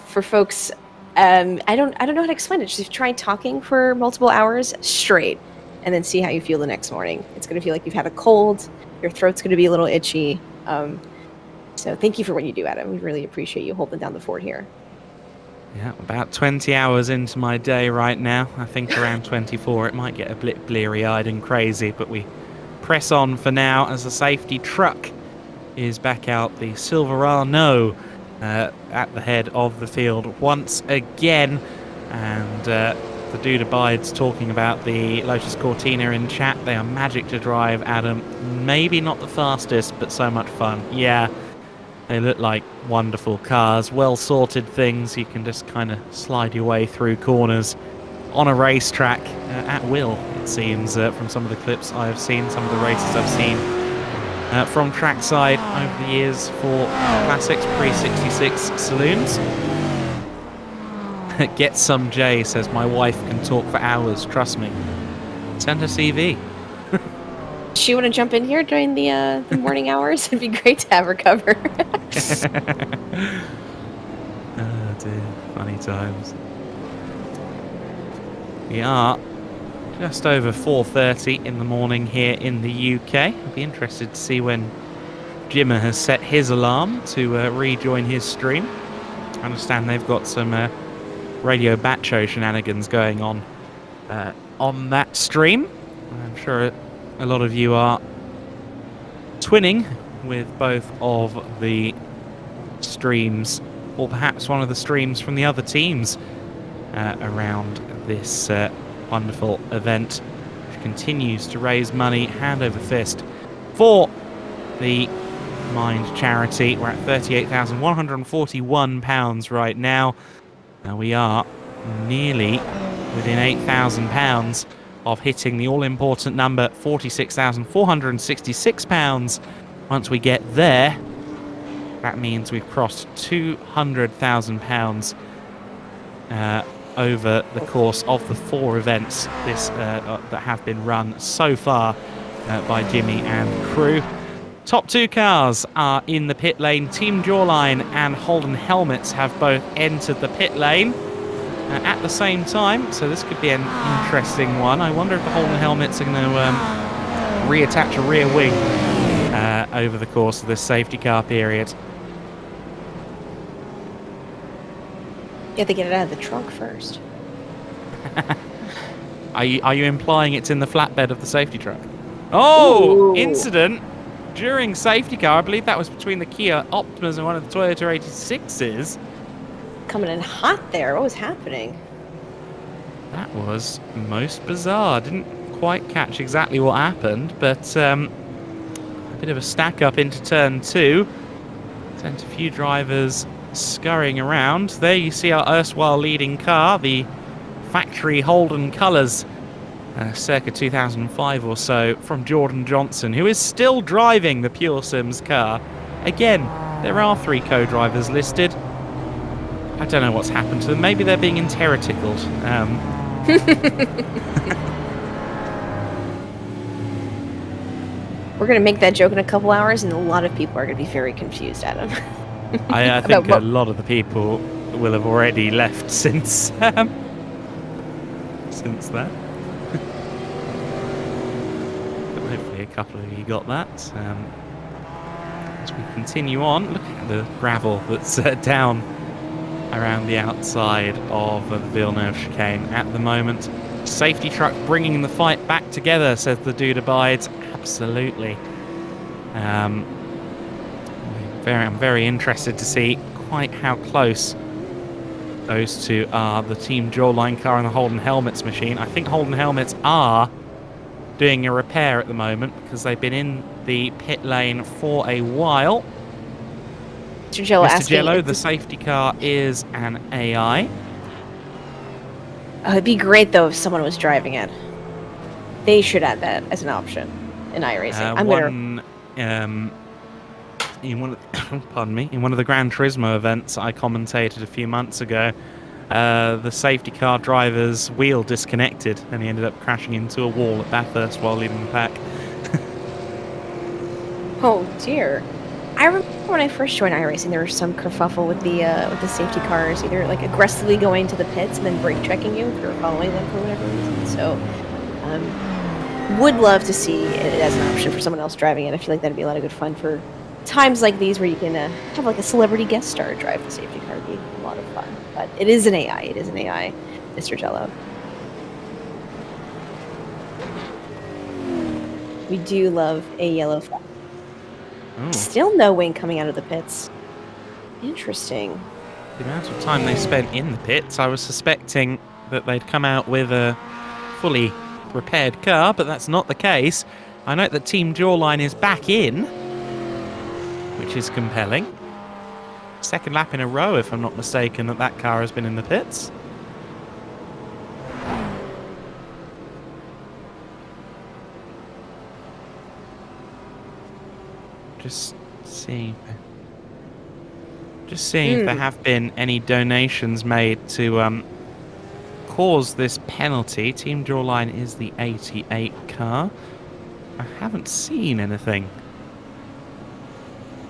S5: for folks, I don't know how to explain it. Just try talking for multiple hours straight and then see how you feel the next morning. It's going to feel like you've had a cold, your throat's going to be a little itchy. So thank you for what you do, Adam. We really appreciate you holding down the fort here.
S2: Yeah, about 20 hours into my day right now. I think around 24 it might get a bit bleary-eyed and crazy, but we press on for now as the safety truck is back out. The Silverado at the head of the field once again, and The dude abides talking about the Lotus Cortina in chat. They are magic to drive, Adam. Maybe not the fastest, but so much fun. Yeah, they look like wonderful cars, well sorted things. You can just kind of slide your way through corners on a racetrack at will, it seems, from some of the clips I have seen, some of the races I've seen from trackside over the years for classics pre-66 saloons. Get some Jay, says my wife can talk for hours, trust me. Send her CV.
S5: She want to jump in here during the morning hours? It'd be great to have her cover.
S2: Oh dear, funny times. We are just over 4:30 in the morning here in the UK. I'd be interested to see when Jimmer has set his alarm to rejoin his stream. I understand they've got some radio batcho shenanigans going on that stream. I'm sure a lot of you are twinning with both of the streams, or perhaps one of the streams from the other teams around this wonderful event, which continues to raise money hand over fist for the Mind charity. We're at £38,141 right now. We are nearly within £8,000 of hitting the all-important number, £46,466. Once we get there, that means we've crossed £200,000 over the course of the 4 events that have been run so far by Jimmy and crew. Top 2 cars are in the pit lane. Team Jawline and Holden Helmets have both entered the pit lane at the same time, so this could be an interesting one. I wonder if the Holden Helmets are going to reattach a rear wing over the course of this safety car period.
S5: You have to get it out of the trunk first.
S2: Are you implying it's in the flatbed of the safety truck? Oh,
S5: Ooh.
S2: Incident during safety car. I believe that was between the Kia Optimas and one of the Toyota 86s.
S5: Coming in hot there. What was happening?
S2: That was most bizarre. Didn't quite catch exactly what happened, but a bit of a stack up into turn 2. Sent a few drivers scurrying around. There you see our erstwhile leading car, the factory Holden colours, circa 2005 or so, from Jordan Johnson, who is still driving the Pure Sims car. Again, there are 3 co-drivers listed. I don't know what's happened to them. Maybe they're being interrotickled.
S5: We're going to make that joke in a couple hours, and a lot of people are going to be very confused, Adam.
S2: I think a lot of the people will have already left since that. But hopefully a couple of you got that. As we continue on, looking at the gravel that's down around the outside of the Villeneuve chicane at the moment. Safety truck bringing the fight back together, says the dude abides. Absolutely. I'm very interested to see quite how close those two are. The Team Jawline car and the Holden Helmets machine. I think Holden Helmets are doing a repair at the moment because they've been in the pit lane for a while.
S5: Mr. Jello,
S2: Mr. Jello, the safety car is an AI.
S5: It'd be great though if someone was driving it. They should add that as an option in iRacing.
S2: In one of the Gran Turismo events I commentated a few months ago, the safety car driver's wheel disconnected and he ended up crashing into a wall at Bathurst while leading the pack.
S5: Oh dear. I remember when I first joined iRacing, there was some kerfuffle with the safety cars, either like aggressively going to the pits and then brake checking you if you were following them for whatever reason. So, would love to see it as an option for someone else driving it. I feel like that'd be a lot of good fun for times like these where you can have like a celebrity guest star drive the safety car. It'd be a lot of fun. But it is an AI. It is an AI, Mr. Jello. We do love a yellow flag.
S2: Oh.
S5: Still no wing coming out of the pits. Interesting.
S2: The amount of time they spent in the pits, I was suspecting that they'd come out with a fully repaired car, but that's not the case. I note that Team Jawline is back in, which is compelling. Second lap in a row, if I'm not mistaken, that car has been in the pits. Just seeing if there have been any donations made to cause this penalty. Team Jawline is the 88 car. I haven't seen anything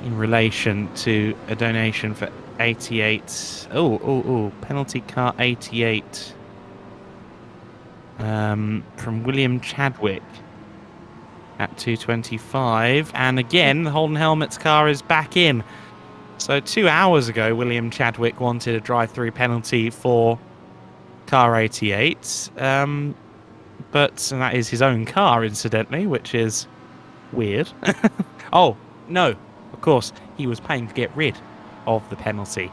S2: in relation to a donation for 88. Oh, penalty car 88 from William Chadwick at 225. And again, the Holden Helmets car is back in. So 2 hours ago, William Chadwick wanted a drive-through penalty for car 88. But that is his own car, incidentally, which is weird. Oh, no. Of course, he was paying to get rid of the penalty.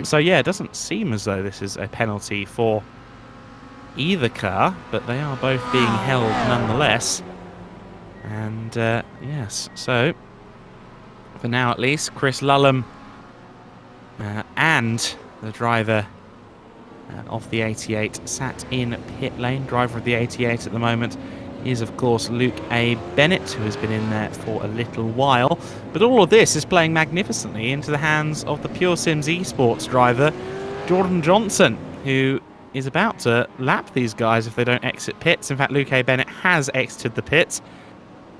S2: So yeah, it doesn't seem as though this is a penalty for either car, but they are both being held nonetheless. And yes, so for now at least, Chris Lullum and the driver of the 88 sat in pit lane. Driver of the 88 at the moment is, of course, Luke A. Bennett, who has been in there for a little while. But all of this is playing magnificently into the hands of the Pure Sims Esports driver, Jordan Johnson, who is about to lap these guys if they don't exit pits. In fact, Luke A. Bennett has exited the pits.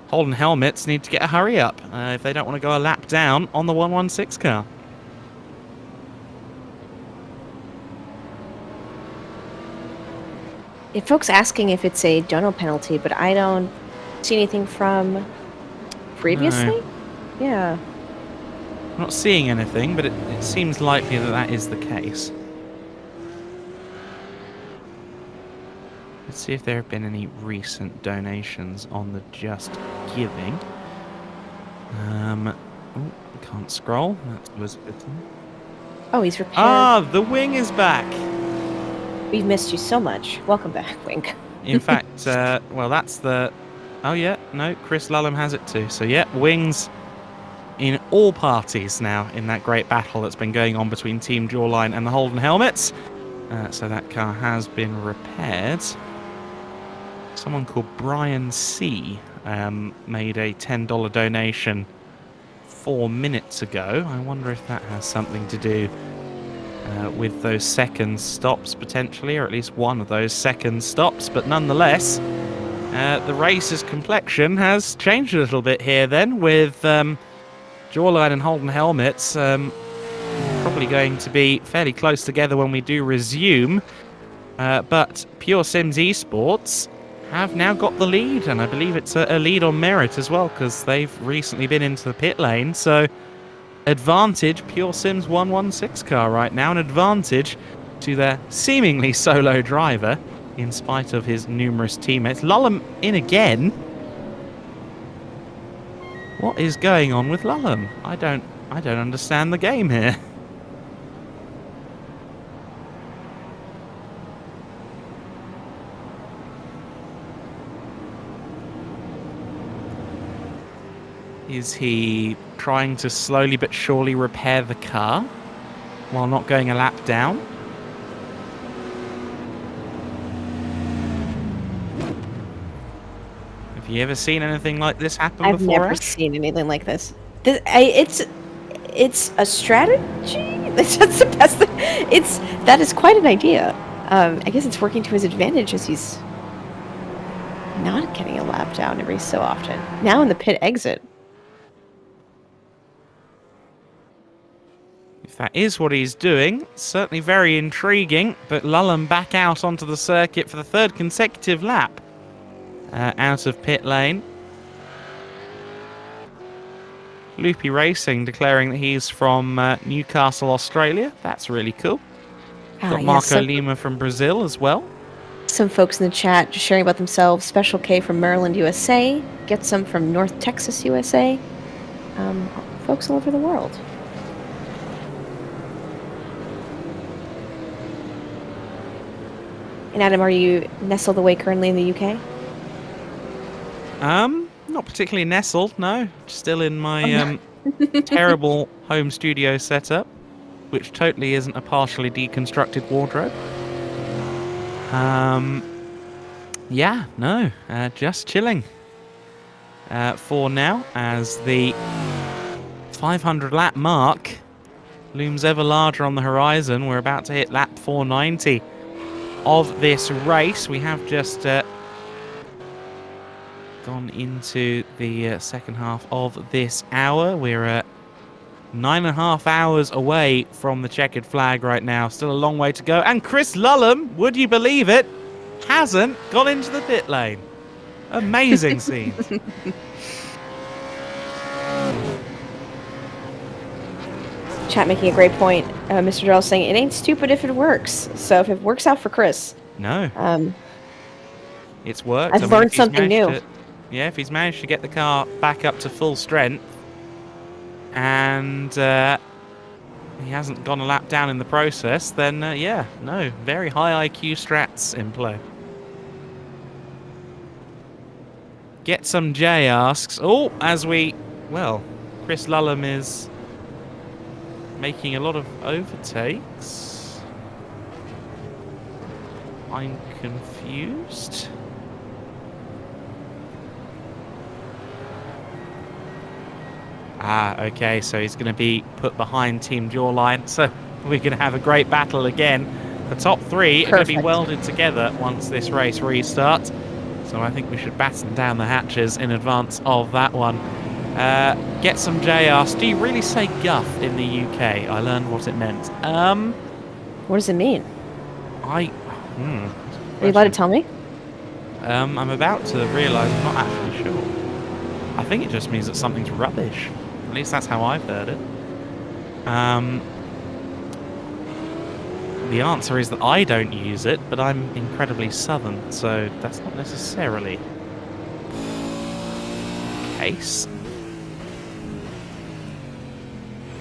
S2: Holden Helmets need to get a hurry up if they don't want to go a lap down on the 116 car.
S5: Folks asking if it's a dono penalty, but I don't see anything from previously.
S2: No.
S5: Yeah.
S2: I'm not seeing anything, but it seems likely that that is the case. Let's see if there have been any recent donations on the Just Giving. Can't scroll. That was good.
S5: Oh, he's repaired.
S2: Ah, the wing is back.
S5: We've missed you so much. Welcome back, Wink.
S2: In fact, well, that's the... Oh, yeah, no, Chris Lullum has it too. So, yeah, wings in all parties now in that great battle that's been going on between Team Jawline and the Holden Helmets. So that car has been repaired. Someone called Brian C. Made a $10 donation 4 minutes ago. I wonder if that has something to do with those second stops potentially, or at least one of those second stops. But nonetheless, the race's complexion has changed a little bit here then, with Jawline and Holden Helmets probably going to be fairly close together when we do resume. But Pure Sims Esports have now got the lead, and I believe it's a lead on merit as well, because they've recently been into the pit lane. So advantage Pure Sims 116 car right now, an advantage to their seemingly solo driver in spite of his numerous teammates. Lullum in again. What is going on with Lullum? I don't understand the game here. Is he trying to slowly but surely repair the car while not going a lap down? Have you ever seen anything like this happen
S5: I've
S2: before?
S5: never seen anything like this. It's a strategy. That's the best thing. That is quite an idea. I guess it's working to his advantage as he's not getting a lap down every so often. Now in the pit exit.
S2: If that is what he's doing, certainly very intriguing. But Lullum back out onto the circuit for the third consecutive lap out of pit lane. Loopy Racing declaring that he's from Newcastle, Australia. That's really cool. Got Marco Lima from Brazil as well.
S5: Some folks in the chat just sharing about themselves. Special K from Maryland, USA. Get some from North Texas, USA. Folks all over the world. And Adam, are you nestled away currently in the UK?
S2: Not particularly nestled, no. Still in my terrible home studio setup, which totally isn't a partially deconstructed wardrobe. Yeah, no, just chilling for now as the 500 lap mark looms ever larger on the horizon. We're about to hit lap 490 of this race. We have just gone into the second half of this hour. We're 9.5 hours away from the checkered flag right now. Still a long way to go. And Chris Lullum, would you believe it, hasn't gone into the pit lane. Amazing scenes.
S5: Chat making a great point. Mr. Darrell saying it ain't stupid if it works. So if it works out for Chris,
S2: No, it's worked.
S5: I've learned something new.
S2: If he's managed to get the car back up to full strength, and he hasn't gone a lap down in the process, then yeah, no, very high IQ strats in play. Get Some J asks, Chris Lullum is making a lot of overtakes. I'm confused. Okay, so he's going to be put behind Team Jawline, so we're going to have a great battle again. The top three are going to be welded together once this race restarts, so I think we should batten down the hatches in advance of that one. Get Some J asked, do you really say guff in the UK? I learned what it meant.
S5: What does it mean?
S2: Are
S5: you allowed to tell me?
S2: I'm about to realise I'm not actually sure. I think it just means that something's rubbish. At least that's how I've heard it. The answer is that I don't use it, but I'm incredibly southern, so that's not necessarily the case.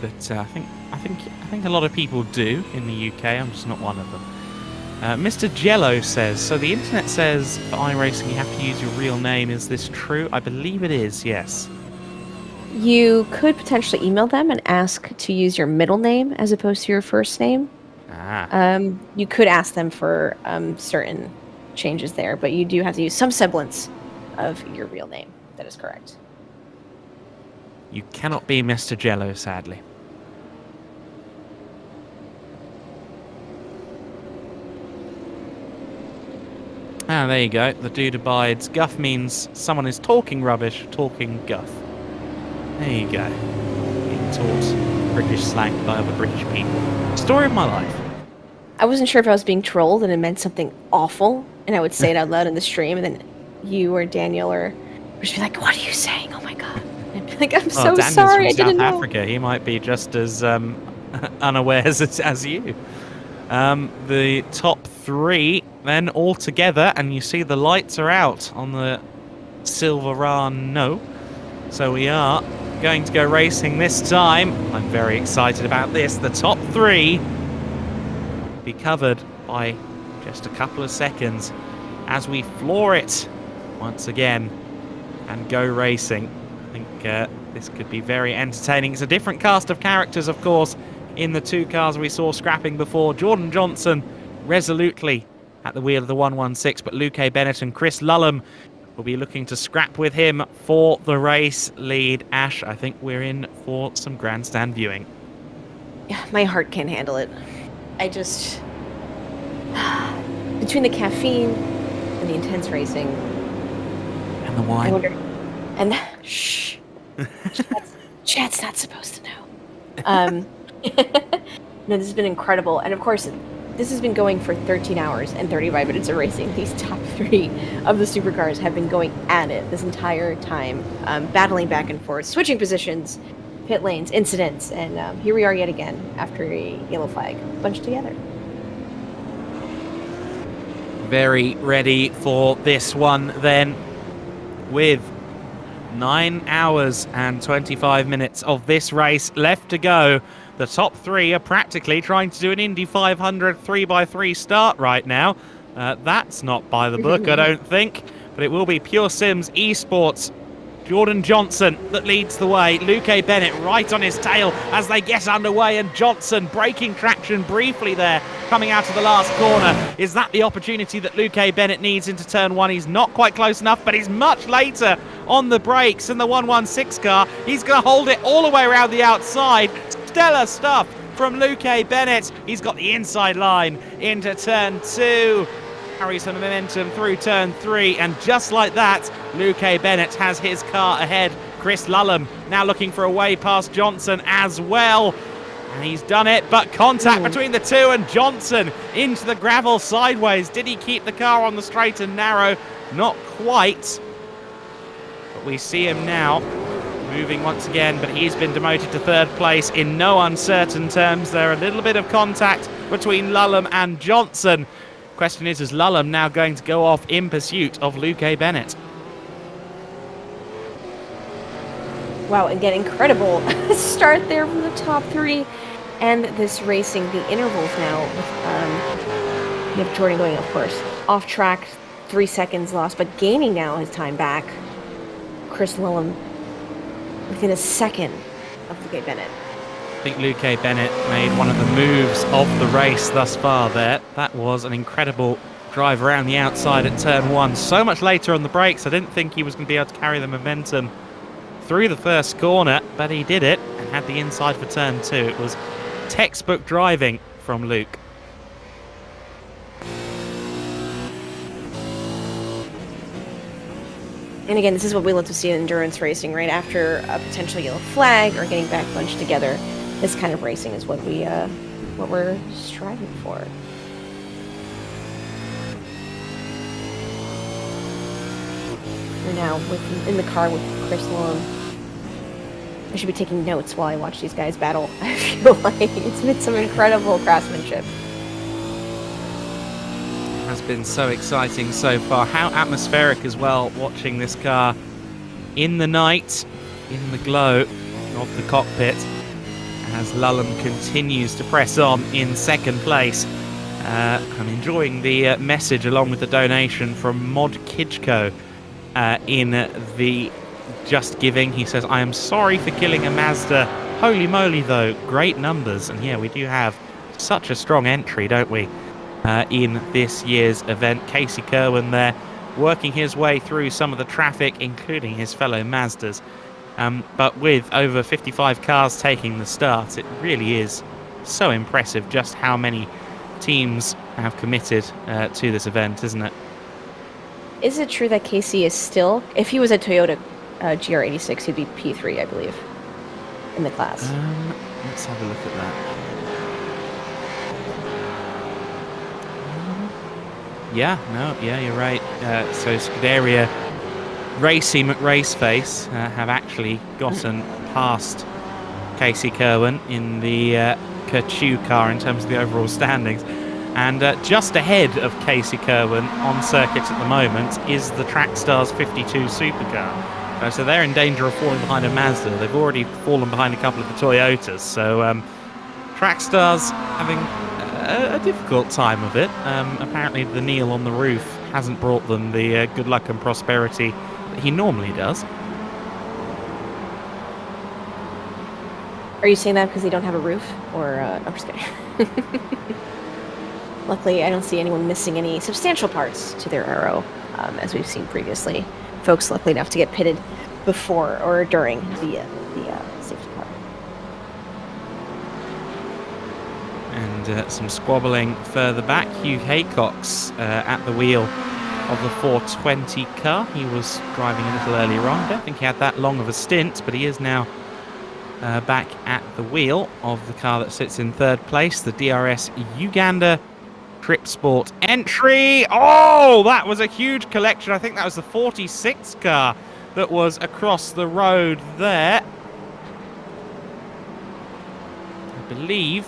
S2: But I think a lot of people do in the UK. I'm just not one of them. Mr. Jello says, so the internet says for iRacing you have to use your real name. Is this true? I believe it is, yes.
S5: You could potentially email them and ask to use your middle name as opposed to your first name. You could ask them for certain changes there, but you do have to use some semblance of your real name. That is correct.
S2: You cannot be Mr. Jello, sadly. There you go. The dude abides. Guff means someone is talking rubbish, talking guff. There you go. Being taught British slang by other British people. Story of my life.
S5: I wasn't sure if I was being trolled and it meant something awful, and I would say it out loud in the stream, and then you or Daniel would just be like, "What are you saying? Oh my god!" And I'd be like, "I'm so
S2: Daniel's
S5: sorry,
S2: from
S5: I didn't
S2: South
S5: know."
S2: Africa. He might be just as unawares as you. The top three then all together, and you see the lights are out on the Silverano. So we are going to go racing this time. I'm very excited about this. The top three will be covered by just a couple of seconds as we floor it once again and go racing. I think this could be very entertaining. It's a different cast of characters, of course, in the two cars we saw scrapping before. Jordan Johnson resolutely at the wheel of the 116, but Luke Bennett and Chris Lullum will be looking to scrap with him for the race lead. Ash, I think we're in for some grandstand viewing.
S5: Yeah, my heart can't handle it. I just... Between the caffeine and the intense racing...
S2: And the wine.
S5: I wonder... And... Shh. Chat's not supposed to know. No, this has been incredible. And of course, this has been going for 13 hours and 35 minutes of racing. These top three of the supercars have been going at it this entire time, battling back and forth, switching positions, pit lanes, incidents, and here we are yet again after a yellow flag bunched together.
S2: Very ready for this one then, with 9 hours and 25 minutes of this race left to go. The top three are practically trying to do an Indy 500 3x3 start right now. That's not by the book, I don't think, but it will be Pure Sims Esports. Jordan Johnson that leads the way. Luke Bennett right on his tail as they get underway, and Johnson breaking traction briefly there, coming out of the last corner. Is that the opportunity that Luke Bennett needs into turn one? He's not quite close enough, but he's much later on the brakes in the 116 car. He's going to hold it all the way around the outside. Stellar stuff from Luke Bennett. He's got the inside line into turn two. Carries some momentum through turn three, and just like that, Luke Bennett has his car ahead. Chris Lullum now looking for a way past Johnson as well, and he's done it, but contact between the two, and Johnson into the gravel sideways. Did he keep the car on the straight and narrow? Not quite, but we see him now moving once again, but he's been demoted to third place in no uncertain terms. There a little bit of contact between Lullum and Johnson. Question is Lullum now going to go off in pursuit of Luke Bennett?
S5: Wow, again, incredible start there from the top three. And this racing, the intervals now, you have Jordan going, of course, off track, 3 seconds lost, but gaining now his time back. Chris Lullum within a second of Luke Bennett.
S2: I think Luke Bennett made one of the moves of the race thus far there. That was an incredible drive around the outside at turn one. So much later on the brakes, I didn't think he was going to be able to carry the momentum through the first corner, but he did it and had the inside for turn two. It was textbook driving from Luke.
S5: And again, this is what we love to see in endurance racing, right? After a potential yellow flag or getting back bunched together, this kind of racing is what we're striving for. We're now in the car with Chris Lullum. I should be taking notes while I watch these guys battle. I feel like it's been some incredible craftsmanship.
S2: Has been so exciting so far. How atmospheric as well, watching this car in the night, in the glow of the cockpit, as Lullum continues to press on in second place. I'm enjoying the message along with the donation from Mod Kijko in the Just Giving. He says, I am sorry for killing a Mazda. Holy moly though, great numbers. And yeah, we do have such a strong entry, don't we? In this year's event. HyAcey Kerwin there, working his way through some of the traffic, including his fellow Mazdas. But with over 55 cars taking the start, it really is so impressive just how many teams have committed to this event, isn't it?
S5: Is it true that HyAcey is still, if he was a Toyota GR86, he'd be P3, I believe, in the class?
S2: Let's have a look at that. Yeah, you're right. So Scuderia Racy McRaceface have actually gotten past HyAcey Kerwin in the Kerchew car in terms of the overall standings. And just ahead of HyAcey Kerwin on circuit at the moment is the Trackstars 52 supercar. So they're in danger of falling behind a Mazda. They've already fallen behind a couple of the Toyotas. So Trackstars having a difficult time of it. Apparently the Neil on the roof hasn't brought them the good luck and prosperity that he normally does.
S5: Are you saying that because they don't have a roof? Or, I'm just kidding. Luckily, I don't see anyone missing any substantial parts to their aero, as we've seen previously. Folks lucky enough to get pitted before or during the safety car.
S2: And some squabbling further back. Hugh Haycock's at the wheel of the 420 car. He was driving a little earlier on. I don't think he had that long of a stint, but he is now back at the wheel of the car that sits in third place, the DRS Uganda Trip Sport entry. Oh, that was a huge collection. I think that was the 46 car that was across the road there. I believe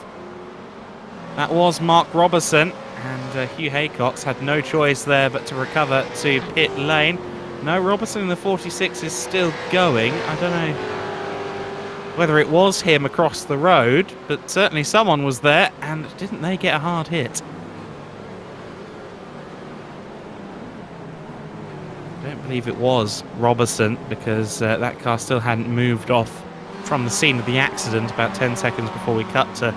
S2: that was Mark Robertson, and Hugh Haycox had no choice there but to recover to pit lane. No, Robertson in the 46 is still going. I don't know whether it was him across the road, but certainly someone was there, and didn't they get a hard hit? believe it was Robertson, because that car still hadn't moved off from the scene of the accident about 10 seconds before we cut to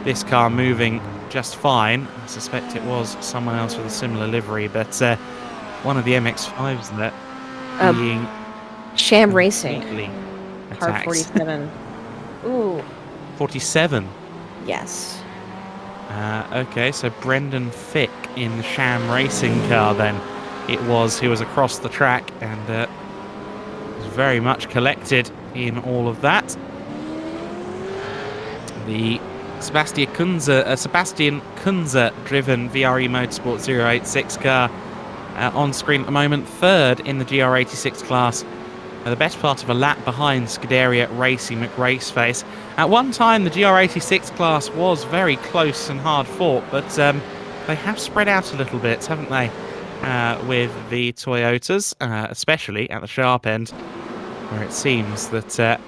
S2: this car moving just fine. I suspect it was someone else with a similar livery, but one of the MX-5s there being
S5: Sham Racing,
S2: completely
S5: car
S2: attacked.
S5: 47. Ooh,
S2: 47.
S5: yes.
S2: Okay, so Brendan Fick in the Sham Racing car then. It was, who was across the track and was very much collected in all of that. The Sebastian Kunze driven VRE Motorsport 086 car on screen at the moment, third in the GR86 class. The best part of a lap behind Scuderia Racy McRaceface. At one time, the GR86 class was very close and hard fought, but they have spread out a little bit, haven't they, with the Toyotas, especially at the sharp end, where it seems that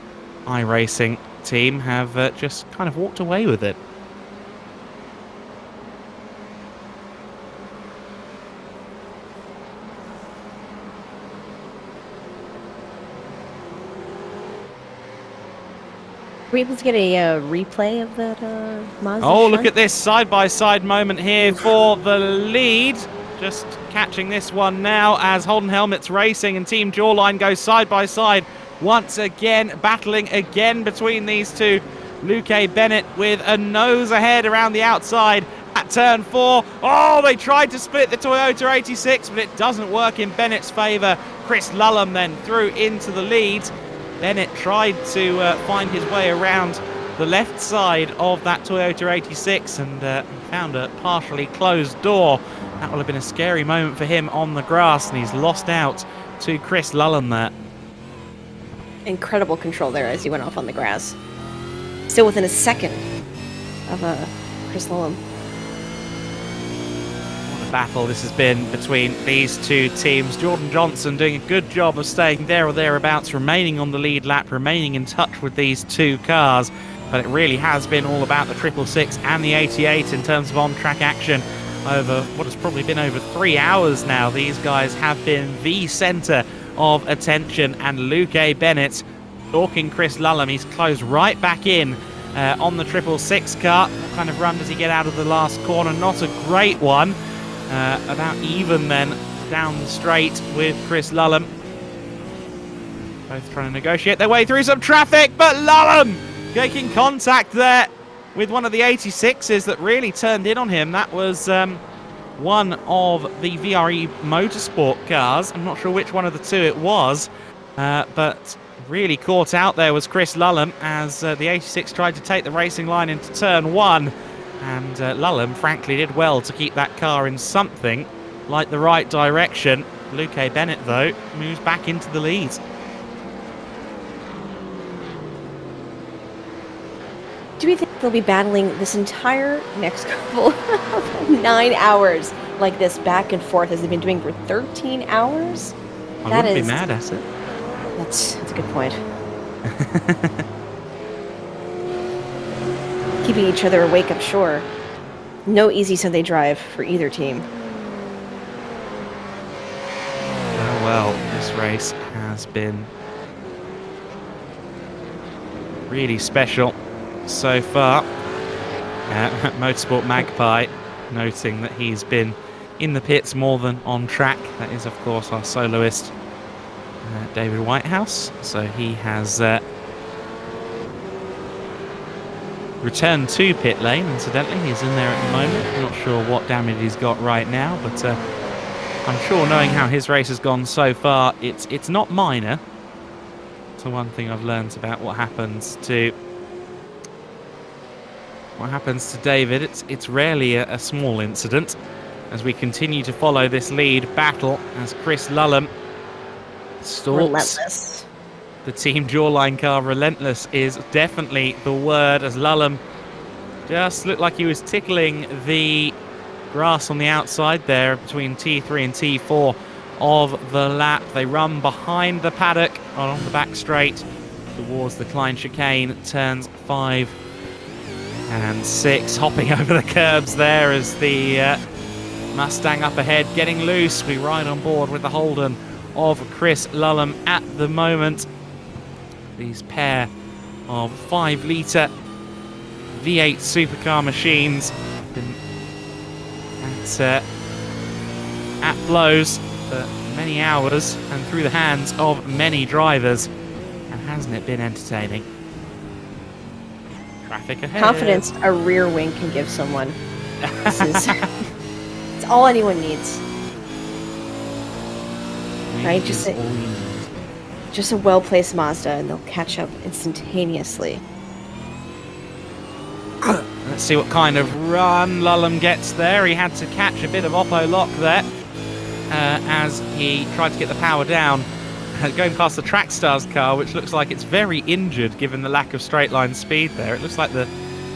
S2: iRacing team have just kind of walked away with it.
S5: Were we able to get a replay of that Mazda?
S2: Oh, look
S5: shunt?
S2: at this side-by-side moment here for the lead. Just catching this one now as Holden Helmets Racing and Team Jawline go side-by-side once again, battling again between these two. Luke Bennett with a nose ahead around the outside at turn 4. Oh, they tried to split the Toyota 86, but it doesn't work in Bennett's favour. Chris Lullum then through into the lead. Bennett tried to find his way around the left side of that Toyota 86 and found a partially closed door. That will have been a scary moment for him on the grass, and he's lost out to Chris Lullum there.
S5: Incredible control there as he went off on the grass. Still within a second of Chris Lullum.
S2: What a battle this has been between these two teams. Jordan Johnson doing a good job of staying there or thereabouts, remaining on the lead lap, remaining in touch with these two cars. But it really has been all about the 666 and the 88 in terms of on-track action over what has probably been over 3 hours now. These guys have been the centre of attention, and Luke Bennett stalking Chris Lullum. He's closed right back in on the 666 car. What kind of run does he get out of the last corner? Not a great one. About even then down the straight with Chris Lullum. Both trying to negotiate their way through some traffic, but Lullum making contact there with one of the 86s that really turned in on him. That was one of the VRE Motorsport cars. I'm not sure which one of the two it was, but really caught out there was Chris Lullum as the 86 tried to take the racing line into turn 1, and Lullum frankly did well to keep that car in something like the right direction. Luke Bennett though moves back into the lead.
S5: Do we think they'll be battling this entire next couple of 9 hours like this back and forth as they've been doing for 13 hours?
S2: I wouldn't be mad at it.
S5: That's a good point. Keeping each other awake, I'm sure. No easy Sunday drive for either team.
S2: Oh well, this race has been really special so far. Motorsport Magpie noting that he's been in the pits more than on track. That is, of course, our soloist, David Whitehouse. So he has returned to pit lane, incidentally. He's in there at the moment. I'm not sure what damage he's got right now, but I'm sure, knowing how his race has gone so far, it's not minor. So one thing I've learned about what happens to David, it's rarely a small incident, as we continue to follow this lead battle as Chris Lullum stalks.
S5: Relentless.
S2: The Team Jawline car. Relentless is definitely the word, as Lullum just looked like he was tickling the grass on the outside there between T3 and T4 of the lap. They run behind the paddock on the back straight towards the Klein chicane, turns 5 and 6, hopping over the curbs there as the Mustang up ahead getting loose. We ride on board with the Holden of Chris Lullum at the moment. These pair of 5-litre V8 supercar machines been at blows for many hours and through the hands of many drivers, and hasn't it been entertaining? Traffic ahead.
S5: Confidence a rear wing can give someone. This is it's all anyone needs. Right, just a well-placed Mazda, and they'll catch up instantaneously.
S2: Let's see what kind of run Lullum gets there. He had to catch a bit of Oppo lock there as he tried to get the power down. Going past the Trackstars car, which looks like it's very injured given the lack of straight line speed there. It looks like the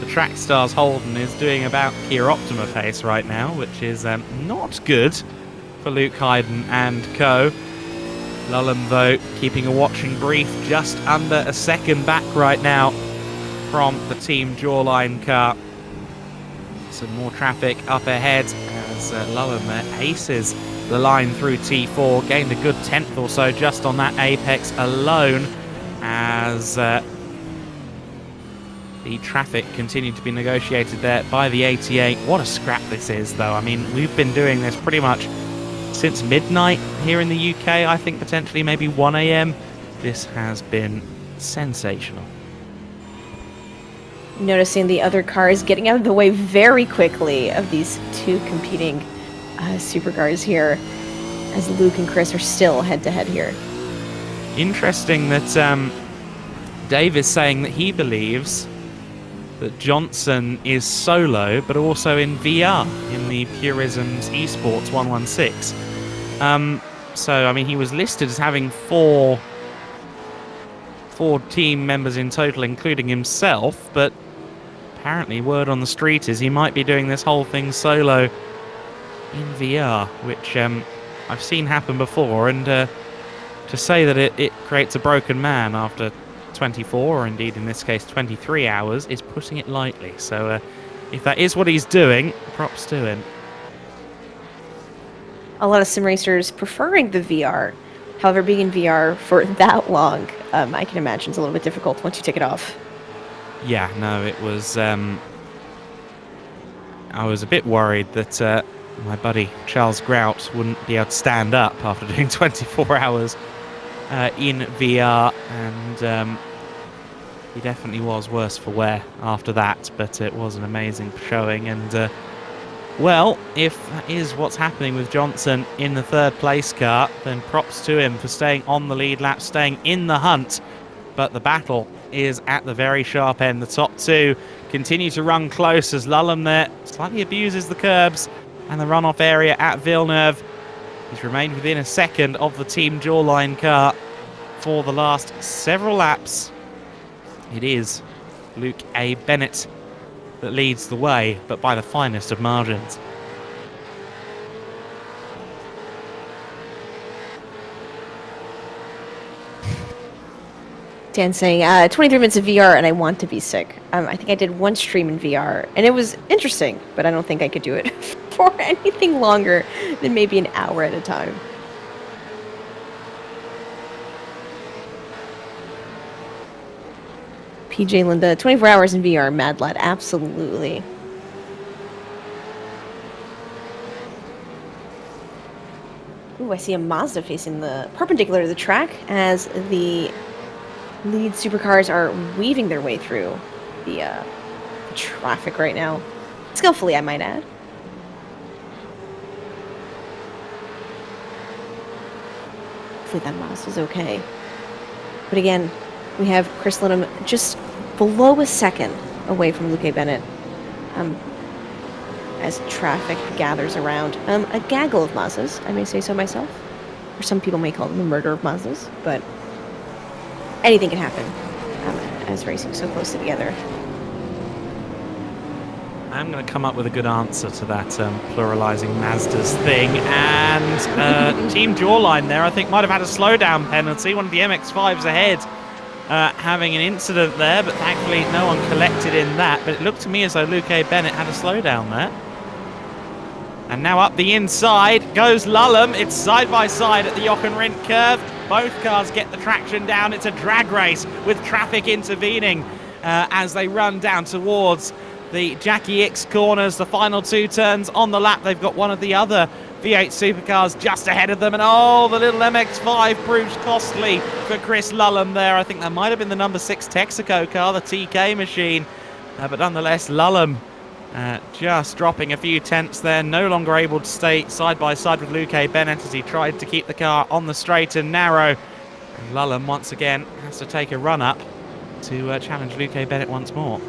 S2: Trackstars Holden is doing about Kia Optima pace right now, which is not good for Luke Hayden and co. Lullum, though, keeping a watching brief, just under a second back right now from the Team Jawline car. Some more traffic up ahead as Lullum aces the line through T4, gained a good 10th or so just on that apex alone as the traffic continued to be negotiated there by the 88. What a scrap this is, though. I mean, we've been doing this pretty much since midnight here in the UK, I think potentially maybe 1 a.m. This has been sensational.
S5: Noticing the other cars getting out of the way very quickly of these two competing supercars here, as Luke and Chris are still head-to-head here.
S2: Interesting that Dave is saying that he believes that Johnson is solo, but also in VR in the Purism's Esports 116. So, I mean, he was listed as having four team members in total, including himself, but apparently word on the street is he might be doing this whole thing solo in VR, which I've seen happen before, and to say that it creates a broken man after 24, or indeed in this case 23 hours, is putting it lightly. So if that is what he's doing, props to him.
S5: A lot of sim racers preferring the VR. However, being in VR for that long, I can imagine it's a little bit difficult once you take it off.
S2: Yeah, no, it was... I was a bit worried that my buddy Charles Grout wouldn't be able to stand up after doing 24 hours in VR, and he definitely was worse for wear after that, but it was an amazing showing. And well, if that is what's happening with Johnson in the third place car, then props to him for staying on the lead lap, staying in the hunt. But the battle is at the very sharp end. The top two continue to run close as Lullum there slightly abuses the curbs and the runoff area at Villeneuve. He's remained within a second of the Team Jawline car for the last several laps. It is Luke A. Bennett that leads the way, but by the finest of margins.
S5: Dan saying, 23 minutes of VR and I want to be sick. I think I did one stream in VR and it was interesting, but I don't think I could do it for anything longer than maybe an hour at a time. PJ Linda, 24 hours in VR, mad lad, absolutely. Ooh, I see a Mazda facing the perpendicular to the track as the lead supercars are weaving their way through the traffic right now. Skillfully, I might add. Hopefully that Mazda's okay. But again, we have Chris Lullum just below a second away from Luke A. Bennett as traffic gathers around. A gaggle of Mazdas, I may say so myself. Or some people may call them the murder of Mazdas, but anything can happen as racing so closely together.
S2: I'm going to come up with a good answer to that pluralizing Mazdas thing, and Team Jawline there I think might have had a slowdown penalty. One of the MX-5s ahead having an incident there, but thankfully no one collected in that. But it looked to me as though Luke A. Bennett had a slowdown there. And now up the inside goes Lullum. It's side by side at the Jochen curve. Both cars get the traction down. It's a drag race with traffic intervening as they run down towards the Jackie X corners. The final 2 turns on the lap. They've got one of the other V8 supercars just ahead of them. And oh, the little MX-5 proved costly for Chris Lullum there. I think that might have been the number 6 Texaco car, the TK machine. But nonetheless, Lullum just dropping a few tenths there, no longer able to stay side by side with Luke Bennett as he tried to keep the car on the straight and narrow. And Lullum once again has to take a run up to challenge Luke Bennett once more.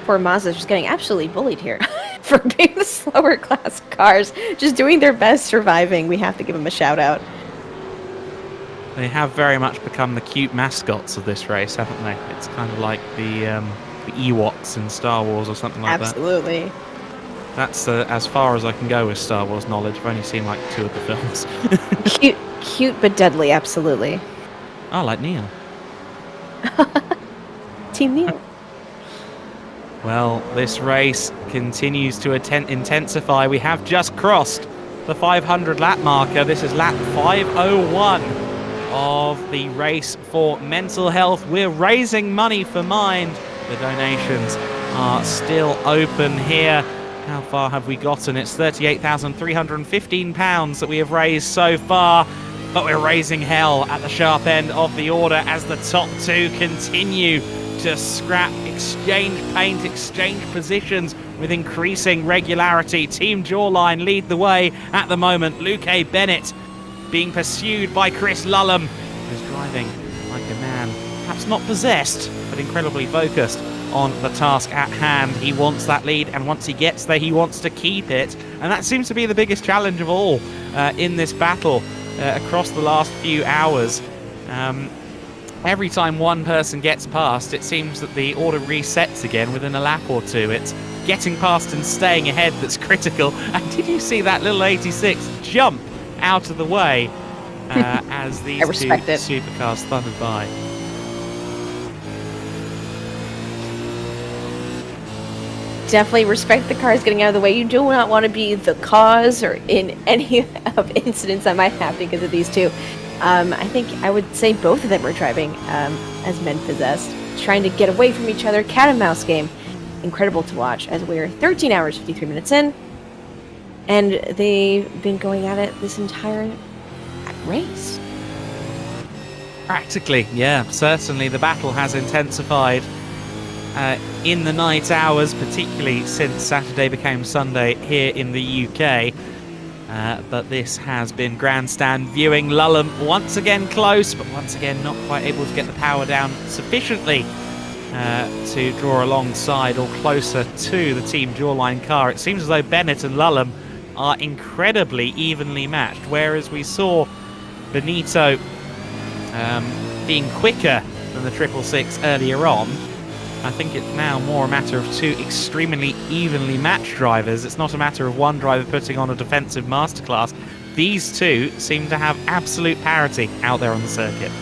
S5: Poor Mazda's just getting absolutely bullied here for being the slower class cars, just doing their best surviving. We have to give them a shout out.
S2: They have very much become the cute mascots of this race, haven't they? It's kind of like the Ewoks in Star Wars or something like
S5: Absolutely.
S2: that. That's as far as I can go with Star Wars knowledge. I've only seen like 2 of the films.
S5: Cute but deadly, absolutely.
S2: Oh, like Neil.
S5: Team Neil.
S2: Well, this race continues to intensify. We have just crossed the 500 lap marker. This is lap 501 of the race for mental health. We're raising money for Mind. The donations are still open here. How far have we gotten? It's £38,315 that we have raised so far. But we're raising hell at the sharp end of the order as the top 2 continue to scrap, exchange paint, exchange positions with increasing regularity. Team Jawline lead the way at the moment. Luke Bennett being pursued by Chris Lullum, who's driving like a man, perhaps not possessed, but incredibly focused on the task at hand. He wants that lead, and once he gets there, he wants to keep it. And that seems to be the biggest challenge of all in this battle across the last few hours. Every time one person gets past, it seems that the order resets again within a lap or 2. It's getting past and staying ahead that's critical. And did you see that little 86 jump out of the way as these 2 supercars thundered by?
S5: Definitely respect the cars getting out of the way. You do not want to be the cause or in any of incidents that might happen because of these 2. I think I would say both of them were driving as men possessed, trying to get away from each other. Cat and mouse game. Incredible to watch as we're 13 hours, 53 minutes in. And they've been going at it this entire race.
S2: Practically, yeah. Certainly the battle has intensified in the night hours, particularly since Saturday became Sunday here in the UK. But this has been grandstand viewing. Lullum once again close, but once again not quite able to get the power down sufficiently to draw alongside or closer to the Team Jawline car. It seems as though Bennett and Lullum are incredibly evenly matched, whereas we saw Benito being quicker than the 666 earlier on. I think it's now more a matter of 2 extremely evenly matched drivers. It's not a matter of one driver putting on a defensive masterclass. These 2 seem to have absolute parity out there on the circuit.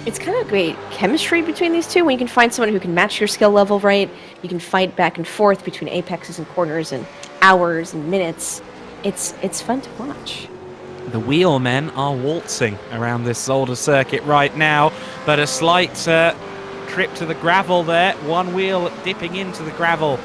S5: It's kind of great chemistry between these 2 when you can find someone who can match your skill level right. You can fight back and forth between apexes and corners and hours and minutes. It's fun to watch.
S2: The wheelmen are waltzing around this Zolder circuit right now, but a slight trip to the gravel there. One wheel dipping into the gravel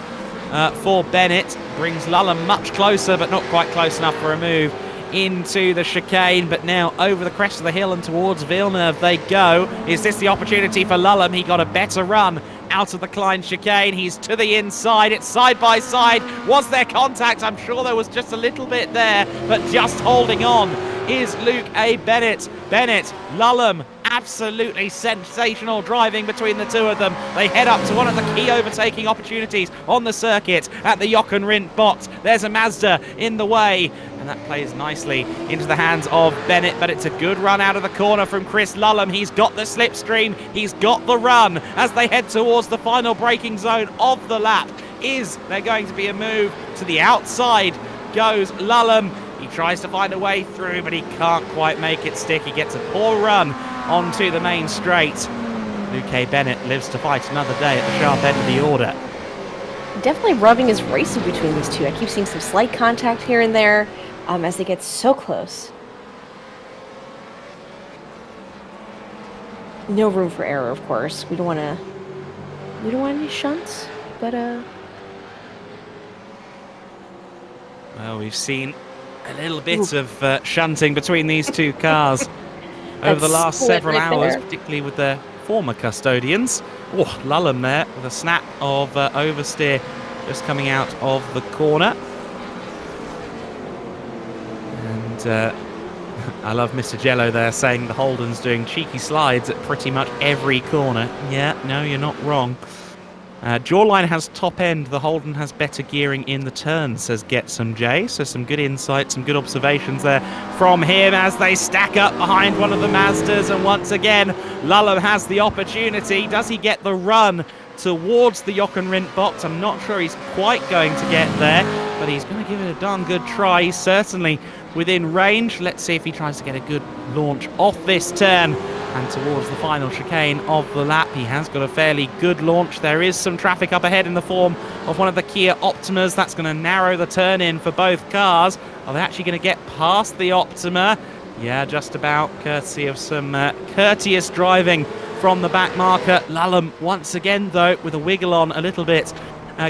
S2: for Bennett brings Lullum much closer, but not quite close enough for a move into the chicane. But now over the crest of the hill and towards Villeneuve they go. Is this the opportunity for Lullum? He got a better run out of the Klein chicane. He's to the inside. It's side by side. Was there contact? I'm sure there was just a little bit there, but just holding on is Luke Bennett. Bennett, Lullum, absolutely sensational driving between the 2 of them. They head up to one of the key overtaking opportunities on the circuit at the Jochen Rindt box. There's a Mazda in the way, and that plays nicely into the hands of Bennett, but it's a good run out of the corner from Chris Lullum. He's got the slipstream, he's got the run as they head towards the final braking zone of the lap. Is there going to be a move to the outside? Goes Lullum. He tries to find a way through, but he can't quite make it stick. He gets a poor run onto the main straight. Luke A. Bennett lives to fight another day at the sharp end of the order.
S5: Definitely rubbing his racing between these two. I keep seeing some slight contact here and there as they get so close. No room for error, of course. We don't want any shunts, but
S2: Well, we've seen a little bit of shunting between these two cars over the last
S5: split
S2: several
S5: right
S2: hours,
S5: there.
S2: particularly with their former custodians. Oh, Lullum there with a snap of oversteer just coming out of the corner. And I love Mr. Jello there saying the Holden's doing cheeky slides at pretty much every corner. Yeah, no, you're not wrong. Jawline has top end, the Holden has better gearing in the turn, says Get Some J. So some good insight, some good observations there from him as they stack up behind one of the Mazdas. And once again, Lullum has the opportunity. Does he get the run towards the Jochen box? I'm not sure he's quite going to get there, but he's going to give it a darn good try. He's certainly within range. Let's see if he tries to get a good launch off this turn and towards the final chicane of the lap. He has got a fairly good launch. There is some traffic up ahead in the form of one of the Kia Optimas. That's going to narrow the turn in for both cars. Are they actually going to get past the Optima? Yeah, just about, courtesy of some courteous driving from the back marker. Lullum once again, though, with a wiggle on a little bit.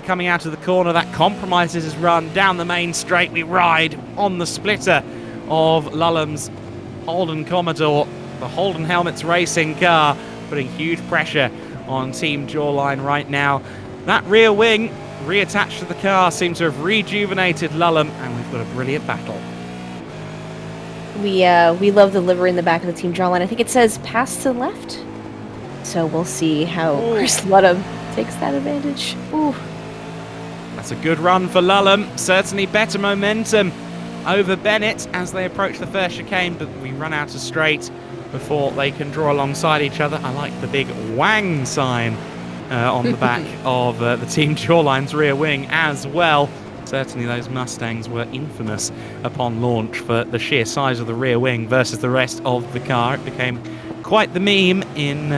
S2: Coming out of the corner, that compromises his run down the main straight. We ride on the splitter of Lullum's Holden Commodore, the Holden Helmets racing car, putting huge pressure on Team Jawline right now. That rear wing reattached to the car seems to have rejuvenated Lullum, and we've got a brilliant battle.
S5: We love the livery in the back of the Team Jawline. I think it says pass to the left. So we'll see how Chris Lullum takes that advantage. Ooh.
S2: That's a good run for Lullum. Certainly better momentum over Bennett as they approach the first chicane, but we run out of straight before they can draw alongside each other. I like the big Wang sign on the back of the Team Jawline's rear wing as well. Certainly those Mustangs were infamous upon launch for the sheer size of the rear wing versus the rest of the car. It became quite the meme in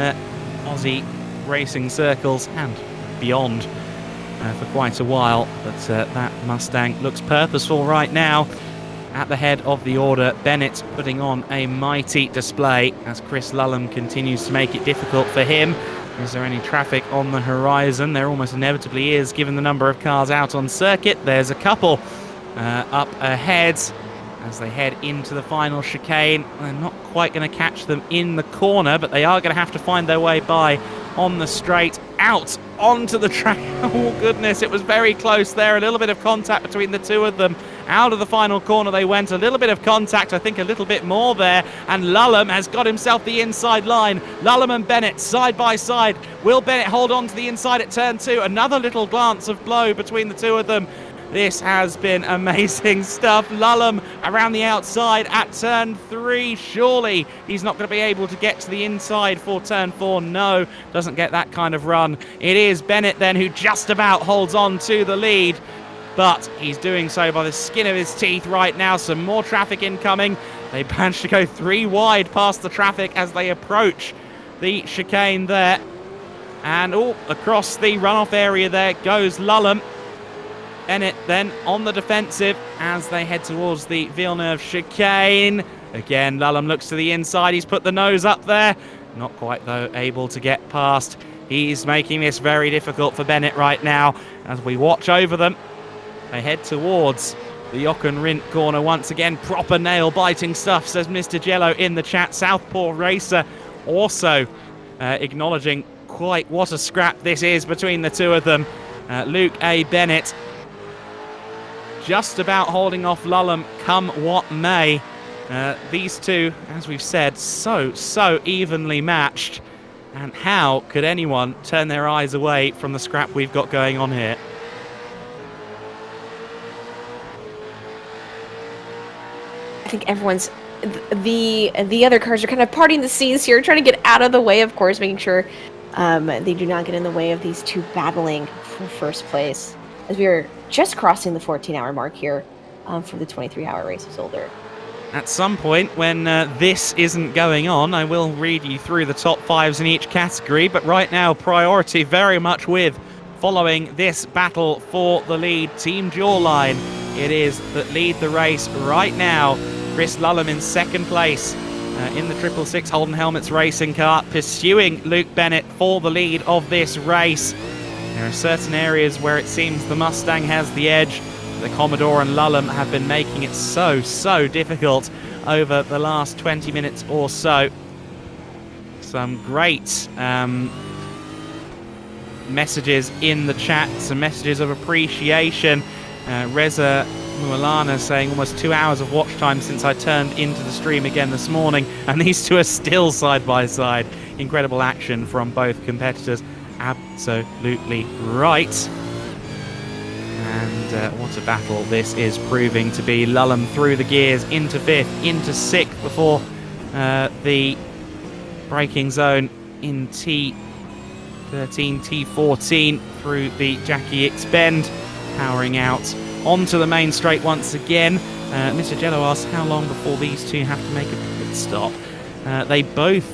S2: Aussie racing circles and beyond for quite a while, but that Mustang looks purposeful right now. At the head of the order, Bennett putting on a mighty display as Chris Lullum continues to make it difficult for him. Is there any traffic on the horizon? There almost inevitably is, given the number of cars out on circuit. There's a couple up ahead as they head into the final chicane. They're not quite going to catch them in the corner, but they are going to have to find their way by on the straight, out onto the track. Oh goodness, it was very close there. A little bit of contact between the two of them. Out of the final corner they went. A little bit of contact, I think a little bit more there. And Lullum has got himself the inside line. Lullum and Bennett side by side. Will Bennett hold on to the inside at turn 2? Another little glance of blow between the two of them. This has been amazing stuff. Lullum around the outside at turn 3. Surely he's not going to be able to get to the inside for turn 4. No, doesn't get that kind of run. It is Bennett then who just about holds on to the lead, but he's doing so by the skin of his teeth right now. Some more traffic incoming. They managed to go 3 wide past the traffic as they approach the chicane there. And across the runoff area there goes Lullum. Bennett then on the defensive as they head towards the Villeneuve chicane. Again, Lullum looks to the inside. He's put the nose up there. Not quite, though, able to get past. He's making this very difficult for Bennett right now as we watch over them. They head towards the Jochen Rindt corner once again. Proper nail-biting stuff, says Mr. Jello in the chat. Southpaw Racer also acknowledging quite what a scrap this is between the two of them. Luke A. Bennett just about holding off Lullum come what may. These two, as we've said, so evenly matched. And how could anyone turn their eyes away from the scrap we've got going on here?
S5: I think everyone's the other cars are kind of parting the scenes here, trying to get out of the way, of course, making sure they do not get in the way of these two battling for first place. As we are just crossing the 14-hour mark here for the 23-hour race of Zolder.
S2: at some point when this isn't going on, I will read you through the top 5s in each category, but right now priority very much with following this battle for the lead. Team Jawline, it is that lead the race right now. Chris Lullum in second place in the 666 Holden Helmets racing car, pursuing Luke Bennett for the lead of this race. There are certain areas where it seems the Mustang has the edge. The Commodore and Lullum have been making it so difficult over the last 20 minutes or so. Some great messages in the chat, some messages of appreciation. Reza Mualana saying almost 2 hours of watch time since I turned into the stream again this morning, and these two are still side by side. Incredible action from both competitors. Absolutely right. And what a battle this is proving to be. Lullum through the gears into 5th, into 6th before the braking zone in T13, T14 through the Jackie X bend, powering out onto the main straight once again. Mr. Jello asks how long before these two have to make a pit stop. They both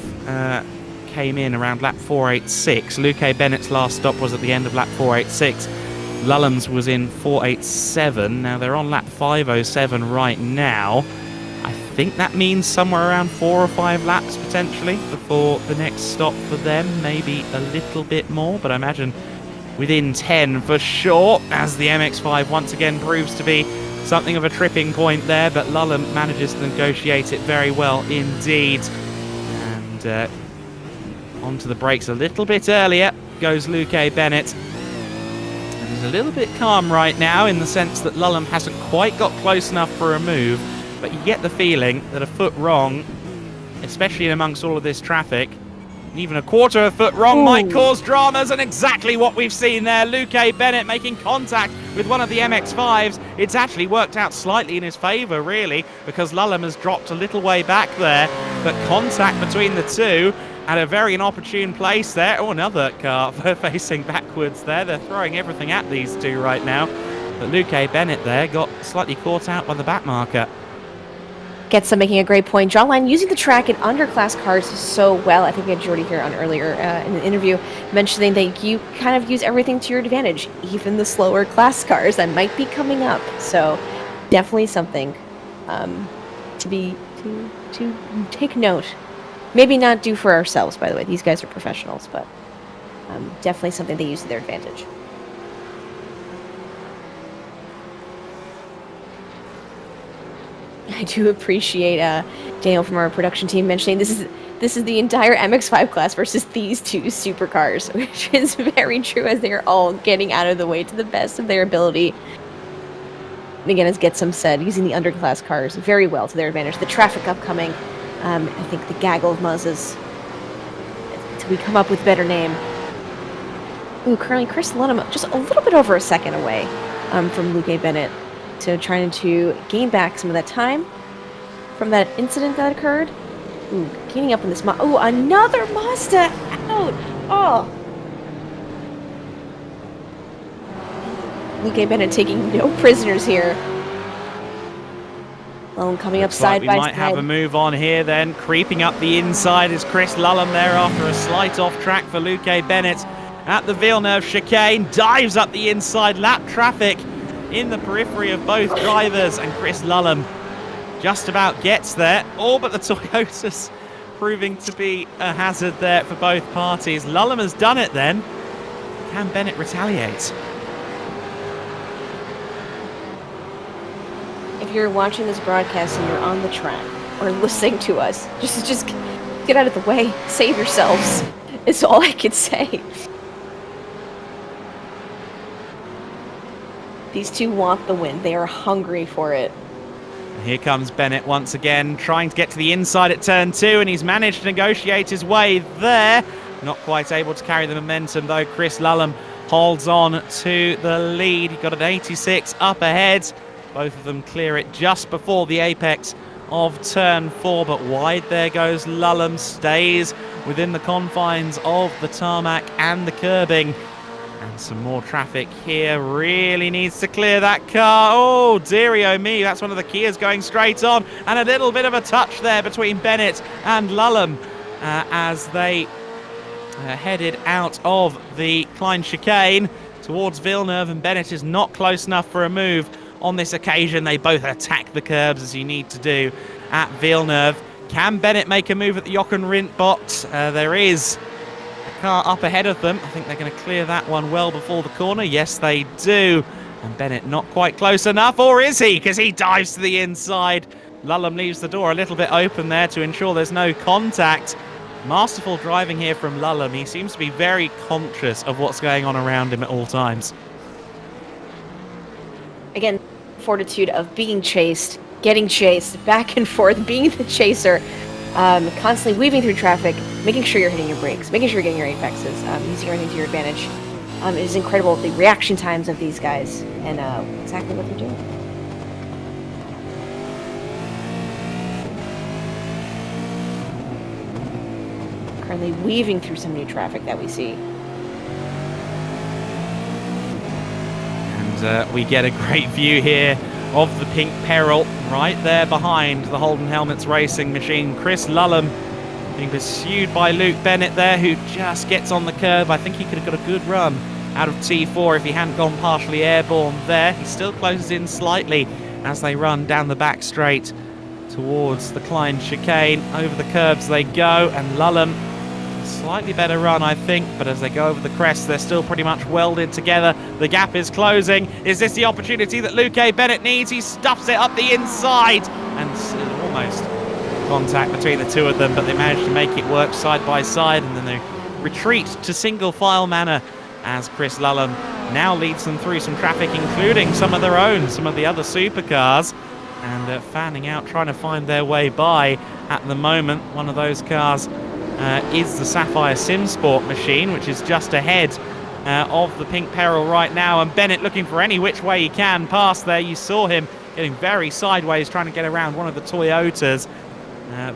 S2: came in around lap 486. Luke Bennett's last stop was at the end of lap 486. Lullum's was in 487. Now they're on lap 507 right now. I think that means somewhere around 4 or 5 laps potentially before the next stop for them. Maybe a little bit more, but I imagine within 10 for sure, as the MX-5 once again proves to be something of a tripping point there, but Lullum manages to negotiate it very well indeed. And onto the brakes a little bit earlier goes Luke Bennett. And he's a little bit calm right now in the sense that Lullum hasn't quite got close enough for a move, but you get the feeling that a foot wrong, especially in amongst all of this traffic, even a quarter of a foot wrong might cause dramas, and exactly what we've seen there. Luke Bennett making contact with one of the MX-5s. It's actually worked out slightly in his favour, really, because Lullum has dropped a little way back there, but contact between the two at a very inopportune place there. Oh, another car facing backwards there. They're throwing everything at these two right now, but Luke Bennett there got slightly caught out by the back marker.
S5: Getza making a great point. Jawline using the track in underclass cars so well. I think we had Jordy here on earlier in the interview mentioning that you kind of use everything to your advantage, even the slower class cars that might be coming up. So definitely something to take note. Maybe not do for ourselves, by the way. These guys are professionals, but definitely something they use to their advantage. I do appreciate Daniel from our production team mentioning this is the entire MX-5 class versus these two supercars, which is very true, as they are all getting out of the way to the best of their ability. And again, as Getsum said, using the underclass cars very well to their advantage. The traffic upcoming, I think the gaggle of muzzes, until we come up with a better name. Ooh, currently Chris Lullum just a little bit over a second away from Luke Bennett. So trying to gain back some of that time from that incident that occurred. Ooh, gaining up in this oh, another Mazda out! Oh! Luke Bennett taking no prisoners here. Lullum coming up side by side.
S2: We might have a move on here then. Creeping up the inside is Chris Lullum there after a slight off track for Luke Bennett at the Villeneuve chicane. Dives up the inside, lap traffic in the periphery of both drivers, and Chris Lullum just about gets there. All but the Toyotas proving to be a hazard there for both parties. Lullum has done it then. Can Bennett retaliate?
S5: If you're watching this broadcast and you're on the track or listening to us, just get out of the way. Save yourselves. It's all I can say. These two want the win. They are hungry for it.
S2: Here comes Bennett once again, trying to get to the inside at turn 2, and he's managed to negotiate his way there. Not quite able to carry the momentum, though. Chris Lullum holds on to the lead. He got an 86 up ahead. Both of them clear it just before the apex of turn 4, but wide there goes Lullum. Stays within the confines of the tarmac and the curbing. And some more traffic here. Really needs to clear that car. Oh, dearie oh me. That's one of the Kias going straight on. And a little bit of a touch there between Bennett and Lulham as they headed out of the Klein chicane towards Villeneuve. And Bennett is not close enough for a move on this occasion. They both attack the curbs as you need to do at Villeneuve. Can Bennett make a move at the Jochen Rindt box? There is car up ahead of them. I think they're going to clear that one well before the corner. Yes, they do. And Bennett not quite close enough, or is he? Because he dives to the inside. Lulham leaves the door a little bit open there to ensure there's no contact. Masterful driving here from Lulham. He seems to be very conscious of what's going on around him at all times.
S5: Again, fortitude of being chased, getting chased, back and forth, being the chaser. Constantly weaving through traffic, making sure you're hitting your brakes, making sure you're getting your apexes, using everything to your advantage. It is incredible the reaction times of these guys and exactly what they're doing. Currently weaving through some new traffic that we see.
S2: And we get a great view here of the Pink Peril right there behind the Holden Helmets racing machine. Chris Lulham being pursued by Luke Bennett there, who just gets on the curve. I think he could have got a good run out of T4 if he hadn't gone partially airborne there. He still closes in slightly as they run down the back straight towards the Klein chicane. Over the curbs they go, and Lulham, slightly better run, I think, but as they go over the crest, they're still pretty much welded together. The gap is closing. Is this the opportunity that Luke A. Bennett needs? He stuffs it up the inside, and almost contact between the two of them, but they manage to make it work side by side, and then they retreat to single file manner as Chris Lulham now leads them through some traffic, including some of their own, some of the other supercars, and fanning out, trying to find their way by at the moment. One of those cars is the Sapphire SimSport machine, which is just ahead of the Pink Peril right now, and Bennett looking for any which way he can past there. You saw him getting very sideways, trying to get around one of the Toyotas.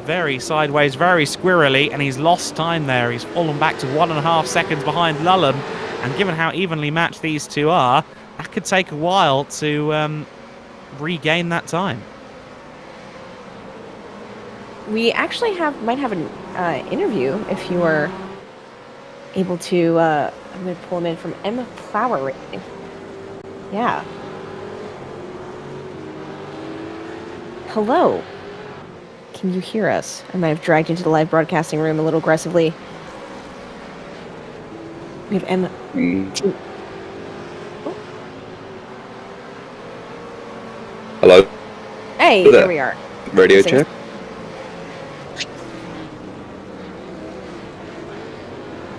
S2: Very sideways, very squirrely, and he's lost time there. He's fallen back to 1.5 seconds behind Lulham, and given how evenly matched these two are, that could take a while to regain that time.
S5: We actually might have an interview if you are able to. I'm going to pull him in from Emma Plower Racing. Yeah. Hello. Can you hear us? I might have dragged into the live broadcasting room a little aggressively. We have Emma. Oh.
S6: Hello.
S5: Hey,
S6: Hello
S5: there
S6: there.
S5: we are.
S6: Radio check.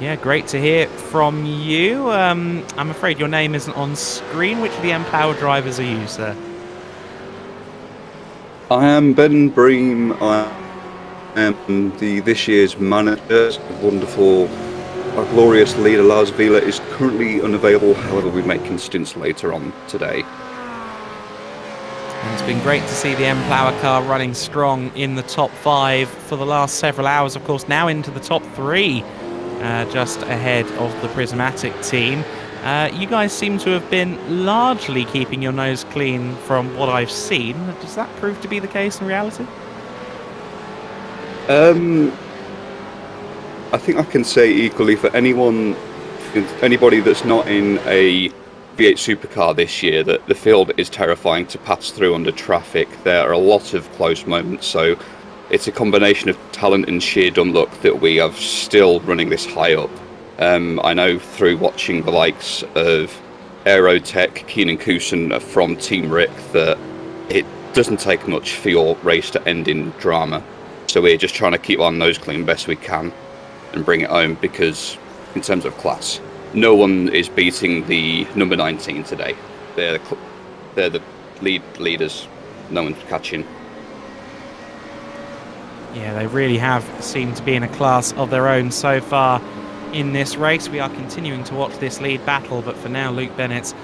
S2: Yeah, great to hear from you. I'm afraid your name isn't on screen. Which of the M-Power drivers are you, sir?
S6: I am Ben Bream. I am this year's manager. Wonderful, our glorious leader Lars Vila is currently unavailable. However, we're making stints later on today.
S2: And it's been great to see the M-Power car running strong in the top 5 for the last several hours. Of course, now into the top 3, just ahead of the Prismatic team. You guys seem to have been largely keeping your nose clean from what I've seen. Does that prove to be the case in reality?
S6: I think I can say equally for anybody that's not in a V8 supercar this year, that the field is terrifying to pass through under traffic. There are a lot of close moments, so it's a combination of talent and sheer dumb luck that we are still running this high up. I know through watching the likes of Aerotech, Keenan Kusen from Team Rick, that it doesn't take much for your race to end in drama. So we're just trying to keep our nose clean best we can and bring it home, because in terms of class, no one is beating the number 19 today. They're the leaders. No one's catching.
S2: Yeah, they really have seemed to be in a class of their own so far in this race. We are continuing to watch this lead battle, but for now Luke Bennett's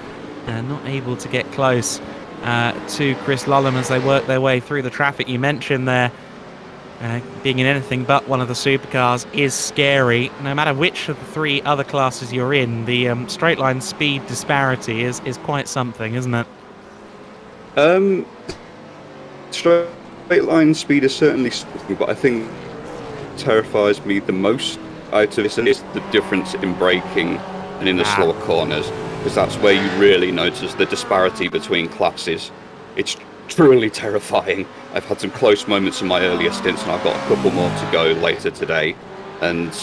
S2: not able to get close to Chris Lulham as they work their way through the traffic. You mentioned there Being in anything but one of the supercars is scary. No matter which of the 3 other classes you're in, the straight line speed disparity is quite something, isn't it?
S6: Straight line speed is certainly something, but I think terrifies me the most out of this is the difference in braking and in the slower corners, because that's where you really notice the disparity between classes. It's truly terrifying. I've had some close moments in my earlier stints, and I've got a couple more to go later today. And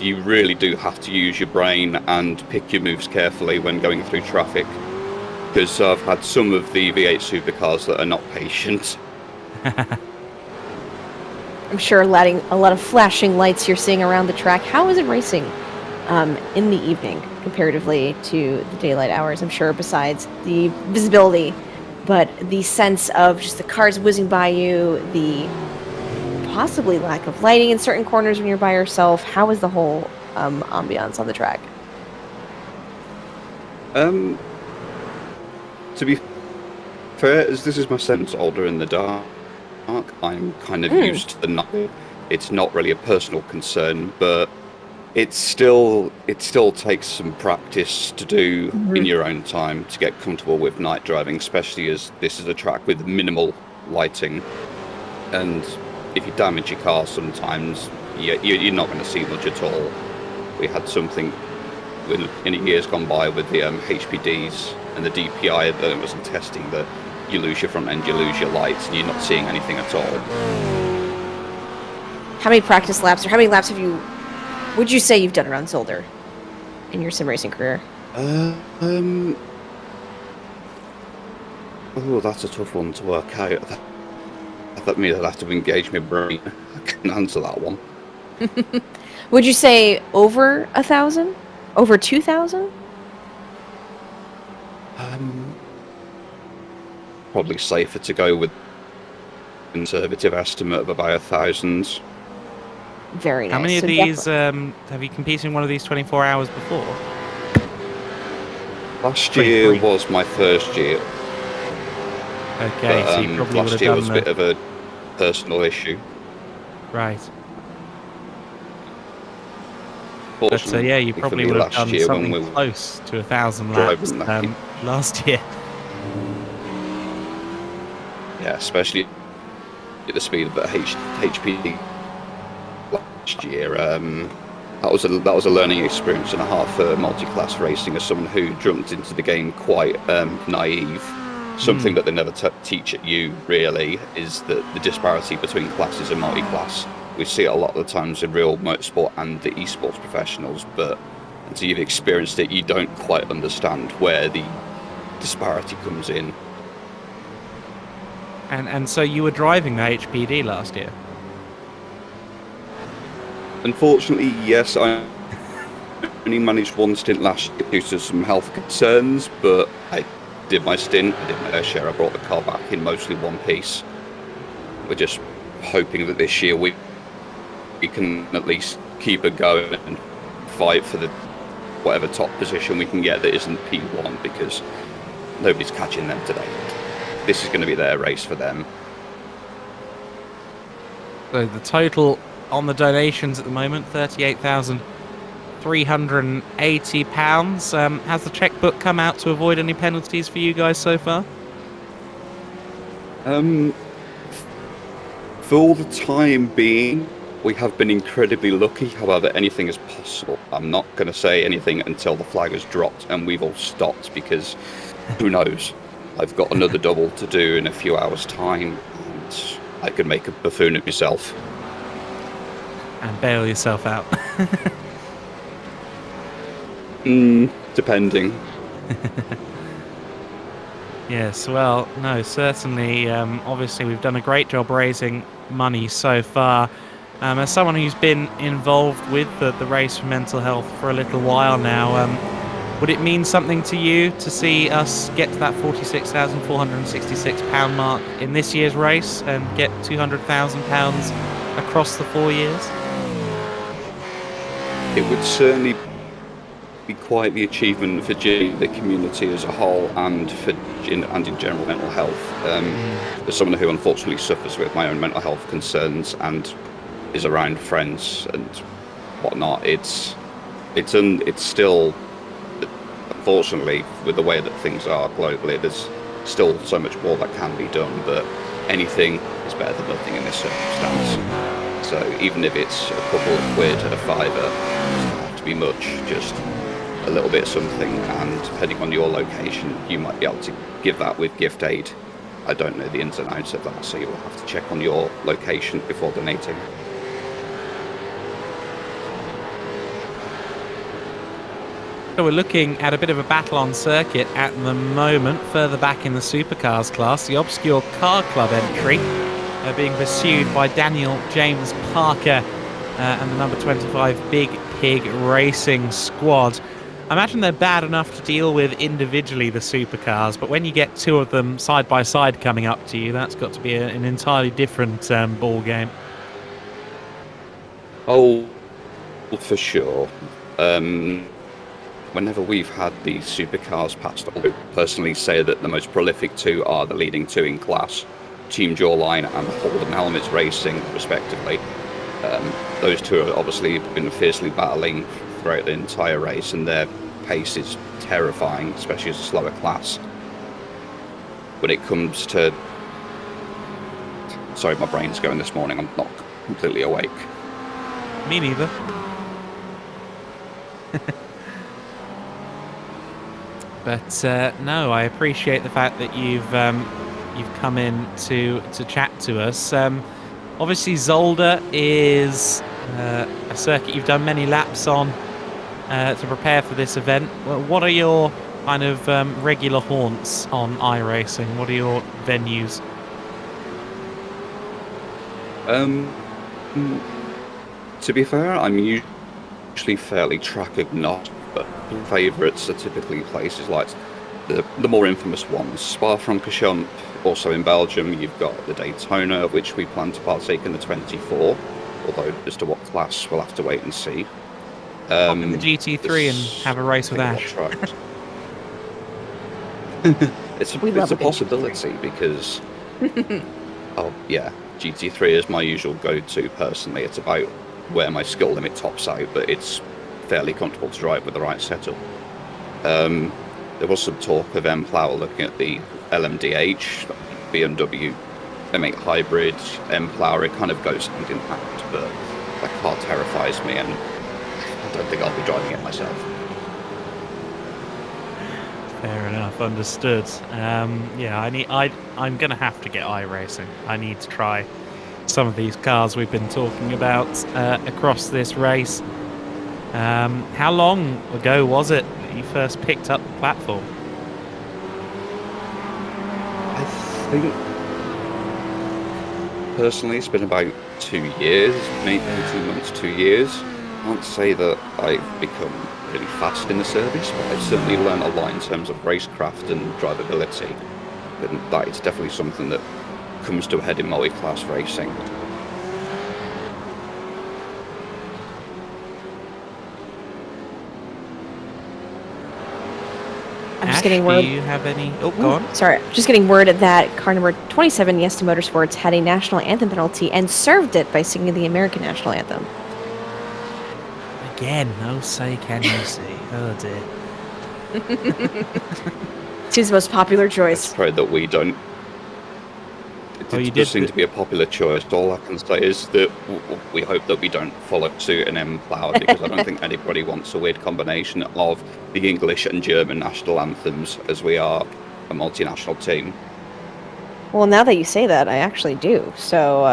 S6: you really do have to use your brain and pick your moves carefully when going through traffic, because I've had some of the V8 supercars that are not patient.
S5: I'm sure a lot of flashing lights you're seeing around the track. How is it racing in the evening comparatively to the daylight hours? I'm sure besides the visibility, but the sense of just the cars whizzing by you, the possibly lack of lighting in certain corners when you're by yourself. How is the whole ambiance on the track?
S6: To be fair, as this is my second Zolder in the dark, I'm kind of used to the night. It's not really a personal concern, but it still takes some practice to do in your own time to get comfortable with night driving, especially as this is a track with minimal lighting. And if you damage your car sometimes, you're not going to see much at all. We had something in years gone by with the HPDs and the DPI that was in testing that you lose your front end, you lose your lights, and you're not seeing anything at all.
S5: How many practice laps, or how many laps would you say you've done around Zolder in your sim racing career?
S6: Oh, that's a tough one to work out. That means I'd have to engage my brain. I couldn't answer that one.
S5: Would you say over 1,000? Over 2,000?
S6: Probably safer to go with a conservative estimate of about 1,000.
S5: Very nice.
S2: How many of
S5: So
S2: these have you competed in one of these 24 hours before?
S6: Last year was my first year.
S2: Okay,
S6: But,
S2: so you probably would
S6: last
S2: have
S6: year
S2: done
S6: was a bit of a personal issue.
S2: Right. But yeah, you probably would have done something close to 1,000 laps last year.
S6: Yeah, especially at the speed of the HPD last year. That was a learning experience and a half for multi-class racing as someone who jumped into the game quite naive. Something that they never teach at you really is that the disparity between classes and multi-class. We see it a lot of the times in real motorsport and the esports professionals, but until you've experienced it, you don't quite understand where the disparity comes in.
S2: And so you were driving the HPD last year?
S6: Unfortunately, yes. I only managed one stint last year due to some health concerns, but I did my stint, I did my fair share, I brought the car back in mostly one piece. We're just hoping that this year we can at least keep it going and fight for the whatever top position we can get that isn't P1, because nobody's catching them today. This is going to be their race for them.
S2: So the total on the donations at the moment, £38,380. Has the checkbook come out to avoid any penalties for you guys so far?
S6: For the time being, we have been incredibly lucky. However, anything is possible. I'm not going to say anything until the flag has dropped and we've all stopped, because who knows? I've got another double to do in a few hours' time, and I could make a buffoon of myself.
S2: And bail yourself out.
S6: Depending.
S2: Yes, well, no, certainly. Obviously, we've done a great job raising money so far. As someone who's been involved with the race for mental health for a little while now, would it mean something to you to see us get to that £46,466 mark in this year's race and get £200,000 across the 4 years?
S6: It would certainly be quite the achievement for the community as a whole, and in general mental health. As someone who unfortunately suffers with my own mental health concerns and is around friends and whatnot, it's still, unfortunately, with the way that things are globally, there's still so much more that can be done, but anything is better than nothing in this circumstance. So even if it's a couple of quid, a fiver, it doesn't have to be much, just a little bit of something, and depending on your location, you might be able to give that with gift aid. I don't know the ins and outs of that, so you'll have to check on your location before donating.
S2: So we're looking at a bit of a battle on circuit at the moment. Further back in the supercars class, the obscure car club entry being pursued by Daniel James Parker and the number 25 Big Pig Racing squad. I imagine they're bad enough to deal with individually, the supercars, but when you get two of them side by side coming up to you, that's got to be an entirely different ball game.
S6: Oh, for sure. Whenever we've had the supercars passed, I would personally say that the most prolific two are the leading two in class, Team Jawline and Holden Helmets Racing, respectively. Those two have obviously been fiercely battling throughout the entire race, and their pace is terrifying, especially as a slower class. When it comes to... Sorry, my brain's going this morning, I'm not completely awake.
S2: Me neither. But no, I appreciate the fact that you've come in to chat to us. Obviously, Zolder is a circuit you've done many laps on to prepare for this event. Well, what are your kind of regular haunts on iRacing? What are your venues?
S6: To be fair, I'm usually fairly track agnostic, but favourites are typically places like the more infamous ones. Spa-Francorchamps, also in Belgium. You've got the Daytona, which we plan to partake in the 24, although as to what class, we'll have to wait and see.
S2: Hop in the GT3 and have a race with Ash.
S6: It's a possibility because, oh yeah, GT3 is my usual go-to personally. It's about where my skill limit tops out, but it's fairly comfortable to drive with the right setup. There was some talk of M-Plow looking at the LMDH, BMW M8 Hybrid, M-Plow. It kind of goes hand in hand, but that car terrifies me, and I don't think I'll be driving it myself.
S2: Fair enough, understood. Yeah, I'm gonna have to get iRacing. I need to try some of these cars we've been talking about across this race. How long ago was it that you first picked up the platform?
S6: I think personally it's been about 2 years, maybe 18 months, 2 years. I can't say that I've become really fast in the service, but I've certainly learned a lot in terms of racecraft and drivability. And that is definitely something that comes to a head in multi-class racing.
S5: I'm just getting word.
S2: Do you have any? Oh, go on.
S5: Sorry, just getting word that car number 27, Yes to Motorsports, had a national anthem penalty and served it by singing the American national anthem.
S2: Again, no say can you see. Oh dear.
S5: She's the most popular choice.
S6: I pray that we don't. It does seem to be a popular choice. All I can say is that we hope that we don't follow suit and M-Plow, because I don't think anybody wants a weird combination of the English and German national anthems, as we are a multinational team.
S5: Well, now that you say that, I actually do. So,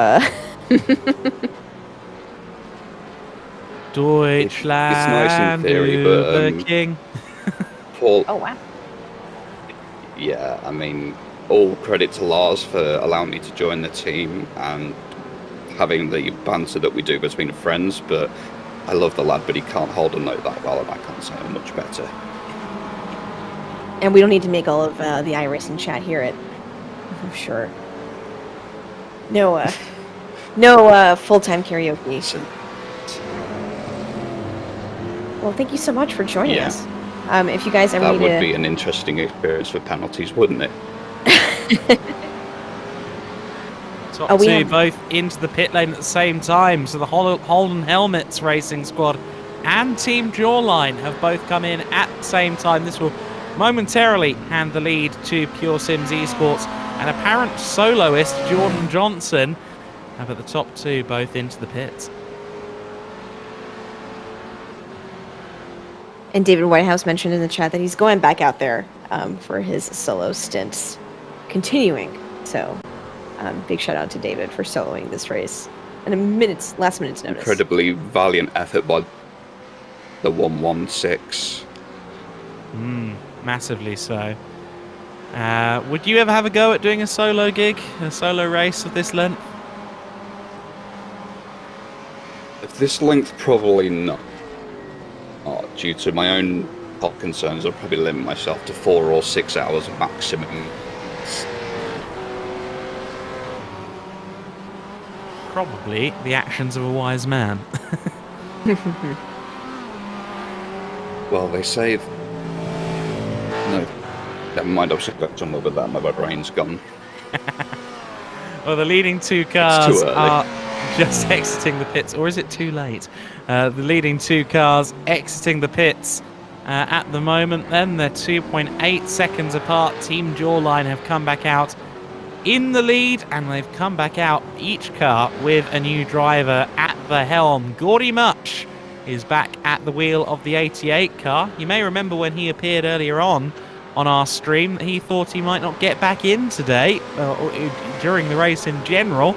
S2: Deutschland,
S6: it's nice in theory, but
S2: the king.
S6: Paul,
S5: oh wow.
S6: yeah, I mean, all credit to Lars for allowing me to join the team and having the banter that we do between friends, but I love the lad, but he can't hold a note that well, and I can't say I'm much better.
S5: And we don't need to make all of the iRacing chat hear it. I'm sure. No full-time karaoke. Well, thank you so much for joining
S6: Yeah.
S5: us. If you guys ever
S6: That
S5: need
S6: would
S5: to...
S6: be an interesting experience for penalties, wouldn't it?
S2: Top
S5: we
S2: two
S5: have-
S2: both into the pit lane at the same time. So the Holden Helmets Racing Squad and Team Jawline have both come in at the same time. This will momentarily hand the lead to Pure Sims Esports and apparent soloist Jordan Johnson. But the top two both into the pits.
S5: And David Whitehouse mentioned in the chat that he's going back out there for his solo stints continuing. So big shout out to David for soloing this race. And last minute's notice.
S6: Incredibly valiant effort by the 116.
S2: Massively so. Would you ever have a go at doing a solo gig, a solo race of this length?
S6: At this length, probably not. Due to my own health concerns, I'll probably limit myself to 4 or 6 hours maximum.
S2: Probably the actions of a wise man.
S6: Well, they say... No, never mind, I've got some of that, my brain's gone.
S2: Well, the leading two cars
S6: early.
S2: are just exiting the pits, or is it too late? The leading two cars exiting the pits at the moment. Then they're 2.8 seconds apart. Team Jawline have come back out in the lead, and they've come back out, each car with a new driver at the helm. Gordy Much is back at the wheel of the 88 car. You may remember when he appeared earlier on our stream that he thought he might not get back in today, or during the race in general.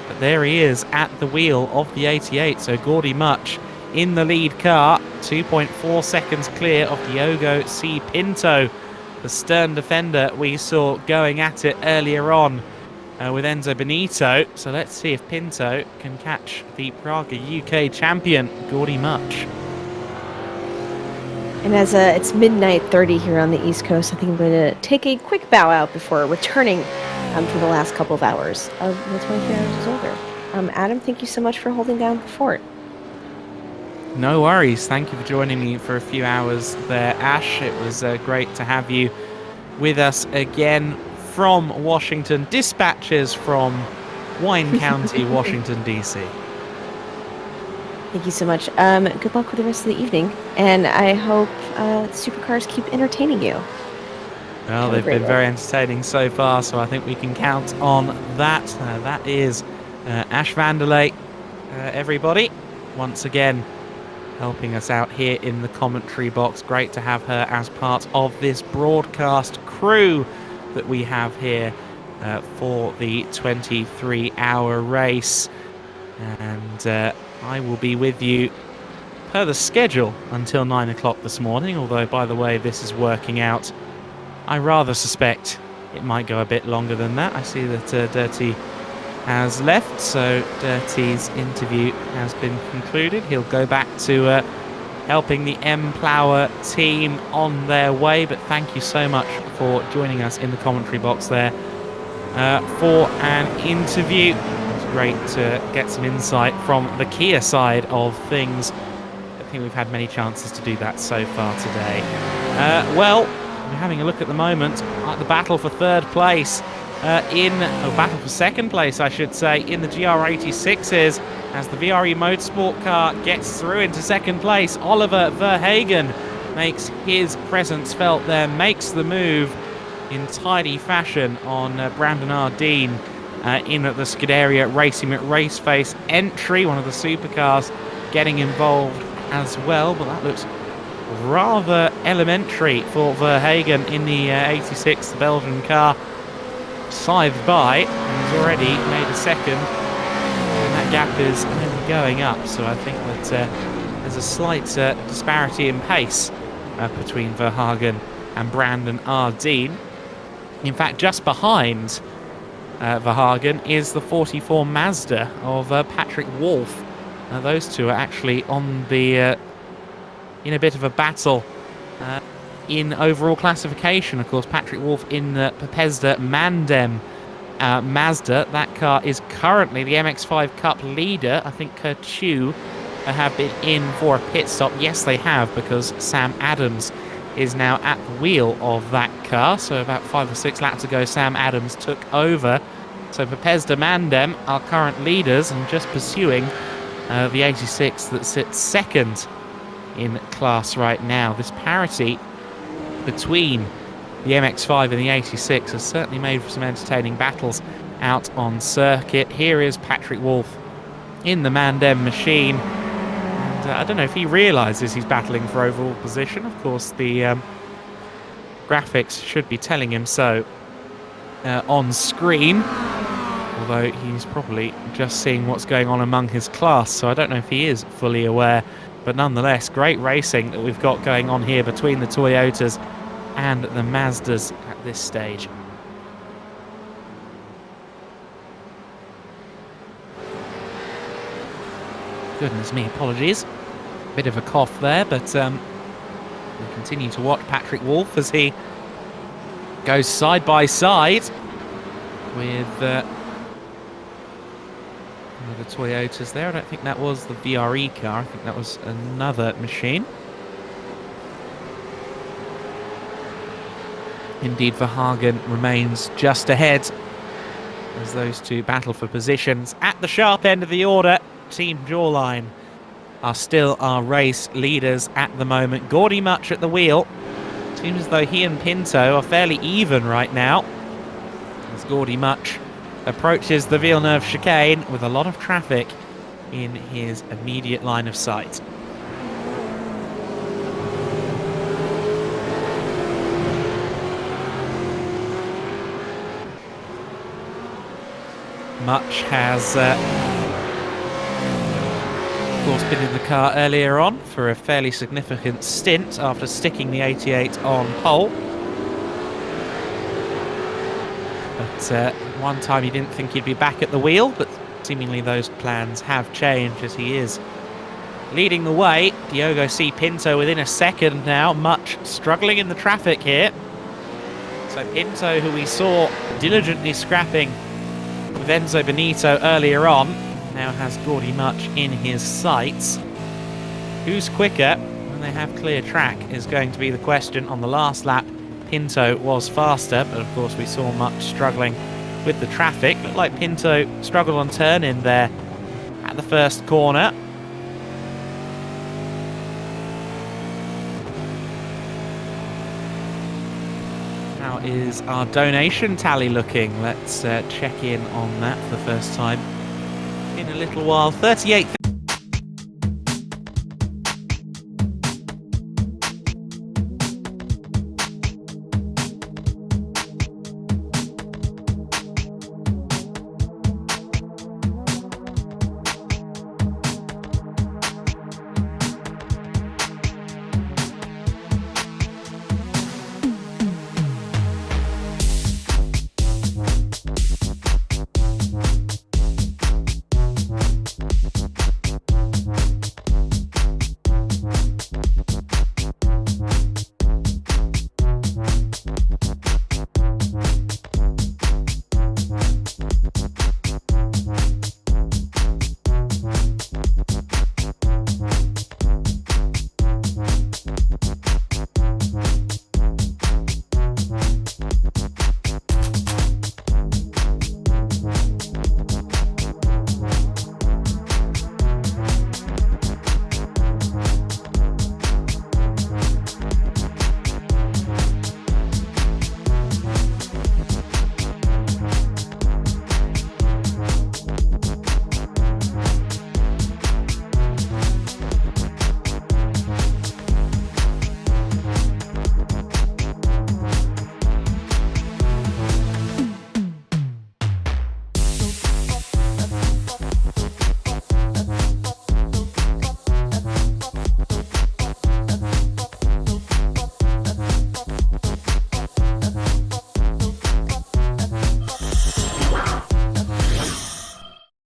S2: But there he is at the wheel of the 88. So Gordy Much in the lead car, 2.4 seconds clear of Diogo C. Pinto, the stern defender we saw going at it earlier on with Enzo Benito. So let's see if Pinto can catch the Praga UK champion, Gordy Much.
S5: And as it's midnight 30 here on the East Coast, I think I'm going to take a quick bow out before returning for the last couple of hours of the 23 Hours of Zolder. Adam, thank you so much for holding down the fort.
S2: No worries. Thank you for joining me for a few hours there, Ash. It was great to have you with us again from Washington. Dispatches from Wine County, Washington, D.C.
S5: Thank you so much. Good luck with the rest of the evening, and I hope supercars keep entertaining you.
S2: Well,
S5: Have a
S2: they've
S5: great
S2: been very entertaining so far, so I think we can count on that. That is Ash Vanderlei, everybody, once again helping us out here in the commentary box. Great to have her as part of this broadcast crew that we have here for the 23-hour race. And I will be with you per the schedule until 9 o'clock this morning, although, by the way, this is working out, I rather suspect it might go a bit longer than that. I see that Dirty has left, so Dirty's interview has been concluded. He'll go back to helping the M-Plower team on their way, but thank you so much for joining us in the commentary box there for an interview. It's great to get some insight from the Kia side of things. I think we've had many chances to do that so far today. Well, we're having a look at the moment at the battle for third place. Battle for second place, I should say, in the GR86s, as the VRE Motorsport car gets through into second place. Oliver Verhagen makes his presence felt there, makes the move in tidy fashion on Brandon R. Dean in the Scuderia Racing Raceface entry. One of the supercars getting involved as well, but that looks rather elementary for Verhagen in the 86, the Belgian car. Scythed by, and he's already made a second, and that gap is only going up, so I think that there's a slight disparity in pace between Verhagen and Brandon R. Dean. In fact, just behind Verhagen is the 44 Mazda of Patrick Wolf. Those two are actually on the in a bit of a battle in overall classification. Of course, Patrick Wolf in the Pepesda Mandem Mazda. That car is currently the MX-5 Cup leader. I think Kurtu have been in for a pit stop? Yes, they have, because Sam Adams is now at the wheel of that car. So about 5 or 6 laps ago, Sam Adams took over. So Pepes de Mandem are current leaders and just pursuing the 86 that sits second in class right now. This parity between the MX-5 and the 86 has certainly made for some entertaining battles out on circuit. Here is Patrick Wolf in the Mandem machine. And I don't know if he realises he's battling for overall position. Of course, the graphics should be telling him so on screen. Although he's probably just seeing what's going on among his class, so I don't know if he is fully aware. But nonetheless, great racing that we've got going on here between the Toyotas and the Mazdas at this stage. Goodness me, apologies. Bit of a cough there, but we continue to watch Patrick Wolf as he goes side by side with the Toyotas there. I don't think that was the VRE car. I think that was another machine. Indeed, Verhagen remains just ahead as those two battle for positions. At the sharp end of the order, Team Jawline are still our race leaders at the moment. Gordy Much at the wheel. Seems as though he and Pinto are fairly even right now, as Gordy Much approaches the Villeneuve chicane with a lot of traffic in his immediate line of sight. Much has, of course, been in the car earlier on for a fairly significant stint after sticking the 88 on pole. But one time he didn't think he'd be back at the wheel, but seemingly those plans have changed as he is leading the way. Diogo C. Pinto within a second now. Much struggling in the traffic here. So Pinto, who we saw diligently scrapping with Enzo Benito earlier on, now has Gordy Much in his sights. Who's quicker when they have clear track is going to be the question. On the last lap, Pinto was faster, but of course we saw Much struggling with the traffic. Looked like Pinto struggled on turn in there at the first corner. How is our donation tally looking? Let's check in on that for the first time in a little while. 38.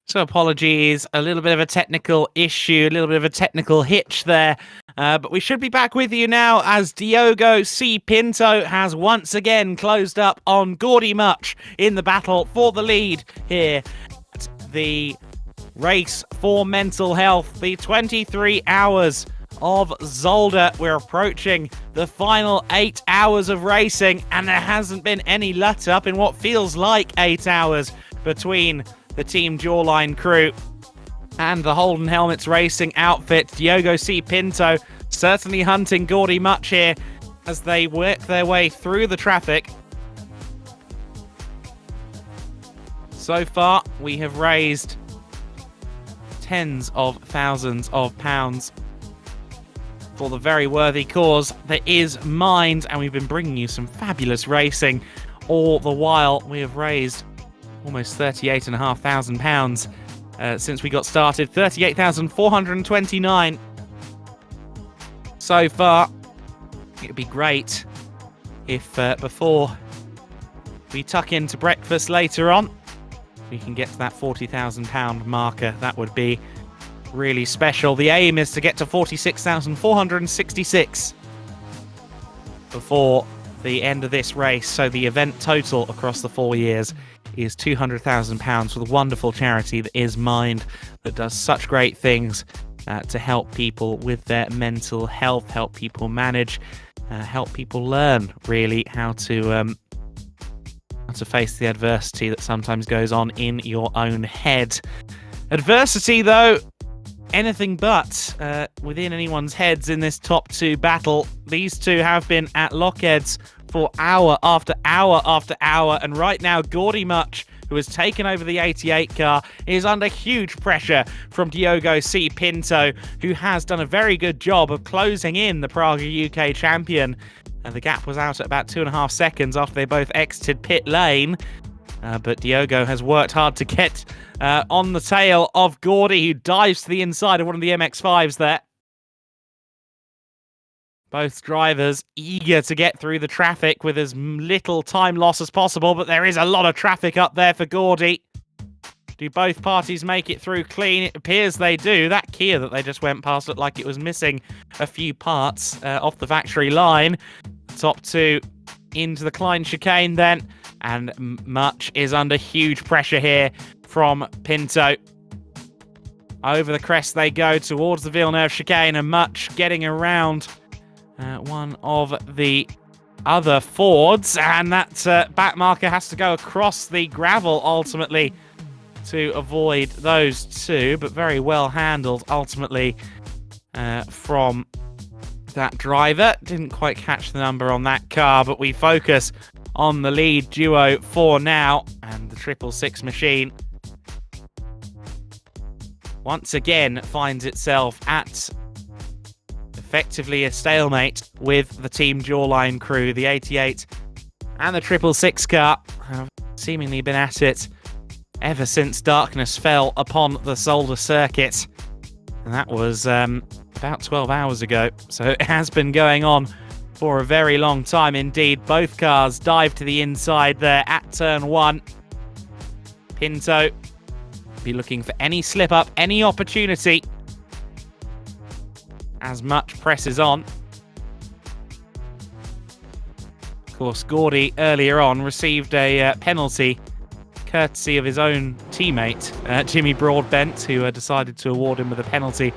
S2: So apologies, a little bit of a technical issue, a little bit of a technical hitch there. But we should be back with you now as Diogo C. Pinto has once again closed up on Gordy Much in the battle for the lead here at the race for mental health. The 23 hours of Zolder. We're approaching the final 8 hours of racing, and there hasn't been any let up in what feels like 8 hours between the Team Jawline crew and the Holden Helmets Racing outfit. Diogo C. Pinto certainly hunting Gordy Much here as they work their way through the traffic. So far, we have raised tens of thousands of pounds for the very worthy cause that is Mind, and we've been bringing you some fabulous racing. All the while, we have raised almost £38,500 since we got started. 38,429 so far. It'd be great if before we tuck into breakfast later on, we can get to that £40,000 marker. That would be really special. The aim is to get to 46,466 before the end of this race. So the event total across the 4 years is £200,000 for the wonderful charity that is Mind, that does such great things to help people with their mental health, help people manage, help people learn really how to face the adversity that sometimes goes on in your own head. Adversity, though, anything but within anyone's heads in this top two battle. These two have been at lockheads for hour after hour after hour, and right now Gordy Much, who has taken over the 88 car, is under huge pressure from Diogo C. Pinto, who has done a very good job of closing in the Praga UK champion. And the gap was out at about 2.5 seconds after they both exited pit lane. But Diogo has worked hard to get on the tail of Gordy, who dives to the inside of one of the MX-5s there. Both drivers eager to get through the traffic with as little time loss as possible, but there is a lot of traffic up there for Gordy. Do both parties make it through clean? It appears they do. That Kia that they just went past looked like it was missing a few parts off the factory line. Top two into the Klein chicane then, and Much is under huge pressure here from Pinto. Over the crest they go towards the Villeneuve chicane, and Much getting around one of the other Fords, and that back marker has to go across the gravel ultimately to avoid those two, but very well handled ultimately from that driver. Didn't quite catch the number on that car, but we focus on the lead duo for now, and the 666 machine once again finds itself at effectively a stalemate with the Team Jawline crew. The 88 and the 666 car have seemingly been at it ever since darkness fell upon the Zolder circuit, and that was about 12 hours ago, so it has been going on for a very long time indeed. Both cars dive to the inside there at turn one. Pinto be looking for any slip up, any opportunity as Much presses on. Of course, Gordy earlier on received a penalty courtesy of his own teammate, Jimmy Broadbent, who decided to award him with a penalty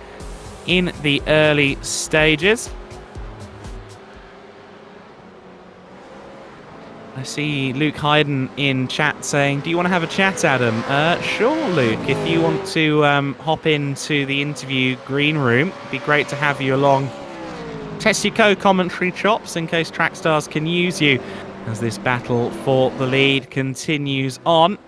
S2: in the early stages. I see Luke Hayden in chat saying, do you want to have a chat, Adam? Sure, Luke. If you want to hop into the interview green room, it'd be great to have you along. Test your co-commentary chops in case Trackstars can use you as this battle for the lead continues on.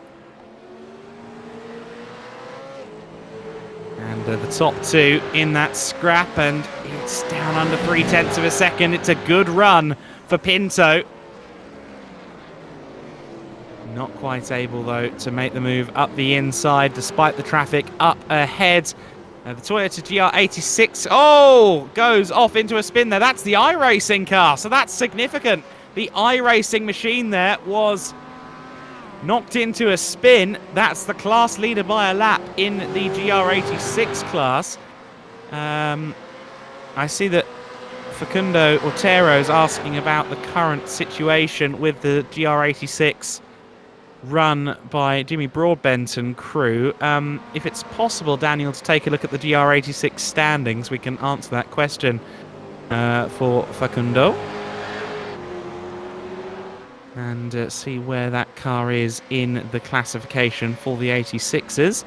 S2: And the top two in that scrap, and it's down under 0.3 of a second. It's a good run for Pinto. Not quite able, though, to make the move up the inside, despite the traffic up ahead. The Toyota GR86, goes off into a spin there. That's the iRacing car, so that's significant. The iRacing machine there was knocked into a spin. That's the class leader by a lap in the GR86 class. I see that Facundo Otero is asking about the current situation with the GR86 run by Jimmy Broadbent and crew. If it's possible, Daniel, to take a look at the GR86 standings, we can answer that question for Facundo. And see where that car is in the classification for the 86s.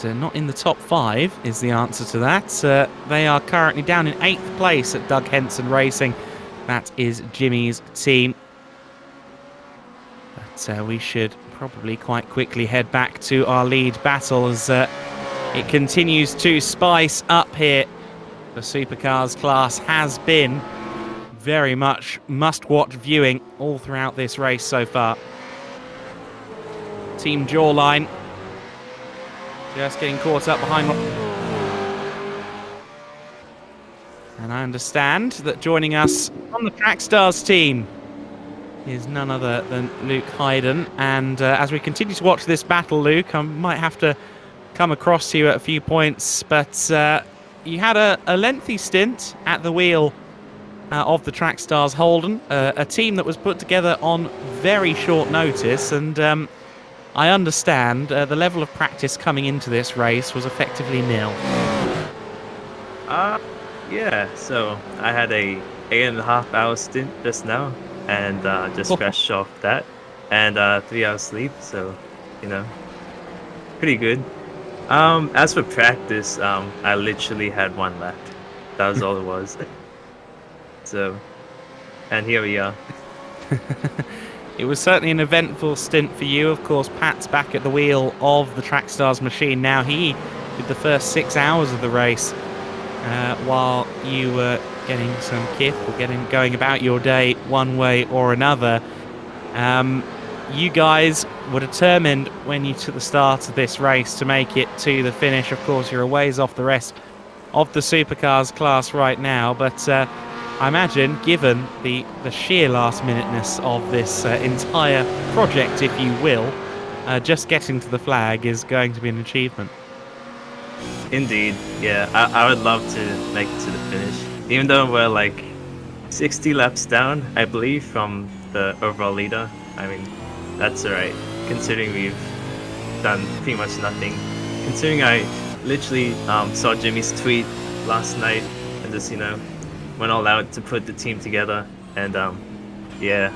S2: And not in the top 5 is the answer to that. They are currently down in 8th place at Doug Henson Racing. That is Jimmy's team. But we should probably quite quickly head back to our lead battle as it continues to spice up here. The Supercars class has been very much must-watch viewing all throughout this race so far. Team Jawline just getting caught up behind. And I understand that joining us on the Trackstars team is none other than Luke Hayden. And as we continue to watch this battle, Luke, I might have to come across to you at a few points, but you had a lengthy stint at the wheel of the Trackstars Holden, a team that was put together on very short notice, and I understand the level of practice coming into this race was effectively nil.
S7: Yeah, so I had a 8.5 hour stint just now, and just fresh off that, and 3 hours sleep, so, you know, pretty good. As for practice, I literally had 1 lap. That was all it was. So, and here we are.
S2: It was certainly an eventful stint for you. Of course, Pat's back at the wheel of the Trackstars machine now. He did the first 6 hours of the race while you were getting some kip or going about your day one way or another. You guys were determined when you took the start of this race to make it to the finish. Of course, you're a ways off the rest of the Supercars class right now, but I imagine, given the sheer last-minuteness of this entire project, if you will, just getting to the flag is going to be an achievement.
S7: Indeed, yeah. I would love to make it to the finish. Even though we're like 60 laps down, I believe, from the overall leader. I mean, that's alright, considering we've done pretty much nothing. Considering I literally saw Jimmy's tweet last night and just, you know, went all out to put the team together, and yeah.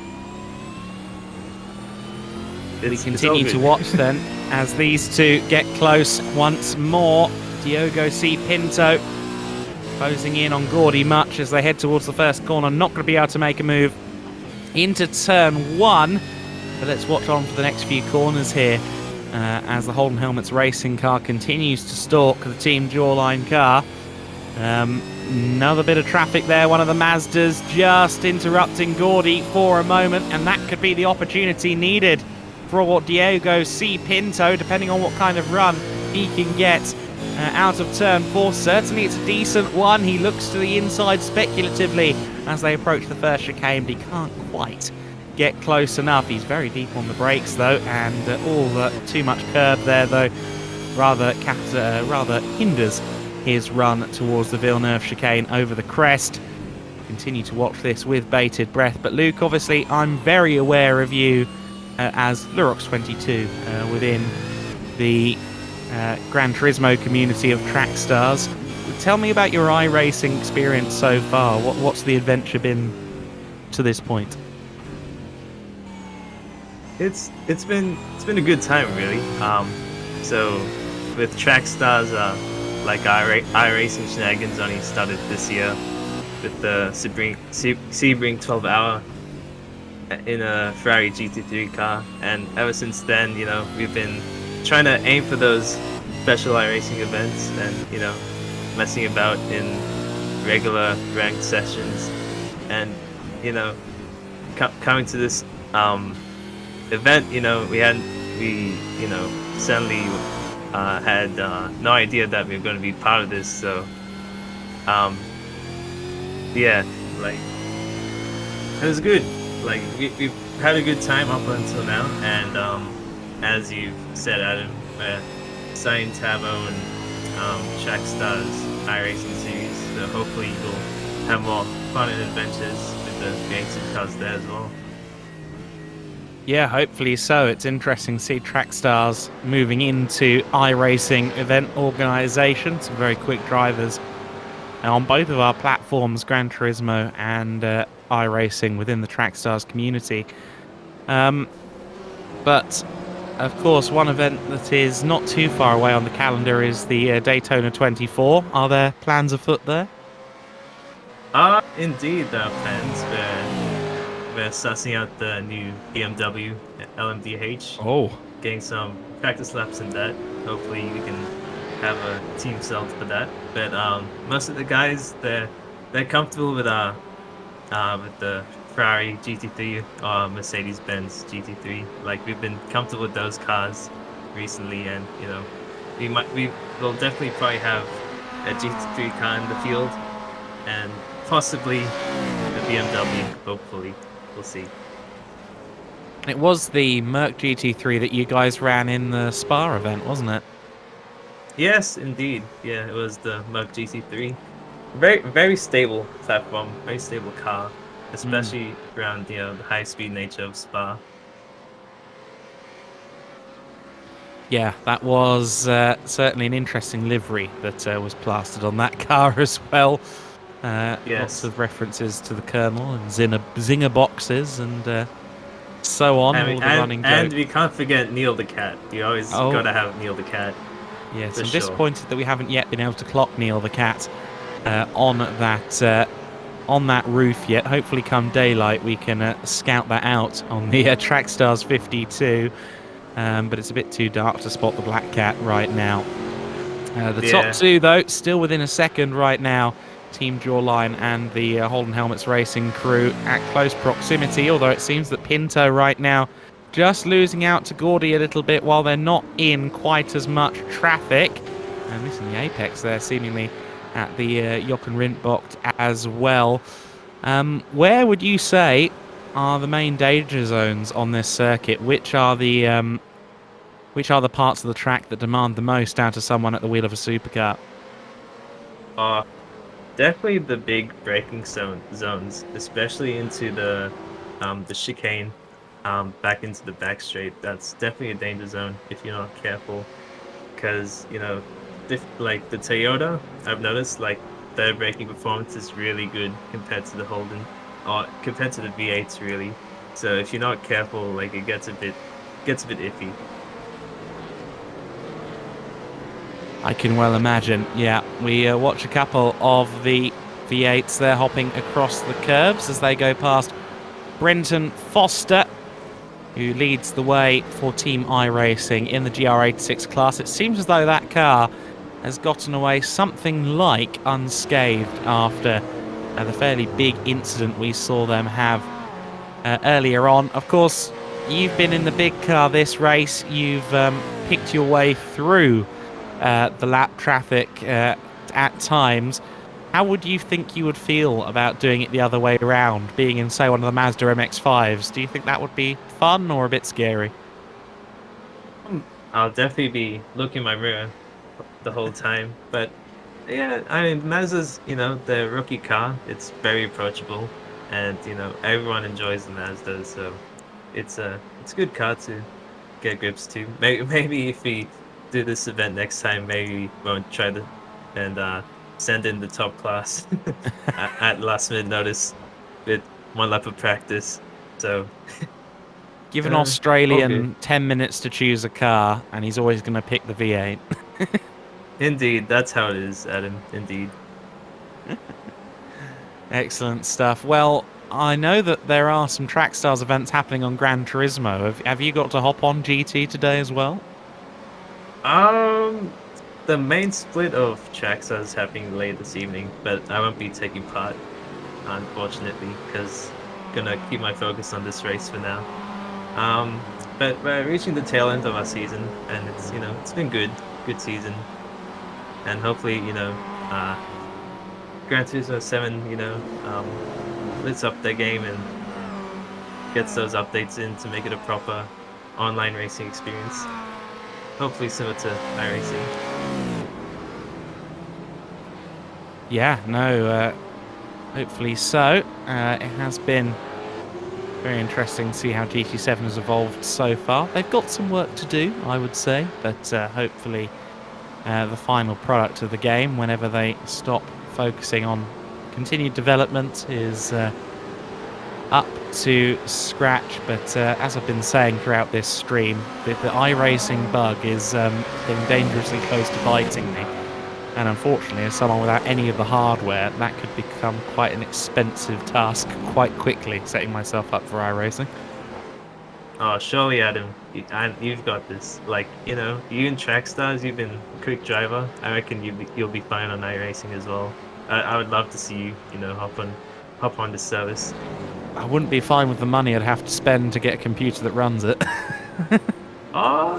S2: We continue to watch then as these two get close once more. Diogo C. Pinto closing in on Gordy Much as they head towards the first corner. Not going to be able to make a move into turn 1, but let's watch on for the next few corners here as the Holden Helmets racing car continues to stalk the Team Jawline car. Another bit of traffic there. One of the Mazdas just interrupting Gordy for a moment, and that could be the opportunity needed for Diogo C. Pinto, depending on what kind of run he can get out of turn 4. Certainly it's a decent one. He looks to the inside speculatively as they approach the first chicane, but he can't quite get close enough. He's very deep on the brakes though, and too much curb there though rather hinders his run towards the Villeneuve chicane over the crest. Continue to watch this with bated breath. But Luke, obviously I'm very aware of you as Lurox22 within the Gran Turismo community of Trackstars. Tell me about your iRacing experience so far. What's the adventure been to this point?
S7: It's been a good time, really. So with Trackstars, like iRacing shenanigans only started this year with the Sebring 12-hour in a Ferrari GT3 car, and ever since then, you know, we've been trying to aim for those special iRacing events and, you know, messing about in regular ranked sessions, and, you know, coming to this event, you know, we suddenly had no idea that we were going to be part of this, so yeah, like, it was good. Like, we've had a good time up until now, and as you've said, Adam, signed Tavo and Trackstars iRacing series, so hopefully we'll have more fun and adventures with the V8 supercars there as well.
S2: Yeah, hopefully so. It's interesting to see Trackstars moving into iRacing event organisation. Some very quick drivers on both of our platforms, Gran Turismo and iRacing within the Trackstars community. But, of course, one event that is not too far away on the calendar is the Daytona 24. Are there plans afoot there?
S7: Indeed, there are plans. We're sussing out the new BMW LMDH.
S2: Oh.
S7: Getting some practice laps in that. Hopefully we can have a team sell for that. But most of the guys, they're comfortable with the Ferrari GT3 or Mercedes-Benz GT3. Like, we've been comfortable with those cars recently, and you know, we'll definitely probably have a GT3 car in the field, and possibly the BMW. Hopefully, we'll see.
S2: It was the Merc GT3 that you guys ran in the Spa event, wasn't it?
S7: Yes, indeed. Yeah, it was the Merc GT3. Very, very stable platform, very stable car, especially around the high-speed nature of Spa.
S2: Yeah, that was certainly an interesting livery that was plastered on that car as well.
S7: Yes.
S2: Lots of references to the Colonel and Zinger boxes and so on.
S7: And,
S2: all the running
S7: and
S2: joke.
S7: we can't forget Neil the Cat. You always gotta have Neil the Cat.
S2: Yes,
S7: for
S2: I'm
S7: sure.
S2: disappointed that we haven't yet been able to clock Neil the Cat on that roof yet. Hopefully come daylight we can scout that out on the Trackstars 52. But it's a bit too dark to spot the Black Cat right now. The top two, though, still within a second right now. Team Jawline and the Holden Helmets Racing crew at close proximity, although it seems that Pinto right now just losing out to Gordy a little bit while they're not in quite as much traffic. And missing the apex there, seemingly at the Jochen Rindbocht as well. Where would you say are the main danger zones on this circuit? Which are the parts of the track that demand the most out of someone at the wheel of a supercar?
S7: Definitely the big braking zones, especially into the chicane, back into the back straight. That's definitely a danger zone if you're not careful, because you know, like the Toyota, I've noticed like their braking performance is really good compared to the Holden, or compared to the V8s really. So if you're not careful, like it gets a bit iffy.
S2: I can well imagine. Yeah, we watch a couple of the V8s there hopping across the curbs as they go past Brenton Foster, who leads the way for Team iRacing in the GR86 class. It seems as though that car has gotten away something like unscathed after the fairly big incident we saw them have earlier on. Of course, you've been in the big car this race. You've picked your way through the lap traffic at times. How would you think you would feel about doing it the other way around, being in, say, one of the Mazda MX-5s? Do you think that would be fun or a bit scary?
S7: I'll definitely be looking in my mirror the whole time. But yeah, I mean, Mazda's, you know, the rookie car. It's very approachable, and you know, everyone enjoys the Mazda, so it's a good car to get grips to. Maybe if we do this event next time, maybe we won't try to and send in the top class at last minute notice with one lap of practice. So
S2: give an Australian 10 minutes to choose a car and he's always going to pick the V8.
S7: Indeed, that's how it is, Adam. Indeed.
S2: Excellent stuff. Well, I know that there are some Trackstars events happening on Gran Turismo. Have you got to hop on GT today as well?
S7: The main split of Trackstars is happening late this evening, but I won't be taking part, unfortunately, because I'm gonna keep my focus on this race for now. But we're reaching the tail end of our season, and it's, you know, it's been good season, and hopefully, you know, Gran Turismo 7, you know, lifts up their game and gets those updates in to make it a proper online racing experience. Hopefully similar to iRacing.
S2: Yeah, no, hopefully so. It has been very interesting to see how GT7 has evolved so far. They've got some work to do, I would say, but hopefully the final product of the game, whenever they stop focusing on continued development, is up to scratch. But as I've been saying throughout this stream, the iRacing bug is getting dangerously close to biting me. And unfortunately, as someone without any of the hardware, that could become quite an expensive task quite quickly, setting myself up for iRacing.
S7: Oh, surely, Adam, you've got this. Like, you know, you in Trackstars, you've been a quick driver. I reckon you'll be fine on iRacing as well. I would love to see you, you know, hop on this service.
S2: I wouldn't be fine with the money I'd have to spend to get a computer that runs it.
S7: Oh,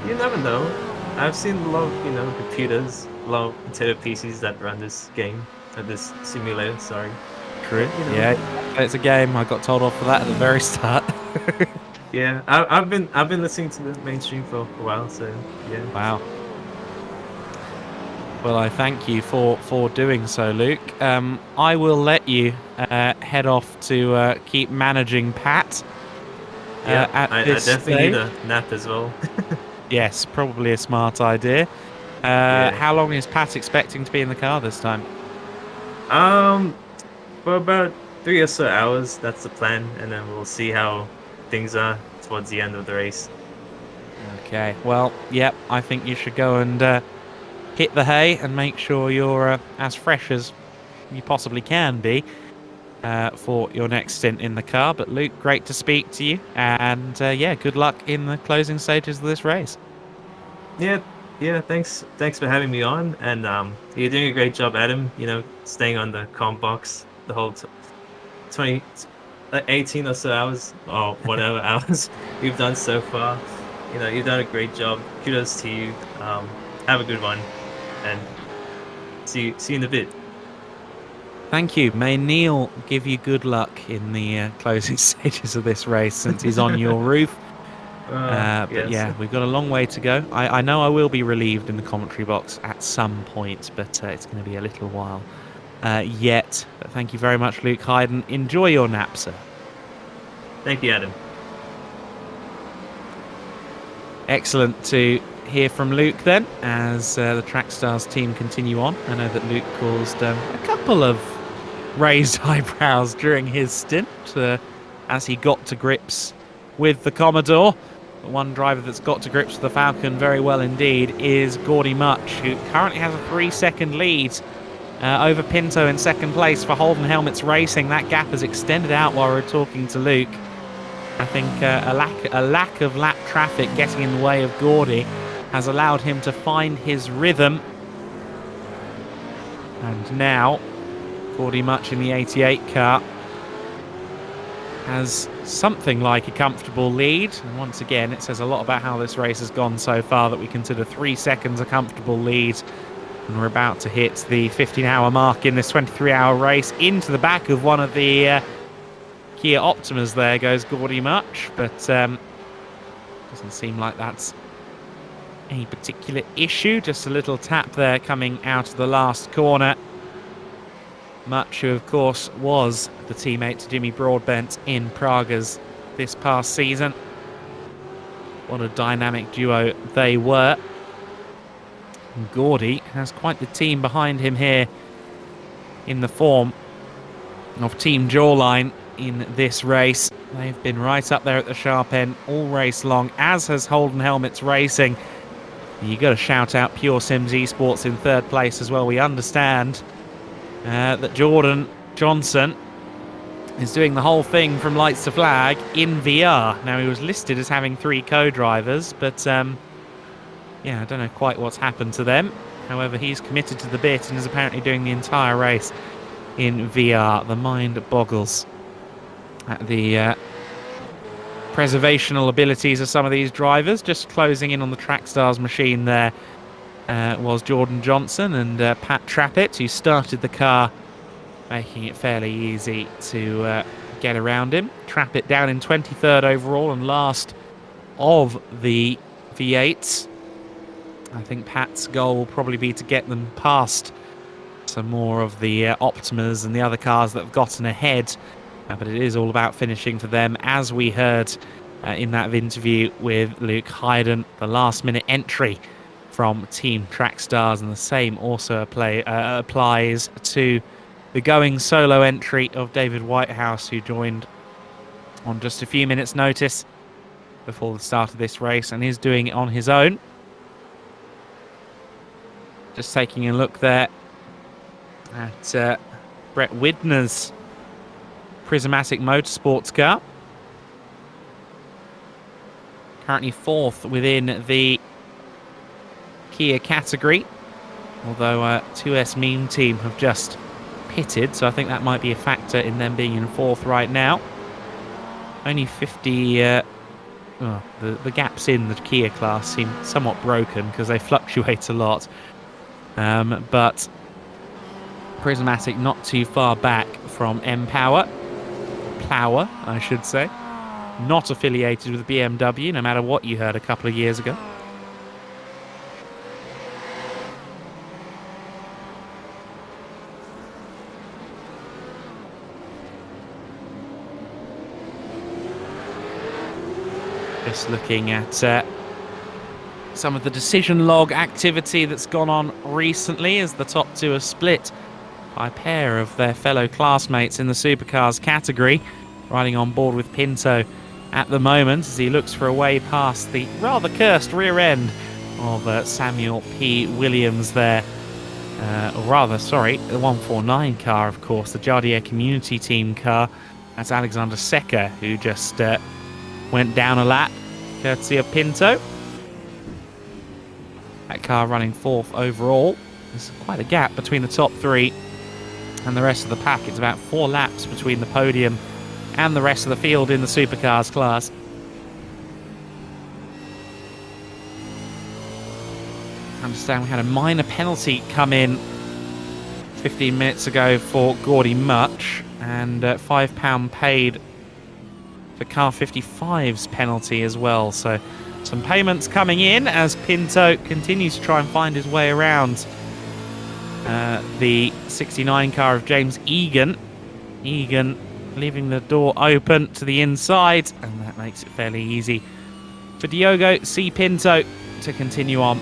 S7: you never know. I've seen a lot of, you know, computers, a lot of Nintendo PCs that run this game, this simulator, sorry.
S2: True.
S7: You know.
S2: Yeah, it's a game. I got told off for that at the very start.
S7: Yeah, I've been listening to the mainstream for a while, so yeah.
S2: Wow. Well, I thank you for doing so, Luke. I will let you head off to keep managing Pat.
S7: Yeah, I
S2: this
S7: definitely need
S2: stage.
S7: a nap as well.
S2: Yes, probably a smart idea.
S7: Yeah.
S2: How long is Pat expecting to be in the car this time?
S7: For about 3 or so hours, that's the plan, and then we'll see how things are towards the end of the race.
S2: Okay, well, yep, I think you should go and hit the hay and make sure you're as fresh as you possibly can be for your next stint in the car. But Luke, great to speak to you, and yeah, good luck in the closing stages of this race.
S7: Yeah, thanks for having me on, and you're doing a great job, Adam, you know, staying on the comm box the whole 18 or so hours, or whatever hours you've done so far. You know, you've done a great job. Kudos to you. Have a good one, and see you in a bit.
S2: Thank you. May Neil give you good luck in the closing stages of this race, since he's on your roof. But
S7: Yes.
S2: yeah, we've got a long way to go. I know I will be relieved in the commentary box at some point, but it's going to be a little while yet. But thank you very much, Luke Hayden. Enjoy your nap, sir.
S7: Thank you, Adam.
S2: Excellent to hear from Luke then, as the Trackstars team continue on. I know that Luke caused a couple of raised eyebrows during his stint as he got to grips with the Commodore. But one driver that's got to grips with the Falcon very well indeed is Gordy Much, who currently has a 3-second lead over Pinto in second place for Holden Helmets Racing. That gap has extended out while we're talking to Luke. I think a lack of lap traffic getting in the way of Gordy has allowed him to find his rhythm. And now, Gordy Much in the 88 car has something like a comfortable lead. And once again, it says a lot about how this race has gone so far that we consider 3 seconds a comfortable lead. And we're about to hit the 15-hour mark in this 23-hour race. Into the back of one of the Kia Optimas there goes Gordy Much, but doesn't seem like that's any particular issue. Just a little tap there coming out of the last corner. Much, who of course was the teammate to Jimmy Broadbent in Prague's this past season. What a dynamic duo they were. And Gordy has quite the team behind him here in the form of Team Jawline in this race. They've been right up there at the sharp end all race long, as has Holden Helmets Racing. You got to shout out Pure Sims Esports in third place as well. We understand that Jordan Johnson is doing the whole thing from lights to flag in VR. Now, he was listed as having 3 co-drivers, but yeah, I don't know quite what's happened to them. However, he's committed to the bit and is apparently doing the entire race in VR. The mind boggles at the preservational abilities of some of these drivers. Just closing in on the Trackstars machine there was Jordan Johnson and Pat Trappett, who started the car, making it fairly easy to get around him. Trappett down in 23rd overall and last of the V8s. I think Pat's goal will probably be to get them past some more of the Optimas and the other cars that have gotten ahead. But it is all about finishing for them, as we heard in that interview with Luke Hayden, the last-minute entry from Team Trackstars, and the same also applies to the going solo entry of David Whitehouse, who joined on just a few minutes' notice before the start of this race, and is doing it on his own. Just taking a look there at Brett Widner's Prismatic Motorsports car. Currently 4th within the Kia category, although 2S Meme Team have just pitted, so I think that might be a factor in them being in 4th right now. Only 50... the gaps in the Kia class seem somewhat broken because they fluctuate a lot. But Prismatic not too far back from M-Power. Plower, I should say. Not affiliated with BMW, no matter what you heard a couple of years ago. Just looking at some of the decision log activity that's gone on recently, as the top two are split by a pair of their fellow classmates in the supercars category, riding on board with Pinto at the moment as he looks for a way past the rather cursed rear end of Samuel P. Williams there. Or rather, sorry, the 149 car, of course, the Jardier Community Team car. That's Alexander Secker, who just went down a lap, courtesy of Pinto. That car running 4th overall. There's quite a gap between the top 3 and the rest of the pack. It's about 4 laps between the podium and the rest of the field in the supercars class. I understand we had a minor penalty come in 15 minutes ago for Gordy Much, and £5 paid for car 55's penalty as well. So some payments coming in as Pinto continues to try and find his way around the 69 car of James Egan. Egan leaving the door open to the inside, and that makes it fairly easy for Diogo C. Pinto to continue on.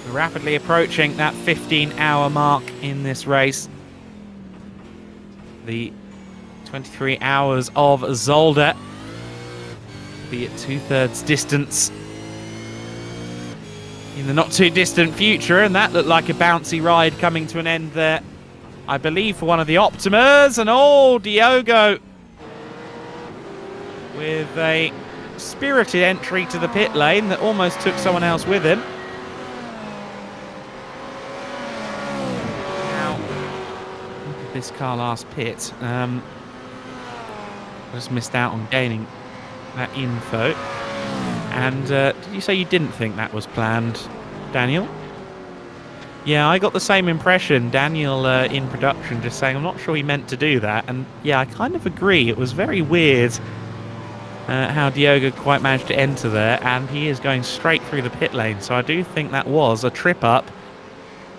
S2: We're rapidly approaching that 15-hour mark in this race. The 23 hours of Zolder, be at 2/3 distance in the not too distant future, and that looked like a bouncy ride coming to an end there, I believe, for one of the Optimas. And Diogo with a spirited entry to the pit lane that almost took someone else with him. Now, look at this car last pit. Just missed out on gaining that info. And did you say you didn't think that was planned, Daniel? Yeah, I got the same impression. Daniel in production just saying, I'm not sure he meant to do that. And yeah, I kind of agree. It was very weird how Diogo quite managed to enter there. And he is going straight through the pit lane. So I do think that was a trip up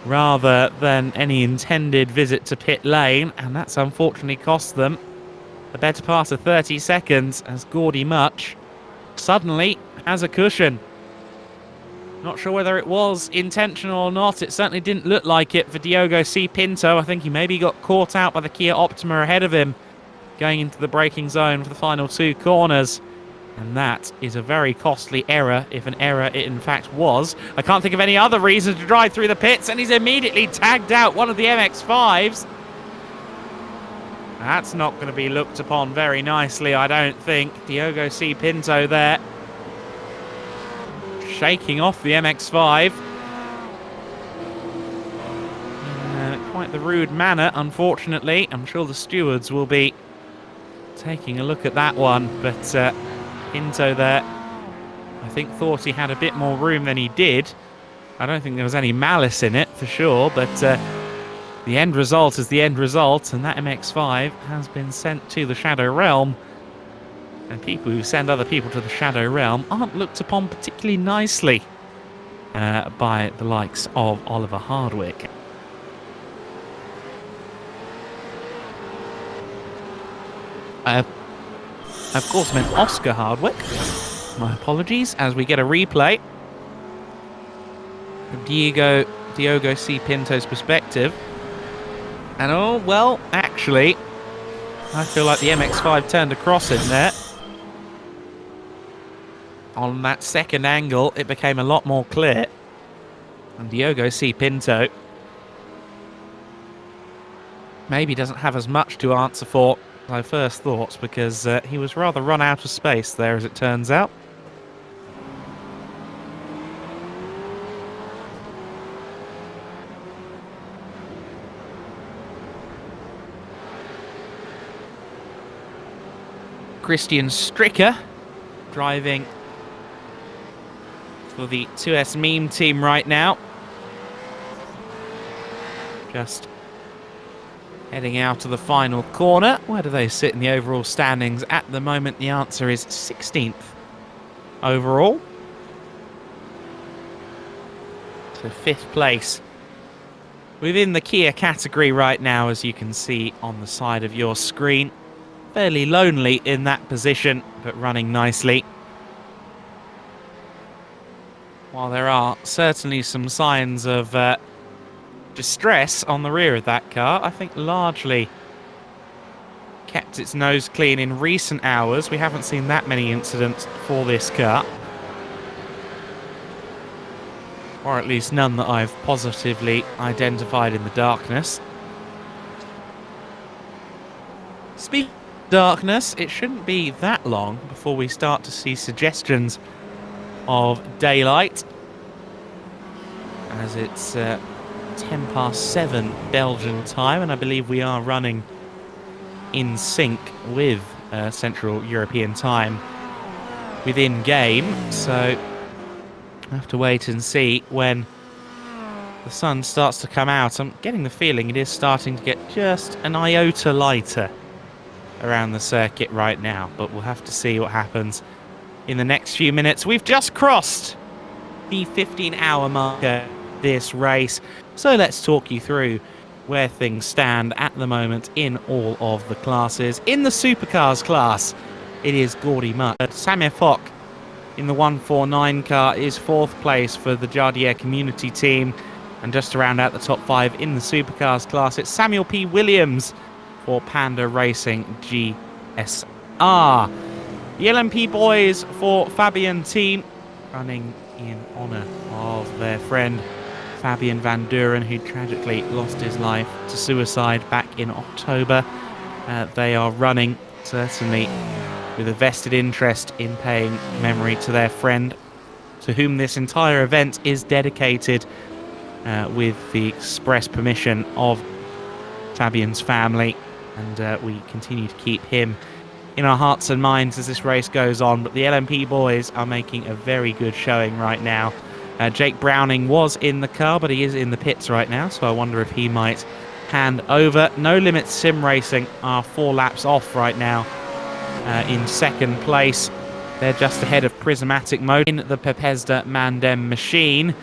S2: rather than any intended visit to pit lane. And that's unfortunately cost them the better part of 30 seconds as Gordy Much suddenly has a cushion. Not sure whether it was intentional or not. It certainly didn't look like it for Diogo C. Pinto. I think he maybe got caught out by the Kia Optima ahead of him going into the braking zone for the final 2 corners. And that is a very costly error, if an error it in fact was. I can't think of any other reason to drive through the pits, and he's immediately tagged out one of the MX-5s. That's not going to be looked upon very nicely, I don't think. Diogo C. Pinto there, shaking off the MX-5. In quite the rude manner, unfortunately. I'm sure the stewards will be taking a look at that one. But Pinto there, I think, thought he had a bit more room than he did. I don't think there was any malice in it, for sure, but the end result is the end result, and that MX-5 has been sent to the Shadow Realm. And people who send other people to the Shadow Realm aren't looked upon particularly nicely by the likes of Oliver Hardwick. Of course, meant Oscar Hardwick. My apologies, as we get a replay from Diogo C. Pinto's perspective. And oh, well, actually, I feel like the MX-5 turned across in there. On that second angle, it became a lot more clear. And Diogo C. Pinto maybe doesn't have as much to answer for as I first thought, because he was rather run out of space there, as it turns out. Christian Stricker driving for the 2S meme team right now. Just heading out of the final corner. Where do they sit in the overall standings? At the moment, the answer is 16th overall. So 5th place within the Kia category right now, as you can see on the side of your screen. Fairly lonely in that position, but running nicely. While there are certainly some signs of distress on the rear of that car, I think largely kept its nose clean in recent hours. We haven't seen that many incidents for this car. Or at least none that I've positively identified in the darkness. Speaking of darkness, it shouldn't be that long before we start to see suggestions of daylight, as it's 7:10 Belgian time, and I believe we are running in sync with Central European time within game, so I have to wait and see when the sun starts to come out. I'm getting the feeling it is starting to get just an iota lighter around the circuit right now, but we'll have to see what happens in the next few minutes. We've just crossed the 15-hour marker this race, so let's talk you through where things stand at the moment in all of the classes. In the supercars class, it is Gordy Mutt. Samir Fock in the 149 car is 4th place for the Jardiere community team, and just to round out the top 5 in the supercars class, it's Samuel P. Williams for Panda Racing GSR. The LMP boys for Fabian team, running in honour of their friend Fabian Van Dooren, who tragically lost his life to suicide back in October. They are running, certainly with a vested interest in paying memory to their friend, to whom this entire event is dedicated, with the express permission of Fabian's family. And we continue to keep him in our hearts and minds as this race goes on. But the LMP boys are making a very good showing right now. Jake Browning was in the car, but he is in the pits right now, so I wonder if he might hand over. No Limit Sim Racing are 4 laps off right now in 2nd place. They're just ahead of Prismatic Mode in the Pepesda Mandem machine.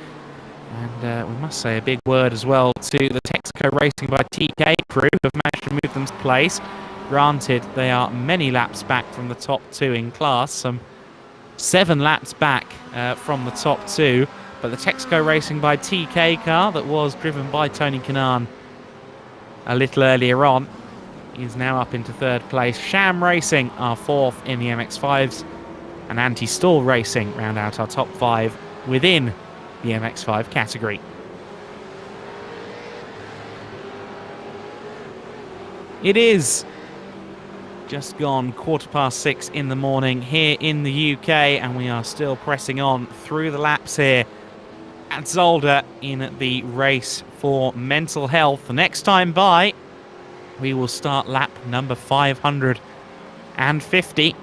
S2: And we must say a big word as well to the Texaco Racing by TK crew, who have managed to move them to place. Granted, they are many laps back from the top 2 in class, some 7 laps back from the top 2. But the Texaco Racing by TK car that was driven by Tony Kanaan a little earlier on is now up into 3rd place. Sham Racing are 4th in the MX-5s, and Anti-Stall Racing round out our top 5 within the MX-5 category. It is just gone 6:15 in the morning here in the UK, and we are still pressing on through the laps here at Zolder in the race for mental health. The next time by, we will start lap number 550.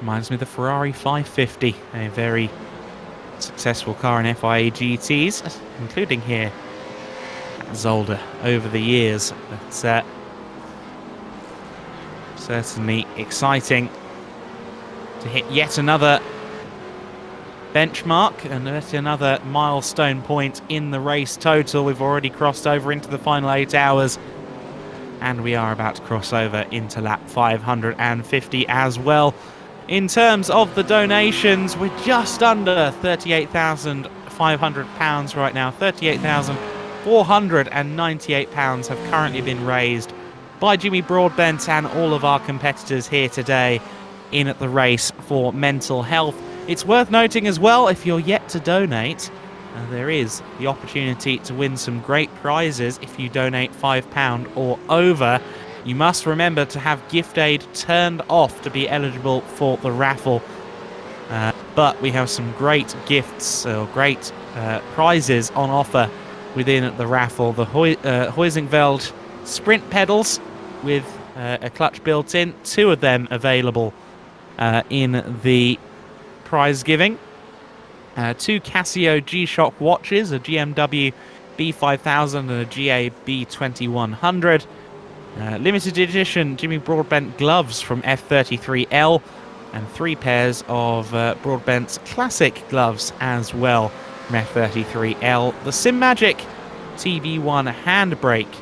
S2: Reminds me of the Ferrari 550, a very successful car in FIA GTs, including here at Zolder over the years. But certainly exciting to hit yet another benchmark, and that's another milestone point in the race total. We've already crossed over into the final 8 hours, and we are about to cross over into lap 550 as well. In terms of the donations, we're just under £38,500 right now. £38,498 have currently been raised by Jimmy Broadbent and all of our competitors here today in at the race for mental health. It's worth noting as well, if you're yet to donate, there is the opportunity to win some great prizes if you donate £5 or over. You must remember to have gift aid turned off to be eligible for the raffle. But we have some great gifts, or great prizes on offer within the raffle. The Huizingveld sprint pedals with a clutch built in, 2 of them available in the prize giving. 2 Casio G-Shock watches, a GMW B5000 and a GA B2100. Limited edition Jimmy Broadbent gloves from F33L, and 3 pairs of Broadbent's classic gloves as well from F33L. The SimMagic TB1 handbrake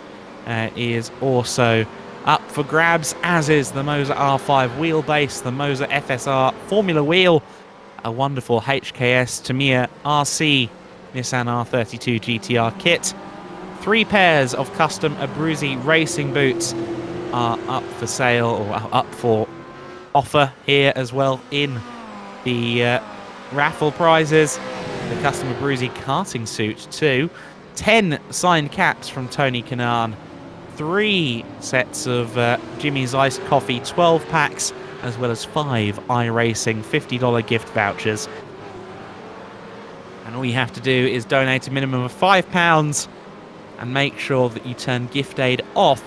S2: is also up for grabs, as is the Moser R5 wheelbase, the Moser FSR Formula wheel, a wonderful HKS Tamiya RC Nissan R32 GTR kit. 3 pairs of custom Abruzzi racing boots are up for sale, or up for offer here as well in the raffle prizes. The custom Abruzzi karting suit too. 10 signed caps from Tony Kanaan. 3 sets of Jimmy's Iced Coffee 12 packs, as well as 5 iRacing $50 gift vouchers. And all you have to do is donate a minimum of £5 and make sure that you turn gift aid off,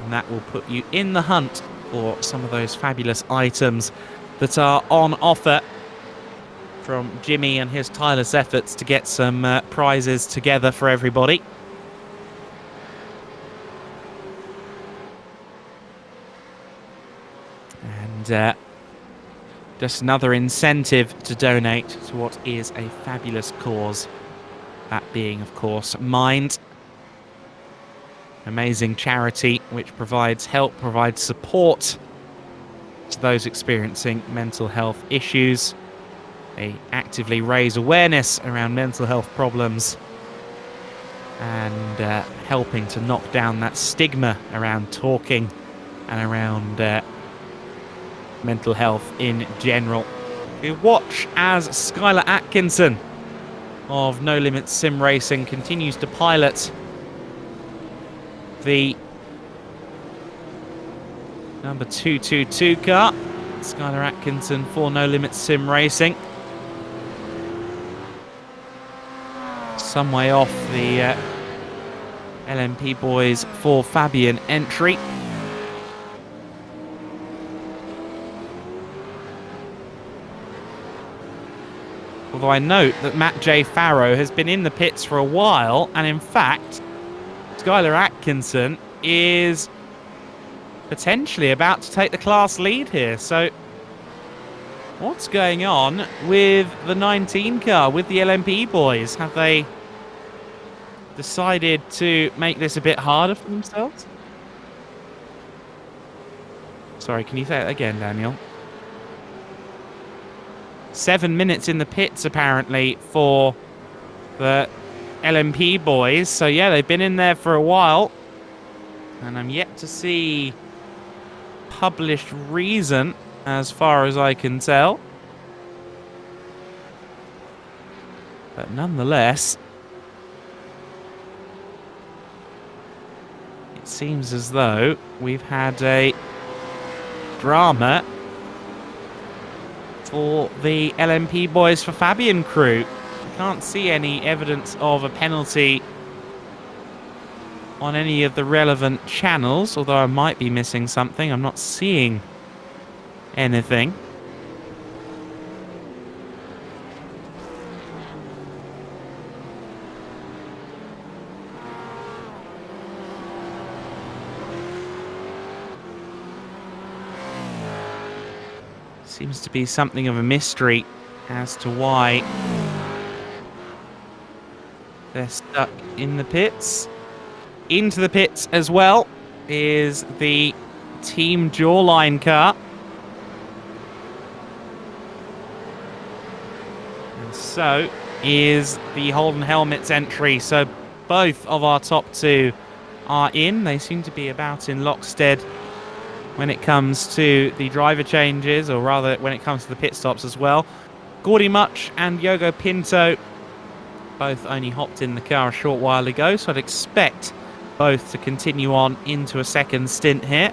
S2: and that will put you in the hunt for some of those fabulous items that are on offer from Jimmy and his tireless efforts to get some prizes together for everybody. And just another incentive to donate to what is a fabulous cause. That being, of course, Mind. Amazing charity which provides help, provides support to those experiencing mental health issues. They actively raise awareness around mental health problems and helping to knock down that stigma around talking and around mental health in general. We watch as Skylar Atkinson of No Limits Sim Racing continues to pilot the number 222 car. Skylar Atkinson for No Limits Sim Racing. Some way off the LMP boys for Fabian entry. Although I note that Matt J. Farrow has been in the pits for a while, and in fact, Skylar Atkinson is potentially about to take the class lead here. So, what's going on with the 19 car, with the LMP boys? Have they decided to make this a bit harder for themselves? Sorry, can you say that again, Daniel? 7 minutes in the pits, apparently, for the LMP boys. So, yeah, they've been in there for a while. And I'm yet to see published reason, as far as I can tell. But nonetheless, it seems as though we've had a drama for the LMP boys for Fabian crew. I can't see any evidence of a penalty on any of the relevant channels, although I might be missing something. I'm not seeing anything. Seems to be something of a mystery as to why they're stuck in the pits. Into the pits as well is the Team Jawline car. And so is the Holden Helmets entry. So both of our top two are in. They seem to be about in lockstep when it comes to the driver changes, or rather when it comes to the pit stops as well. Gordy Much and Yogo Pinto both only hopped in the car a short while ago, so I'd expect both to continue on into a second stint here.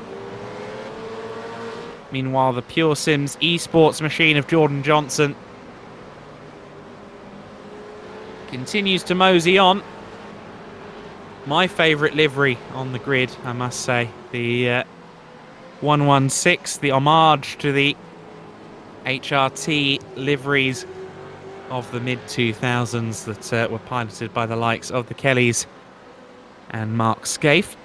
S2: Meanwhile, the Pure Sims esports machine of Jordan Johnson continues to mosey on. My favourite livery on the grid, I must say. The 116, the homage to the HRT liveries of the mid-2000s that were piloted by the likes of the Kellys and Mark Scaife.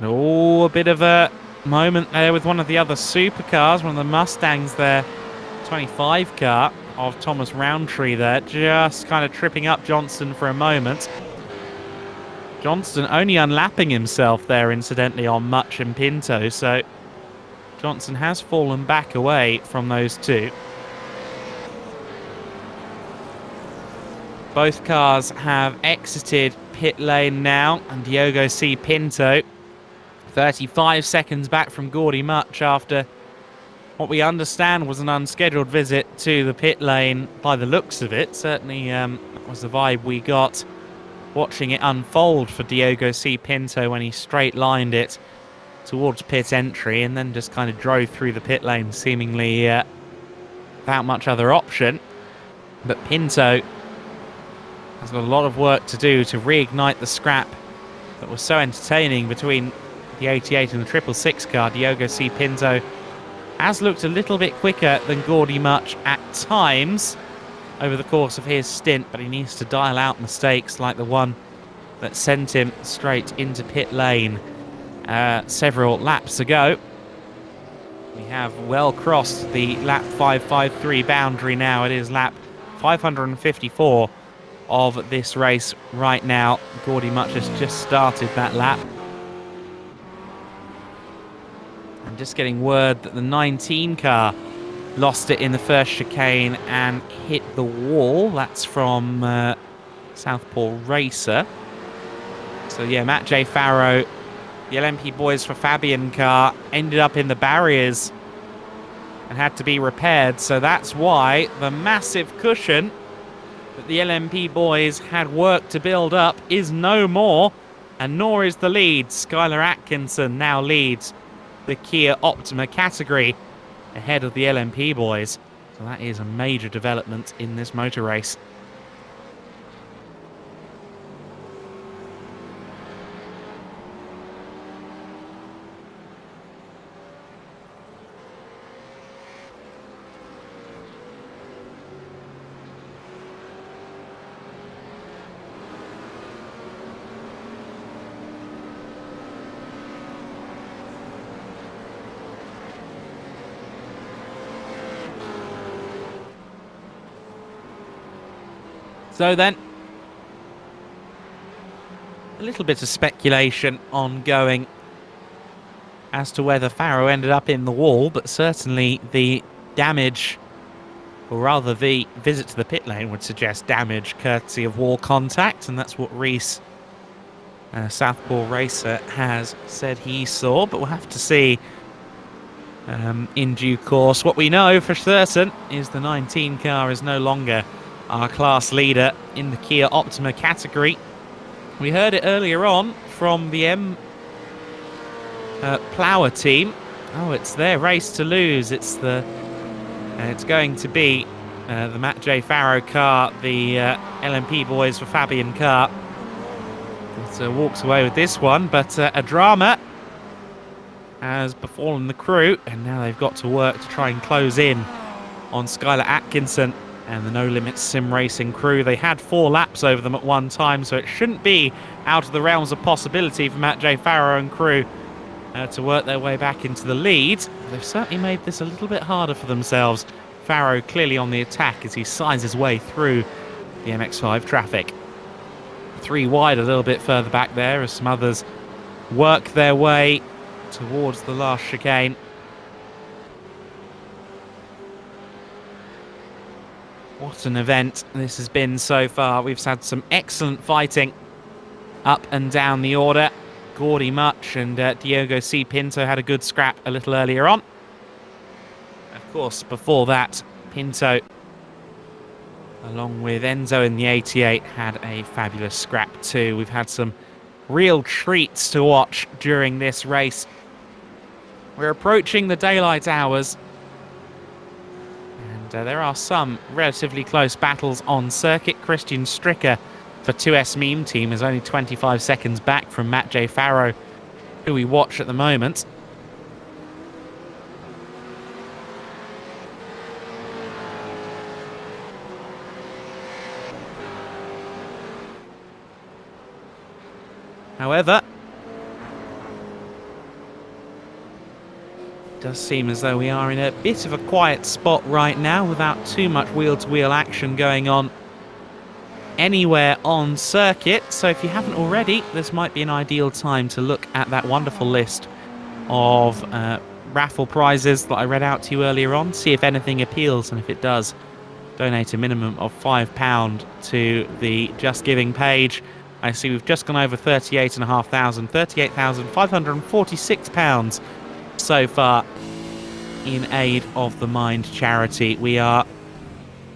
S2: And a bit of a moment there with one of the other supercars, one of the Mustangs there, 25 car of Thomas Roundtree there, just kind of tripping up Johnson for a moment. Johnson only unlapping himself there, incidentally, on Much and Pinto, so Johnson has fallen back away from those two. Both cars have exited pit lane now, and Diogo C. Pinto 35 seconds back from Gordy Much after what we understand was an unscheduled visit to the pit lane by the looks of it. Certainly that was the vibe we got watching it unfold for Diogo C. Pinto when he straight-lined it towards pit entry and then just kind of drove through the pit lane seemingly without much other option. But Pinto has got a lot of work to do to reignite the scrap that was so entertaining between the 88 and the 666 car. Diogo C. Pinto has looked a little bit quicker than Gordy Much at times over the course of his stint, but he needs to dial out mistakes like the one that sent him straight into pit lane several laps ago. We have well crossed the lap 553 boundary now. It is lap 554 of this race right now. Gordy Much has just started that lap. I'm just getting word that the 19 car lost it in the first chicane and hit the wall. That's from Southpaw Racer. So yeah, Matt J. Farrow, the LMP boys for Fabian car, ended up in the barriers and had to be repaired. So that's why the massive cushion that the LMP boys had worked to build up is no more, and nor is the lead. Skylar Atkinson now leads the Kia Optima category ahead of the LMP boys. So that is a major development in this motor race. So then, a little bit of speculation ongoing as to whether Farrow ended up in the wall, but certainly the damage, or rather the visit to the pit lane, would suggest damage courtesy of wall contact, and that's what Reese, Southpaw Racer, has said he saw, but we'll have to see in due course. What we know for certain is the 19 car is no longer our class leader in the Kia Optima category. We heard it earlier on from the M Plower team. Oh, it's their race to lose. It's going to be the Matt J. Farrow car, the LMP boys for Fabian car. It walks away with this one, but a drama has befallen the crew, and now they've got to work to try and close in on Skylar Atkinson and the No Limits Sim Racing crew. They had 4 laps over them at one time, so it shouldn't be out of the realms of possibility for Matt J. Farrow and crew to work their way back into the lead. They've certainly made this a little bit harder for themselves. Farrow clearly on the attack as he signs his way through the MX-5 traffic. 3 wide a little bit further back there as some others work their way towards the last chicane. What an event this has been so far. We've had some excellent fighting up and down the order. Gordy Much and Diogo C. Pinto had a good scrap a little earlier on. Of course, before that, Pinto, along with Enzo in the 88, had a fabulous scrap too. We've had some real treats to watch during this race. We're approaching the daylight hours, and there are some relatively close battles on circuit. Christian Stricker for 2S Meme Team is only 25 seconds back from Matt J. Farrow, who we watch at the moment. However, it does seem as though we are in a bit of a quiet spot right now without too much wheel-to-wheel action going on anywhere on circuit. So if you haven't already, this might be an ideal time to look at that wonderful list of raffle prizes that I read out to you earlier on. See if anything appeals, and if it does, donate a minimum of £5 to the Just Giving page. I see we've just gone over 38,500, £38,546 so far in aid of the Mind charity. We are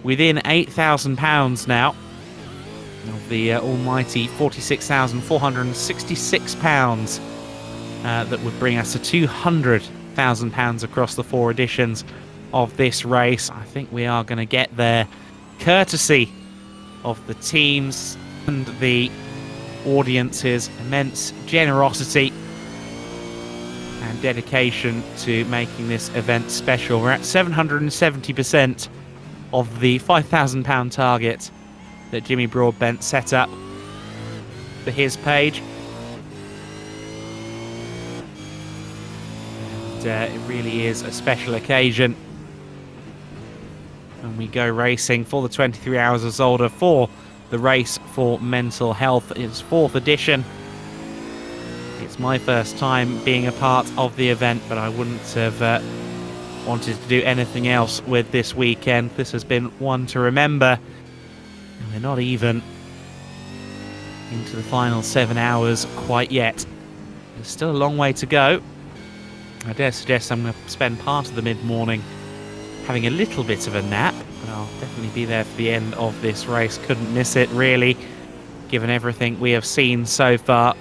S2: within £8,000 now of the almighty £46,466 that would bring us to £200,000 across the 4 editions of this race. I think we are going to get there courtesy of the teams and the audience's immense generosity and dedication to making this event special. We're at 770% of the £5,000 target that Jimmy Broadbent set up for his page. And it really is a special occasion when we go racing for the 23 Hours of Zolder, for the Race for Mental Health. It's 4th edition. It's my first time being a part of the event, but I wouldn't have wanted to do anything else with this weekend. This has been one to remember. And we're not even into the final 7 hours quite yet. There's still a long way to go. I dare suggest I'm going to spend part of the mid-morning having a little bit of a nap, but I'll definitely be there for the end of this race. Couldn't miss it, really, given everything we have seen so far.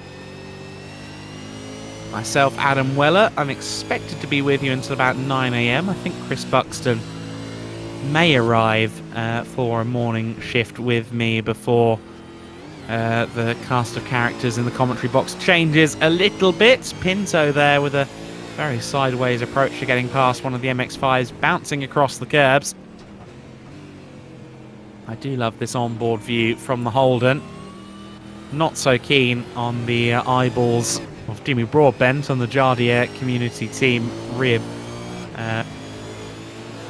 S2: Myself, Adam Weller, I'm expected to be with you until about 9 AM. I think Chris Buxton may arrive for a morning shift with me before the cast of characters in the commentary box changes a little bit. Pinto there with a very sideways approach to getting past one of the MX-5s, bouncing across the curbs. I do love this onboard view from the Holden. Not so keen on the eyeballs of Jimmy Broadbent on the Jardier community team rib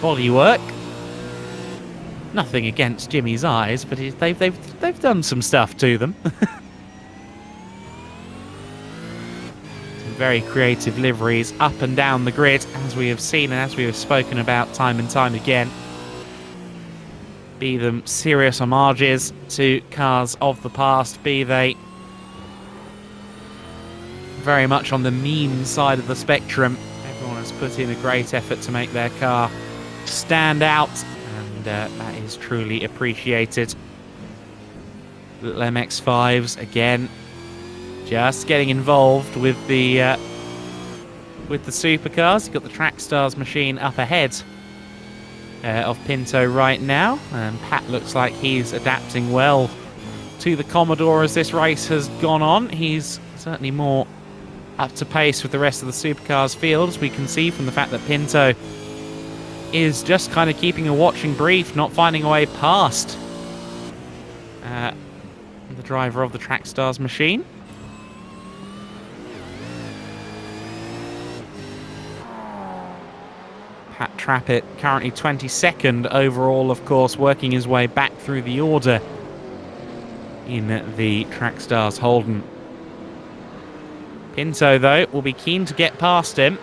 S2: bodywork. Nothing against Jimmy's eyes, but they've done some stuff to them. Very creative liveries up and down the grid, as we have seen and as we have spoken about time and time again. Be them serious homages to cars of the past, be they very much on the meme side of the spectrum. Everyone has put in a great effort to make their car stand out, and that is truly appreciated. Little MX-5s again, just getting involved with the supercars. You've got the Trackstars machine up ahead of Pinto right now, and Pat looks like he's adapting well to the Commodore as this race has gone on. He's certainly more up to pace with the rest of the supercars field, as we can see from the fact that Pinto is just kind of keeping a watching brief, not finding a way past the driver of the Trackstars machine. Pat Trappett currently 22nd overall, of course, working his way back through the order in the Trackstars Holden. Pinto, though, will be keen to get past him.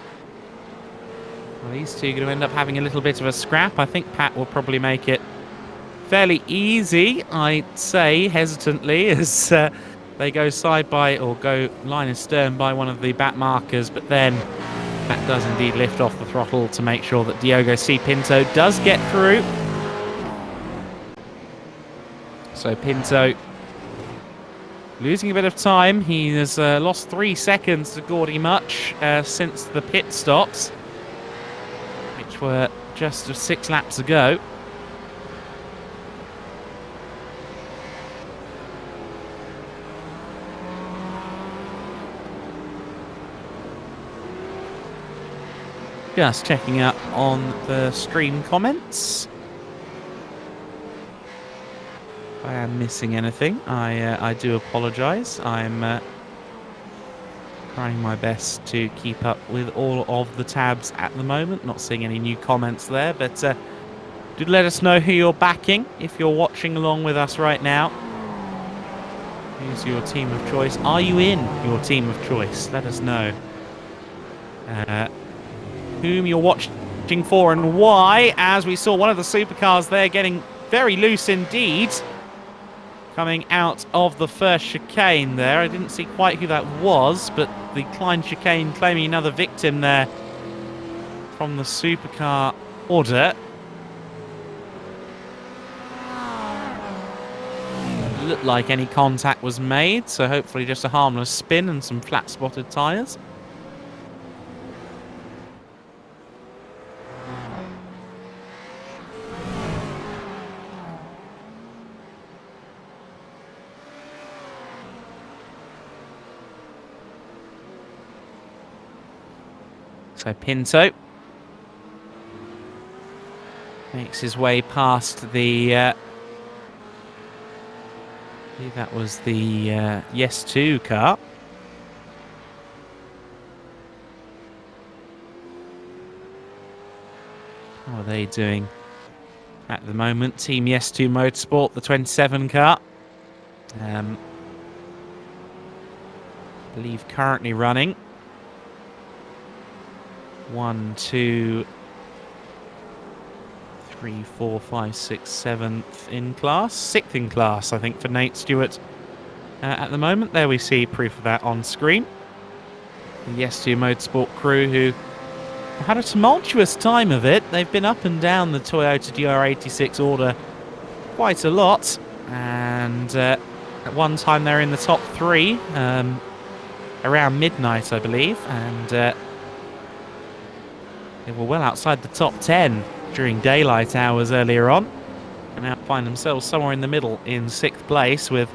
S2: Well, these two are going to end up having a little bit of a scrap. I think Pat will probably make it fairly easy, I'd say, hesitantly, as they go side by, or go line astern by one of the back markers, but then Pat does indeed lift off the throttle to make sure that Diogo C. Pinto does get through. So Pinto losing a bit of time. He has lost 3 seconds to Gordy Much since the pit stops, which were just 6 laps ago. Just checking up on the stream comments. If I am missing anything, I do apologise. I'm trying my best to keep up with all of the tabs at the moment. Not seeing any new comments there, but do let us know who you're backing if you're watching along with us right now. Who's your team of choice? Are you in your team of choice? Let us know. Whom you're watching for and why, as we saw one of the supercars there getting very loose indeed, coming out of the first chicane there. I didn't see quite who that was, but the Klein chicane claiming another victim there from the supercar order. Doesn't look like any contact was made, so hopefully just a harmless spin and some flat spotted tyres. So Pinto makes his way past the, I believe that was the Yes 2 car. How are they doing at the moment? Team Yes 2 Motorsport, the 27 car. I believe currently running 1, 2, 3, 4, 5, 6, 7th in class. 6th in class, I think, for Nate Stewart at the moment. There we see proof of that on screen. The Yes 2 Motorsport crew who had a tumultuous time of it. They've been up and down the Toyota GR86 order quite a lot. And at one time they're in the top 3 around midnight, I believe. And they were well outside the top 10 during daylight hours earlier on, and now find themselves somewhere in the middle in 6th place with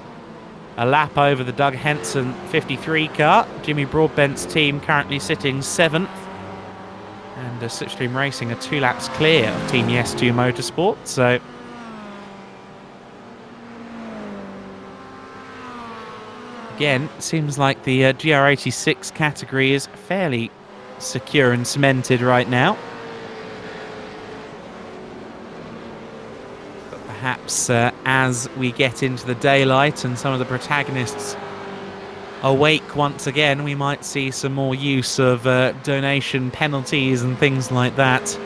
S2: a lap over the Doug Henson 53 car. Jimmy Broadbent's team currently sitting 7th, and Slipstream Racing are 2 laps clear of Team Yes 2 Motorsport. So again, seems like the GR86 category is fairly secure and cemented right now. But perhaps as we get into the daylight and some of the protagonists awake once again, we might see some more use of donation penalties and things like that.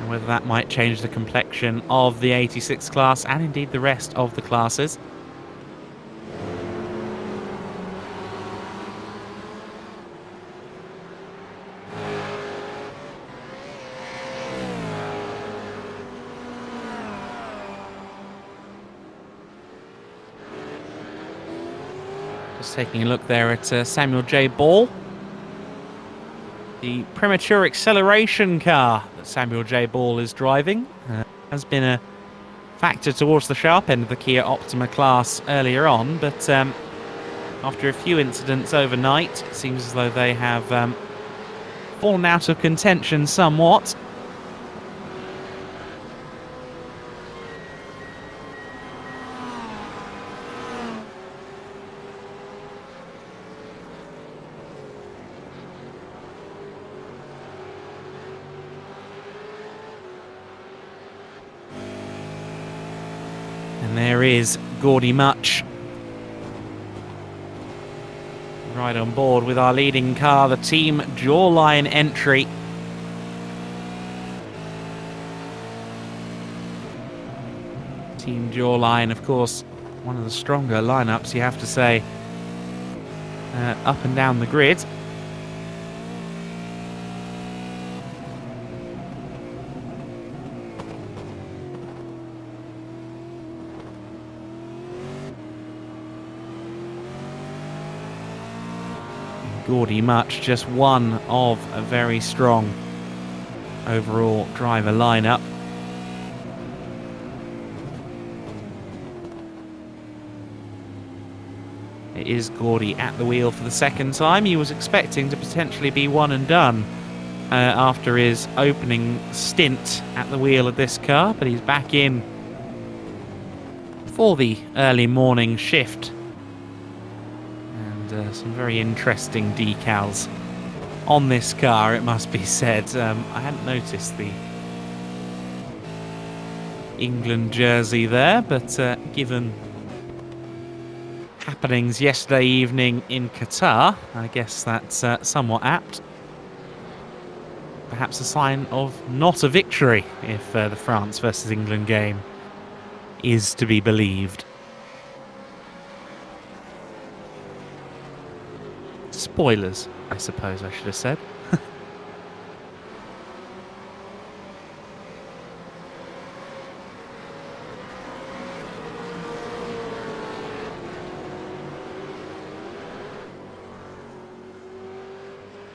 S2: And whether that might change the complexion of the 86 class and indeed the rest of the classes. Taking a look there at Samuel J. Ball. The premature acceleration car that Samuel J. Ball is driving has been a factor towards the sharp end of the Kia Optima class earlier on, but after a few incidents overnight, it seems as though they have fallen out of contention somewhat. And there is Gaudy Much right on board with our leading car, the Team Jawline entry. Team Jawline, of course, one of the stronger lineups, you have to say, up and down the grid. Gaudy Much, just one of a very strong overall driver lineup. It is Gaudy at the wheel for the second time. He was expecting to potentially be one and done after his opening stint at the wheel of this car, but he's back in for the early morning shift. And some very interesting decals on this car, it must be said. I hadn't noticed the England jersey there, but given happenings yesterday evening in Qatar, I guess that's somewhat apt. Perhaps a sign of not a victory if the France versus England game is to be believed. Spoilers, I suppose I should have said.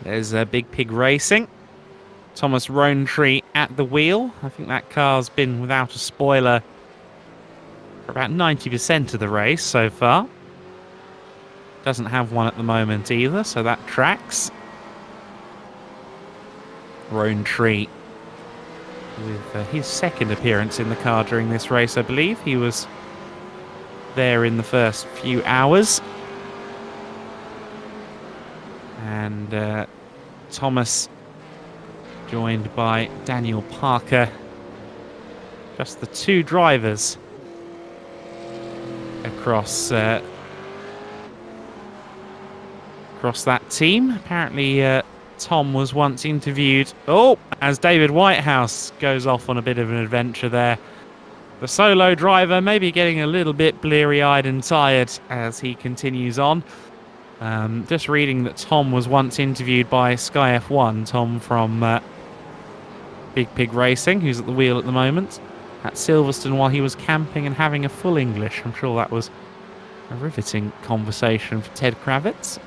S2: There's Big Pig Racing. Thomas Rowntree at the wheel. I think that car's been without a spoiler for about 90% of the race so far. Doesn't have one at the moment either, so that tracks. Rowntree with his second appearance in the car during this race, I believe. He was there in the first few hours. And Thomas joined by Daniel Parker. Just the two drivers across that team. Apparently Tom was once interviewed, as David Whitehouse goes off on a bit of an adventure there. The solo driver maybe getting a little bit bleary-eyed and tired as he continues on. Just reading that Tom was once interviewed by Sky F1, Tom from Big Pig Racing, who's at the wheel at the moment, at Silverstone while he was camping and having a full English. I'm sure that was a riveting conversation for Ted Kravitz.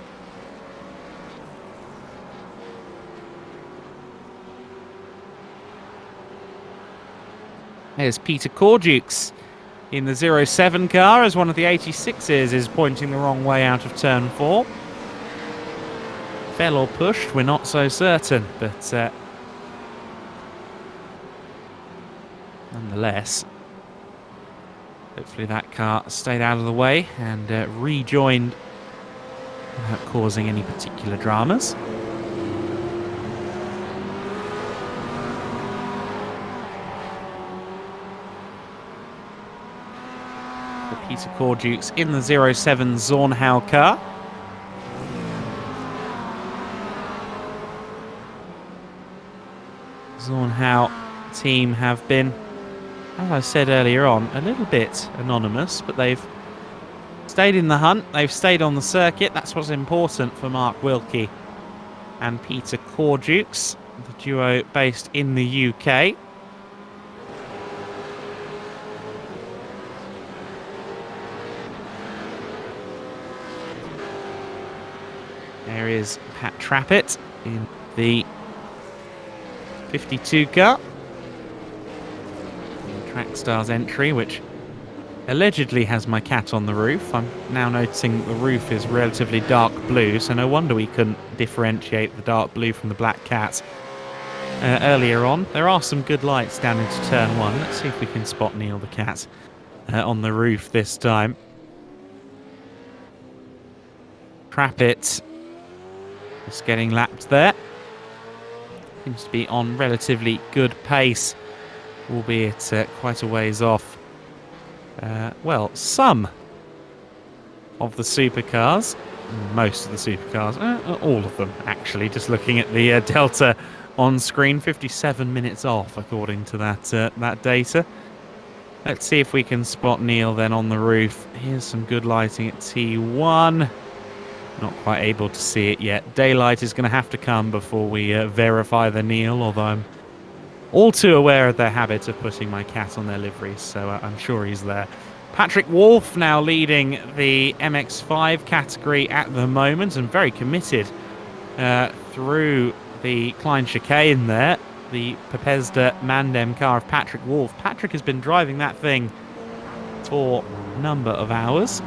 S2: There's Peter Cordukes in the 07 car as one of the 86s is pointing the wrong way out of turn 4. Fell or pushed, we're not so certain, but nonetheless, hopefully that car stayed out of the way and rejoined without causing any particular dramas. Peter Cordukes in the 07 Zornhau car. Zornhau team have been, as I said earlier on, a little bit anonymous, but they've stayed in the hunt, they've stayed on the circuit. That's what's important for Mark Wilkie and Peter Cordukes, the duo based in the UK. There is Pat Trappett in the 52 car. The Trackstars entry, which allegedly has my cat on the roof. I'm now noticing the roof is relatively dark blue, so no wonder we couldn't differentiate the dark blue from the black cat earlier on. There are some good lights down into turn 1. Let's see if we can spot Neil the cat on the roof this time. Trappett just getting lapped there. Seems to be on relatively good pace, albeit quite a ways off well, some of the supercars, most of the supercars, all of them actually, just looking at the delta on screen, 57 minutes off according to that data. Let's see if we can spot Neil then on the roof. Here's some good lighting at T1. Not quite able to see it yet. Daylight is going to have to come before we verify the Neil, although I'm all too aware of their habit of putting my cat on their liveries, so I'm sure he's there. Patrick Wolf now leading the MX-5 category at the moment, and very committed through the Klein chicane there. The Pepesda Mandem car of Patrick Wolf. Patrick has been driving that thing for a number of hours.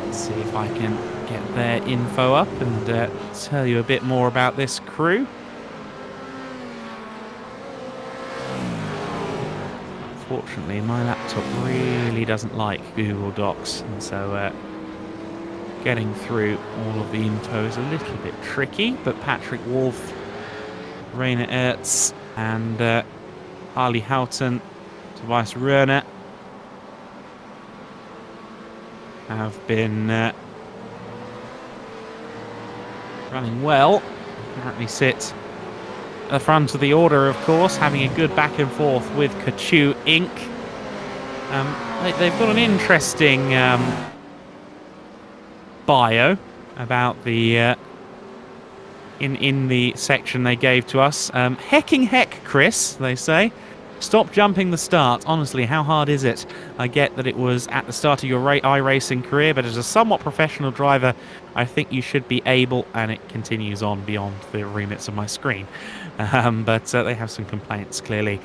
S2: Let's see if I can get their info up and tell you a bit more about this crew. Fortunately, my laptop really doesn't like Google Docs, and so getting through all of the info is a little bit tricky. But Patrick Wolf, Rainer Ertz, and Harley Houghton, Tobias Röhner have been running well. Currently sit at the front of the order, of course, having a good back and forth with Kachu Inc. They've got an interesting bio about the in the section they gave to us. Hecking heck, Chris, they say. Stop jumping the start. Honestly, how hard is it? I get that it was at the start of your iRacing career, but as a somewhat professional driver, I think you should be able, and it continues on beyond the remits of my screen. But they have some complaints, clearly,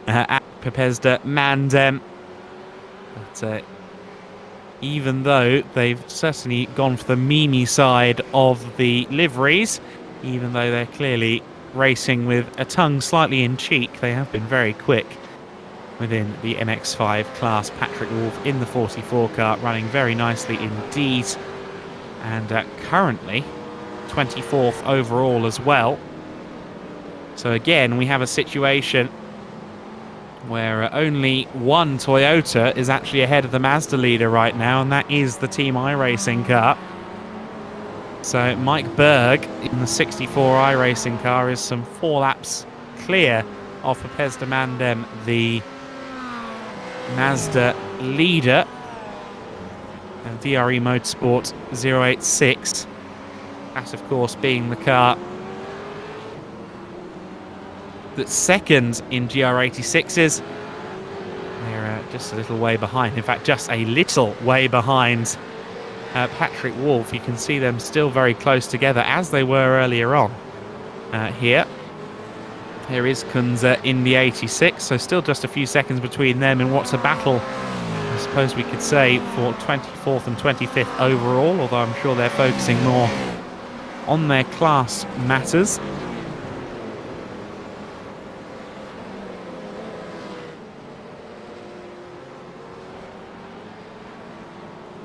S2: at Pepesda Mandem. But even though they've certainly gone for the meme side of the liveries, even though they're clearly racing with a tongue slightly in cheek, they have been very quick within the MX-5 class. Patrick Wolf in the 44 car, running very nicely indeed, and currently 24th overall as well. So again, we have a situation where only one Toyota is actually ahead of the Mazda leader right now, and that is the Team iRacing car. So Mike Berg in the 64 iRacing car is some 4 laps clear of Pepesda Mandem, the Mazda leader. And DRE Motorsport 086, that of course being the car that's second in GR86s. They're just a little way behind, in fact just a little way behind Patrick Wolf. You can see them still very close together as they were earlier on here. Here is Kunze in the 86, so still just a few seconds between them in what's a battle, I suppose we could say, for 24th and 25th overall, although I'm sure they're focusing more on their class matters.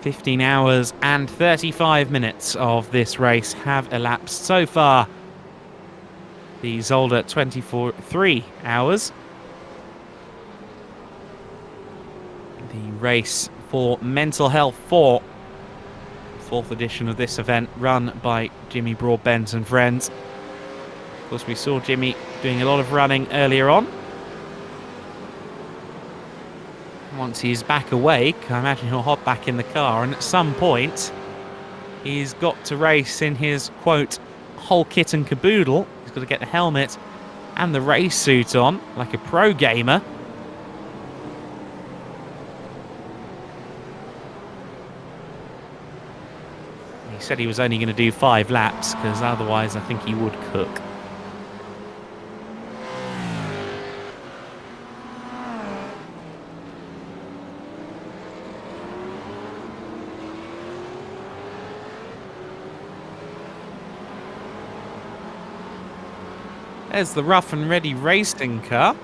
S2: "15 hours and 35 minutes of this race have elapsed so far. The Zolder 3 hours. The race for Mental Health 4, 4th edition of this event, run by Jimmy Broadbent and friends. Of course, we saw Jimmy doing a lot of running earlier on. Once he's back awake, I imagine he'll hop back in the car, and at some point he's got to race in his, quote, whole kit and caboodle. He's got to get the helmet and the race suit on, like a pro gamer. He said he was only going to do 5 laps, because otherwise I think he would cook. There's the rough and ready racing car.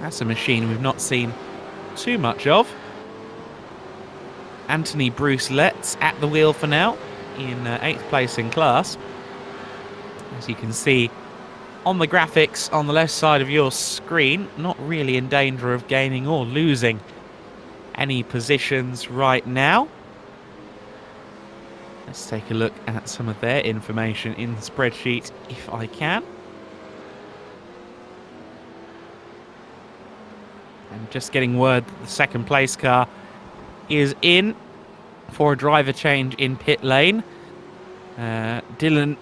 S2: That's a machine we've not seen too much of. Anthony Bruce Letts at the wheel for now, in 8th place in class. As you can see, on the graphics on the left side of your screen, not really in danger of gaining or losing any positions right now. Let's take a look at some of their information in the spreadsheet if I can. And just getting word that the second place car is in for a driver change in pit lane. Dylan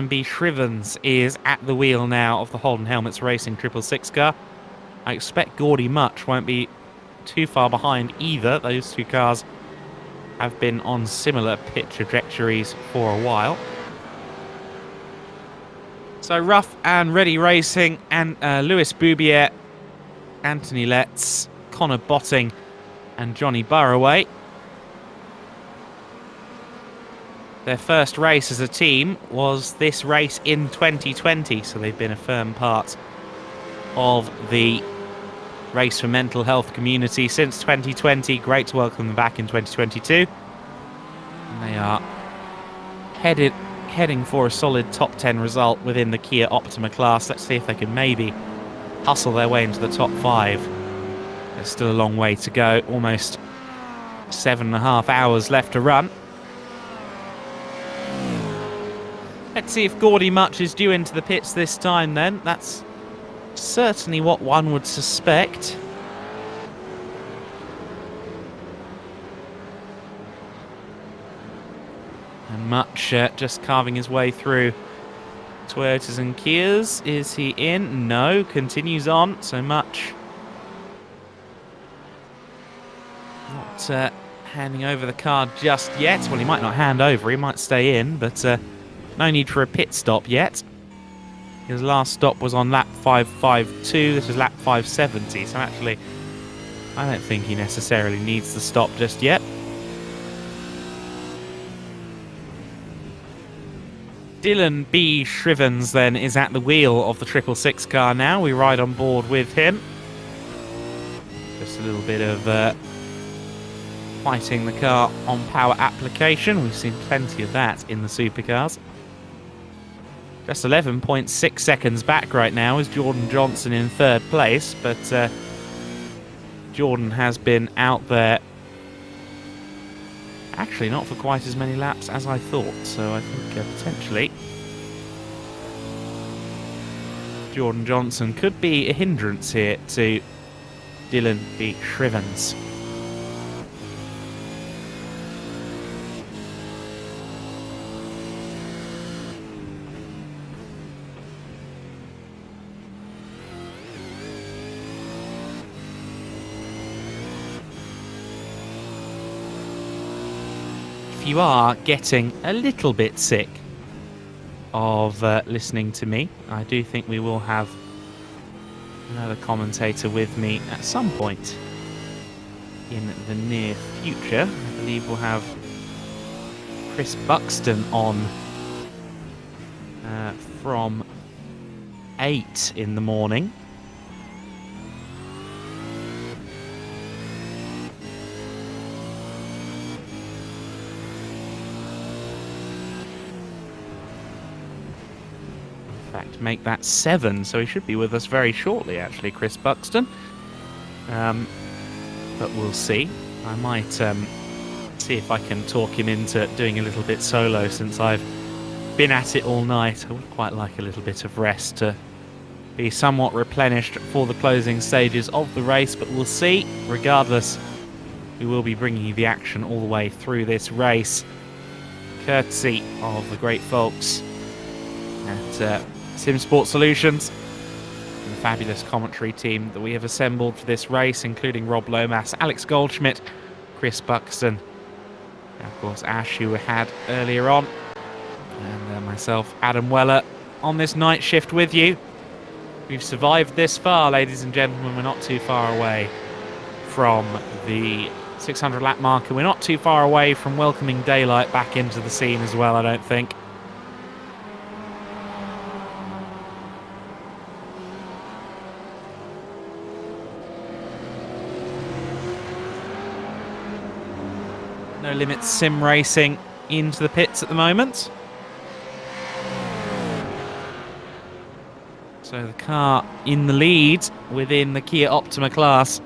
S2: B. Shrivens is at the wheel now of the Holden Helmets Racing 666 car. I expect Gordy Much won't be too far behind either. Those two cars have been on similar pit trajectories for a while. So rough and ready racing, and Lewis Boubier, Anthony Letts, Connor Botting and Johnny Burraway. Their first race as a team was this race in 2020, so they've been a firm part of the Race for Mental Health community since 2020. Great to welcome them back in 2022. And they are heading for a solid top 10 result within the Kia Optima class. Let's see if they can maybe hustle their way into the top 5. There's still a long way to go, almost 7.5 hours left to run. Let's see if Gordy Much is due into the pits this time then. That's certainly what one would suspect. And Much just carving his way through Toyotas and Kias. Is he in? No, continues on. So Much not handing over the car just yet. Well, he might not hand over, he might stay in, but no need for a pit stop yet. His last stop was on lap 552. This is lap 570. So actually, I don't think he necessarily needs the stop just yet. Dylan B. Shrivens then is at the wheel of the 666 car now. We ride on board with him. Just a little bit of fighting the car on power application. We've seen plenty of that in the supercars. Just 11.6 seconds back right now is Jordan Johnson in third place, but Jordan has been out there actually not for quite as many laps as I thought, so I think potentially Jordan Johnson could be a hindrance here to Dylan B. Shrivens. If you are getting a little bit sick of listening to me, I do think we will have another commentator with me at some point in the near future. I believe we'll have Chris Buxton on from 8 in the morning. Make that 7, so he should be with us very shortly actually, Chris Buxton, but we'll see. I might see if I can talk him into doing a little bit solo, since I've been at it all night. I would quite like a little bit of rest to be somewhat replenished for the closing stages of the race, but we'll see. Regardless, we will be bringing you the action all the way through this race, courtesy of the great folks at Sim Sport Solutions and the fabulous commentary team that we have assembled for this race, including Rob Lomas, Alex Goldschmidt, Chris Buxton, and of course Ash, who we had earlier on, and myself, Adam Weller, on this night shift with you. We've survived this far, ladies and gentlemen. We're not too far away from the 600 lap marker. We're not too far away from welcoming daylight back into the scene as well, I don't think. No Limits Sim Racing into the pits at the moment. So the car in the lead within the Kia Optima class.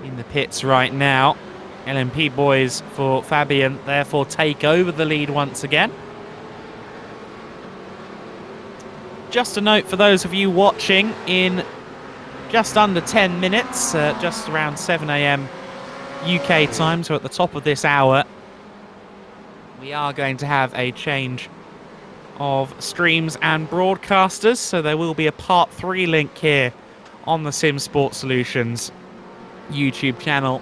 S2: In the pits right now. LMP boys for Fabian therefore take over the lead once again. Just a note for those of you watching, in just under 10 minutes, just around 7 AM UK time, so at the top of this hour, we are going to have a change of streams and broadcasters, so there will be a part 3 link here on the Sim Sport Solutions YouTube channel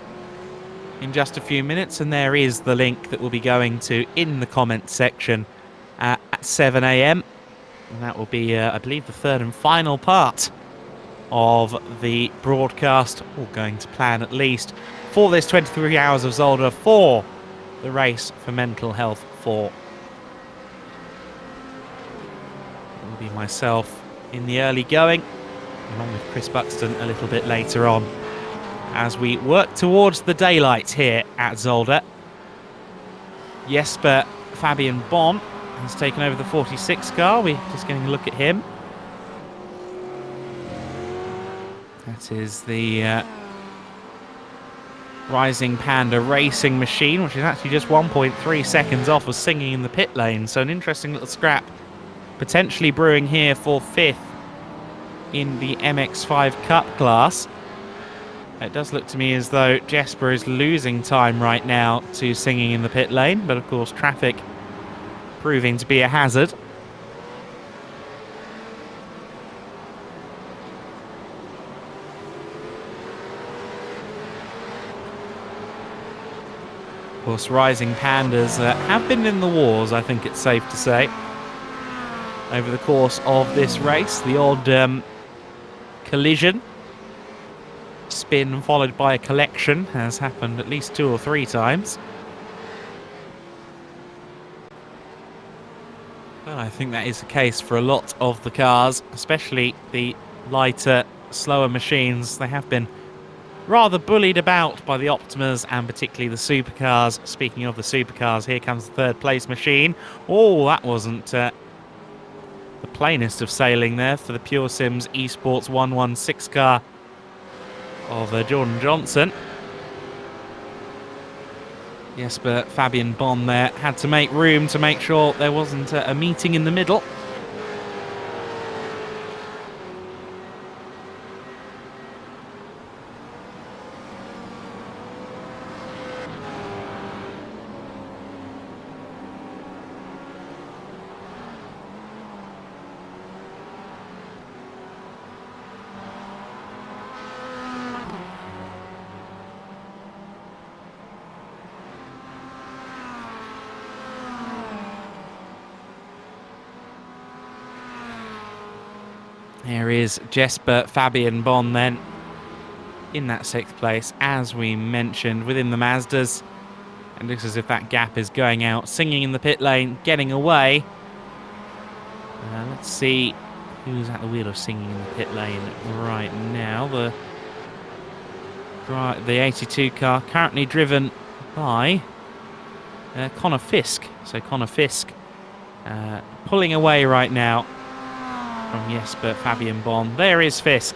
S2: in just a few minutes, and there is the link that we'll be going to in the comments section at 7 AM. And that will be, I believe, the third and final part of the broadcast, or going to plan at least, for this 23 hours of Zolder for the Race for Mental Health 4. It will be myself in the early going, along with Chris Buxton a little bit later on, as we work towards the daylight here at Zolder. Jesper Fabian Bonn has taken over the 46 car. We're just getting a look at him. That is the Rising Panda racing machine, which is actually just 1.3 seconds off of Singing in the pit lane. So an interesting little scrap potentially brewing here for 5th in the MX5 Cup class. It does look to me as though Jesper is losing time right now to Singing in the pit lane, but of course traffic proving to be a hazard. Of course, Rising Pandas have been in the wars, I think it's safe to say, over the course of this race. The odd collision, spin followed by a collection, has happened at least 2 or 3 times. Well, I think that is the case for a lot of the cars, especially the lighter, slower machines. They have been rather bullied about by the Optimas and particularly the supercars. Speaking of the supercars, here comes the 3rd place machine. Oh, that wasn't the plainest of sailing there for the Pure Sims Esports 116 car of Jordan Johnson. Jesper Fabian Bonn there had to make room to make sure there wasn't a meeting in the middle. There is Jesper Fabian Bonn then in that 6th place, as we mentioned, within the Mazdas. And looks as if that gap is going out. Singing in the pit lane, getting away. Let's see who's at the wheel of Singing in the pit lane right now. The 82 car currently driven by Connor Fisk. So Connor Fisk pulling away right now from Jesper Fabian Bonn. There is Fisk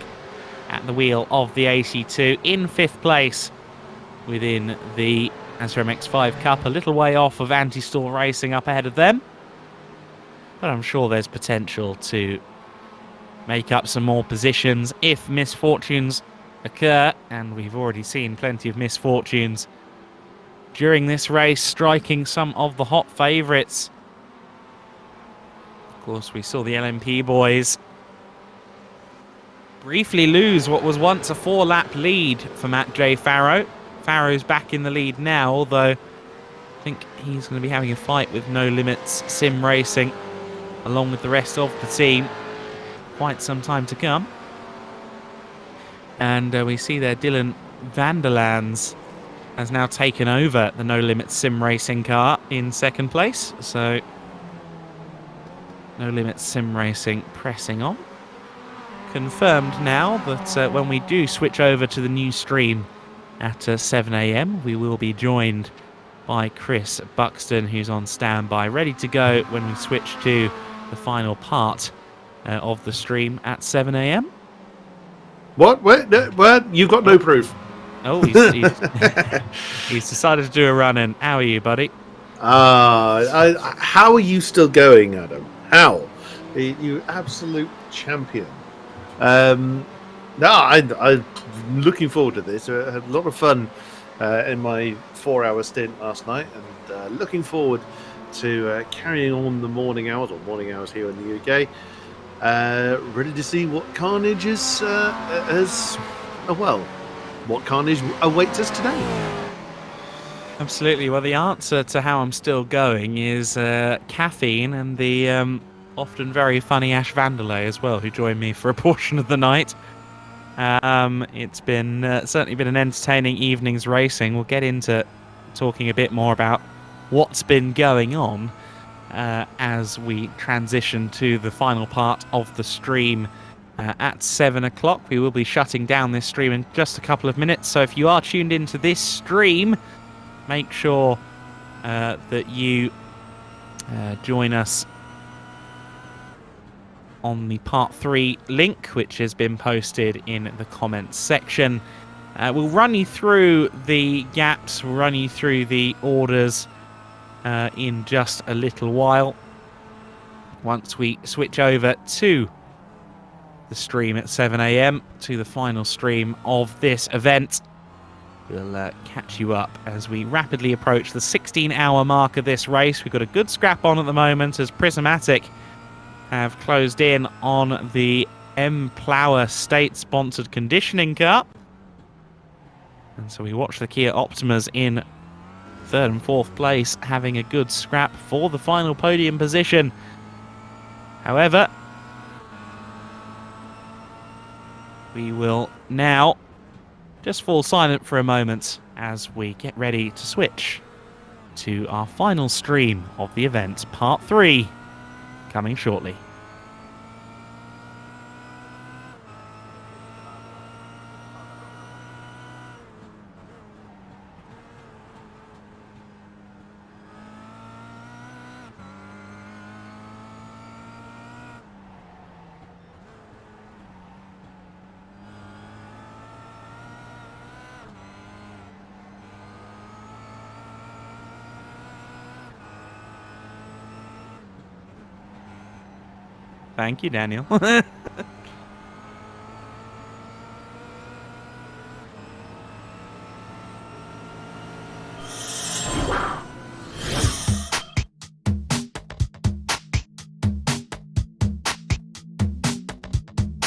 S2: at the wheel of the 82 in 5th place within the Astra MX5 Cup, a little way off of Anti-Stall Racing up ahead of them. But I'm sure there's potential to make up some more positions if misfortunes occur, and we've already seen plenty of misfortunes during this race, striking some of the hot favourites. Of course, we saw the LMP boys briefly lose what was once a 4-lap lead for Matt J. Farrow. Farrow's back in the lead now, although I think he's going to be having a fight with No Limits Sim Racing along with the rest of the team quite some time to come. And we see there Dylan Vanderlands has now taken over the No Limits Sim Racing car in 2nd place. So No Limits Sim Racing pressing on. Confirmed now that when we do switch over to the new stream at 7 AM, we will be joined by Chris Buxton, who's on standby, ready to go when we switch to the final part of the stream at 7 a.m.
S8: What? What? You've got no proof.
S2: Oh, he's decided to do a run in. How are you, buddy?
S8: How are you still going, Adam? How? You absolute champion. No, I'm looking forward to this. I had a lot of fun in my 4-hour stint last night, and looking forward to carrying on the morning hours here in the UK. Ready to see what carnage what carnage awaits us today.
S2: Absolutely. Well, the answer to how I'm still going is caffeine and the often very funny Ash Vanderlei as well, who joined me for a portion of the night. It's been certainly been an entertaining evening's racing. We'll get into talking a bit more about what's been going on as we transition to the final part of the stream at 7 o'clock. We will be shutting down this stream in just a couple of minutes, so if you are tuned into this stream, make sure that you join us on the part 3 link, which has been posted in the comments section. We'll run you through the gaps, we'll run you through the orders in just a little while, once we switch over to the stream at 7 a.m, to the final stream of this event. We'll catch you up as we rapidly approach the 16-hour mark of this race. We've got a good scrap on at the moment as Prismatic have closed in on the M Plower state-sponsored conditioning car. And so we watch the Kia Optimas in 3rd and 4th place having a good scrap for the final podium position. However, we will now just fall silent for a moment as we get ready to switch to our final stream of the event, part 3, coming shortly. Thank you, Daniel.